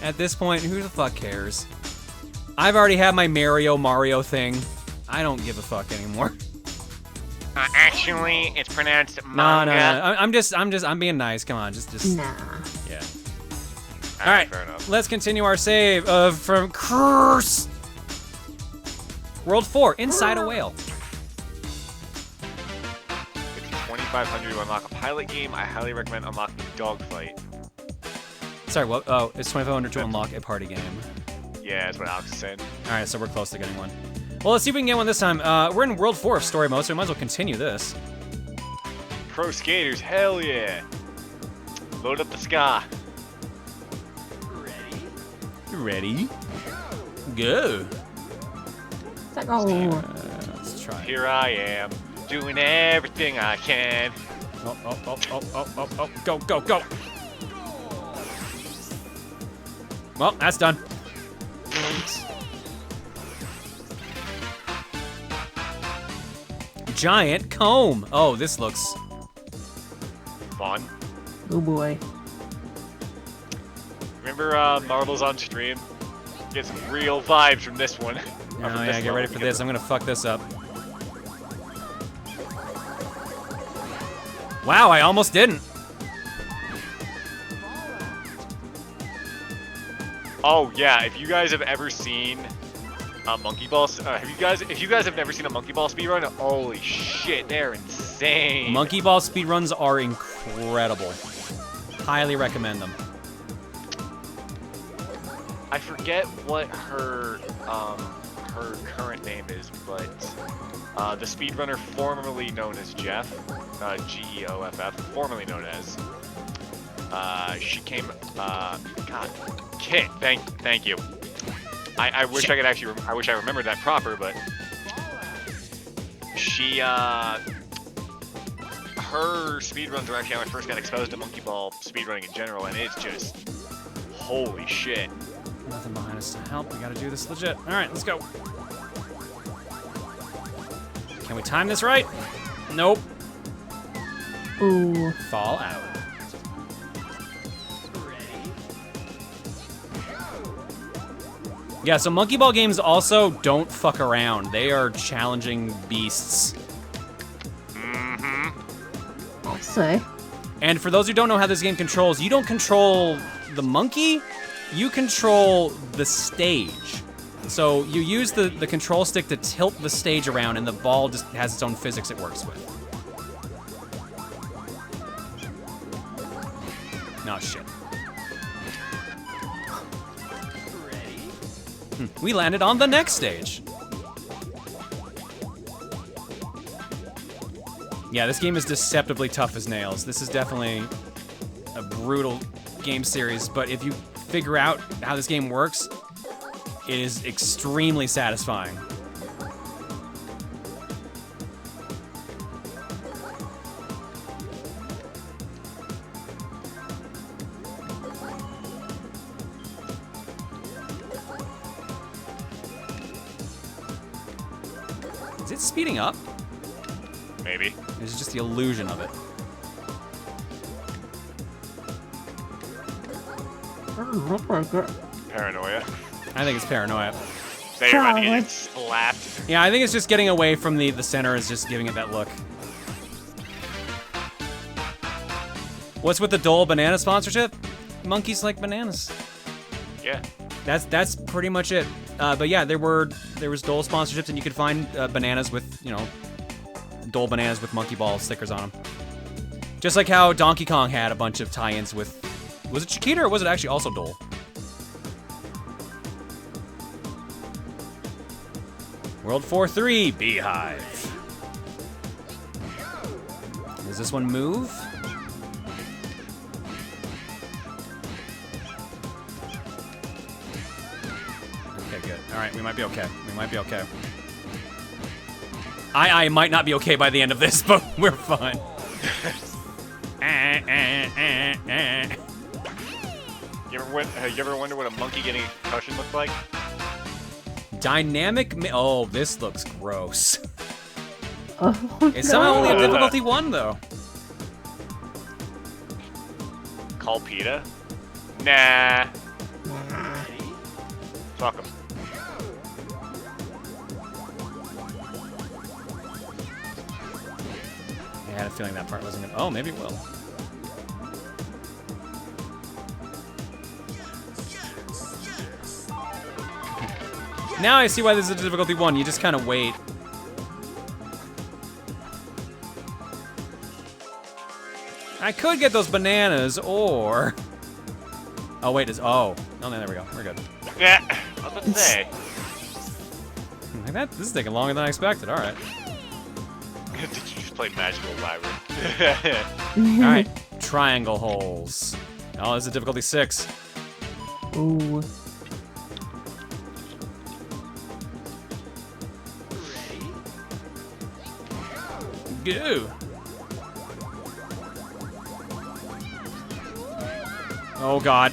At this point, who the fuck cares? I've already had my Mario thing. I don't give a fuck anymore. Actually, it's pronounced No. manga. I'm being nice. Come on, just. Nah. Yeah. All All right, fair enough. let's continue our save from Curse. World 4, Inside a Whale. $25 500 to unlock a pilot game. I highly recommend unlocking Dogfight. Sorry, what? Oh, it's 2,500 to unlock a party game. Yeah, that's what Alex is saying. All right, so we're close to getting one. Well, let's see if we can get one this time. We're in World 4 of story mode, so we might as well continue this. Pro skaters, hell yeah! Load up the ska. Ready? Go. Let's try. Here I am, doing everything I can. Oh, go, go, go. Well, that's done. Giant comb. Oh, this looks fun. Oh boy. Remember Marbles on stream? Get some real vibes from this one. Oh yeah, get ready for this. I'm gonna fuck this up. Wow, I almost didn't. Oh yeah, if you guys have ever seen Monkey Ball, if you guys have never seen a Monkey Ball speedrun, holy shit, they're insane. Monkey Ball speedruns are incredible. Highly recommend them. I forget what her current name is, but the speedrunner formerly known as Jeff, Geoff, formerly known as, she came, God, Kit, thank you. I wish I could actually, I wish I remembered that proper, but she, her speedruns are actually how I first got exposed to Monkey Ball speedrunning in general, and it's just, holy shit. Nothing behind us to help. We gotta do this legit. All right, let's go. Can we time this right? Nope. Ooh. Fall out. Yeah, so Monkey Ball games also don't fuck around. They are challenging beasts. Mm-hmm. I'll say. And for those who don't know how this game controls, you don't control the monkey, you control the stage. So you use the control stick to tilt the stage around, and the ball just has its own physics it works with. No shit. We landed on the next stage. Yeah, this game is deceptively tough as nails. This is definitely a brutal game series, but if you figure out how this game works, it is extremely satisfying. Is it speeding up? Maybe. It's just the illusion of it. Doesn't look like it. Paranoia. I think it's paranoia. Say you're about to get slapped. Yeah, I think it's just getting away from the center is just giving it that look. What's with the Dole banana sponsorship? Monkeys like bananas. Yeah. That's pretty much it. But yeah, there was Dole sponsorships, and you could find bananas with, you know, Dole bananas with Monkey Ball stickers on them. Just like how Donkey Kong had a bunch of tie-ins with, was it Chiquita or was it actually also Dole? World 4-3, Beehive. Does this one move? Okay, good. All right, we might be okay. We might be okay. I might not be okay by the end of this, but we're fine. You ever wonder what a monkey getting a concussion looks like? Dynamic. Oh, this looks gross. Oh, It's somehow only a difficulty 1, though. Call PETA? Nah. Fuck him. I had a feeling that part wasn't gonna. Oh, maybe it will. Now I see why this is a difficulty 1. You just kind of wait. I could get those bananas, or... Oh, wait, oh, no, there we go. We're good. Yeah, I was about to say. Like that, this is taking longer than I expected. All right. Did you just play Magical Labyrinth? All right, triangle holes. Oh, this is difficulty 6. Ooh. Go. Oh God.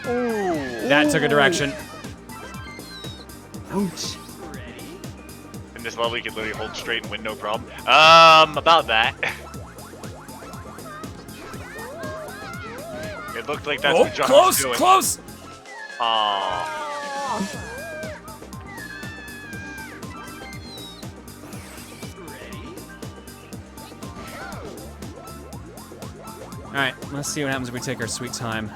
Ooh. That took a direction. Ouch. In this level, you can literally hold straight and win no problem. About that. It looked like that's what John was doing. Close! Aww. All right, let's see what happens if we take our sweet time.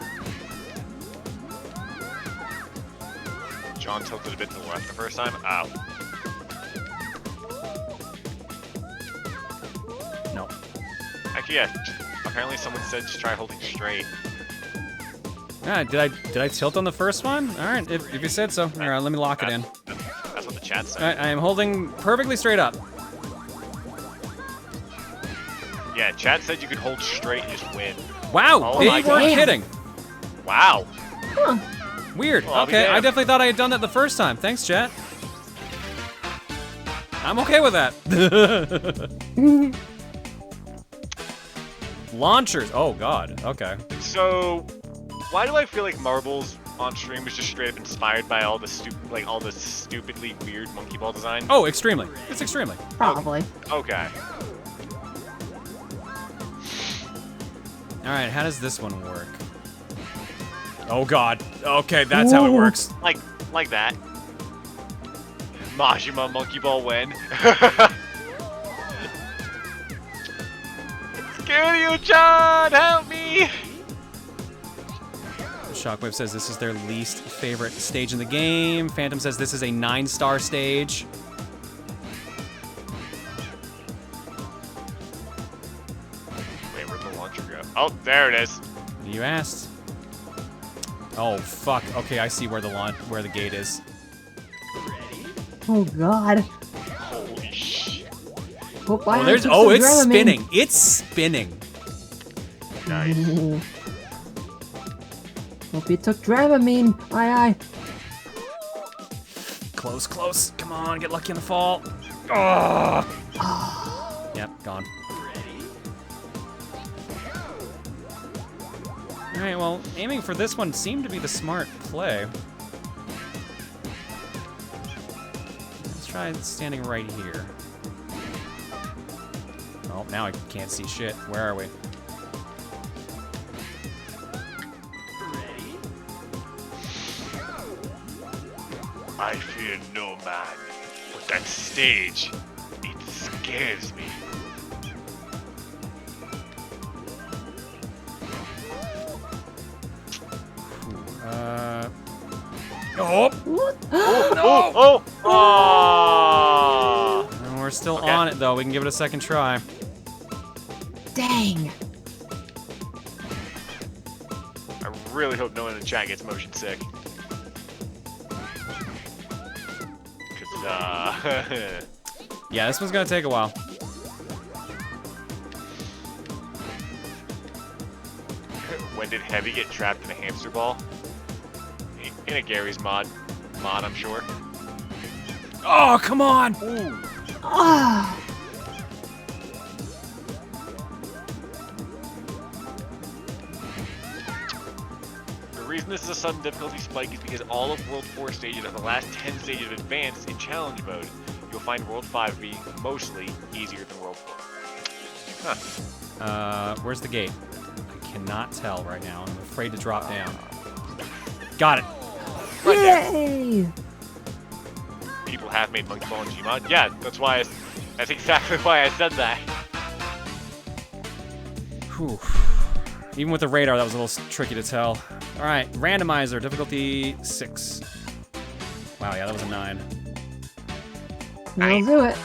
John tilted a bit to the left the first time. Ow. No. Actually, yeah. Apparently, someone said just try holding straight. All right, did I tilt on the first one? All right, if you said so. All right, let me lock it in. That's what the chat said. All right, I am holding perfectly straight up. Yeah, chat said you could hold straight and just win. Wow, they weren't kidding. Wow. Huh. Weird. Well, okay, I definitely thought I had done that the first time. Thanks, chat. I'm okay with that. Launchers. Oh God. Okay. So, why do I feel like Marbles on stream was just straight up inspired by all the stupidly weird monkey ball design? Oh, extremely. It's extremely. Probably. Okay. All right, how does this one work? Oh God. Okay, that's how it works. Like that. Majima monkey ball win. Scare you, John! Help me! Shockwave says this is their least favorite stage in the game. Phantom says this is a 9-star stage. Wait, where'd the launcher go? Oh, there it is. You asked. Oh fuck. Okay, I see where the gate is. Oh God. Holy shit. It's spinning. It's spinning. Nice. Ooh. Hope you took Dramamine. Aye. Close, close. Come on, get lucky in the fall. Oh. Yep, gone. Alright, well, aiming for this one seemed to be the smart play. Let's try standing right here. Oh, now I can't see shit. Where are we? I fear no man, but that stage, it scares me. Oh! What? Oh! And we're still on it, though. We can give it a second try. Dang. I really hope no one in the chat gets motion sick. Yeah, this one's gonna take a while. When did Heavy get trapped in a hamster ball? In a Gary's mod, I'm sure. Oh, come on! Ah. The reason this is a sudden difficulty spike is because all of World 4 stages are the last 10 stages of advanced in challenge mode. You'll find World 5 being mostly easier than World 4. Huh. Where's the gate? I cannot tell right now. I'm afraid to drop down. Got it. Right Yay! there. People have made Monkey Ball and Gmod. Yeah, that's exactly why I said that. Whew. Even with the radar, that was a little tricky to tell. All right, randomizer, difficulty 6. Wow, yeah, that was a 9. I'll do it.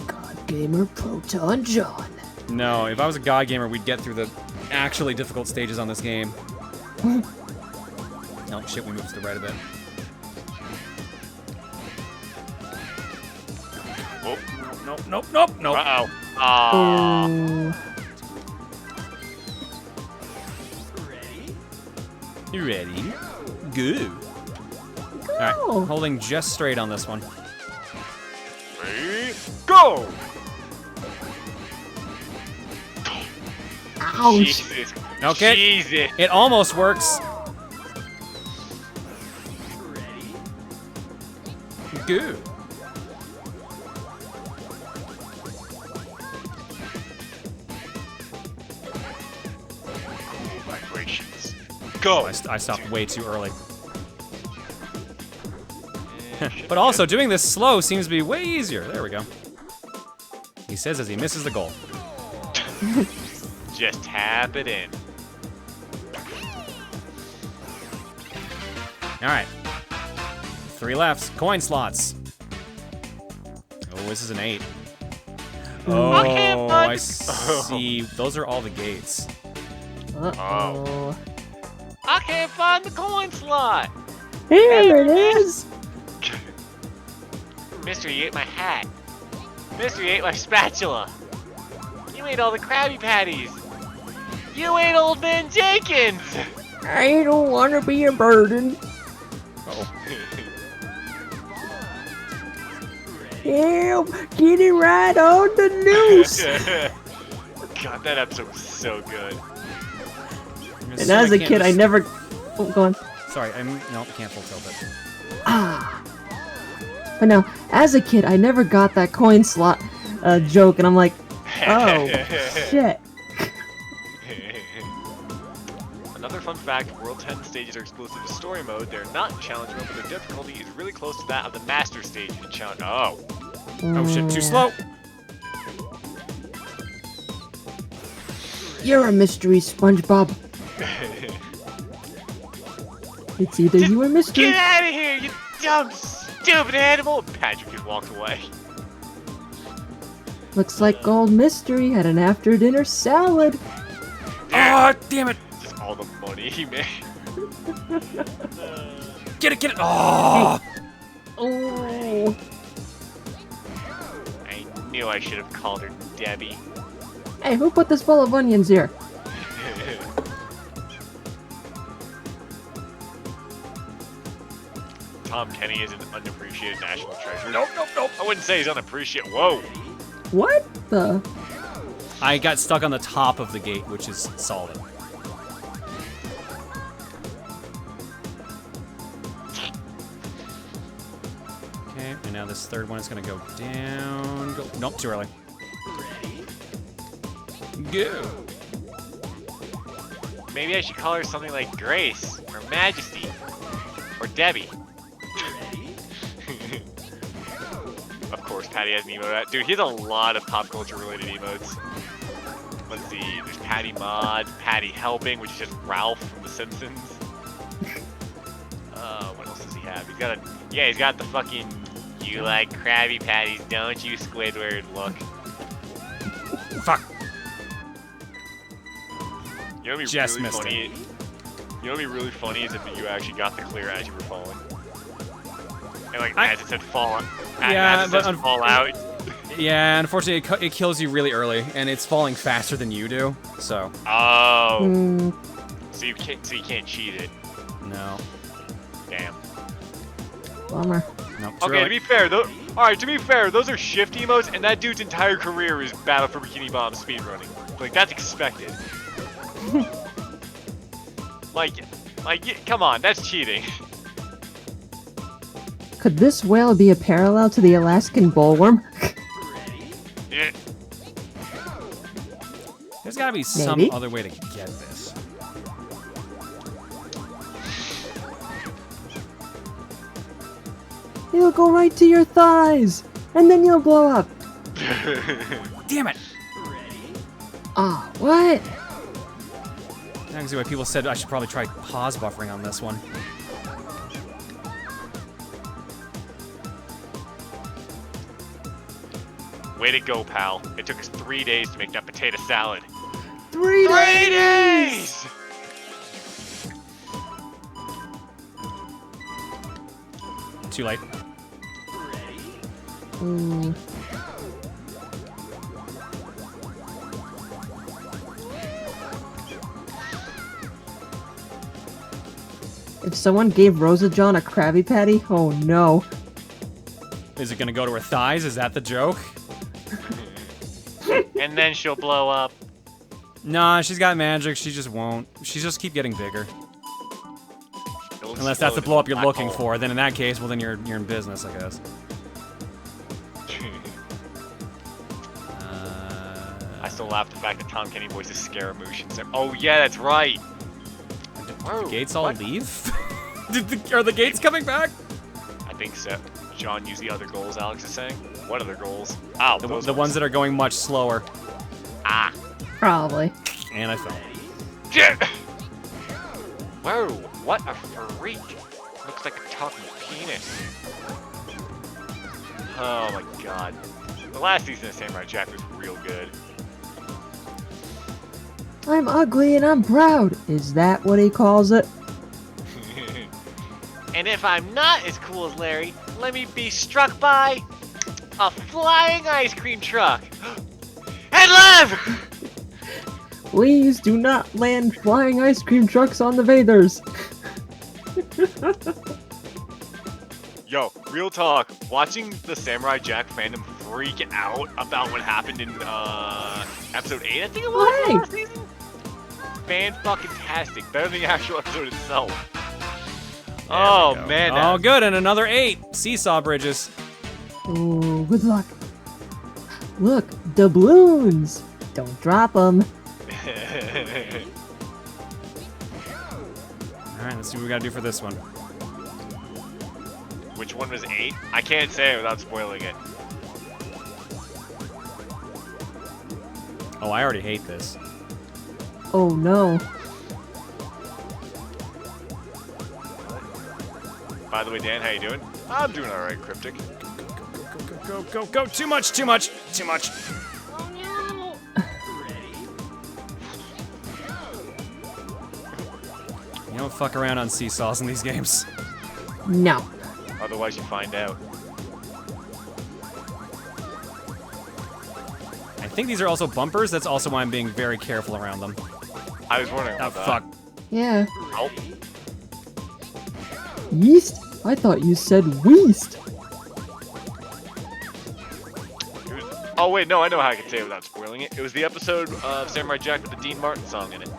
God gamer Proton John. No, if I was a god gamer, we'd get through the actually difficult stages on this game. Oh shit, we moved to the right a bit. Oh. Nope. Uh-oh. You ready? Good. Alright, holding just straight on this one. Ready? Go! Ouch. Jesus. Okay. Jesus. It almost works. Good. Cool vibrations. Go! I stopped way too early. But also, doing this slow seems to be way easier. There we go. He says as he misses the goal. Just tap it in. Alright. 3 left. Coin slots. Oh, this is an 8. Oh, I see. Those are all the gates. Uh-oh. I can't find the coin slot! Here it is! Mister, you ate my hat. Mister, you ate my spatula. You ate all the Krabby Patties. You ate Old Man Jenkins! I don't want to be a burden. Help! Get it right on the noose! God, that episode was so good. And as a kid, I never... Oh, go on. Sorry, no, can't full tilt it. But no, as a kid, I never got that coin slot joke, and I'm like, oh, shit. Another fun fact, World 10 stages are exclusive to story mode. They're not in challenge mode, but their difficulty is really close to that of the master stage in challenge. Oh. Oh shit, too slow. You're a mystery, SpongeBob. It's either you or mystery. Get out of here, you dumb, stupid animal! Patrick just walked away. Looks like Gold Mystery had an after-dinner salad. Oh, damn it! Just all the money he made. Get it! Oh! Hey. Oh! I knew I should have called her Debbie. Hey, who put this bowl of onions here? Tom Kenny is an unappreciated national treasure. Nope. I wouldn't say he's unappreciated. Whoa. What the? I got stuck on the top of the gate, which is solid. Okay, and now this third one is gonna go down. Go. Nope, too early. Go. Maybe I should call her something like Grace, or Majesty, or Debbie. Of course, Patty has an emote. Dude, he has a lot of pop culture related emotes. Let's see, there's Patty Mod, Patty Helping, which is just Ralph from The Simpsons. What else does he have? He's got the fucking, you like Krabby Patties, don't you, Squidward look. Fuck. You know what'd be Just really missed funny? it. You know what'd be really funny is if you actually got the clear as you were falling. And like, as it said fall out. Yeah, as it says fall out. Yeah, unfortunately, it kills you really early, and it's falling faster than you do. So. Oh. So you can't cheat it. No. Damn. Bummer. Nope. Okay, to be fair, to be fair, those are shift emotes, and that dude's entire career is Battle for Bikini Bottom speedrunning. Like, that's expected. like, come on, that's cheating. Could this whale be a parallel to the Alaskan bullworm? Yeah. There's gotta be some other way to get this. It'll go right to your thighs, and then you'll blow up. Damn it! Ah, what? I can see why people said I should probably try pause buffering on this one. Way to go, pal. It took us 3 days to make that potato salad. 3 days! Too late. If someone gave Rosa John a Krabby Patty, oh no. Is it gonna go to her thighs? Is that the joke? And then she'll blow up. Nah, she's got magic. She just won't. She just keep getting bigger. Unless that's the blow up you're looking for. Then in that case, well, then you're in business, I guess. I still laugh at the fact that Tom Kenny voices Scaramouche. Oh yeah, that's right. Did the gates all leave? Are the gates coming back? I think so. John used the other goals, Alex is saying. What other goals? Oh, the ones that are going much slower. Ah. Probably. And I fell. Shit! Whoa, what a freak. Looks like a talking penis. Oh my god. The last season of Samurai Jack was real good. I'm ugly and I'm proud. Is that what he calls it? And if I'm not as cool as Larry, let me be struck by a flying ice cream truck. And live! Please do not land flying ice cream trucks on the Vaders. Yo, real talk. Watching the Samurai Jack fandom freak out about what happened in episode 8, I think it was last season. Fan-fucking-tastic. Better than the actual episode itself. Oh, man. Oh, good. And another 8. Seesaw bridges. Oh, good luck. Look, doubloons. Don't drop them. Alright, let's see what we gotta do for this one. Which one was 8? I can't say it without spoiling it. Oh, I already hate this. Oh no. By the way, Dan, how you doing? I'm doing alright, Cryptic. Go. Too much. You don't fuck around on seesaws in these games. No. Otherwise you find out. I think these are also bumpers. That's also why I'm being very careful around them. I was wondering about that. Fuck. Yeah. Oh. Yeast? I thought you said weast. Oh wait, no, I know how I can say it without spoiling it. It was the episode of Samurai Jack with the Dean Martin song in it.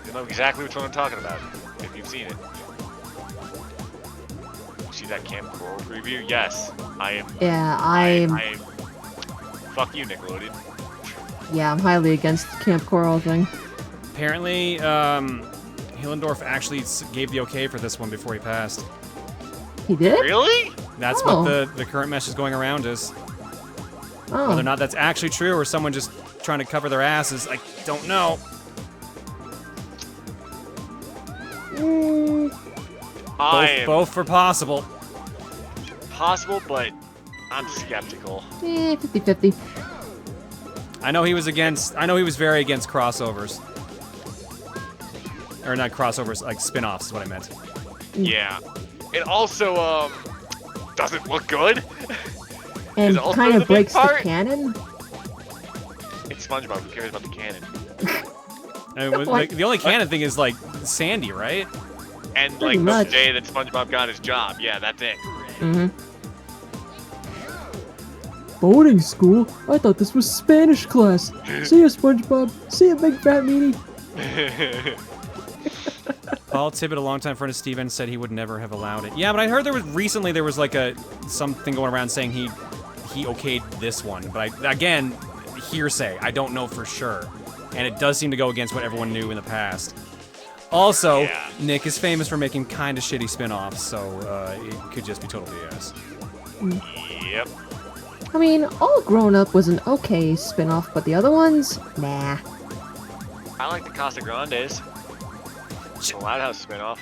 You know exactly which one I'm talking about, if you've seen it. See that Camp Coral preview? Yes, I am. Yeah, I'm... Fuck you, Nickelodeon. Yeah, I'm highly against the Camp Coral thing. Apparently, Hillendorf actually gave the okay for this one before he passed. He did? Really? That's what the current message going around is. Oh. Whether or not that's actually true or someone just trying to cover their asses, I don't know. Both for possible. Possible, but I'm skeptical. 50-50. I know he was very against crossovers. Or not crossovers, like spin-offs is what I meant. Yeah. It also, doesn't look good. And kind of breaks the canon. It's SpongeBob. Who cares about the canon? I mean, like, the only canon thing is, like, Sandy, right? And, like, the day that SpongeBob got his job. Yeah, that's it. Mm-hmm. Boarding school? I thought this was Spanish class. See ya, SpongeBob. See ya, big fat meanie. Paul Tibbett, a longtime friend of Steven, said he would never have allowed it. Yeah, but I heard there was like something going around saying he okayed this one. But again, hearsay. I don't know for sure. And it does seem to go against what everyone knew in the past. Also, yeah. Nick is famous for making kind of shitty spin-offs, so it could just be total BS. Yep. I mean, All Grown Up was an okay spin-off, but the other ones? Nah. I like the Casa Grandes. The Loud House spin-off.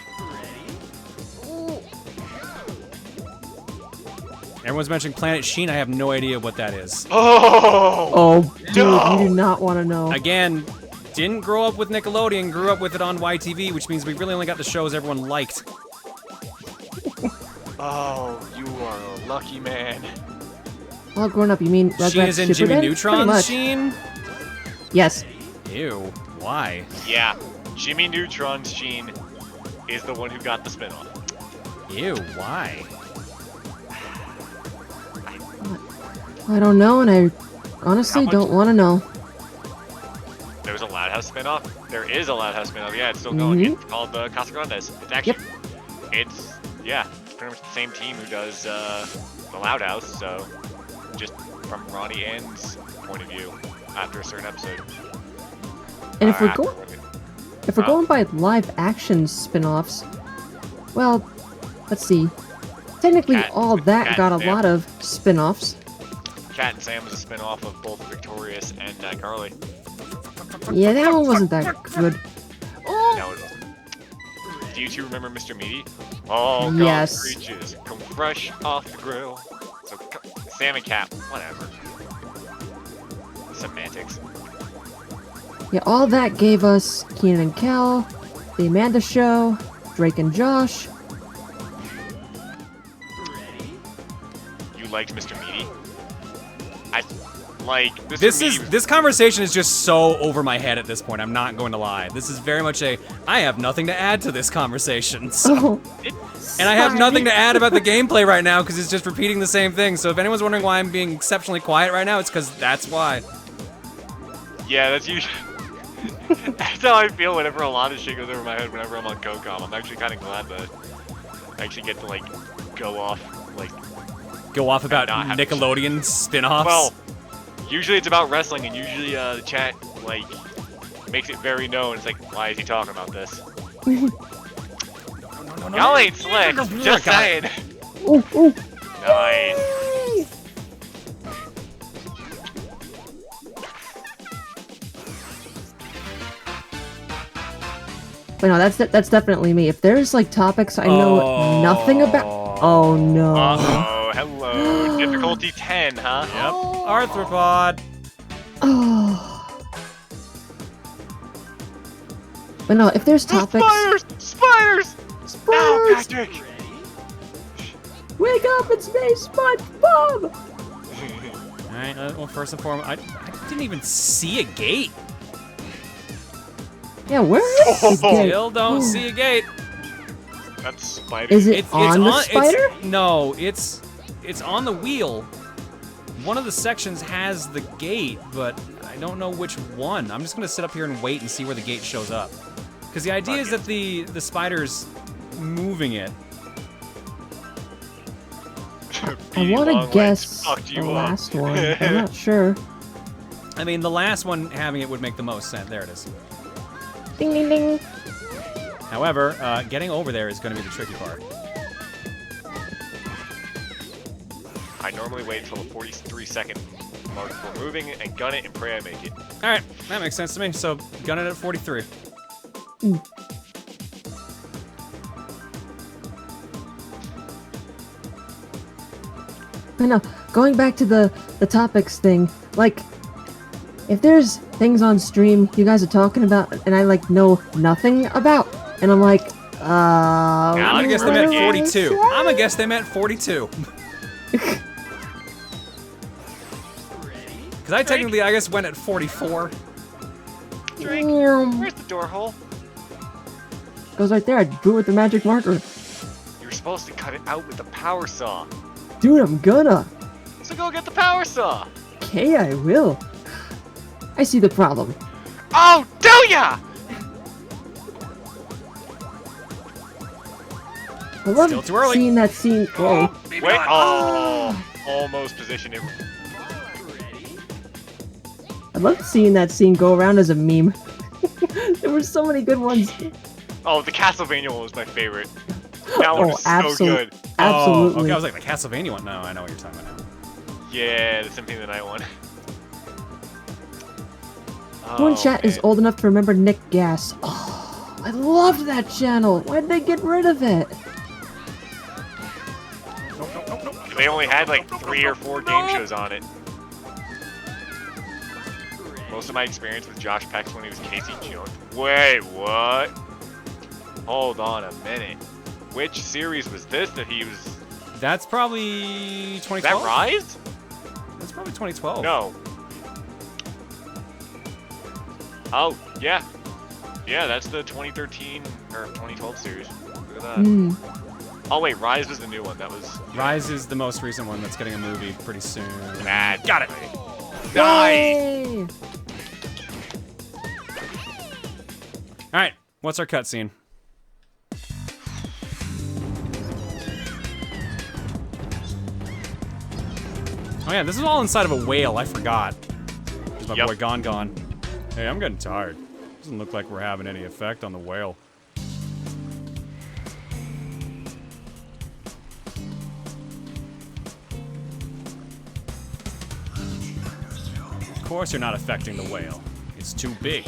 Everyone's mentioning Planet Sheen. I have no idea what that is. Oh, dude, you do not want to know. Again, didn't grow up with Nickelodeon, grew up with it on YTV, which means we really only got the shows everyone liked. Oh, you are a lucky man. All grown up, you mean Rugrats Sheen is in Jimmy Shippuden? Neutron's Sheen? Yes. Ew, why? Yeah, Jimmy Neutron's Sheen is the one who got the spinoff. Ew, why? I don't know, and I honestly don't want to know. There's a Loud House spinoff? There is a Loud House spinoff, yeah, it's still going. It's called Casa Grandes. It's actually, it's pretty much the same team who does the Loud House, so just from Ronnie Ann's point of view after a certain episode. And if we're going by live action spin-offs, well, let's see. Technically, all that got a lot of spin-offs. Cat and Sam was a spin-off of both Victorious and Carly. Yeah, that one wasn't that good. No, it wasn't. Do you two remember Mr. Meaty? Oh, God, yes. creatures come fresh off the grill. So, Sam and Cat, whatever. Semantics. Yeah, all that gave us Keenan and Kel, The Amanda Show, Drake and Josh. You liked Mr. Meaty? I like Mr. This conversation is just so over my head at this point. I'm not going to lie. This is very much I have nothing to add to this conversation. So. And I have nothing to add about the gameplay right now because it's just repeating the same thing. So if anyone's wondering why I'm being exceptionally quiet right now, it's because that's why. Yeah, that's usually. That's how I feel whenever a lot of shit goes over my head whenever I'm on CoCom. I'm actually kind of glad that I actually get to, like, go off about Nickelodeon spin-offs? Well, usually it's about wrestling, and usually the chat, like, makes it very known. It's like, why is he talking about this? No. Y'all ain't slick, just saying. Ooh. Nice. But no, that's definitely me. If there's like topics I know nothing about, oh no. Uh-oh, hello. Difficulty 10, huh? Yep. Arthropod. Oh. But no, if there's topics. Spiders! Now, Patrick! Wake up! It's me, SpongeBob! Alright, well, first and foremost, I didn't even see a gate. Yeah, where is the gate? Still don't see a gate. That's spider. Is it on the spider? No, it's on the wheel. One of the sections has the gate, but I don't know which one. I'm just gonna sit up here and wait and see where the gate shows up. Because the idea is that the spider's moving it. I want to guess the last one. I'm not sure. I mean, the last one having it would make the most sense. There it is. Ding, ding, ding. However, getting over there is going to be the tricky part. I normally wait until the 43-second mark before moving and gun it and pray I make it. Alright, that makes sense to me. So, gun it at 43. I know. Going back to the topics thing, like, if there's things on stream you guys are talking about and I, like, know nothing about, and I'm like, I'm gonna guess they meant 42. I'm gonna guess they meant 42. Because I technically, I guess, went at 44. Drake, where's the door hole? Goes right there. I drew it with the magic marker. You're supposed to cut it out with the power saw. Dude, I'm gonna. So go get the power saw. Okay, I will. I see the problem. Oh, do ya? I love seeing that scene. Whoa. Wait, oh, almost positioned it. I love seeing that scene go around as a meme. There were so many good ones. Oh, the Castlevania one was my favorite. That one was so good. Absolutely. Okay, I was like, the Castlevania one? No, I know what you're talking about now. Yeah, the Symphony of the Night one. Who in chat is old enough to remember Nick Gas? Oh, I loved that channel. Why'd they get rid of it? They only had like 3 or 4 game shows on it. Most of my experience with Josh Peck's when he was Casey Jones. Wait, what? Hold on a minute. Which series was this that he was? That's probably 2012. Is that Rise? That's probably 2012. No. Oh, yeah. Yeah, that's the 2013 or 2012 series. Look at that. Oh wait, Rise was the new one. That was. Rise is the most recent one that's getting a movie pretty soon. Bad. Got it. Nice. All right, what's our cutscene? Oh yeah, this is all inside of a whale. I forgot. There's my boy Gon. Hey, I'm getting tired. Doesn't look like we're having any effect on the whale. Of course you're not affecting the whale. It's too big.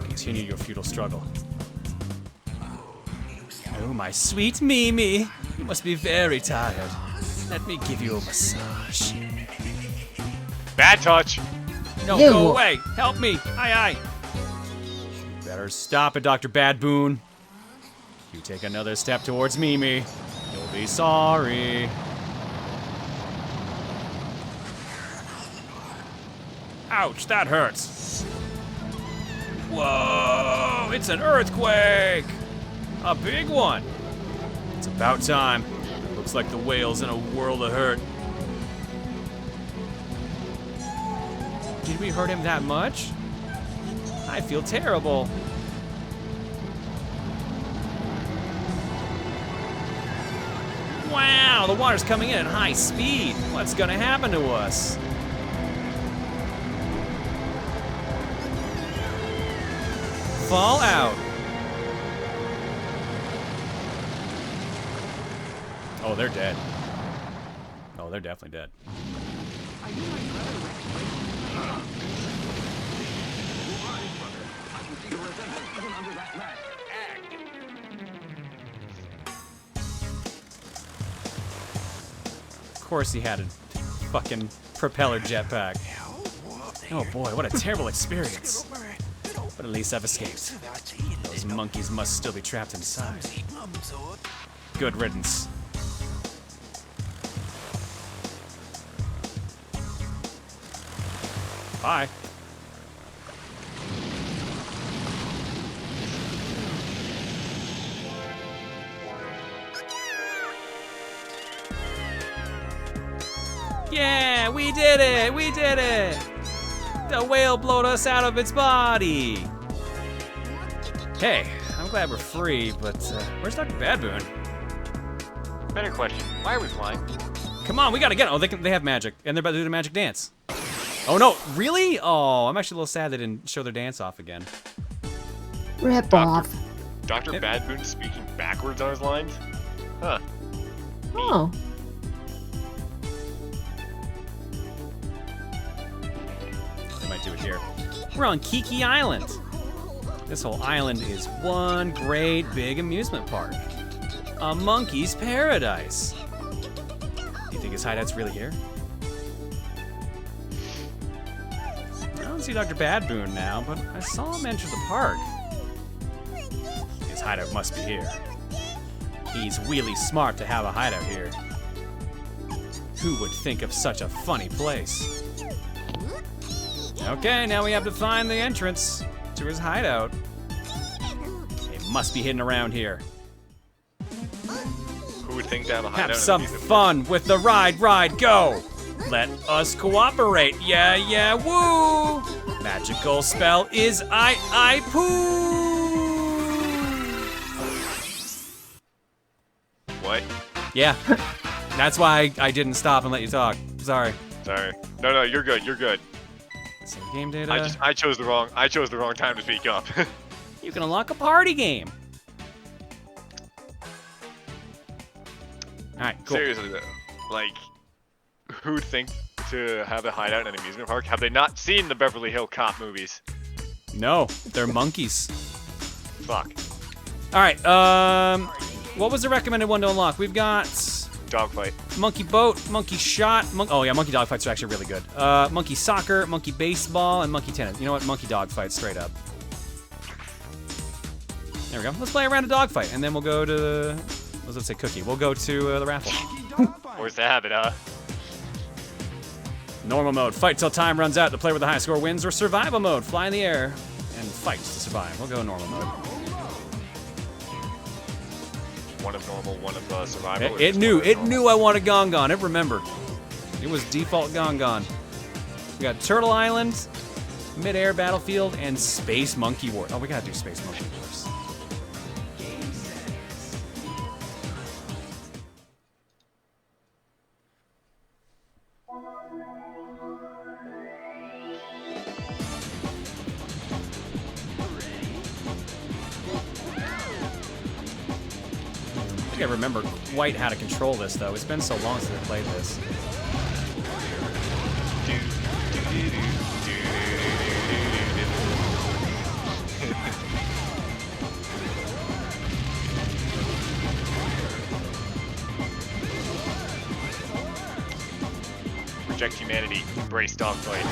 Continue your futile struggle. Oh, my sweet Mimi. You must be very tired. Let me give you a massage. Bad touch. No, go away. Help me. Aye. Better stop it, Dr. Badboon. You take another step towards Mimi, you'll be sorry. Ouch, that hurts. Whoa, it's an earthquake. A big one. It's about time. Looks like the whale's in a world of hurt. Did we hurt him that much? I feel terrible. Wow, the water's coming in at high speed. What's gonna happen to us? Fall out. Oh, they're dead. Oh, they're definitely dead. Of course he had a fucking propeller jetpack. Oh boy, what a terrible experience. But at least I've escaped. Those monkeys must still be trapped inside. Good riddance. Bye. Yeah, we did it! We did it! The whale blowed us out of its body! Hey, I'm glad we're free, but where's Dr. Badboon? Better question. Why are we flying? Come on, we gotta get. Oh, they have magic, and they're about to do the magic dance. Oh no, really? Oh, I'm actually a little sad they didn't show their dance off again. Rip off. Dr. Badboon speaking backwards on his lines? Huh. Oh. They might do it here. We're on Kiki Island. This whole island is one great big amusement park. A monkey's paradise. Do you think his hideout's really here? I don't see Dr. Badboon now, but I saw him enter the park. His hideout must be here. He's really smart to have a hideout here. Who would think of such a funny place? Okay, now we have to find the entrance to his hideout. It must be hidden around here. Who would think to have a hideout? Have some fun with the ride, go! Let us cooperate, yeah, woo! Magical spell is I poo! What? Yeah, that's why I didn't stop and let you talk. Sorry. Sorry. No, you're good. You're good. Save game data. I chose the wrong time to speak up. You can unlock a party game. All right, cool. Seriously though, like, who'd think to have a hideout in an amusement park? Have they not seen the Beverly Hills Cop movies? No, they're monkeys. Fuck. All right. What was the recommended one to unlock? We've got Dogfight. Monkey boat, monkey shot, oh yeah, monkey dogfights are actually really good. Monkey soccer, monkey baseball, and monkey tennis. You know what? Monkey dogfight, straight up. There we go. Let's play a round of dogfight, and then we'll go to, let's say cookie. We'll go to the raffle. Where's the habit, huh? Normal mode, fight till time runs out. The player with the highest score wins. Or survival mode, fly in the air and fight to survive. We'll go normal mode. One of normal, one of survival. It knew I wanted Gongon. It remembered. It was default Gongon. We got Turtle Island, Mid-Air Battlefield, and Space Monkey Wars. Oh, we gotta do Space Monkey Wars. I think I remember quite how to control this, though. It's been so long since I played this. Reject humanity, embrace dogfight.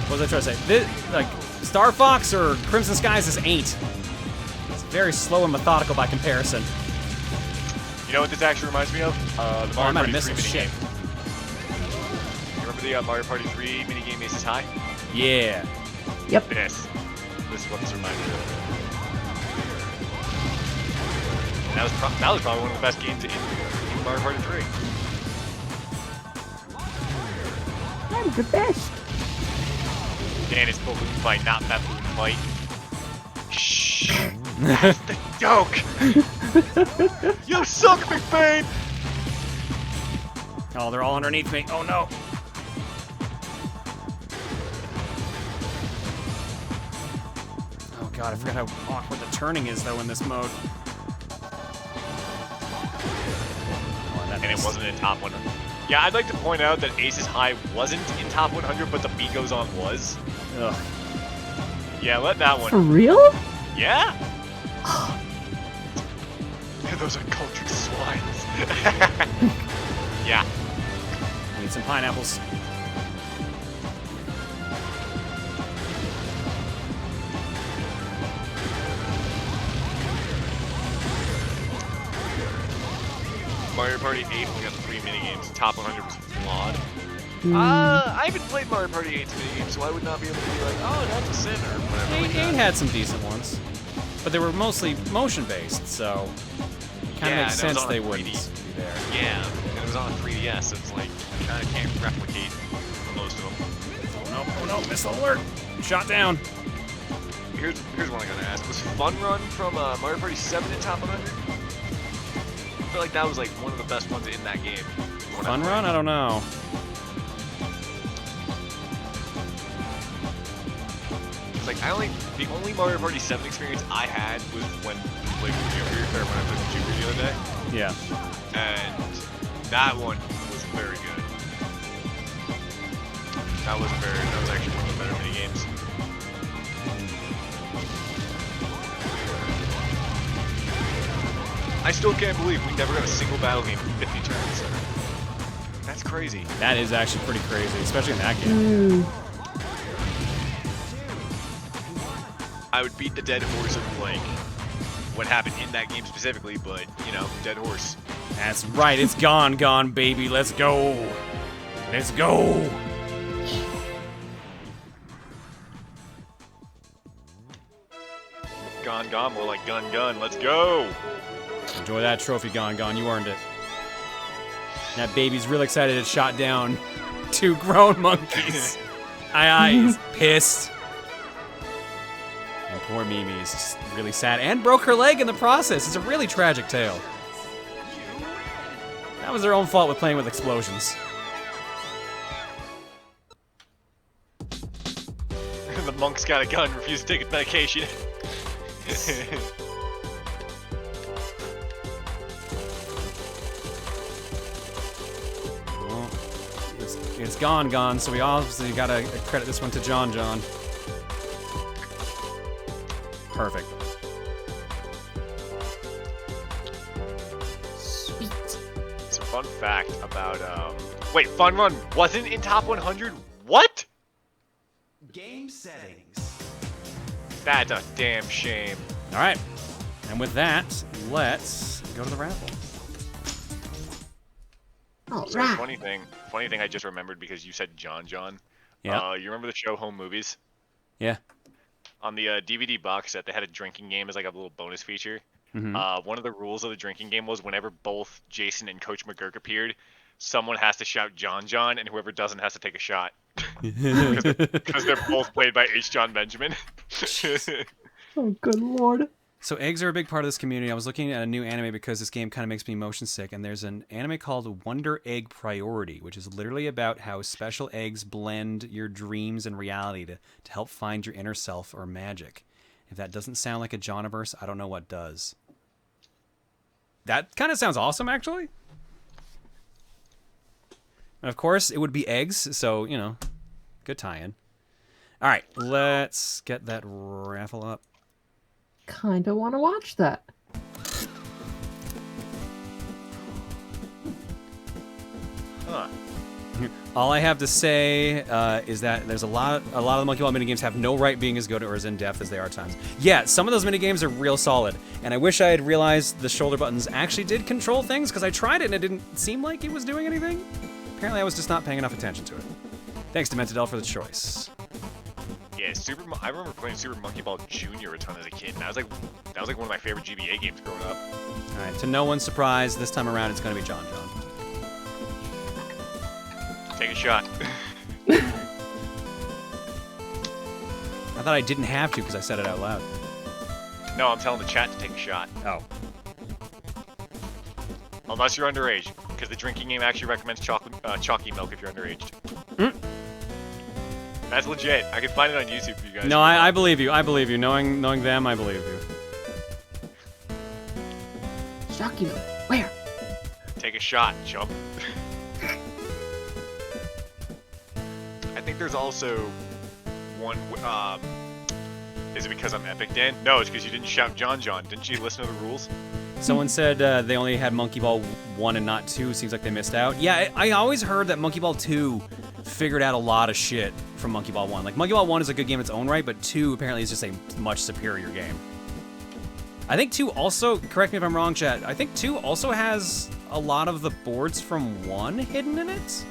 What was I trying to say? This, like, Star Fox or Crimson Skies is 8. Very slow and methodical by comparison. You know what this actually reminds me of? The Mario Party 3 minigame. You remember the Mario Party 3 minigame Aces High? Yeah. Yep. This is what this reminds me of. That was probably one of the best games in Mario Party 3. I'm the best. Dan is balloon fight, not baboon fight. Shh. That's the joke! You suck, McBain! Oh, they're all underneath me. Oh no. Oh god, I forgot how awkward the turning is though in this mode. Oh, and it wasn't in top 100. Yeah, I'd like to point out that Aces High wasn't in top 100, but the Beat Goes On was. Ugh. Yeah, let that one. For real? Yeah. Those are cultured swines. Yeah. Need some pineapples. Mario Party 8 only got 3 minigames. Top 100 was flawed. I haven't played Mario Party 8's minigames, so I would not be able to be like, oh, that's a sin or whatever. 8 had some decent ones, but they were mostly motion-based, so it kind of makes sense they wouldn't be there. Yeah, and it was on a 3DS, so it's like, you kind of can't replicate most of them. Oh no, missile alert! Shot down. Here's one I gotta ask. Was Fun Run from Mario Party 7 in top 100? I feel like that was like one of the best ones in that game. Fun Run? I don't know. It's like the only Mario Party 7 experience I had was when we played with Jupiter, or when I played with Jupiter the other day. Yeah. And that one was very good. That was actually one of the better mini games. I still can't believe we never got a single battle game in 50 turns. That's crazy. That is actually pretty crazy, especially in that game. I would beat the dead horse of like what happened in that game specifically, but you know, dead horse. That's right, it's gone, baby. Let's go. Let's go. Gone, more like gun. Let's go. Enjoy that trophy, Gone. You earned it. That baby's real excited it shot down 2 grown monkeys. He's pissed. And poor Mimi is just really sad and broke her leg in the process. It's a really tragic tale. That was their own fault with playing with explosions. The monk's got a gun, refused to take his medication. Well, it's gone, so we obviously gotta credit this one to John. Perfect. Fun fact about wait, Fun Run wasn't in top 100. What? Game settings. That's a damn shame. All right, and with that, let's go to the raffle. All So right. funny thing I just remembered because you said John. Yeah. You remember the show Home Movies? Yeah. On the DVD box set, they had a drinking game as like a little bonus feature. Mhm. One of the rules of the drinking game was whenever both Jason and Coach McGurk appeared, someone has to shout John, and whoever doesn't has to take a shot. Because they're both played by H. John Benjamin. Oh, good lord. So eggs are a big part of this community. I was looking at a new anime because this game kind of makes me motion sick, and there's an anime called Wonder Egg Priority, which is literally about how special eggs blend your dreams and reality to help find your inner self or magic. If that doesn't sound like a Johniverse, I don't know what does. That kind of sounds awesome, actually. And of course, it would be eggs, so, you know, good tie-in. All right, let's get that raffle up. Kinda wanna watch that. Huh. All I have to say is that there's a lot of the Monkey Ball minigames have no right being as good or as in-depth as they are at times. Yeah, some of those minigames are real solid, and I wish I had realized the shoulder buttons actually did control things, because I tried it and it didn't seem like it was doing anything. Apparently I was just not paying enough attention to it. Thanks to Mentadel for the choice. Yeah, I remember playing Super Monkey Ball Jr. a ton as a kid, and that was like one of my favorite GBA games growing up. All right, to no one's surprise, this time around it's going to be John. Take a shot. I thought I didn't have to because I said it out loud. No, I'm telling the chat to take a shot. Oh. Unless you're underage, because the drinking game actually recommends chalky milk if you're underage. That's legit. I can find it on YouTube for you guys. No, I believe you. I believe you. Knowing them, I believe you. Shocky milk. Where? Take a shot, chump. I think there's also one. Is it because I'm epic, Dan? No, it's because you didn't shout John. Didn't you listen to the rules? Someone said they only had Monkey Ball 1 and not 2. Seems like they missed out. Yeah, I always heard that Monkey Ball 2 figured out a lot of shit from Monkey Ball 1. Like, Monkey Ball 1 is a good game in its own right, but 2 apparently is just a much superior game. I think 2 also, correct me if I'm wrong, chat, I think 2 also has a lot of the boards from 1 hidden in it?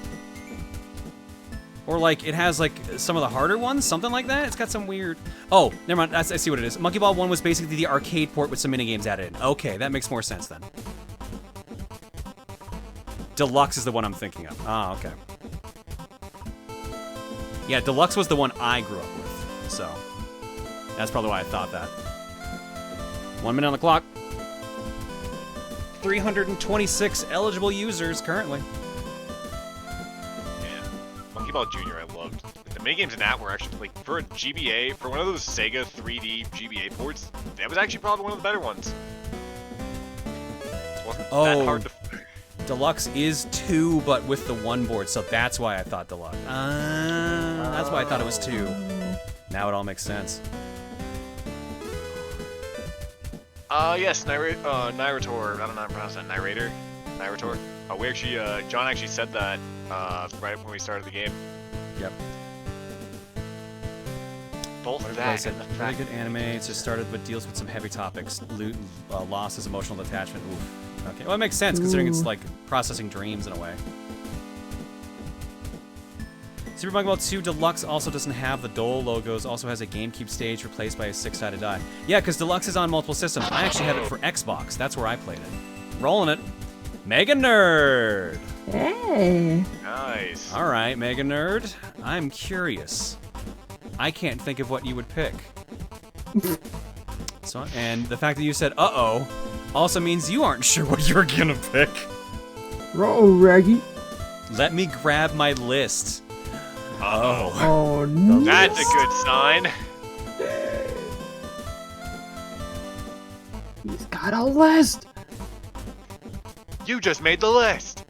Or, like, it has, like, some of the harder ones, something like that? It's got some weird... Oh, never mind, I see what it is. Monkey Ball 1 was basically the arcade port with some minigames added in. Okay, that makes more sense then. Deluxe is the one I'm thinking of. Ah, okay. Yeah, Deluxe was the one I grew up with, so... That's probably why I thought that. 1 minute on the clock. 326 eligible users currently. Monkey Ball Jr. I loved. The minigames in that were actually, like, for a GBA, for one of those Sega 3D GBA ports, that was actually probably one of the better ones. It wasn't that hard to... Deluxe is 2, but with the 1 board, so that's why I thought Deluxe. That's why I thought it was 2. Now it all makes sense. Yes, Narrator, I don't know how to pronounce that, Narrator? We actually, John actually said that, right when we started the game. Yep. Both What that said, and the really fact... good anime. It's just started, but deals with some heavy topics. Loot, losses, emotional attachment. Oof. Okay, well, it makes sense considering it's like processing dreams in a way. Super Monkey Ball 2 Deluxe also doesn't have the Dole logos. Also has a GameCube stage replaced by a 6-sided die. Yeah, because Deluxe is on multiple systems. I actually have it for Xbox. That's where I played it. Rolling it. Mega Nerd. Hey. Nice. All right, Mega Nerd. I'm curious. I can't think of what you would pick. So, and the fact that you said "uh-oh" also means you aren't sure what you're gonna pick. Roll, Raggy. Let me grab my list. Uh-oh. Oh, no. That's a good sign. He's got a list. You just made the list.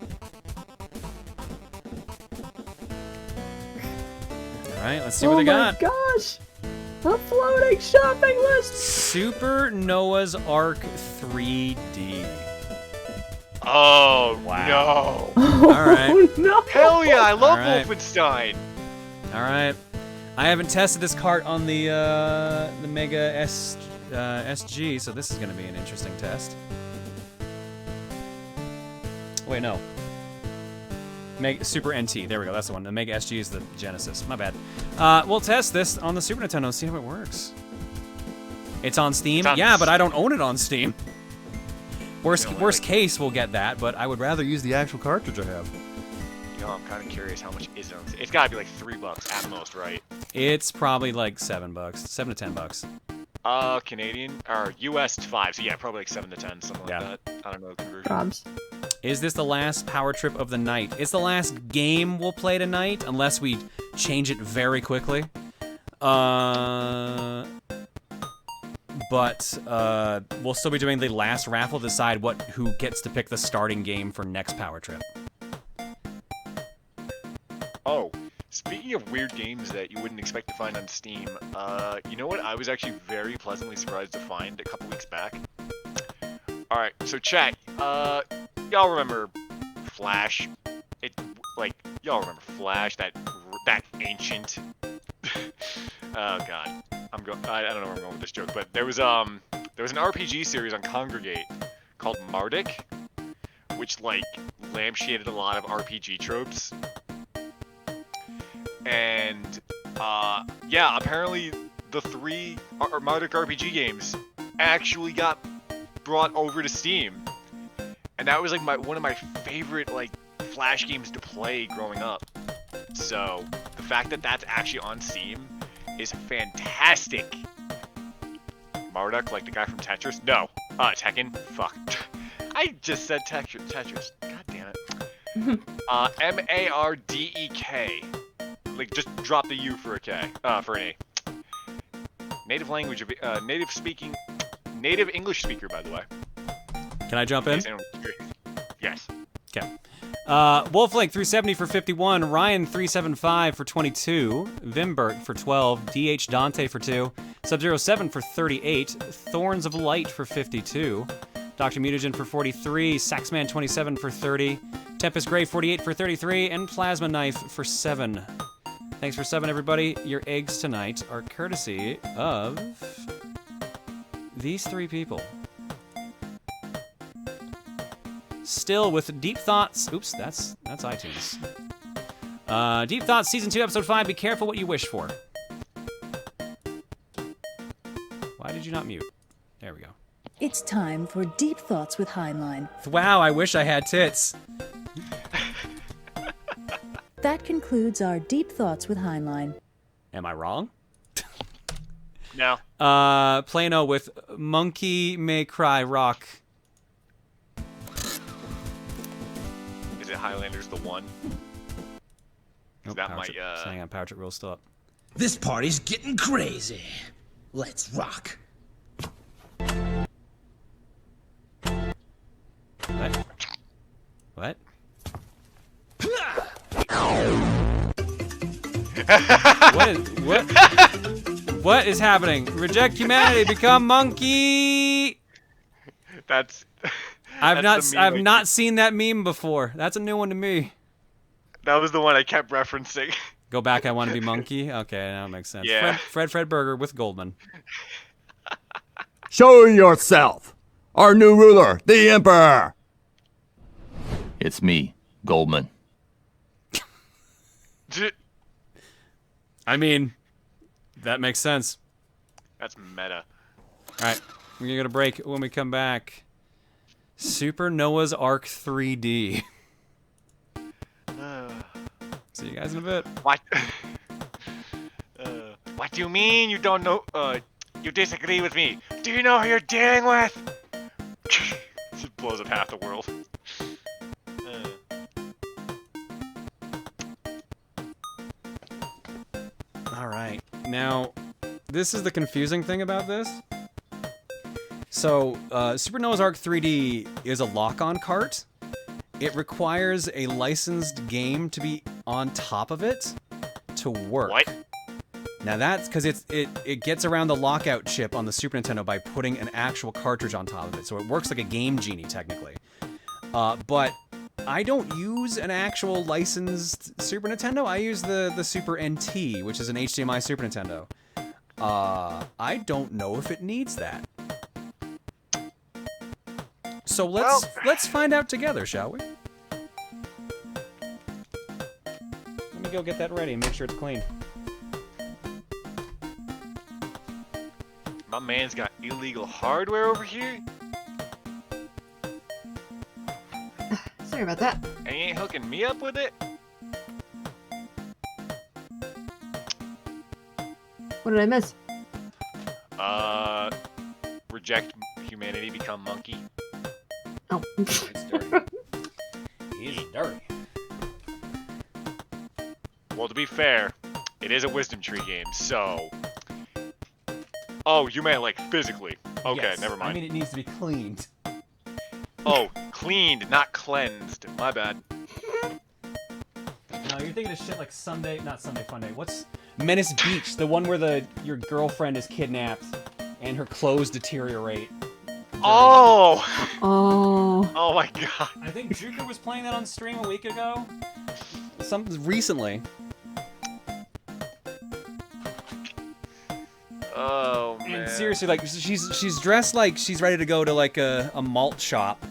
All right, let's see what they got. Oh my gosh. A floating shopping list. Super Noah's Ark 3D. Oh, wow. no. All right. No. Hell yeah, I love All right. Wolfenstein. All right. I haven't tested this cart on the Mega SG, so this is going to be an interesting test. Wait, no. Mega Super NT. There we go. That's the one. The Mega SG is the Genesis. My bad. We'll test this on the Super Nintendo and see how it works. It's on Steam? Yeah, but I don't own it on Steam. Worst case, we'll get that, but I would rather use the actual cartridge I have. You know, I'm kind of curious how much is it on. It's got to be like $3 at most, right? It's probably like $7, $7 to $10. Canadian or US 5. So yeah, probably like 7 to 10, something like that. I don't know the conversion. Probs. Is this the last power trip of the night? It's the last game we'll play tonight, unless we change it very quickly. But we'll still be doing the last raffle to decide who gets to pick the starting game for next power trip. Oh, speaking of weird games that you wouldn't expect to find on Steam, you know what I was actually very pleasantly surprised to find a couple weeks back? Alright, so chat, y'all remember Flash? Y'all remember Flash, that ancient... Oh god, I don't know where I'm going with this joke, but there was an RPG series on Congregate called Marduk, which like lampshaded a lot of RPG tropes. And yeah, apparently the 3 Marduk RPG games actually got brought over to Steam, and that was like one of my favorite like Flash games to play growing up. So the fact that that's actually on Steam is fantastic. Marduk, like the guy from Tetris? No. Tekken? Fuck. I just said Tetris. God damn it. M-A-R-D-E-K. Like, just drop the U for a K. For an A. Native language, native English speaker, by the way. Can I jump in? Yes. Okay. Wolflink 370 for 51, Ryan 375 for 22, Vimbert for 12, DH Dante for 2, Sub-Zero 7 for 38, Thorns of Light for 52, Dr. Mutagen for 43, Saxman 27 for 30, Tempest Gray 48 for 33, and Plasma Knife for 7. Thanks for 7, everybody. Your eggs tonight are courtesy of these 3 people. Still with Deep Thoughts. Oops, that's iTunes. Deep Thoughts Season 2, Episode 5. Be careful what you wish for. Why did you not mute? There we go. It's time for Deep Thoughts with Heinlein. Wow, I wish I had tits. That concludes our Deep Thoughts with Heinlein. Am I wrong? No. Plano with Monkey May Cry Rock. Is it Highlanders the 1? Nope, that might, hang on, Power Trip Rule's still up. This party's getting crazy. Let's rock. What? What is happening? Reject humanity, become monkey. That's. I've not seen that meme before. That's a new one to me. That was the one I kept referencing. Go back. I want to be monkey. Okay, that makes sense. Yeah. Fred Burger with Goldman. Show yourself, our new ruler, the Emperor. It's me, Goldman. I mean, that makes sense. That's meta. Alright, we're gonna go to break. When we come back, Super Noah's Ark 3D. See you guys in a bit. What? What do you mean you don't know? You disagree with me? Do you know who you're dealing with? Just blows up half the world. Alright, now, this is the confusing thing about this. So, Super Noah's Ark 3D is a lock-on cart. It requires a licensed game to be on top of it to work. What? Now that's because it gets around the lockout chip on the Super Nintendo by putting an actual cartridge on top of it. So it works like a Game Genie, technically. But I don't use an actual licensed Super Nintendo. I use the Super NT, which is an HDMI Super Nintendo. I don't know if it needs that. So let's find out together, shall we? Let me go get that ready and make sure it's clean. My man's got illegal hardware over here. Sorry about that. And he ain't hooking me up with it? What did I miss? Reject humanity, become monkey. Oh. It's dirty. He's dirty. Well, to be fair, it is a wisdom tree game, so... Oh, you meant like physically. Okay, Yes. never mind. I mean, it needs to be cleaned. Oh, cleaned, not cleansed. My bad. No, you're thinking of shit like not Sunday Funday. What's Menace Beach, the one where your girlfriend is kidnapped and her clothes deteriorate. Oh! Oh. Oh my god. I think Juker was playing that on stream a week ago. Something recently. Oh man. And seriously, like she's dressed like she's ready to go to like a malt shop,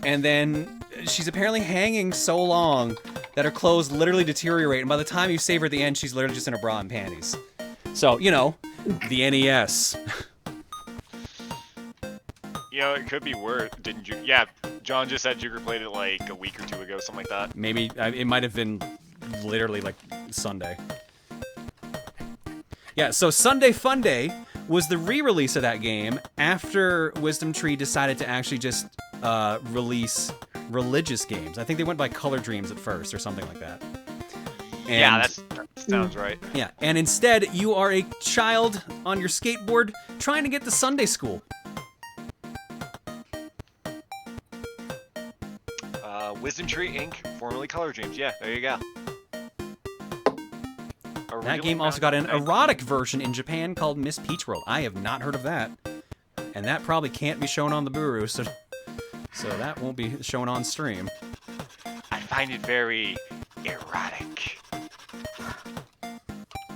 and then she's apparently hanging so long that her clothes literally deteriorate, and by the time you save her at the end, she's literally just in a bra and panties. So, you know, the NES. You know, it could be worse, didn't you? Yeah, John just said Juker played it like a week or two ago, something like that. Maybe, it might have been literally like Sunday. Yeah, so Sunday Funday was the re-release of that game after Wisdom Tree decided to actually just release religious games. I think they went by Color Dreams at first or something like that. And, yeah, that sounds right. Yeah, and instead you are a child on your skateboard trying to get to Sunday school. Wisdom Tree Inc., formerly Color Dreams. Yeah, there you go. That game also got an erotic version in Japan called Miss Peach World. I have not heard of that. And that probably can't be shown on the Booru, so that won't be shown on stream. I find it very erotic.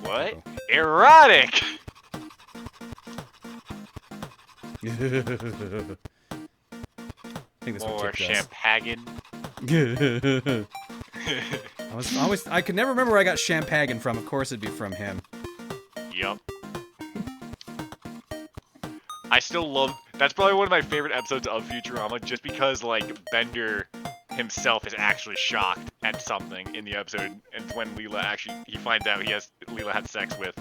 What? Erotic! I think that's More what Chip does. champagne. I could never remember where I got Champagne from. Of course it'd be from him. Yup. I still love... That's probably one of my favorite episodes of Futurama, just because, like, Bender himself is actually shocked at something in the episode, and when he finds out Leela had sex with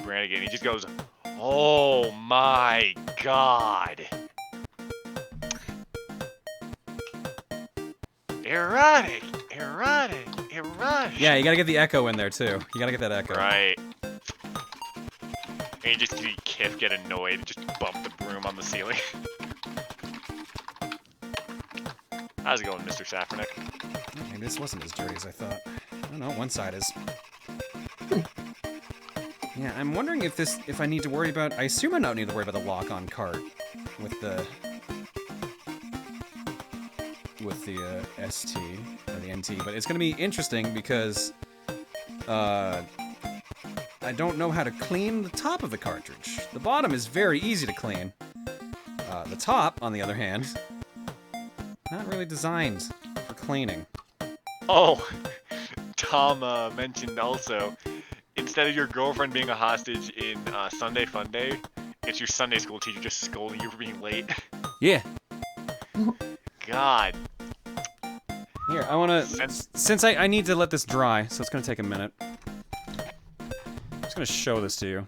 Brannigan, he just goes, "Oh my god." Erotic! Erotic! Erotic! Yeah, you gotta get the echo in there, too. You gotta get that echo. Right. And you just see Kif get annoyed and just bump the broom on the ceiling. How's it going, Mr. Safranek? Maybe this wasn't as dirty as I thought. I don't know, one side is. Yeah, I'm wondering if I need to worry about... I assume I don't need to worry about the lock-on cart with the ST, or the NT, but it's going to be interesting because I don't know how to clean the top of the cartridge. The bottom is very easy to clean. The top, on the other hand, not really designed for cleaning. Oh, Tom mentioned also, instead of your girlfriend being a hostage in Sunday Funday, it's your Sunday school teacher just scolding you for being late. Yeah. God. Here, I want to... Since I need to let this dry, so it's going to take a minute. I'm just going to show this to you.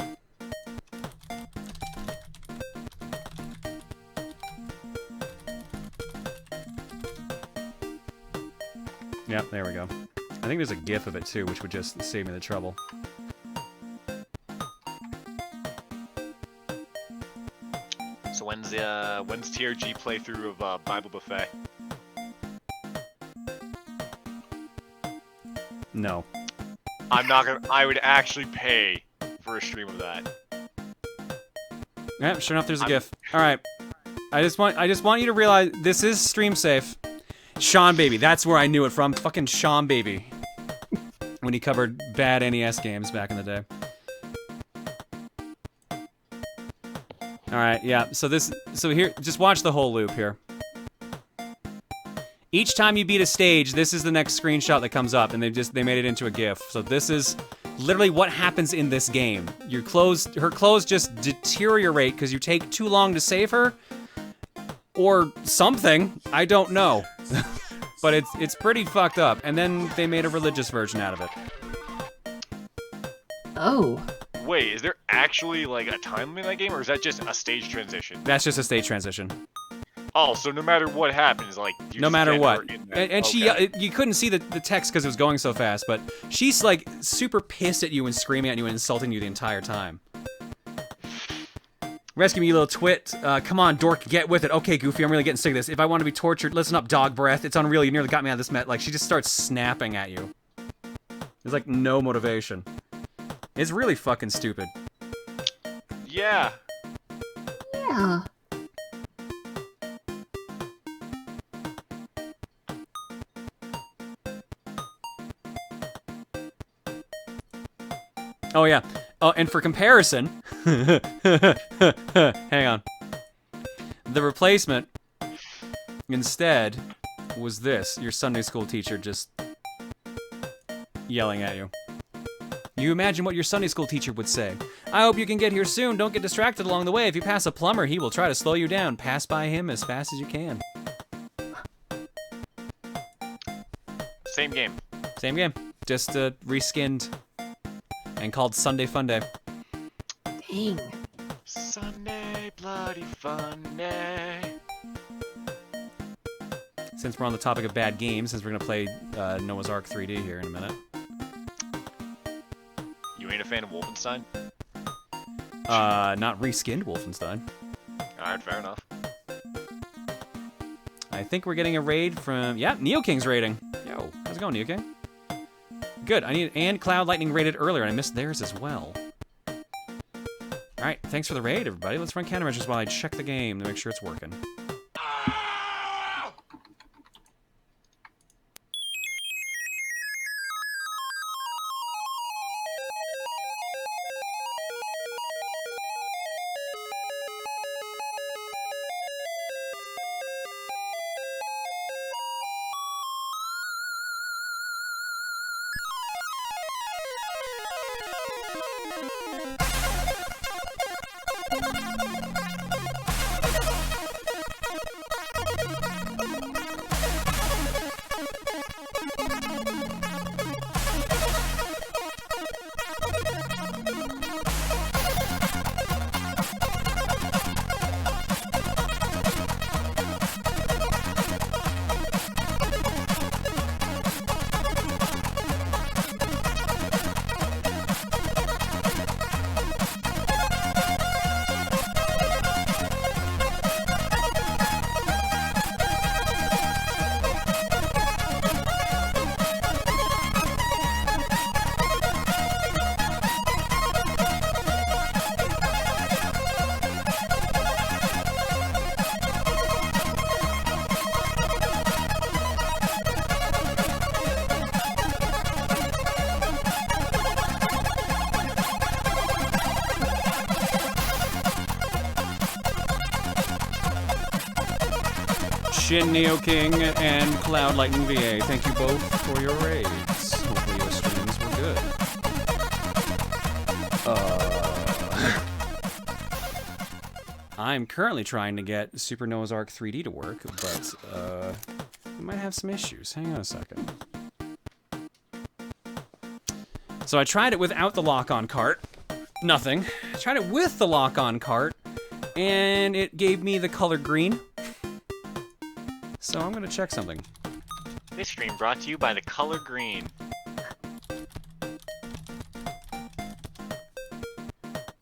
Yep, there we go. I think there's a GIF of it too, which would just save me the trouble. So when's TRG playthrough of Bible Buffet? No. I'm not gonna. I would actually pay for a stream of that. Yeah, sure enough, there's a GIF. All right, I just want you to realize this is stream safe. Sean Baby, that's where I knew it from. Fucking Sean Baby. When he covered bad NES games back in the day. Alright, yeah, so here, just watch the whole loop here. Each time you beat a stage, this is the next screenshot that comes up, and they made it into a GIF. So this is literally what happens in this game. Her clothes just deteriorate because you take too long to save her, or something. I don't know, but it's pretty fucked up. And then they made a religious version out of it. Oh. Wait, is there actually like a time limit in that game, or is that just a stage transition? That's just a stage transition. Oh, so no matter what happens, like you no just matter get what, her in that- and okay. you couldn't see the text because it was going so fast, but she's like super pissed at you and screaming at you and insulting you the entire time. Rescue me, you little twit. Come on, dork, get with it. Okay, Goofy, I'm really getting sick of this. If I want to be tortured, listen up, dog breath. It's unreal. You nearly got me out of this met. Like, she just starts snapping at you. There's like no motivation. It's really fucking stupid. Yeah. Yeah. Oh, yeah. Oh, and for comparison... hang on. The replacement, instead, was this. Your Sunday school teacher just... yelling at you. You imagine what your Sunday school teacher would say. I hope you can get here soon. Don't get distracted along the way. If you pass a plumber, he will try to slow you down. Pass by him as fast as you can. Same game. Same game. Just reskinned and called Sunday Funday. Dang. Sunday bloody fun day. Since we're on the topic of bad games, since we're gonna play Noah's Ark 3D here in a minute. You ain't a fan of Wolfenstein? Not reskinned Wolfenstein. Alright, fair enough. I think we're getting a raid from... Yeah, NeoKing's raiding. Yo, how's it going, NeoKing? Good, and Cloud Lightning raided earlier, and I missed theirs as well. Alright, thanks for the raid, everybody. Let's run countermeasures while I check the game to make sure it's working. Shin NeoKing and Cloud Lightning VA, thank you both for your raids. Hopefully your streams were good. I'm currently trying to get Super Noah's Ark 3D to work, but we might have some issues. Hang on a second. So I tried it without the lock-on cart. Nothing. I tried it with the lock-on cart, and it gave me the color green. So I'm gonna check something. This stream brought to you by the color green.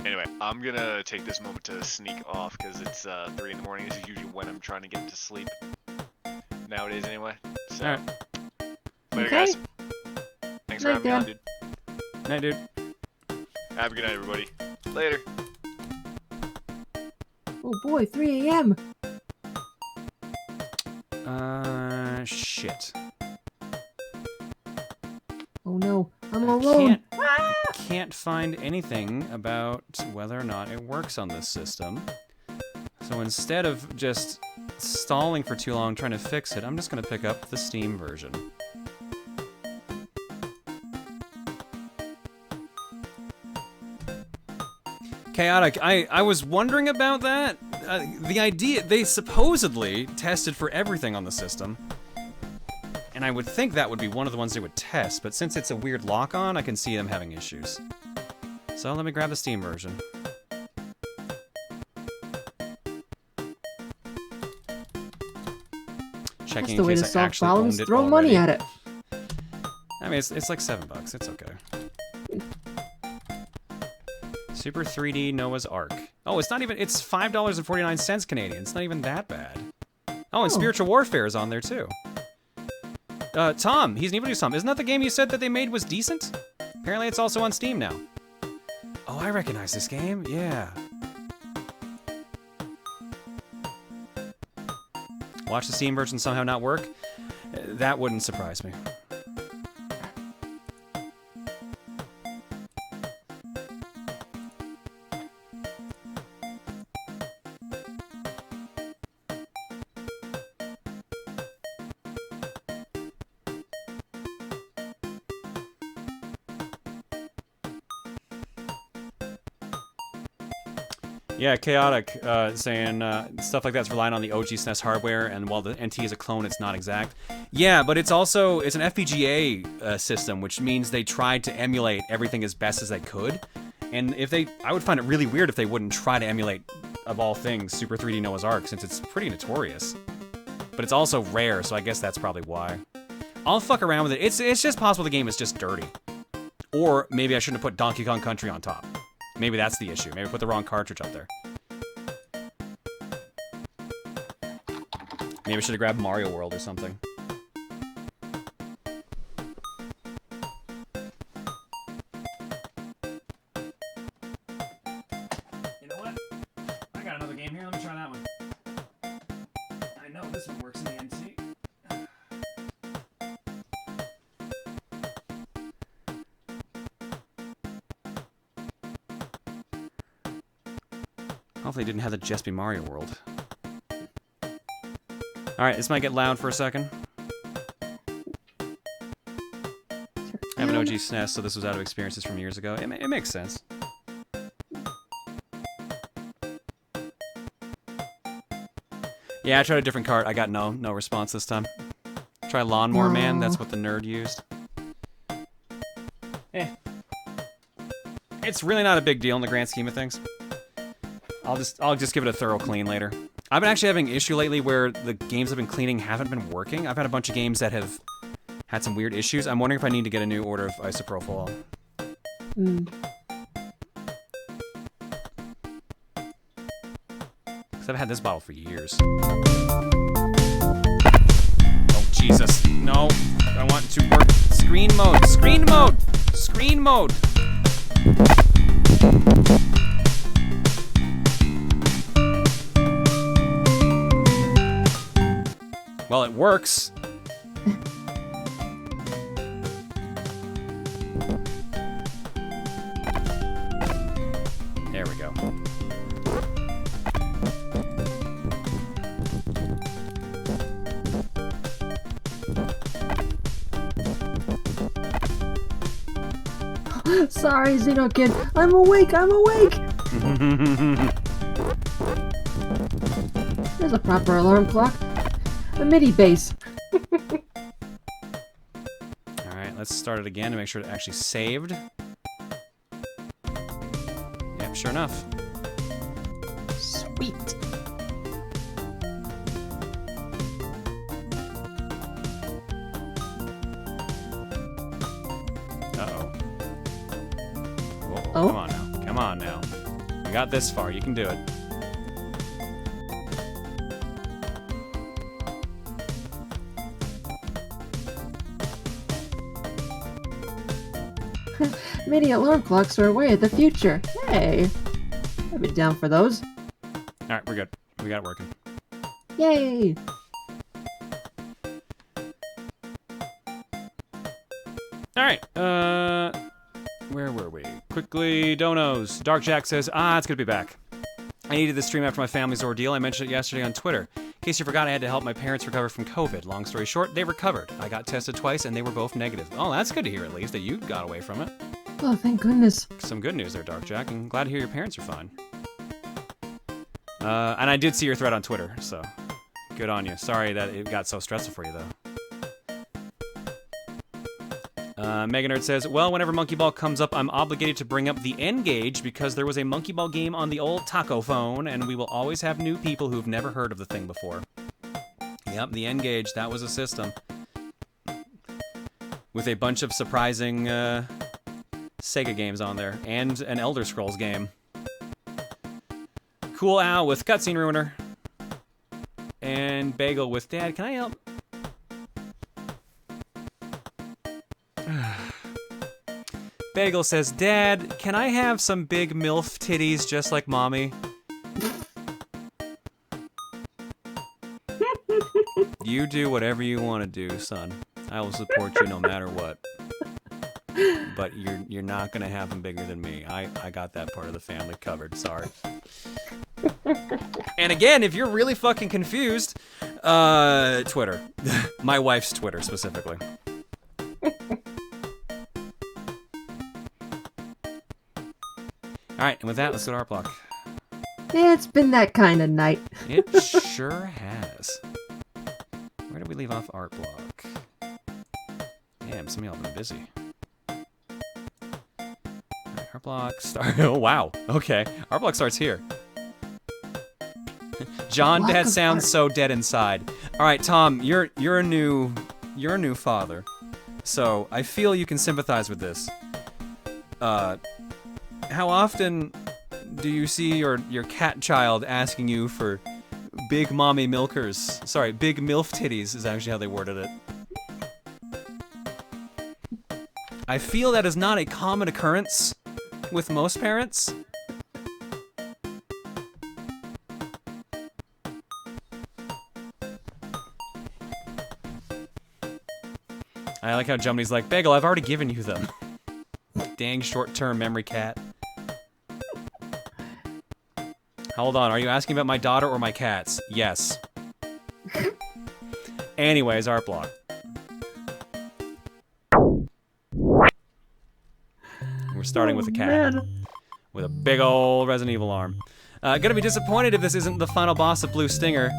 Anyway, I'm gonna take this moment to sneak off because it's 3 in the morning. This is usually when I'm trying to get to sleep. Nowadays, anyway. So, alright. Later, Okay. guys. Thanks for having me on, dude. Night, dude. Have a good night, everybody. Later. Oh boy, 3 a.m. Ah, shit. Oh no, I'm alone. Can't find anything about whether or not it works on this system. So instead of just stalling for too long trying to fix it, I'm just gonna pick up the Steam version. Chaotic, I was wondering about that. The idea, they supposedly tested for everything on the system. And I would think that would be one of the ones they would test, but since it's a weird lock-on, I can see them having issues. So let me grab the Steam version. Checking That's the way to solve problems, throw money at it. I mean, it's like $7, it's okay. Super 3D Noah's Ark. Oh, it's not even, it's $5.49 Canadian. It's not even that bad. Oh, and Spiritual Warfare is on there too. Tom, he's an Evil Tom. Isn't that the game you said that they made was decent? Apparently it's also on Steam now. Oh, I recognize this game. Yeah. Watch the Steam version somehow not work? That wouldn't surprise me. Yeah, Chaotic saying stuff like that's relying on the OG SNES hardware, and while the NT is a clone, it's not exact. Yeah, but it's also, it's an FPGA system, which means they tried to emulate everything as best as they could. And if they, I would find it really weird if they wouldn't try to emulate, of all things, Super 3D Noah's Ark, since it's pretty notorious. But it's also rare, so I guess that's probably why. I'll fuck around with it. It's just possible the game is just dirty. Or maybe I shouldn't have put Donkey Kong Country on top. Maybe that's the issue. Maybe I put the wrong cartridge up there. Maybe I should have grabbed Mario World or something. You know what? I got another game here. Let me try that one. I know this one works in the NT. Hopefully it didn't have the Just Be Mario World. Alright, this might get loud for a second. I have an OG SNES, so this was out of experiences from years ago. It makes sense. Yeah, I tried a different cart. I got no response this time. Try Lawnmower Man, that's what the nerd used. It's really not a big deal in the grand scheme of things. I'll just give it a thorough clean later. I've been actually having an issue lately where the games I've been cleaning haven't been working. I've had a bunch of games that have had some weird issues. I'm wondering if I need to get a new order of isopropyl. Because I've had this bottle for years. Oh, Jesus. No. I want to work. Screen mode. Screen mode. Screen mode. Well, it works. There we go. Sorry, Xeno Kid. I'm awake. I'm awake. There's a proper alarm clock. A MIDI bass. Alright, let's start it again to make sure it actually saved. Yep, sure enough. Sweet. Uh-oh. Whoa, come on now. Come on now. We got this far. You can do it. MIDI alarm clocks are a way of the future. Hey, I'd be down for those. Alright, we're good. We got it working. Yay! All right. Where were we? Quickly, Donos. Dark Jack says, it's good to be back. I needed this stream after my family's ordeal. I mentioned it yesterday on Twitter. In case you forgot, I had to help my parents recover from COVID. Long story short, they recovered. I got tested twice, and they were both negative. Oh, that's good to hear, at least, that you got away from it. Oh, thank goodness. Some good news there, Dark Jack. I'm glad to hear your parents are fine. And I did see your thread on Twitter, so good on you. Sorry that it got so stressful for you, though. Mega Nerd says, well, whenever Monkey Ball comes up, I'm obligated to bring up the N-Gage because there was a Monkey Ball game on the old Taco phone, and we will always have new people who've never heard of the thing before. Yep, the N-Gage, that was a system. With a bunch of surprising Sega games on there, and an Elder Scrolls game. Cool Al with Cutscene Ruiner. And Bagel with, Dad, can I help? Bagel says, Dad, can I have some big MILF titties just like Mommy? You do whatever you want to do, son. I will support you no matter what. But you're not going to have them bigger than me. I got that part of the family covered, sorry. And again, if you're really fucking confused, Twitter. My wife's Twitter, specifically. Alright, and with that, let's go to Art Block. It's been that kind of night. It sure has. Where did we leave off Art Block? Damn, some of y'all have been busy. Alright, Art Block start. Oh, wow. Okay. Art Block starts here. John, Dad sounds so dead inside. Alright, Tom, you're a new father. So, I feel you can sympathize with this. How often do you see your cat child asking you for big mommy milkers? Sorry, big MILF titties is actually how they worded it. I feel that is not a common occurrence with most parents. I like how Jumny's like, Bagel, I've already given you them. Dang short-term memory cat. Hold on, are you asking about my daughter or my cats? Yes. Anyways, Art Block. We're starting with a cat. Man. With a big old Resident Evil arm. Gonna be disappointed if this isn't the final boss of Booru Stinger.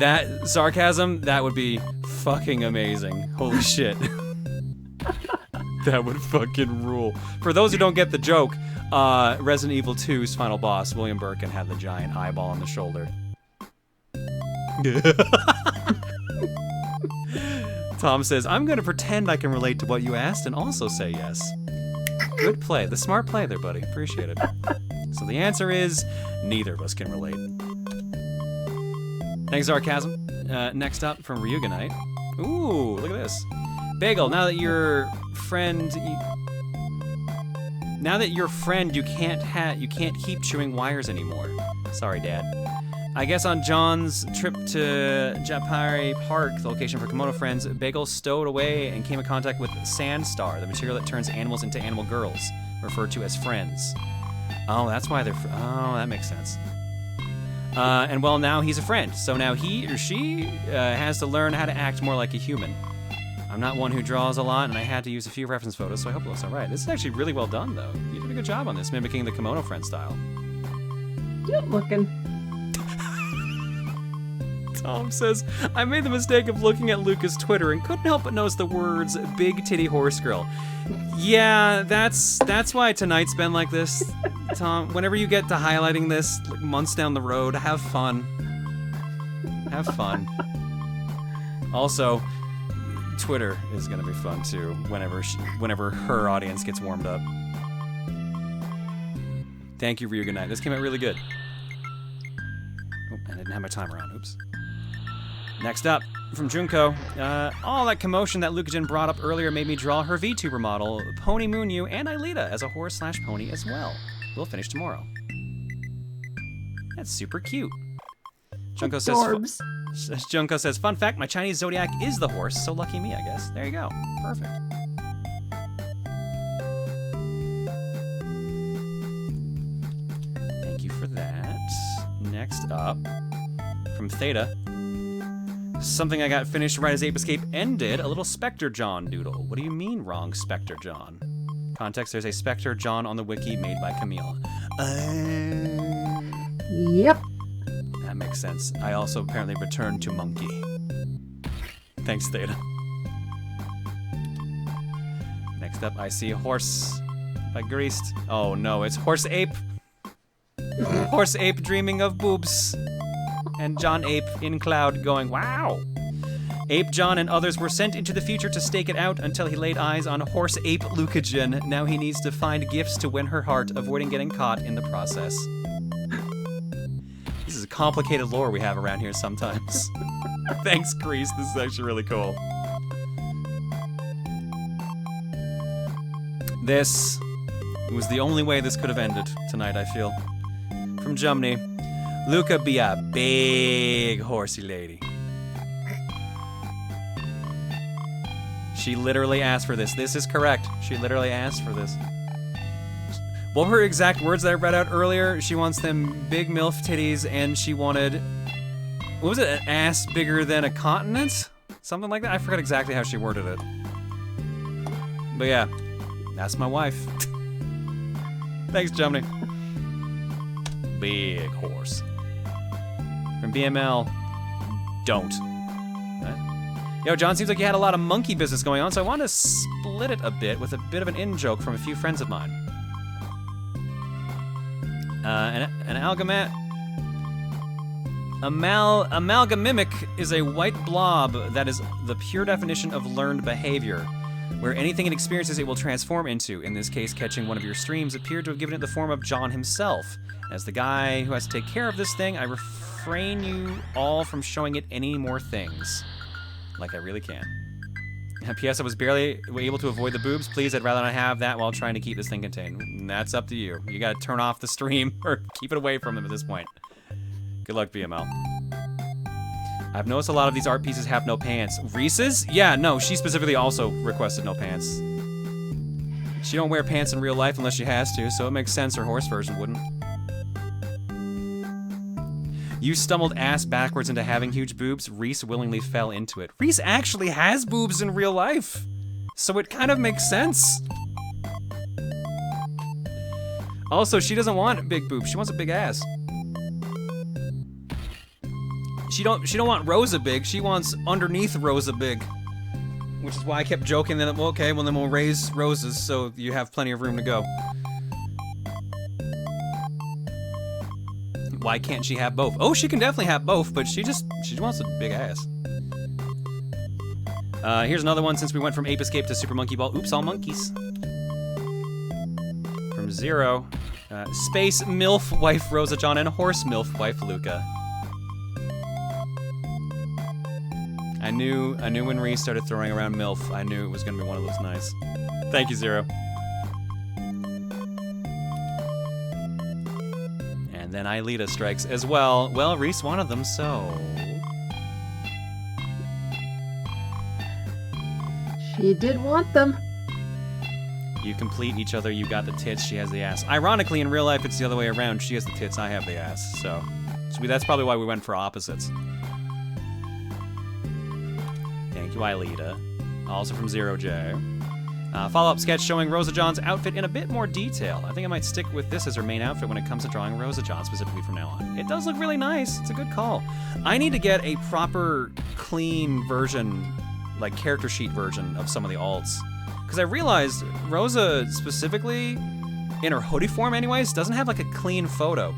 That sarcasm, that would be fucking amazing. Holy shit. That would fucking rule. For those who don't get the joke, Resident Evil 2's final boss, William Birkin, had the giant eyeball on the shoulder. Tom says, I'm gonna pretend I can relate to what you asked and also say yes. Good play. The smart play there, buddy. Appreciate it. So the answer is, neither of us can relate. Thanks, Sarcasm. Next up from Ryuganite. Ooh, look at this. Bagel, now that your friend you can't keep chewing wires anymore. Sorry, Dad. I guess on John's trip to Japari Park, the location for Kemono Friends, Bagel stowed away and came in contact with Sandstar, the material that turns animals into animal girls, referred to as friends. Oh, that's why oh, that makes sense. And well, now he's a friend, so now he or she has to learn how to act more like a human. I'm not one who draws a lot, and I had to use a few reference photos, so I hope it looks alright. This is actually really well done, though. You did a good job on this, mimicking the Kemono Friend style. Good looking. Tom says, I made the mistake of looking at Luca's Twitter and couldn't help but notice the words big titty horse girl. Yeah, that's why tonight's been like this. Tom, whenever you get to highlighting this like, months down the road, have fun. Have fun. Also, Twitter is gonna be fun too, whenever her audience gets warmed up. Thank you, Ryuganite. This came out really good. Oh, I didn't have my timer on. Oops. Next up, from Junko, all that commotion that Lucajin brought up earlier made me draw her VTuber model, Pony Moonyu, and Aelita as a horse/pony as well. We'll finish tomorrow. That's super cute. Junko says, fun fact, my Chinese zodiac is the horse, so lucky me, I guess. There you go. Perfect. up from Theta. Something I got finished right as Ape Escape ended. A little Spectre John doodle. What do you mean, wrong Spectre John? Context, there's a Spectre John on the wiki made by Camille. Yep. That makes sense. I also apparently returned to Monkey. Thanks, Theta. Next up, I see Horse by Greased. Oh no, it's Horse Ape. Horse Ape dreaming of boobs. And John Ape in cloud going, wow. Ape John and others were sent into the future to stake it out until he laid eyes on Horse Ape Lucagen. Now he needs to find gifts to win her heart, avoiding getting caught in the process. This is a complicated lore we have around here sometimes. Thanks, Grease. This is actually really cool. This was the only way this could have ended tonight, I feel. From Jumney. Luca be a big horsey lady. She literally asked for this. This is correct. She literally asked for this. What were her exact words that I read out earlier? She wants them big MILF titties, and she wanted... What was it? An ass bigger than a continent? Something like that? I forgot exactly how she worded it. But yeah, that's my wife. Thanks, Jumney. Big horse. From BML, don't. Yo, John, seems like you had a lot of monkey business going on, so I want to split it a bit with a bit of an in-joke from a few friends of mine. An amalgamimic is a white blob that is the pure definition of learned behavior, where anything it experiences it will transform into. In this case, catching one of your streams appeared to have given it the form of John himself. As the guy who has to take care of this thing, I refrain you all from showing it any more things. Like I really can. P.S. I was barely able to avoid the boobs. Please, I'd rather not have that while trying to keep this thing contained. And that's up to you. You gotta turn off the stream or keep it away from them at this point. Good luck, BML. I've noticed a lot of these art pieces have no pants. Reese's? Yeah, no, she specifically also requested no pants. She don't wear pants in real life unless she has to, so it makes sense her horse version wouldn't. You stumbled ass backwards into having huge boobs. Reese willingly fell into it. Reese actually has boobs in real life, so it kind of makes sense. Also, she doesn't want big boobs. She wants a big ass. She don't want Rosa big. She wants underneath Rosa big, which is why I kept joking that, well, okay, well then we'll raise Roses so you have plenty of room to go. Why can't she have both? Oh, she can definitely have both, but she wants a big ass. Here's another one since we went from Ape Escape to Super Monkey Ball. Oops, all monkeys. From Zero. Space MILF wife Rosa John and Horse MILF wife Luca. I knew when Reese started throwing around MILF, I knew it was gonna be one of those nights. Thank you, Zero. And then Aelita strikes as well. Well, Reese wanted them, so... She did want them. You complete each other, you got the tits, she has the ass. Ironically, in real life, it's the other way around. She has the tits, I have the ass, so that's probably why we went for opposites. Thank you, Aelita. Also from Zero J. Follow-up sketch showing Rosa John's outfit in a bit more detail. I think I might stick with this as her main outfit when it comes to drawing Rosa John specifically from now on. It does look really nice. It's a good call. I need to get a proper, clean version, like character sheet version of some of the alts. Because I realized Rosa specifically, in her hoodie form anyways, doesn't have like a clean photo.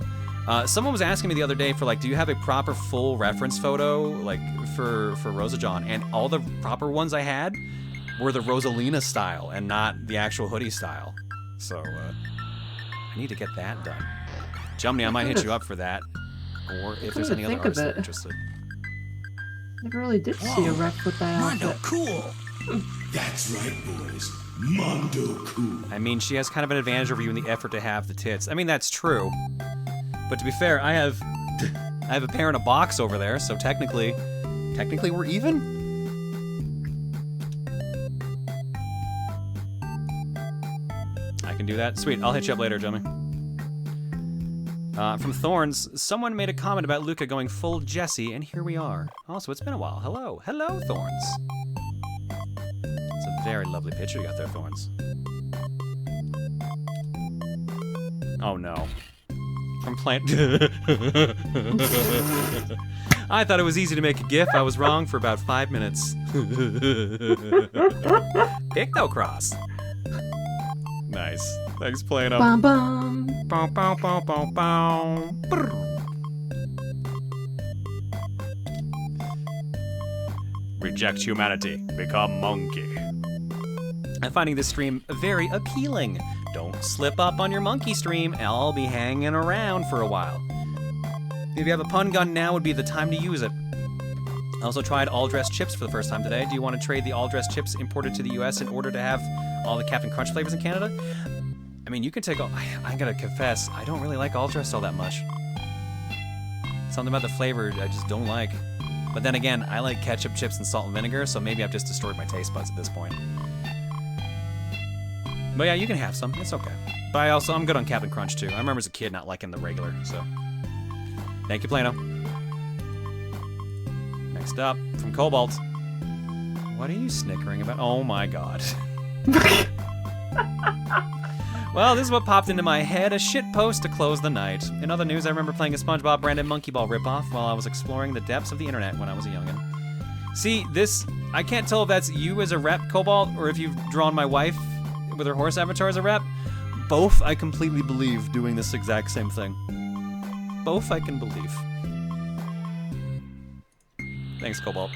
Someone was asking me the other day for like, do you have a proper full reference photo like for Rosa John? And all the proper ones I had were the Rosalina style and not the actual hoodie style. So I need to get that done. Jumney, I might hit you up for that. Or if there's any other artists that are interested. Never really did see a rep with that outfit. Mondo cool. That's right, boys. Mondo cool. I mean, she has kind of an advantage over you in the effort to have the tits. I mean, that's true. But to be fair, I have a pair in a box over there, so technically we're even. I can do that. Sweet, I'll hit you up later, Jimmy. From Thorns, someone made a comment about Luca going full Jesse, and here we are. Also, it's been a while. Hello. Hello, Thorns. It's a very lovely picture you got there, Thorns. Oh, no. From Plant... I thought it was easy to make a GIF. I was wrong for about 5 minutes. Picrocross. Nice. Thanks, Plano. Bum bum. Bow, bow, bow, bow, bow. Reject humanity. Become monkey. I'm finding this stream very appealing. Don't slip up on your monkey stream. I'll be hanging around for a while. If you have a pun gun, now would be the time to use it. I also tried all-dressed chips for the first time today. Do you want to trade the all-dressed chips imported to the US in order to have all the Captain Crunch flavors in Canada? I mean, you can take all... I gotta confess, I don't really like all-dressed all that much. Something about the flavor I just don't like. But then again, I like ketchup, chips, and salt and vinegar, so maybe I've just destroyed my taste buds at this point. But yeah, you can have some. It's okay. But I'm good on Captain Crunch, too. I remember as a kid not liking the regular, so... Thank you, Plano. Next up, from Cobalt. What are you snickering about? Oh my god. Well, this is what popped into my head, a shit post to close the night. In other news, I remember playing a SpongeBob branded Monkey Ball ripoff while I was exploring the depths of the internet when I was a youngin'. See, this, I can't tell if that's you as a rep, Cobalt, or if you've drawn my wife with her horse avatar as a rep. Both, I completely believe, doing this exact same thing. Both I can believe. Thanks, Cobalt.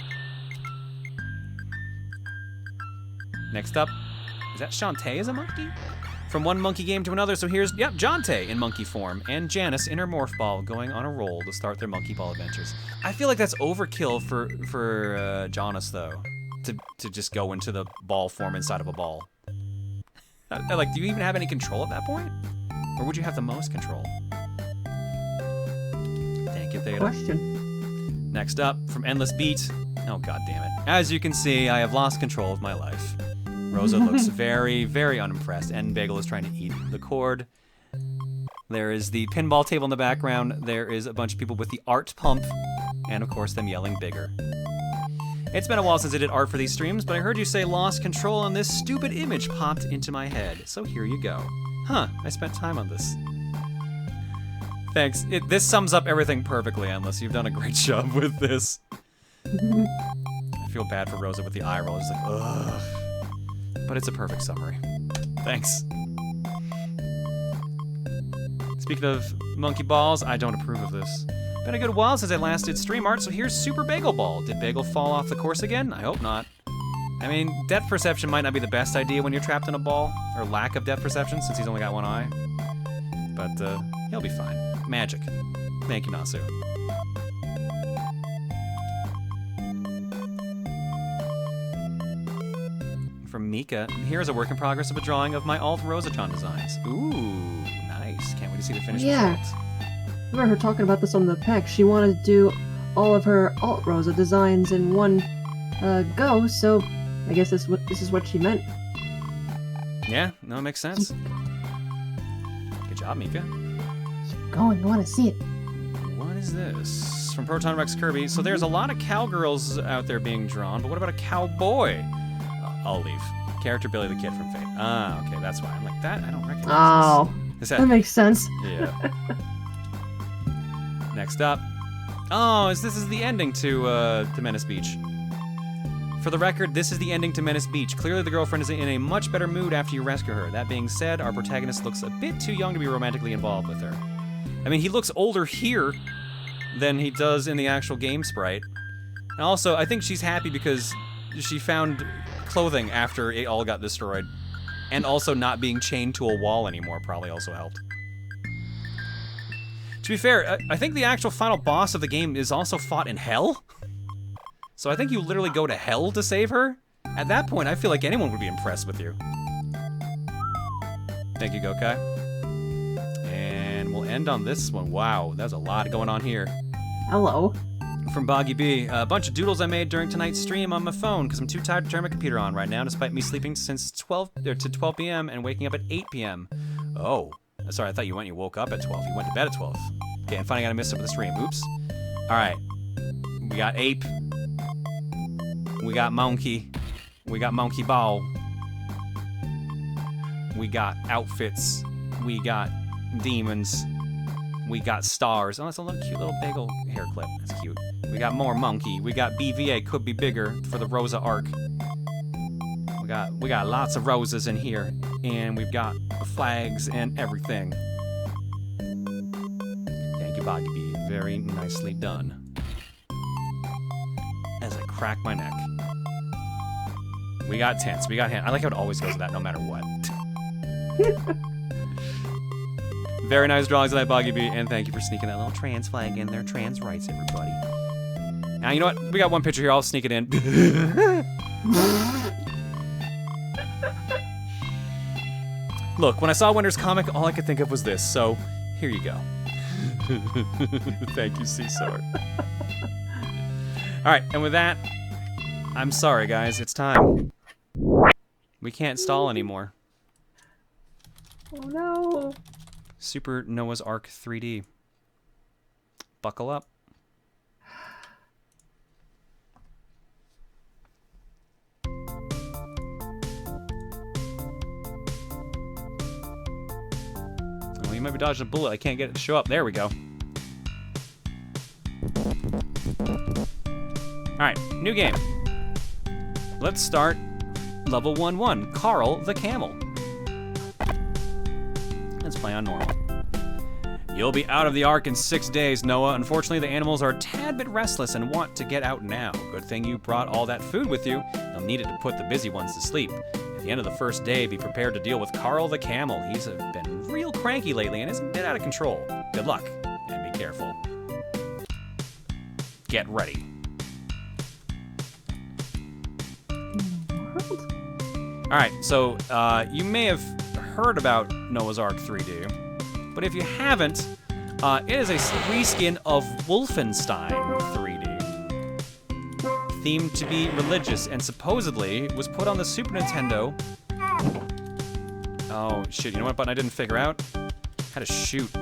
Next up, is that Shantae as a monkey? From one monkey game to another, so here's, yep, Jontae in monkey form, and Janice in her morph ball going on a roll to start their monkey ball adventures. I feel like that's overkill for Jonas, though, to just go into the ball form inside of a ball. Like, do you even have any control at that point? Or would you have the most control? Thank you, Theta. Question. Next up, from Endless Beat. Oh, god damn it. As you can see, I have lost control of my life. Rosa looks very, very unimpressed, and Bagel is trying to eat the cord. There is the pinball table in the background. There is a bunch of people with the art pump, and of course them yelling bigger. It's been a while since I did art for these streams, but I heard you say lost control, and this stupid image popped into my head. So here you go. Huh, I spent time on this. Thanks. This sums up everything perfectly, Endless. You've done a great job with this. I feel bad for Rosa with the eye roll. It's like, ugh. But it's a perfect summary. Thanks. Speaking of monkey balls, I don't approve of this. Been a good while since I last did stream art, so here's Super Bagel Ball. Did Bagel fall off the course again? I hope not. I mean, depth perception might not be the best idea when you're trapped in a ball, or lack of depth perception since he's only got one eye. But he'll be fine. Magic. Thank you, Nasu. From Mika, here's a work in progress of a drawing of my alt Rosachan designs. Ooh, nice. Can't wait to see the finished result. I remember her talking about this on the PEC. She wanted to do all of her alt Rosa designs in one go, so I guess this is what she meant. Yeah, no, it makes sense. Good job, Mika. Keep going, I want to see it. What is this? From Proton Rex Kirby. So there's a lot of cowgirls out there being drawn, but what about a cowboy? I'll leave. Character Billy the Kid from Fate. Ah, okay, that's why. I'm like, that, I don't recognize this. That makes sense. Yeah. Next up. Oh, this is the ending to Menace Beach. For the record, this is the ending to Menace Beach. Clearly the girlfriend is in a much better mood after you rescue her. That being said, our protagonist looks a bit too young to be romantically involved with her. I mean, he looks older here than he does in the actual game sprite. And also, I think she's happy because she found clothing after it all got destroyed. And also not being chained to a wall anymore probably also helped. To be fair, I think the actual final boss of the game is also fought in hell. So I think you literally go to hell to save her. At that point, I feel like anyone would be impressed with you. Thank you, Gokai. And we'll end on this one. Wow, there's a lot going on here. Hello. From Boggy B, a bunch of doodles I made during tonight's stream on my phone because I'm too tired to turn my computer on right now, despite me sleeping since 12 p.m. and waking up at 8 p.m. Oh, Sorry, I thought you woke up at 12. You went to bed at 12. Okay, and finding out I missed up the stream. Oops. Alright. We got Ape. We got Monkey. We got Monkey Ball. We got outfits. We got demons. We got stars. Oh, that's a little cute little bagel hair clip. That's cute. We got more monkey. We got BVA, could be bigger, for the Rosa arc. We got lots of roses in here, and we've got flags and everything. Thank you, Boggy B. Very nicely done. As I crack my neck. We got tents. We got hand. I like how it always goes to that, no matter what. Very nice drawings of that Boggy B, and thank you for sneaking that little trans flag in there. Trans rights, everybody. Now, you know what? We got one picture here. I'll sneak it in. Look, when I saw Winter's comic, all I could think of was this, so here you go. Thank you, Caesar. Alright, and with that, I'm sorry, guys. It's time. We can't stall anymore. Oh no. Super Noah's Ark 3D. Buckle up. Oh, you might be dodging a bullet. I can't get it to show up. There we go. Alright, new game. Let's start level 1-1. Carl the Camel. Let's play on normal. You'll be out of the Ark in 6 days, Noah. Unfortunately, the animals are a tad bit restless and want to get out now. Good thing you brought all that food with you. You'll need it to put the busy ones to sleep. At the end of the first day, be prepared to deal with Carl the Camel. He's been real cranky lately and is a bit out of control. Good luck, and be careful. Get ready. Alright, so you may have heard about Noah's Ark 3D, but if you haven't, it is a reskin of Wolfenstein 3D, themed to be religious, and supposedly was put on the Super Nintendo. Oh shit, you know what button I didn't figure out? How to shoot.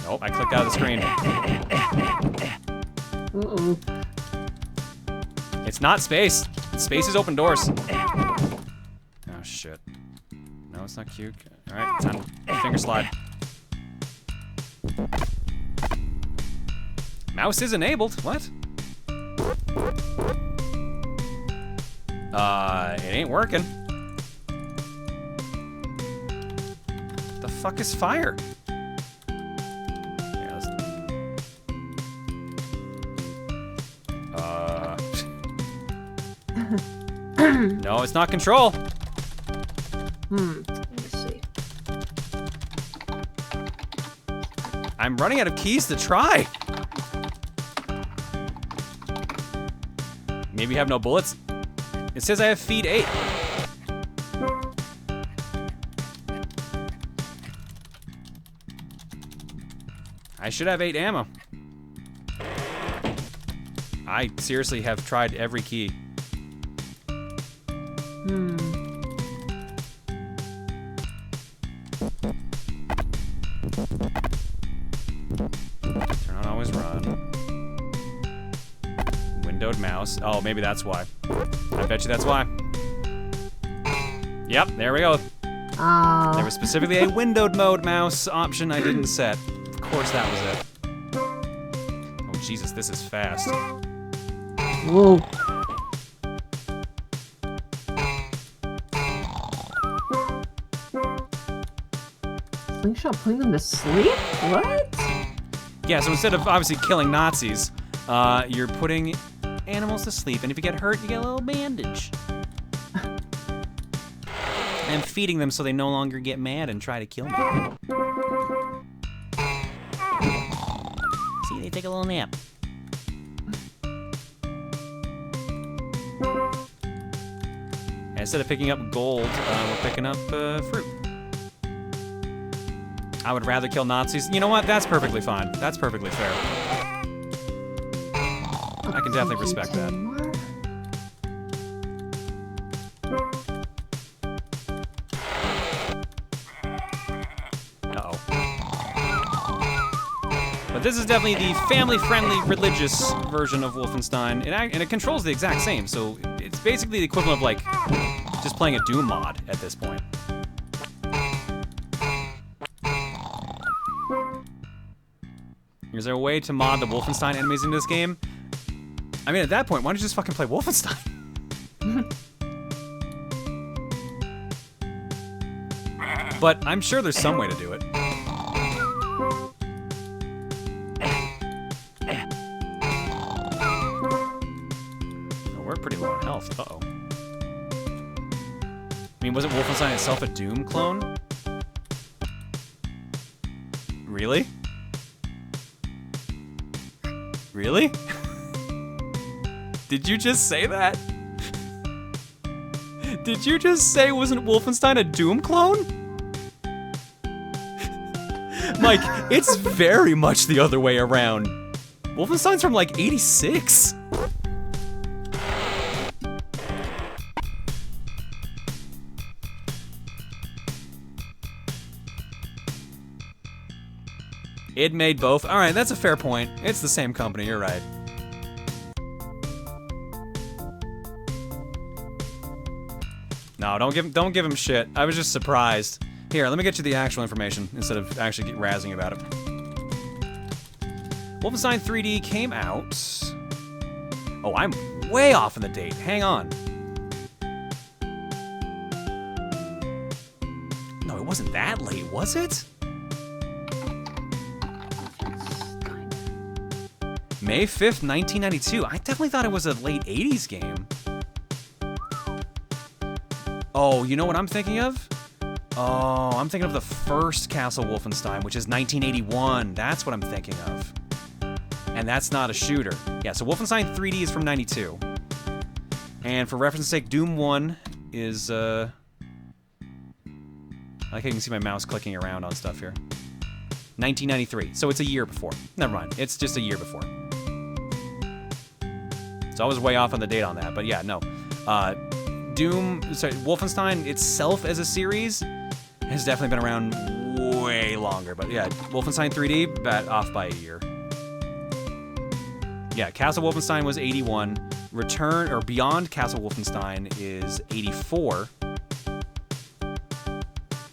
Nope, I clicked out of the screen. Uh-oh. It's not space. Space is open doors. Oh, shit. No, it's not cute. Alright, time to finger slide. Mouse is enabled. What? It ain't working. The fuck is fire? No, it's not control. Let me see. I'm running out of keys to try. Maybe you have no bullets? It says I have feed 8. I should have 8 ammo. I seriously have tried every key. Turn on always run. Windowed mouse. Oh, maybe that's why. I bet you that's why. Yep, there we go. There was specifically a windowed mode mouse option I didn't set. Of course that was it. Oh, Jesus, this is fast. Whoa. Slingshot putting them to sleep? What? Yeah, so instead of obviously killing Nazis, you're putting animals to sleep, and if you get hurt, you get a little bandage. And feeding them so they no longer get mad and try to kill me. See, they take a little nap. And instead of picking up gold, we're picking up fruit. I would rather kill Nazis. You know what? That's perfectly fine. That's perfectly fair. I can definitely respect that. this is definitely the family-friendly, religious version of Wolfenstein, and it controls the exact same, so it's basically the equivalent of, like, just playing a Doom mod at this point. Is there a way to mod the Wolfenstein enemies into this game? I mean, at that point, why don't you just fucking play Wolfenstein? But I'm sure there's some way to do it. Oh, we're pretty low on health. Uh-oh. I mean, wasn't Wolfenstein itself a Doom clone? Really? Really? Did you just say that? Did you just say wasn't Wolfenstein a Doom clone? Mike, it's very much the other way around. Wolfenstein's from like 86. It made both. All right, that's a fair point. It's the same company. You're right. No, don't give him shit. I was just surprised. Here, let me get you the actual information instead of actually razzing about it. Wolfenstein 3D came out. Oh, I'm way off in the date. Hang on. No, it wasn't that late, was it? May 5th, 1992. I definitely thought it was a late 80s game. Oh, you know what I'm thinking of? Oh, I'm thinking of the first Castle Wolfenstein, which is 1981. That's what I'm thinking of. And that's not a shooter. Yeah, so Wolfenstein 3D is from 92. And for reference's sake, Doom 1 is, I like how you can see my mouse clicking around on stuff here. 1993. So it's a year before. Never mind. It's just a year before. So I was way off on the date on that, but yeah, no. Wolfenstein itself as a series has definitely been around way longer, but yeah, Wolfenstein 3D, off by a year. Yeah, Castle Wolfenstein was 81. Return, or Beyond Castle Wolfenstein is 84. And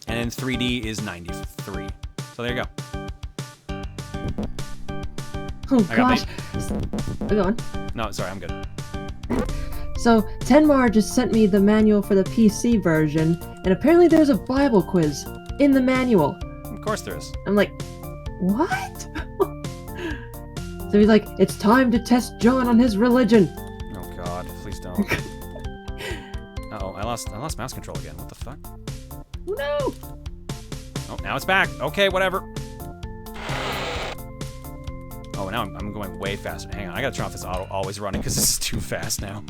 then 3D is 93. So there you go. Oh gosh. Go on. No, sorry, I'm good. So, Tenmar just sent me the manual for the PC version, and apparently there's a Bible quiz in the manual. Of course there is. I'm like, what? So he's like, it's time to test John on his religion. Oh god, please don't. Uh-oh, I lost mouse control again. What the fuck? No! Oh, now it's back. Okay, whatever. Oh, now I'm going way faster. Hang on, I gotta turn off this auto always running because this is too fast now.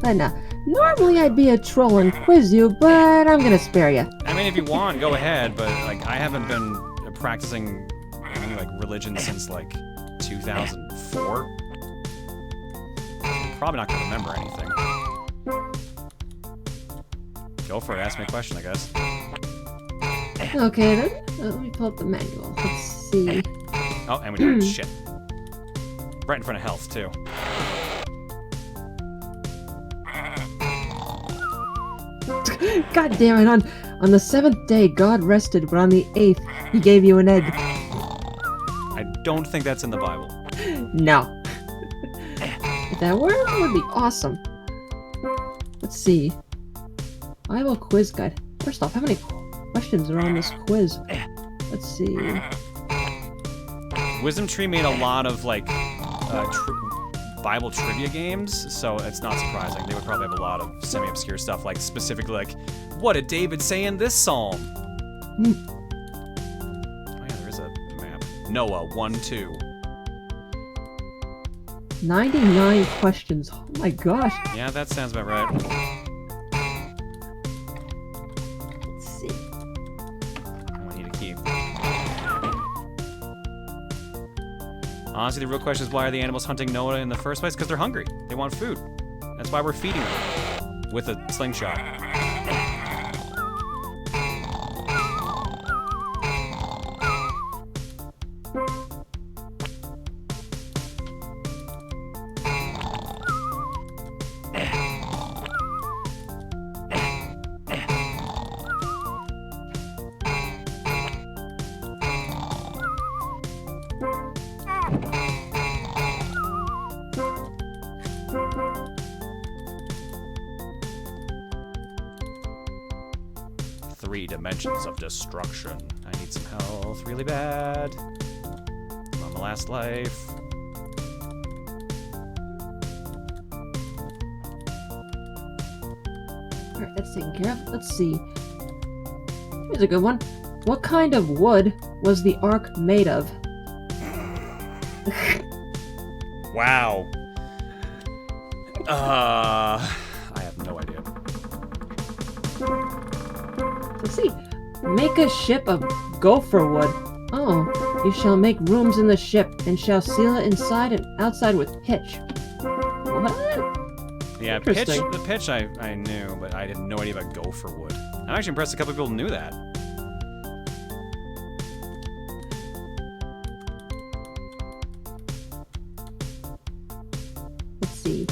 But normally I'd be a troll and quiz you, but I'm gonna spare you. I mean, if you want, go ahead, but like I haven't been practicing any like religion since like 2004. I'm probably not gonna remember anything. Go for it, ask me a question, I guess. Okay then, let me pull up the manual. Let's see. Oh, and we did shit. Right in front of health, too. God damn it, on the 7th day God rested, but on the 8th he gave you an egg. I don't think that's in the Bible. No. If that were, it would be awesome. Let's see. Bible quiz guide. First off, how many questions are on this quiz? Let's see. Wisdom Tree made a lot of like Bible trivia games, so it's not surprising. They would probably have a lot of semi-obscure stuff, like specifically like, what did David say in this psalm? Oh yeah, there is a map. Noah 1-2. 99 questions. Oh my gosh. Yeah, that sounds about right. Honestly, the real question is why are the animals hunting Noah in the first place? Because they're hungry. They want food. That's why we're feeding them with a slingshot. 3 dimensions of destruction. I need some health really bad. I'm on the last life. Alright, that's taken care of. Let's see. Here's a good one. What kind of wood was the Ark made of? Wow. I have no idea. Let's see. Make a ship of gopher wood. Oh, you shall make rooms in the ship and shall seal it inside and outside with pitch. What? Yeah, the pitch I knew, but I had no idea about gopher wood. I'm actually impressed a couple people knew that. Let's see.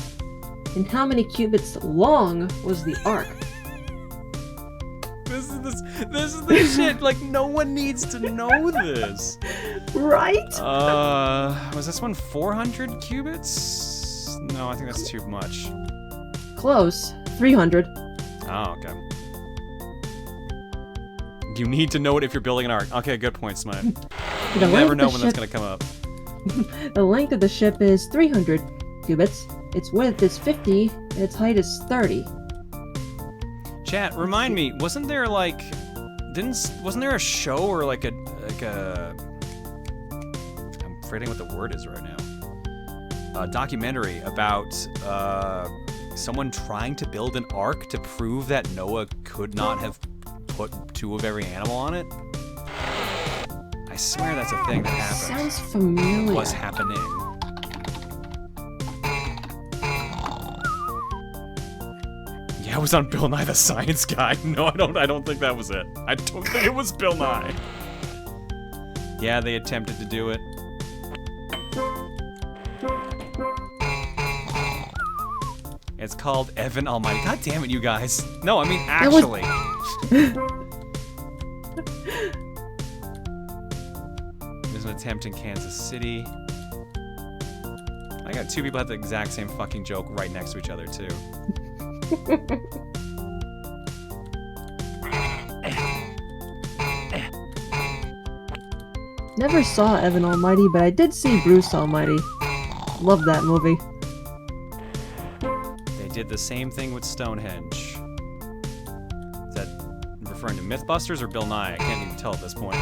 And how many cubits long was the Ark? This is the shit. Like, no one needs to know this. Right? Was this one 400 cubits? No, I think that's too much. Close. 300. Oh, okay. You need to know it if you're building an ark. Okay, good point, Smite. You never know when that's gonna come up. The length of the ship is 300 cubits. Its width is 50, and its height is 30. Chat, remind me, wasn't there like, wasn't there a show or like a, I'm forgetting what the word is right now. A documentary about someone trying to build an ark to prove that Noah could not have put 2 of every animal on it. I swear that's a thing that happened. Sounds familiar. Was happening. Yeah, I was on Bill Nye the Science Guy. No, I don't think that was it. I don't think it was Bill Nye. Yeah, they attempted to do it. It's called Evan Almighty. God damn it, you guys. No, I mean actually. There's an attempt in Kansas City. I got 2 people have the exact same fucking joke right next to each other, too. Never saw Evan Almighty, but I did see Bruce Almighty. Love that movie. They did the same thing with Stonehenge. Is that referring to Mythbusters or Bill Nye? I can't even tell at this point.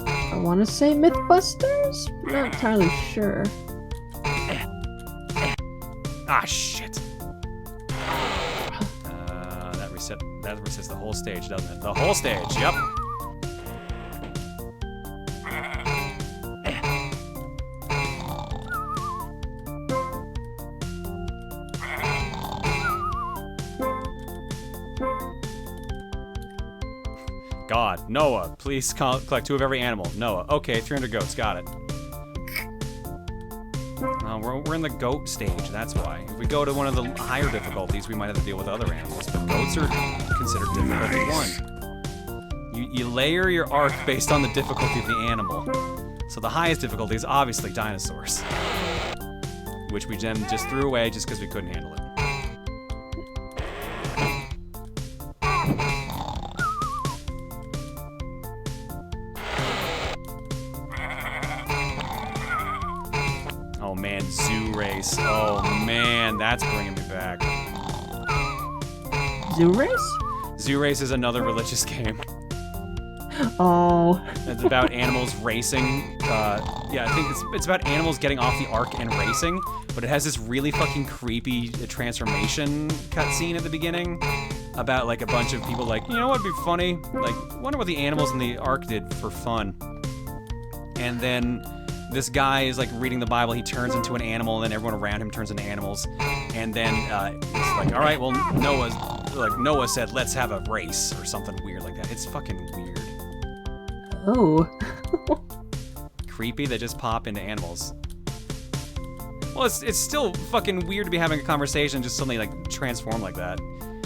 I want to say Mythbusters? Not entirely sure. Ah, shit. That resets the whole stage, doesn't it? The whole stage, yep. God, Noah, please collect 2 of every animal. Noah, okay, 300 goats, got it. We're in the goat stage, that's why. If we go to one of the higher difficulties, we might have to deal with other animals, but goats are considered difficulty 1. You layer your arc based on the difficulty of the animal. So the highest difficulty is obviously dinosaurs, which we then just threw away just because we couldn't handle it. Oh man, Zoo Race. Oh man, that's bringing me back. Zoo Race? Zoo Race is another religious game. Oh. It's about animals racing. Yeah, I think it's about animals getting off the ark and racing, but it has this really fucking creepy transformation cutscene at the beginning about like a bunch of people like, you know what'd be funny? Like, wonder what the animals in the ark did for fun. And then this guy is like reading the Bible, he turns into an animal, and then everyone around him turns into animals. And then it's like, all right, well, Noah said, let's have a race or something weird like that. It's fucking weird. Oh. Creepy, they just pop into animals. Well, it's still fucking weird to be having a conversation and just suddenly like transform like that,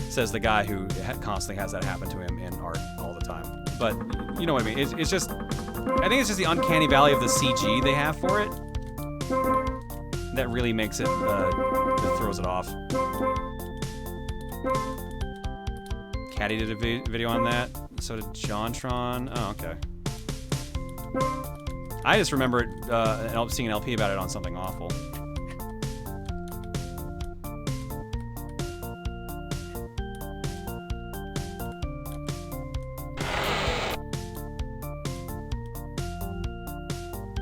says the guy who constantly has that happen to him in art all the time. But you know what I mean? It's just, I think it's just the uncanny valley of the CG they have for it that really makes it, that throws it off. Caddy did a video on that. So did JonTron. Oh, okay. I just remember seeing an LP about it on Something Awful.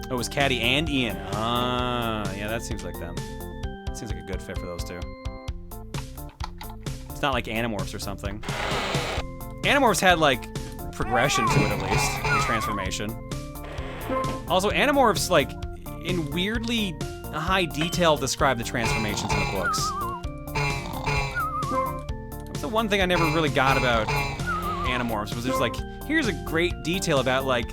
Oh, it was Caddy and Ian. Ah, yeah, that seems like them. Seems like a good fit for those two. It's not like Animorphs or something. Animorphs had, like, progression to it at least, the transformation. Also, Animorphs, like, in weirdly high detail describe the transformations in the books. That's the one thing I never really got about Animorphs, was there's like, here's a great detail about, like,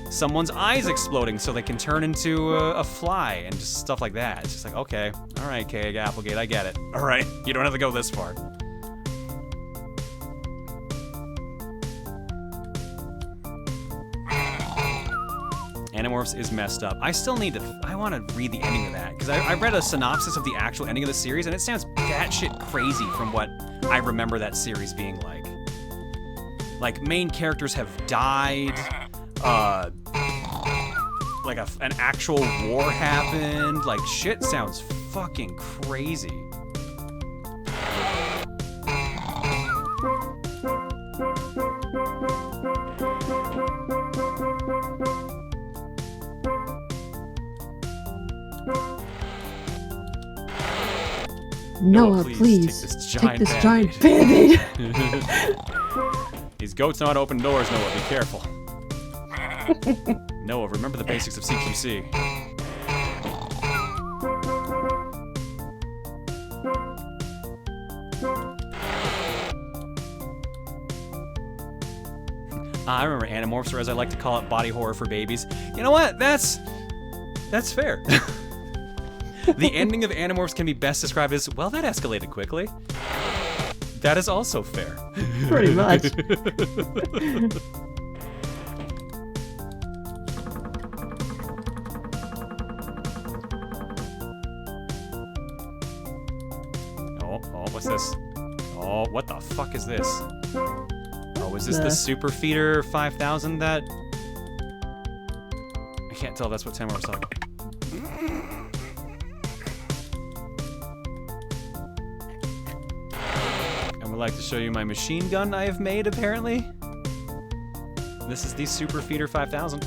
someone's eyes exploding so they can turn into a fly and just stuff like that. It's just like, okay, all right, Keg, Applegate, I get it. All right, you don't have to go this far. Animorphs is messed up. I still need to, I want to read the ending of that, because I read a synopsis of the actual ending of the series, and it sounds batshit crazy from what I remember that series being like. Like, main characters have died, like an actual war happened, like, shit sounds fucking crazy. Noah, please take this giant band-aid. These goats know how to open doors, Noah, be careful. Noah, remember the basics of CQC. I remember Animorphs, or as I like to call it, body horror for babies. You know what? That's fair. The ending of Animorphs can be best described as, well, that escalated quickly. That is also fair. Pretty much. Oh, what's this? Oh, what the fuck is this? Oh, is this the Super Feeder 5000 that... I can't tell if that's what Tamara was talking about. I would like to show you my machine gun I have made, apparently. This is the Super Feeder 5000.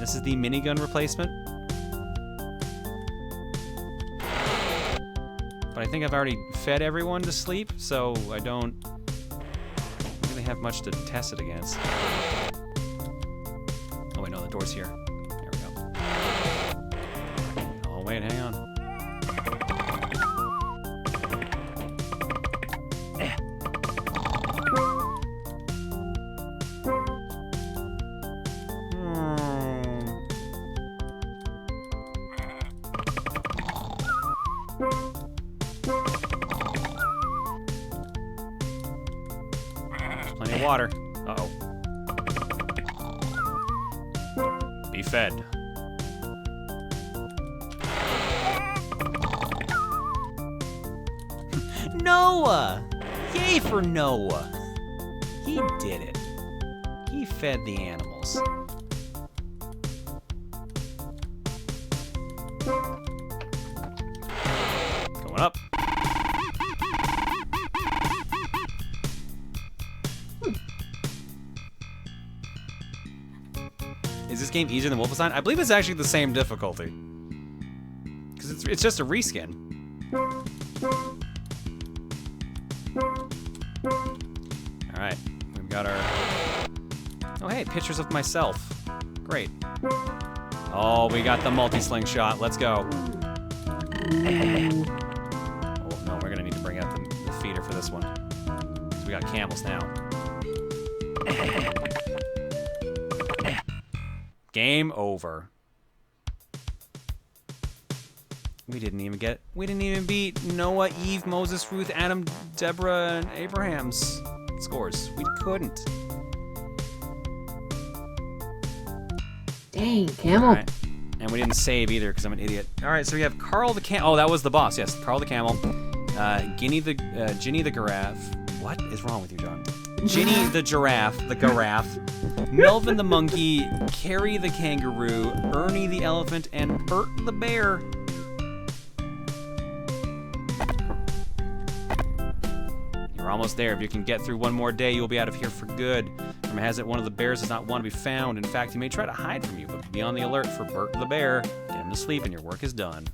This is the minigun replacement. But I think I've already fed everyone to sleep, so I don't really have much to test it against. Oh wait, no, the door's here. There we go. Oh wait, hang on. Plenty of water. Uh-oh. Be fed. Noah! Yay for Noah! He did it. He fed the animals. Going up. Is this game easier than Wolfenstein? I believe it's actually the same difficulty. Because it's just a reskin. Alright, we've got our... Oh hey, pictures of myself. Great. Oh, we got the multi-slingshot. Let's go. Oh no, we're gonna need to bring out the feeder for this one. So we got camels now. Game over. We didn't even beat Noah, Eve, Moses, Ruth, Adam, Deborah, and Abraham's scores. We couldn't. Dang, Camel. Right. And we didn't save either because I'm an idiot. All right, so we have Carl the Camel. Oh, that was the boss. Yes, Carl the Camel. Ginny the Giraffe. What is wrong with you, John? Ginny the Giraffe. Melvin the Monkey. Carrie the Kangaroo. Ernie the Elephant. And Bert the Bear. You're almost there. If you can get through one more day, you'll be out of here for good. Rumor has it one of the bears does not want to be found. In fact, he may try to hide from you, but be on the alert for Bert the Bear. Get him to sleep and your work is done.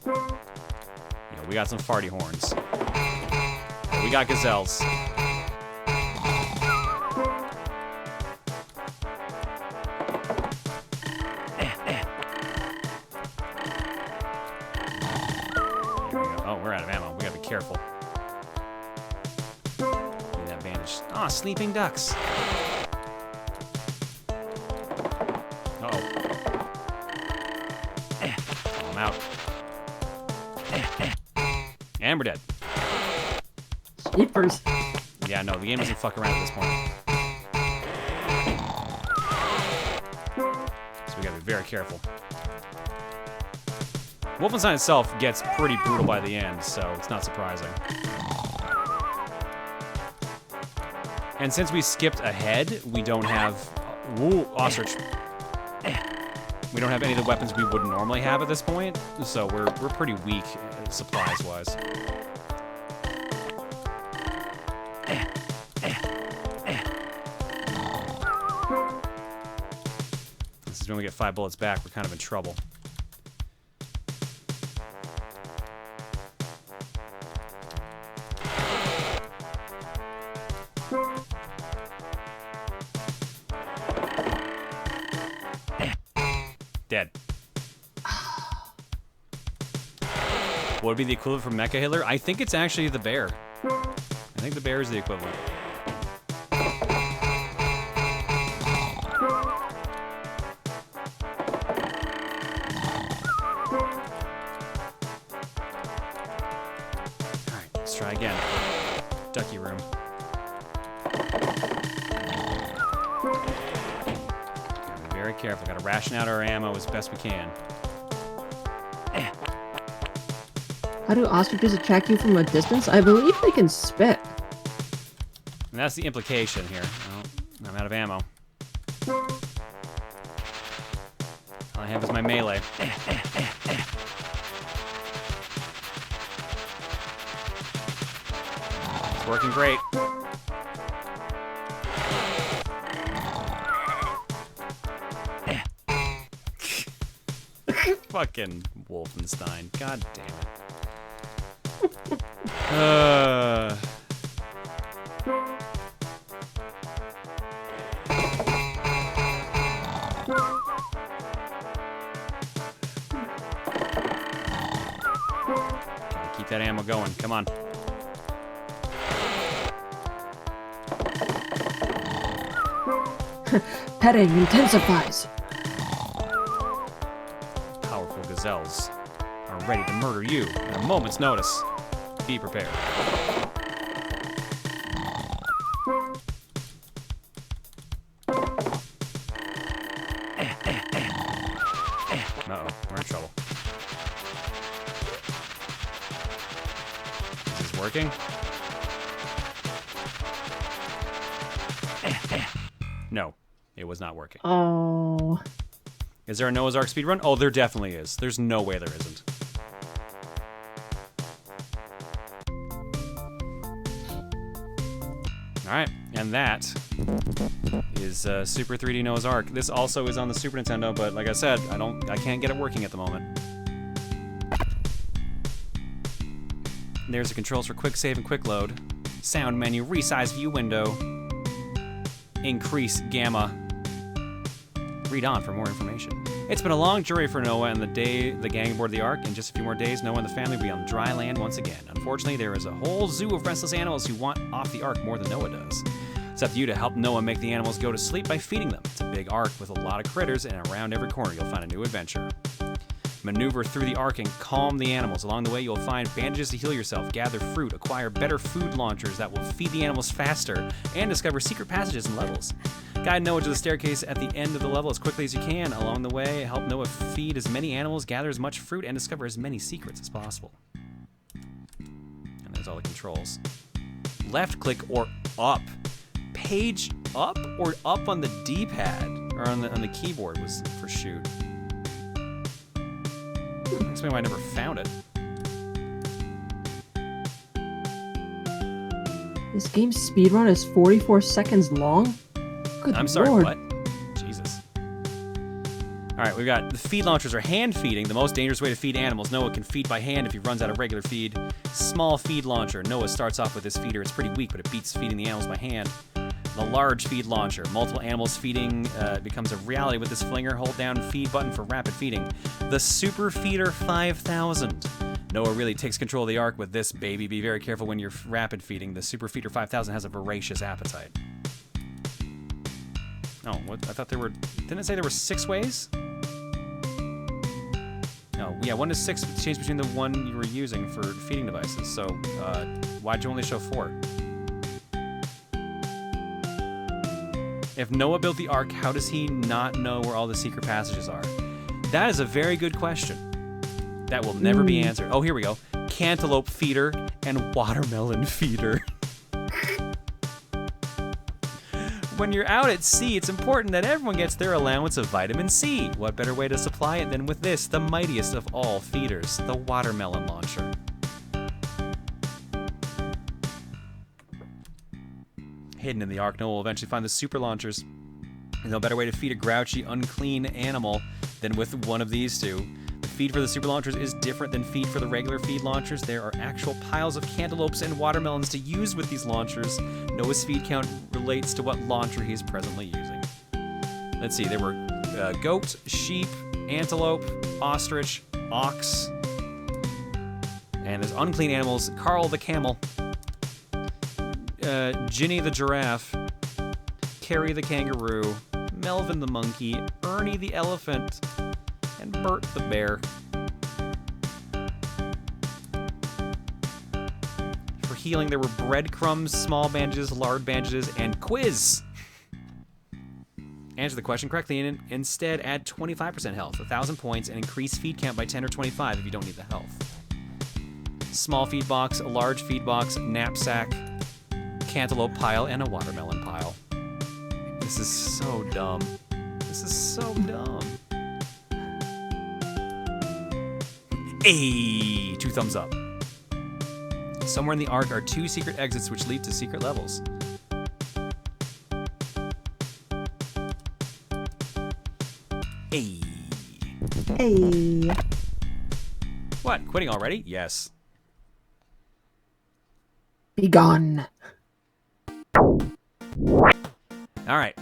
Yeah, we got some farty horns. We got gazelles. Oh, we're out of ammo. We gotta be careful. Need that bandage. Ah, sleeping ducks. Uh-oh. I'm out. And we're dead. Jeepers. Yeah, no, the game doesn't fuck around at this point. So we gotta be very careful. Wolfenstein itself gets pretty brutal by the end, so it's not surprising. And since we skipped ahead, we don't have... Ooh, ostrich. We don't have any of the weapons we would normally have at this point, so we're pretty weak supplies-wise. This is when we get 5 bullets back, we're kind of in trouble. Dead. What would be the equivalent for Mecha Hitler? I think it's actually the bear. I think the bear is the equivalent. Alright, let's try again. Ducky room. Very careful. Gotta ration out our ammo as best we can. How do ostriches attack you from a distance? I believe they can spit. And that's the implication here. Well, I'm out of ammo. All I have is my melee. It's working great. Fucking Wolfenstein. God damn it. Gotta keep that ammo going. Come on. Petting intensifies. Powerful gazelles are ready to murder you at a moment's notice. Be prepared. Uh-oh, we're in trouble. Is this working? No, it was not working. Oh. Is there a Noah's Ark speedrun? Oh, there definitely is. There's no way there isn't. Alright, and that is Super 3D Noah's Ark. This also is on the Super Nintendo, but like I said, I can't get it working at the moment. There's the controls for quick save and quick load. Sound menu, resize view window. Increase gamma. Read on for more information. It's been a long journey for Noah and the gang aboard the Ark. In just a few more days, Noah and the family will be on dry land once again. Unfortunately, there is a whole zoo of restless animals who want off the Ark more than Noah does. It's up to you to help Noah make the animals go to sleep by feeding them. It's a big Ark with a lot of critters, and around every corner you'll find a new adventure. Maneuver through the arc and calm the animals. Along the way, you'll find bandages to heal yourself, gather fruit, acquire better food launchers that will feed the animals faster, and discover secret passages and levels. Guide Noah to the staircase at the end of the level as quickly as you can. Along the way, help Noah feed as many animals, gather as much fruit, and discover as many secrets as possible. And there's all the controls. Left click or up. Page up or up on the D-pad or on the keyboard was for shoot. That's maybe why I never found it. This game's speedrun is 44 seconds long? Good I'm sorry, Lord. what? Jesus. Alright, we've got the feed launchers are hand feeding, the most dangerous way to feed animals. Noah can feed by hand if he runs out of regular feed. Small feed launcher. Noah starts off with this feeder. It's pretty weak, but it beats feeding the animals by hand. The large feed launcher. Multiple animals feeding becomes a reality with this flinger. Hold down feed button for rapid feeding. The Super Feeder 5000. Noah really takes control of the arc with this baby. Be very careful when you're rapid feeding. The Super Feeder 5000 has a voracious appetite. Oh, what? I thought there were... Didn't it say there were 6 ways? No, yeah, 1 to 6 changed between the one you were using for feeding devices. So, why'd you only show 4? If Noah built the Ark, how does he not know where all the secret passages are? That is a very good question. That will never be answered. Oh, here we go. Cantaloupe feeder and watermelon feeder. When you're out at sea, it's important that everyone gets their allowance of vitamin C. What better way to supply it than with this, the mightiest of all feeders, the watermelon launcher. Hidden in the Ark, Noah will eventually find the super launchers. There's no better way to feed a grouchy, unclean animal than with one of these two. The feed for the super launchers is different than feed for the regular feed launchers. There are actual piles of cantaloupes and watermelons to use with these launchers. Noah's feed count relates to what launcher he is presently using. Let's see, there were goat, sheep, antelope, ostrich, ox, and there's unclean animals, Carl the camel, Ginny the giraffe, Carrie the kangaroo, Melvin the monkey, Ernie the elephant, and Bert the bear. For healing, there were breadcrumbs, small bandages, lard bandages, and quiz. Answer the question correctly and instead add 25% health, 1,000 points, and increase feed count by 10 or 25 if you don't need the health. Small feed box, a large feed box, knapsack, cantaloupe pile, and a watermelon pile. This is so dumb. This is so dumb. Hey, 2 thumbs up. Somewhere in the Ark are 2 secret exits which lead to secret levels. Hey. Hey. What? Quitting already? Yes. Be gone. All right.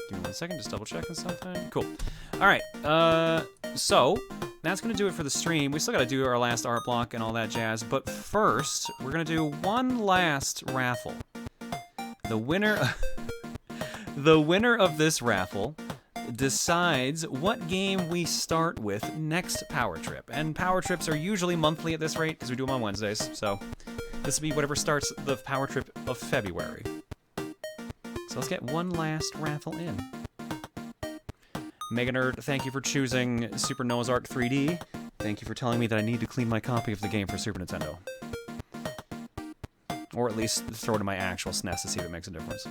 Give me 1 second, just double checking something. Cool. All right. So that's gonna do it for the stream. We still gotta do our last art block and all that jazz. But first, we're gonna do one last raffle. The winner, the winner of this raffle decides what game we start with next Power Trip. And Power Trips are usually monthly at this rate because we do them on Wednesdays. So this will be whatever starts the Power Trip of February. So let's get one last raffle in. Mega Nerd, thank you for choosing Super Noah's Ark 3D. Thank you for telling me that I need to clean my copy of the game for Super Nintendo. Or at least throw it in my actual SNES to see if it makes a difference.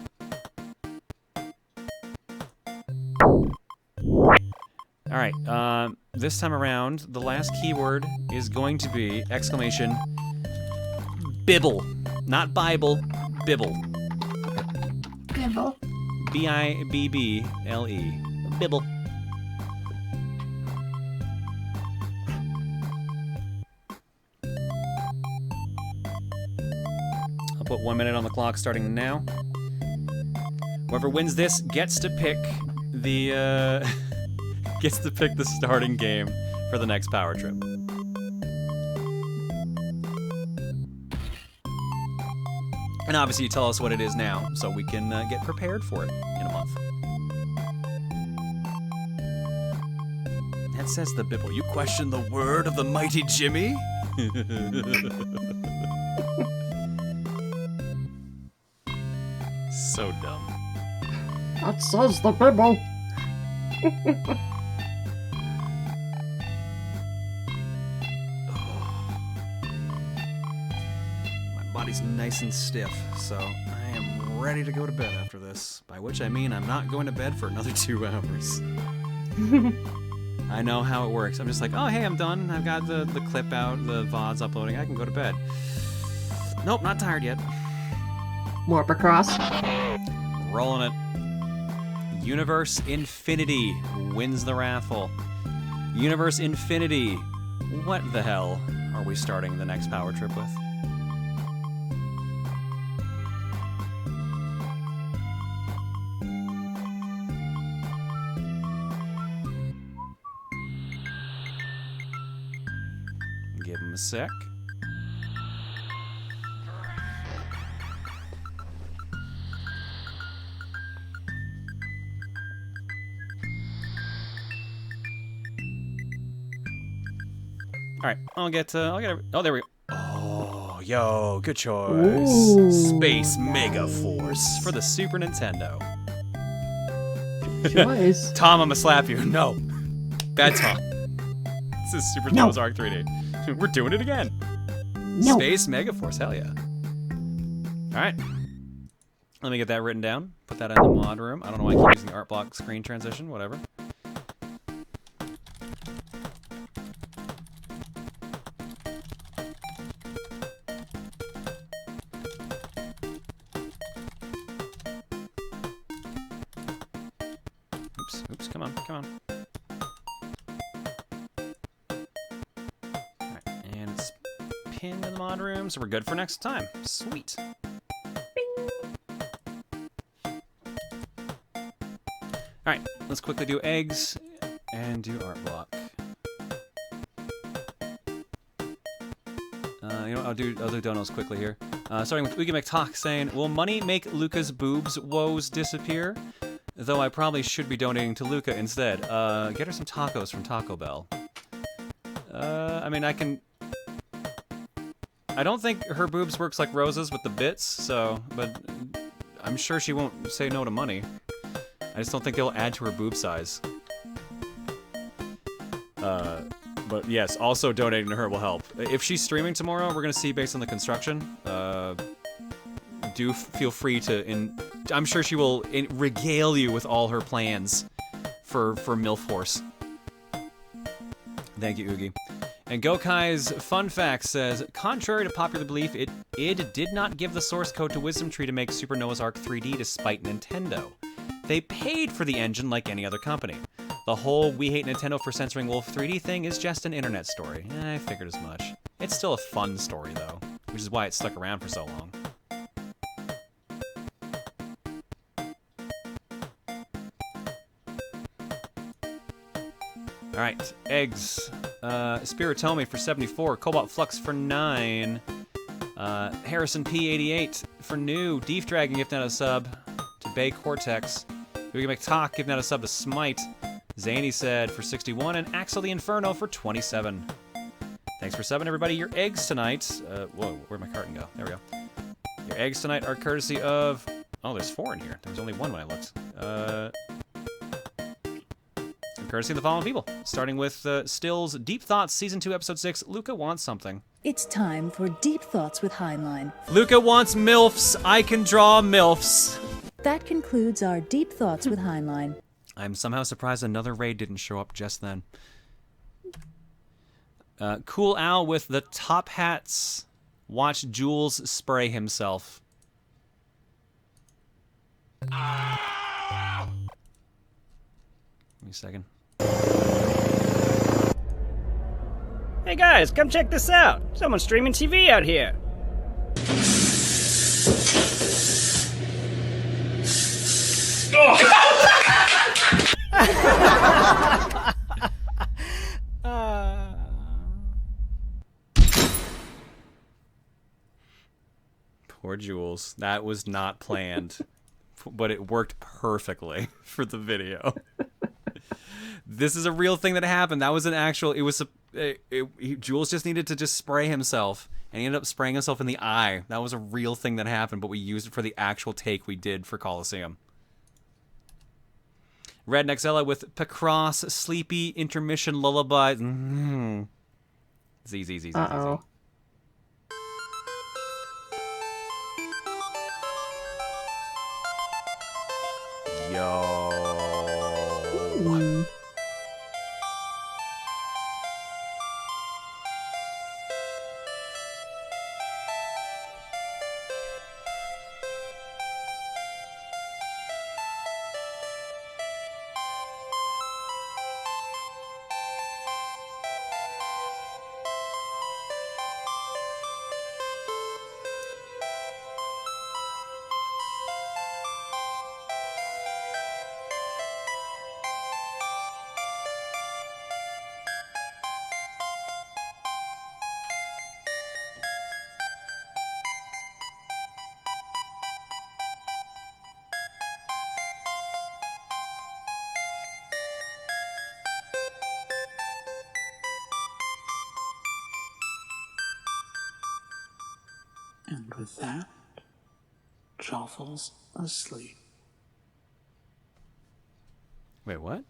Alright, this time around, the last keyword is going to be exclamation Bibble. Not Bible, Bibble. Bibble. B-I-B-B-L-E. Bibble. I'll put 1 minute on the clock starting now. Whoever wins this gets to pick the, gets to pick the starting game for the next Power Trip. And obviously you tell us what it is now, so we can get prepared for it in a month. That says the Bibble. You question the word of the mighty Jimmy? So dumb. That says the Bibble. Body's nice and stiff, so I am ready to go to bed after this. By which I mean I'm not going to bed for another 2 hours. I know how it works. I'm just like, oh hey, I'm done. I've got the clip out, the VOD's uploading. I can go to bed. Nope, not tired yet. More Picross. Rolling it. Universe Infinity wins the raffle. Universe Infinity. What the hell are we starting the next power trip with? Give him a sec. All right, I'll get oh, there we go. Oh, yo, good choice. Ooh. Space Mega Force for the Super Nintendo. Choice. Tom, I'm gonna slap you. No. Bad Tom. This is Super Noah's Ark 3D. We're doing it again. No. Space Mega Force, hell yeah. Alright. Let me get that written down. Put that in the mod room. I don't know why I keep using the art block screen transition, whatever. Oops, come on. Alright, and it's pinned in the mod room, so we're good for next time. Sweet. Alright, let's quickly do eggs and do art block. You know what, I'll do donos quickly here. Starting with Oogie McTalk saying, will money make Luca's boobs woes disappear? Though I probably should be donating to Luca instead. Get her some tacos from Taco Bell. I mean, I don't think her boobs works like Rosa's with the bits, so, but I'm sure she won't say no to money. I just don't think it'll add to her boob size. But yes, also donating to her will help. If she's streaming tomorrow, we're gonna see based on the construction. Do feel free to, I'm sure she will regale you with all her plans for MILF Horse. Thank you, Oogie. And Gokai's Fun Fact says, contrary to popular belief, id did not give the source code to Wisdom Tree to make Super Noah's Ark 3D despite Nintendo. They paid for the engine like any other company. The whole "we hate Nintendo for censoring Wolf 3D" thing is just an internet story. I figured as much. It's still a fun story, though, which is why it stuck around for so long. Alright, eggs. Spiritomi for 74, Cobalt Flux for 9, Harrison P88 for new, Deef Dragon gifting out a sub to Bay Cortex, Oogie McTalk giving out a sub to Smite, Zany said for 61, and Axel the Inferno for 27. Thanks for subbing, everybody. Your eggs tonight, whoa, where'd my carton go? There we go. Your eggs tonight are courtesy of, oh, there's 4 in here. There was only 1 when I looked. Courtesy of the following people, starting with Still's Deep Thoughts Season 2, Episode 6, Luca Wants Something. It's time for Deep Thoughts with Heinlein. Luca wants MILFs. I can draw MILFs. That concludes our Deep Thoughts with Heinlein. I'm somehow surprised another raid didn't show up just then. Cool Al with the top hats. Watch Jules spray himself. Give me a second. Hey guys, come check this out. Someone's streaming TV out here. Poor Jules. That was not planned, but it worked perfectly for the video. This is a real thing that happened. That was an actual. It was Jules just needed to just spray himself, and he ended up spraying himself in the eye. That was a real thing that happened, but we used it for the actual take we did for Coliseum. Red Nexella with Picross, Sleepy, Intermission, Lullaby. Z. Uh-oh. Yo. And with that, Raffles asleep. Wait, what?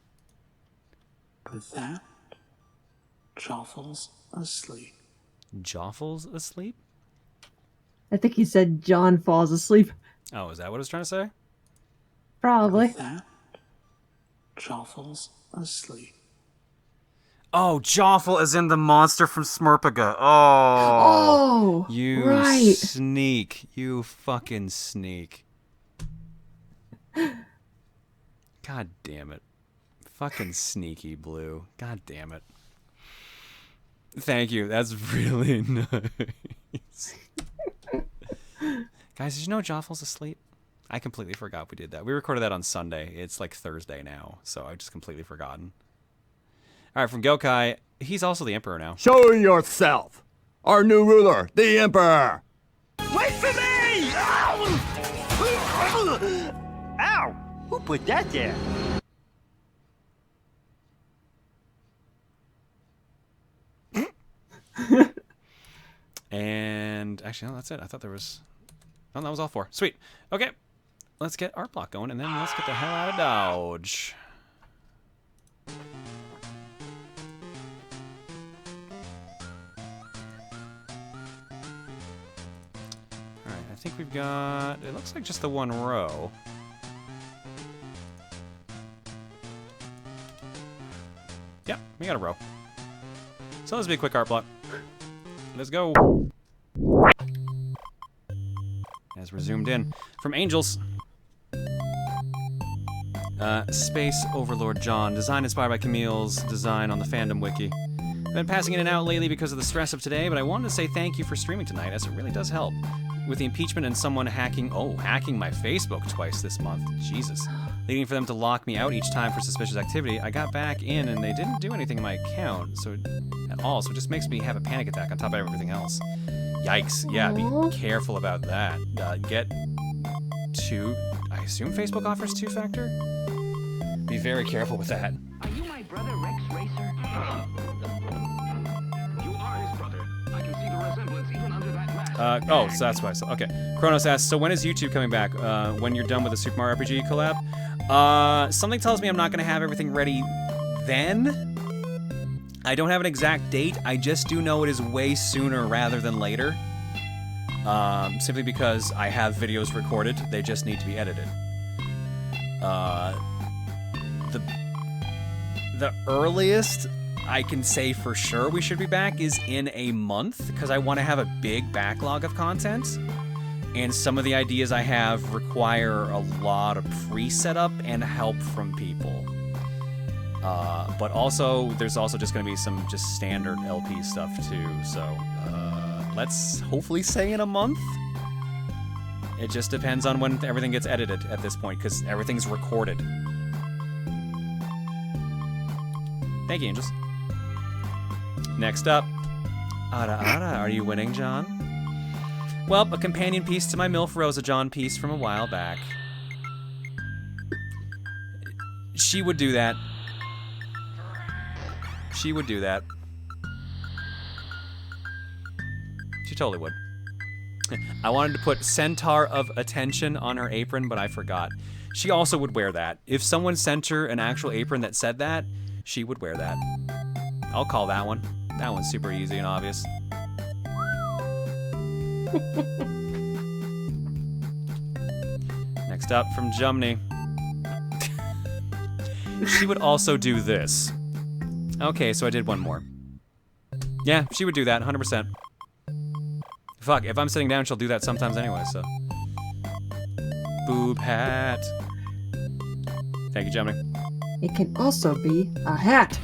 With that, Raffles asleep. Joffle's asleep? I think he said John falls asleep. Oh, is that what I was trying to say? Probably. With that, Raffles asleep. Oh, Joffle is in the monster from Smurpaga. Oh. You right. sneak. You fucking sneak. God damn it. Fucking sneaky, Blue. God damn it. Thank you. That's really nice. Guys, did you know Joffle's asleep? I completely forgot we did that. We recorded that on Sunday. It's like Thursday now, so I just completely forgotten. All right, from Gokai, he's also the Emperor now. Show yourself! Our new ruler, the Emperor! Wait for me! Ow! Ow! Who put that there? And actually, no, that's it. I thought there was... Oh, that was all 4. Sweet. Okay, let's get art block going, and then let's get the hell out of Dodge. Alright, I think we've got... It looks like just the 1 row. Yep, we got a row. So let's be a quick art block. Let's go. As we're zoomed in. From Angels. Space Overlord John. Design inspired by Camille's design on the fandom wiki. I've been passing in and out lately because of the stress of today, but I wanted to say thank you for streaming tonight, as it really does help. With the impeachment and someone hacking my Facebook twice this month. Jesus. Leading for them to lock me out each time for suspicious activity, I got back in and they didn't do anything in my account at all, so it just makes me have a panic attack on top of everything else. Yikes. Yeah, be careful about that. Get 2... I assume Facebook offers 2-factor? Be very careful with that. Are you my brother Rex Racer? You are his brother. I can see the resemblance even under that mask. Oh, so that's why. Okay. Kronos asks, so when is YouTube coming back? When you're done with the Super Mario RPG collab? Something tells me I'm not going to have everything ready then. I don't have an exact date. I just do know it is way sooner rather than later. Simply because I have videos recorded. They just need to be edited. The earliest I can say for sure we should be back is in a month, because I want to have a big backlog of content, and some of the ideas I have require a lot of pre-setup and help from people. But also, there's also just going to be some just standard LP stuff too, so let's hopefully say in a month. It just depends on when everything gets edited at this point, because everything's recorded. Thank you, Angels. Next up, Ada, are you winning, John? Well, a companion piece to my MILF Rosa John piece from a while back. She would do that. She would do that. She totally would. I wanted to put Centaur of Attention on her apron, but I forgot. She also would wear that. If someone sent her an actual apron that said that, she would wear that. I'll call that one. That one's super easy and obvious. Next up from Jumney. She would also do this. Okay, so I did one more. Yeah, she would do that, 100%. Fuck, if I'm sitting down, she'll do that sometimes anyway, so. Boob hat. Thank you, Jumney. It can also be a hat.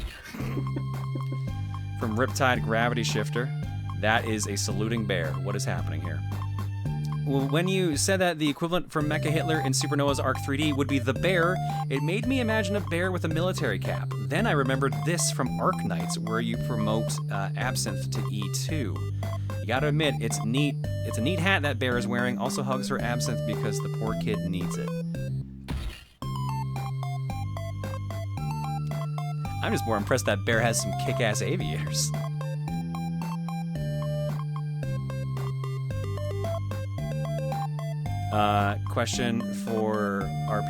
From Riptide Gravity Shifter. That is a saluting bear. What is happening here? Well, when you said that the equivalent from Mecha Hitler in Supernova's Arc 3D would be the bear, it made me imagine a bear with a military cap. Then I remembered this from Arc Knights, where you promote Absinthe to E2. You gotta admit, it's neat. It's a neat hat that bear is wearing. Also hugs her Absinthe because the poor kid needs it. I'm just more impressed that bear has some kick-ass aviators. Question for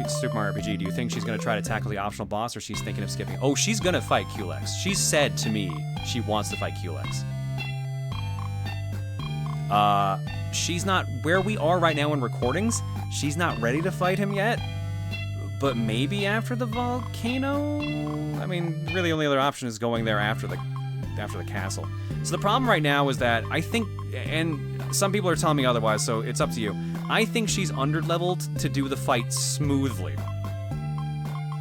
Super Mario RPG. Do you think she's going to try to tackle the optional boss, or she's thinking of skipping? Oh, she's going to fight Culex. She said to me she wants to fight Culex. She's not... Where we are right now in recordings, she's not ready to fight him yet. But maybe after the volcano? I mean, really the only other option is going there after the castle. So the problem right now is that I think... And some people are telling me otherwise, so it's up to you. I think she's underleveled to do the fight smoothly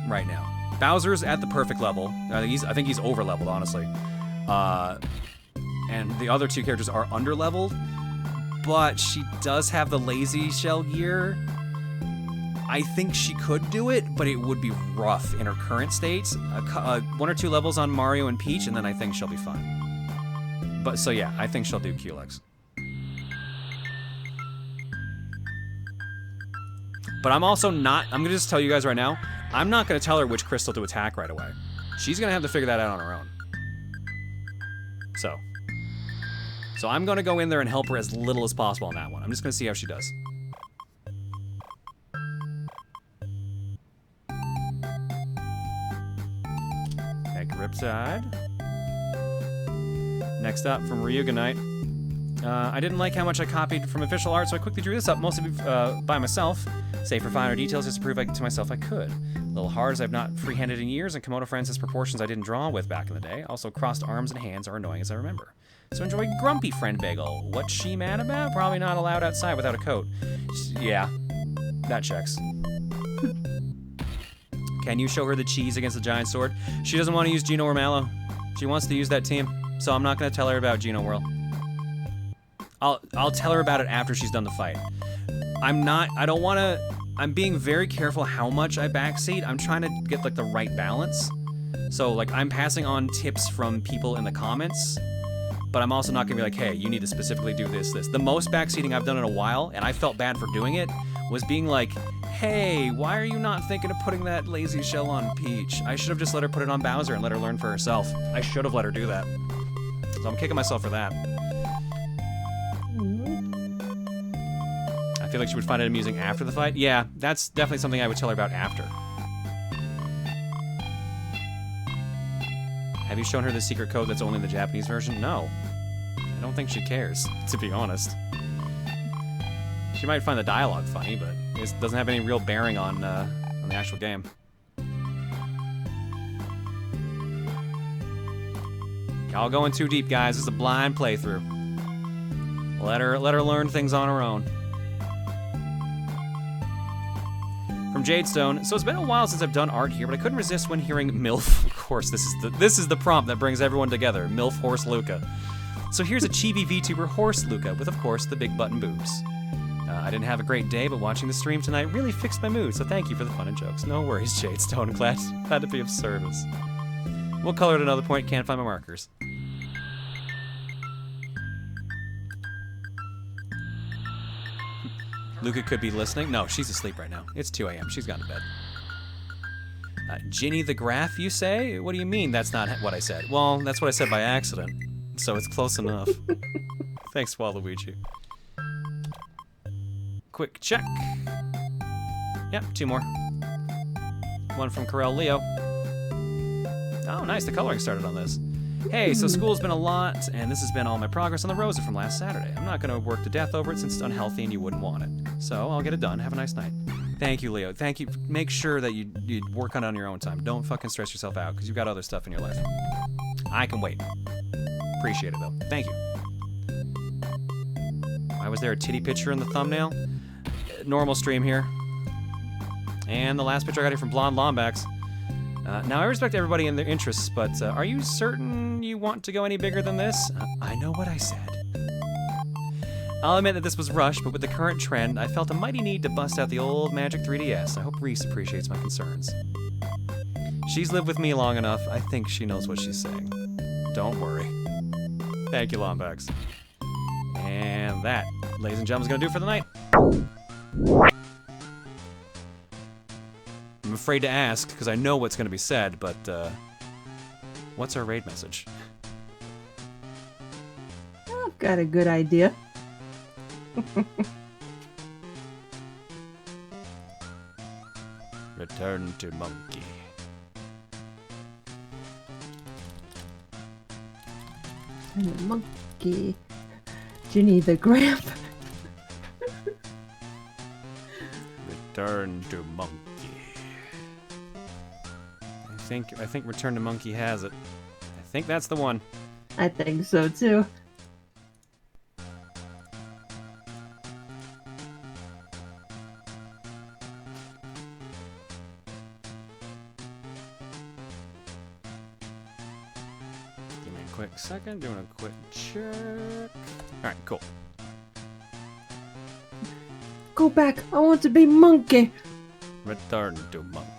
right now. Bowser's at the perfect level. I think he's overleveled, honestly. And the other two characters are underleveled, but she does have the lazy shell gear. I think she could do it, but it would be rough in her current state. 1 or 2 levels on Mario and Peach, and then I think she'll be fine. But so yeah, I think she'll do Culex. But I'm also not, I'm gonna just tell you guys right now, I'm not gonna tell her which crystal to attack right away. She's gonna have to figure that out on her own. So I'm gonna go in there and help her as little as possible on that one. I'm just gonna see how she does. Okay, Riptide. Next up from Ryuga Knight. I didn't like how much I copied from official art, so I quickly drew this up, mostly by myself. Save for finer details just to prove to myself I could. A little hard as I've not freehanded in years, and Kemono Friends has proportions I didn't draw with back in the day. Also, crossed arms and hands are annoying as I remember. So enjoy Grumpy Friend Bagel. What's she mad about? Probably not allowed outside without a coat. Yeah, that checks. Can you show her the cheese against the giant sword? She doesn't want to use Geno or Mallow. She wants to use that team, so I'm not going to tell her about Geno Whirl. I'll tell her about it after she's done the fight. I'm being very careful how much I backseat. I'm trying to get like the right balance. So like I'm passing on tips from people in the comments, but I'm also not gonna be like, hey, you need to specifically do this. The most backseating I've done in a while, and I felt bad for doing it, was being like, hey, why are you not thinking of putting that lazy shell on Peach? I should have just let her put it on Bowser and let her learn for herself. I should have let her do that. So I'm kicking myself for that. I feel like she would find it amusing after the fight. Yeah, that's definitely something I would tell her about after. Have you shown her the secret code that's only in the Japanese version? No. I don't think she cares, to be honest. She might find the dialogue funny, but it doesn't have any real bearing on the actual game. Y'all going too deep, guys. This is a blind playthrough. Let her learn things on her own. From Jadestone, so it's been a while since I've done art here, but I couldn't resist when hearing MILF. Of course, this is the prompt that brings everyone together. MILF Horse Luca. So here's a chibi VTuber Horse Luca with, of course, the big button boobs. I didn't have a great day, but watching the stream tonight really fixed my mood, so thank you for the fun and jokes. No worries, Jadestone. Glad to be of service. We'll color at another point. Can't find my markers. Luca could be listening. No, she's asleep right now. It's 2 a.m. She's gone to bed. Ginny the Graph, you say? What do you mean that's not what I said? Well, that's what I said by accident. So it's close enough. Thanks, Waluigi. Quick check. Yep, 2 more. One from Corel Leo. Oh, nice. The coloring started on this. Hey, so school's been a lot, and this has been all my progress on the Rosa from last Saturday. I'm not going to work to death over it since it's unhealthy and you wouldn't want it. So I'll get it done. Have a nice night. Thank you, Leo. Thank you. Make sure that you work on it on your own time. Don't fucking stress yourself out, because you've got other stuff in your life. I can wait. Appreciate it, though. Thank you. Why was there a titty picture in the thumbnail? Normal stream here. And the last picture I got here from Blonde Lombax. Now, I respect everybody and their interests, but are you certain you want to go any bigger than this? I know what I said. I'll admit that this was rushed, but with the current trend, I felt a mighty need to bust out the old Magic 3DS. I hope Reese appreciates my concerns. She's lived with me long enough. I think she knows what she's saying. Don't worry. Thank you, Lombax. And that, ladies and gentlemen, is going to do it for the night. I'm afraid to ask, because I know what's going to be said, but, what's our raid message? I've got a good idea. Return to monkey. And the monkey. Ginny the Graph. Return to monkey. I think Return to Monkey has it. I think that's the one. I think so too. Give me a quick second, doing a quick check. Alright, cool. Go back, I want to be monkey. Return to monkey.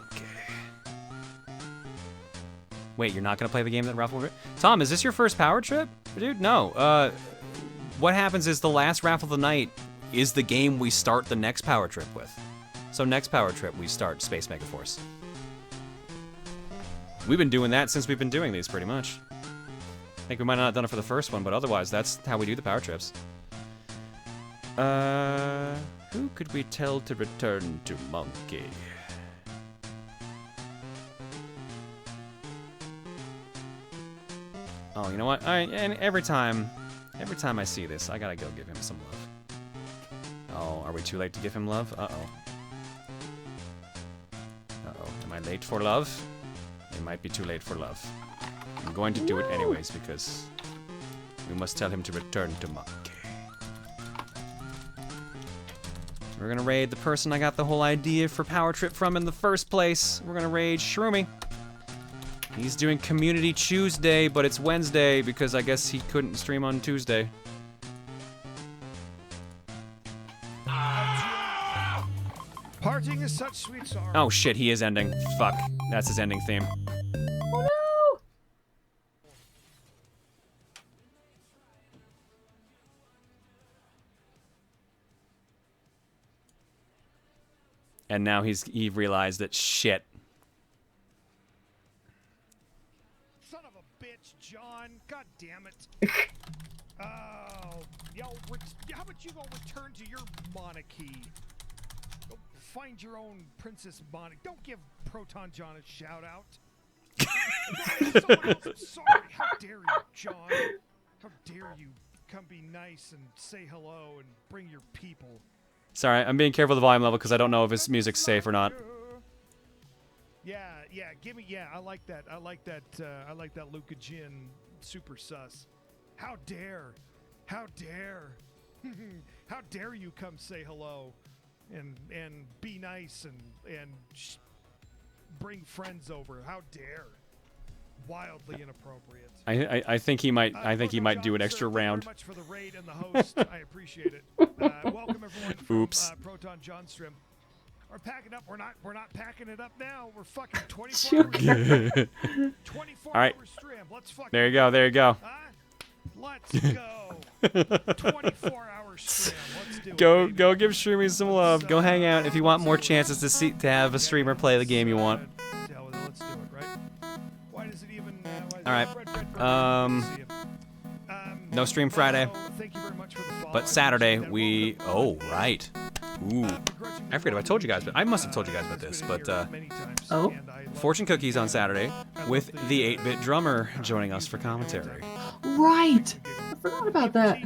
Wait, you're not gonna play the game that Raffle... Tom, is this your first power trip? Dude, no. What happens is the last Raffle of the night is the game we start the next power trip with. So next power trip, we start Space Megaforce. We've been doing that since we've been doing these, pretty much. I think we might not have done it for the first one, but otherwise, that's how we do the power trips. Who could we tell to return to monkey? Oh, you know what? And every time I see this, I gotta go give him some love. Oh, are we too late to give him love? Uh-oh. Uh-oh. Am I late for love? It might be too late for love. I'm going to do it anyways, because we must tell him to return to monkey. We're gonna raid the person I got the whole idea for Power Trip from in the first place. We're gonna raid Shroomy. He's doing Community Tuesday, but it's Wednesday because I guess he couldn't stream on Tuesday. Parting is such sweet sorrow. Oh shit, he is ending. Fuck. That's his ending theme. Oh no! And now he realized that shit. Son of a bitch, John. God damn it. Oh, yo, how about you go return to your monarchy? Go find your own Princess Monarch. Don't give Proton John a shout out. I'm sorry. How dare you, John? How dare you come be nice and say hello and bring your people? Sorry, I'm being careful of the volume level because I don't know if his music's safe or not. Yeah, give me, I like that. I like that Luca Jin super sus. How dare how dare you come say hello and be nice and bring friends over. How dare. Wildly inappropriate. I think he might do an extra round. Thank you very much for the raid and the host. I appreciate it. Welcome everyone from Proton Johnstrom. We're packing up. We're not packing it up now. We're fucking 24 hours. 24 All right. hour stream. Let's fucking There you go. There you go. Let's go. 24 hour Go give streamers some love. Go hang out if you want more chances to have a streamer play the game you want. All right. No stream Friday, but Saturday we. Oh right. Ooh. I forget if I told you guys, but I must have told you guys about this. But fortune cookies on Saturday with the 8-bit drummer joining us for commentary. Right. I forgot about that.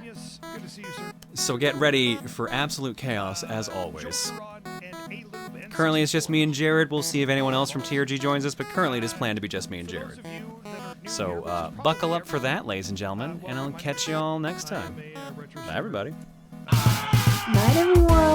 So get ready for absolute chaos as always. Currently it's just me and Jared. We'll see if anyone else from TRG joins us, but currently it is planned to be just me and Jared. So buckle up for that, ladies and gentlemen, and I'll catch you all next time. Bye, everybody. Night, everyone.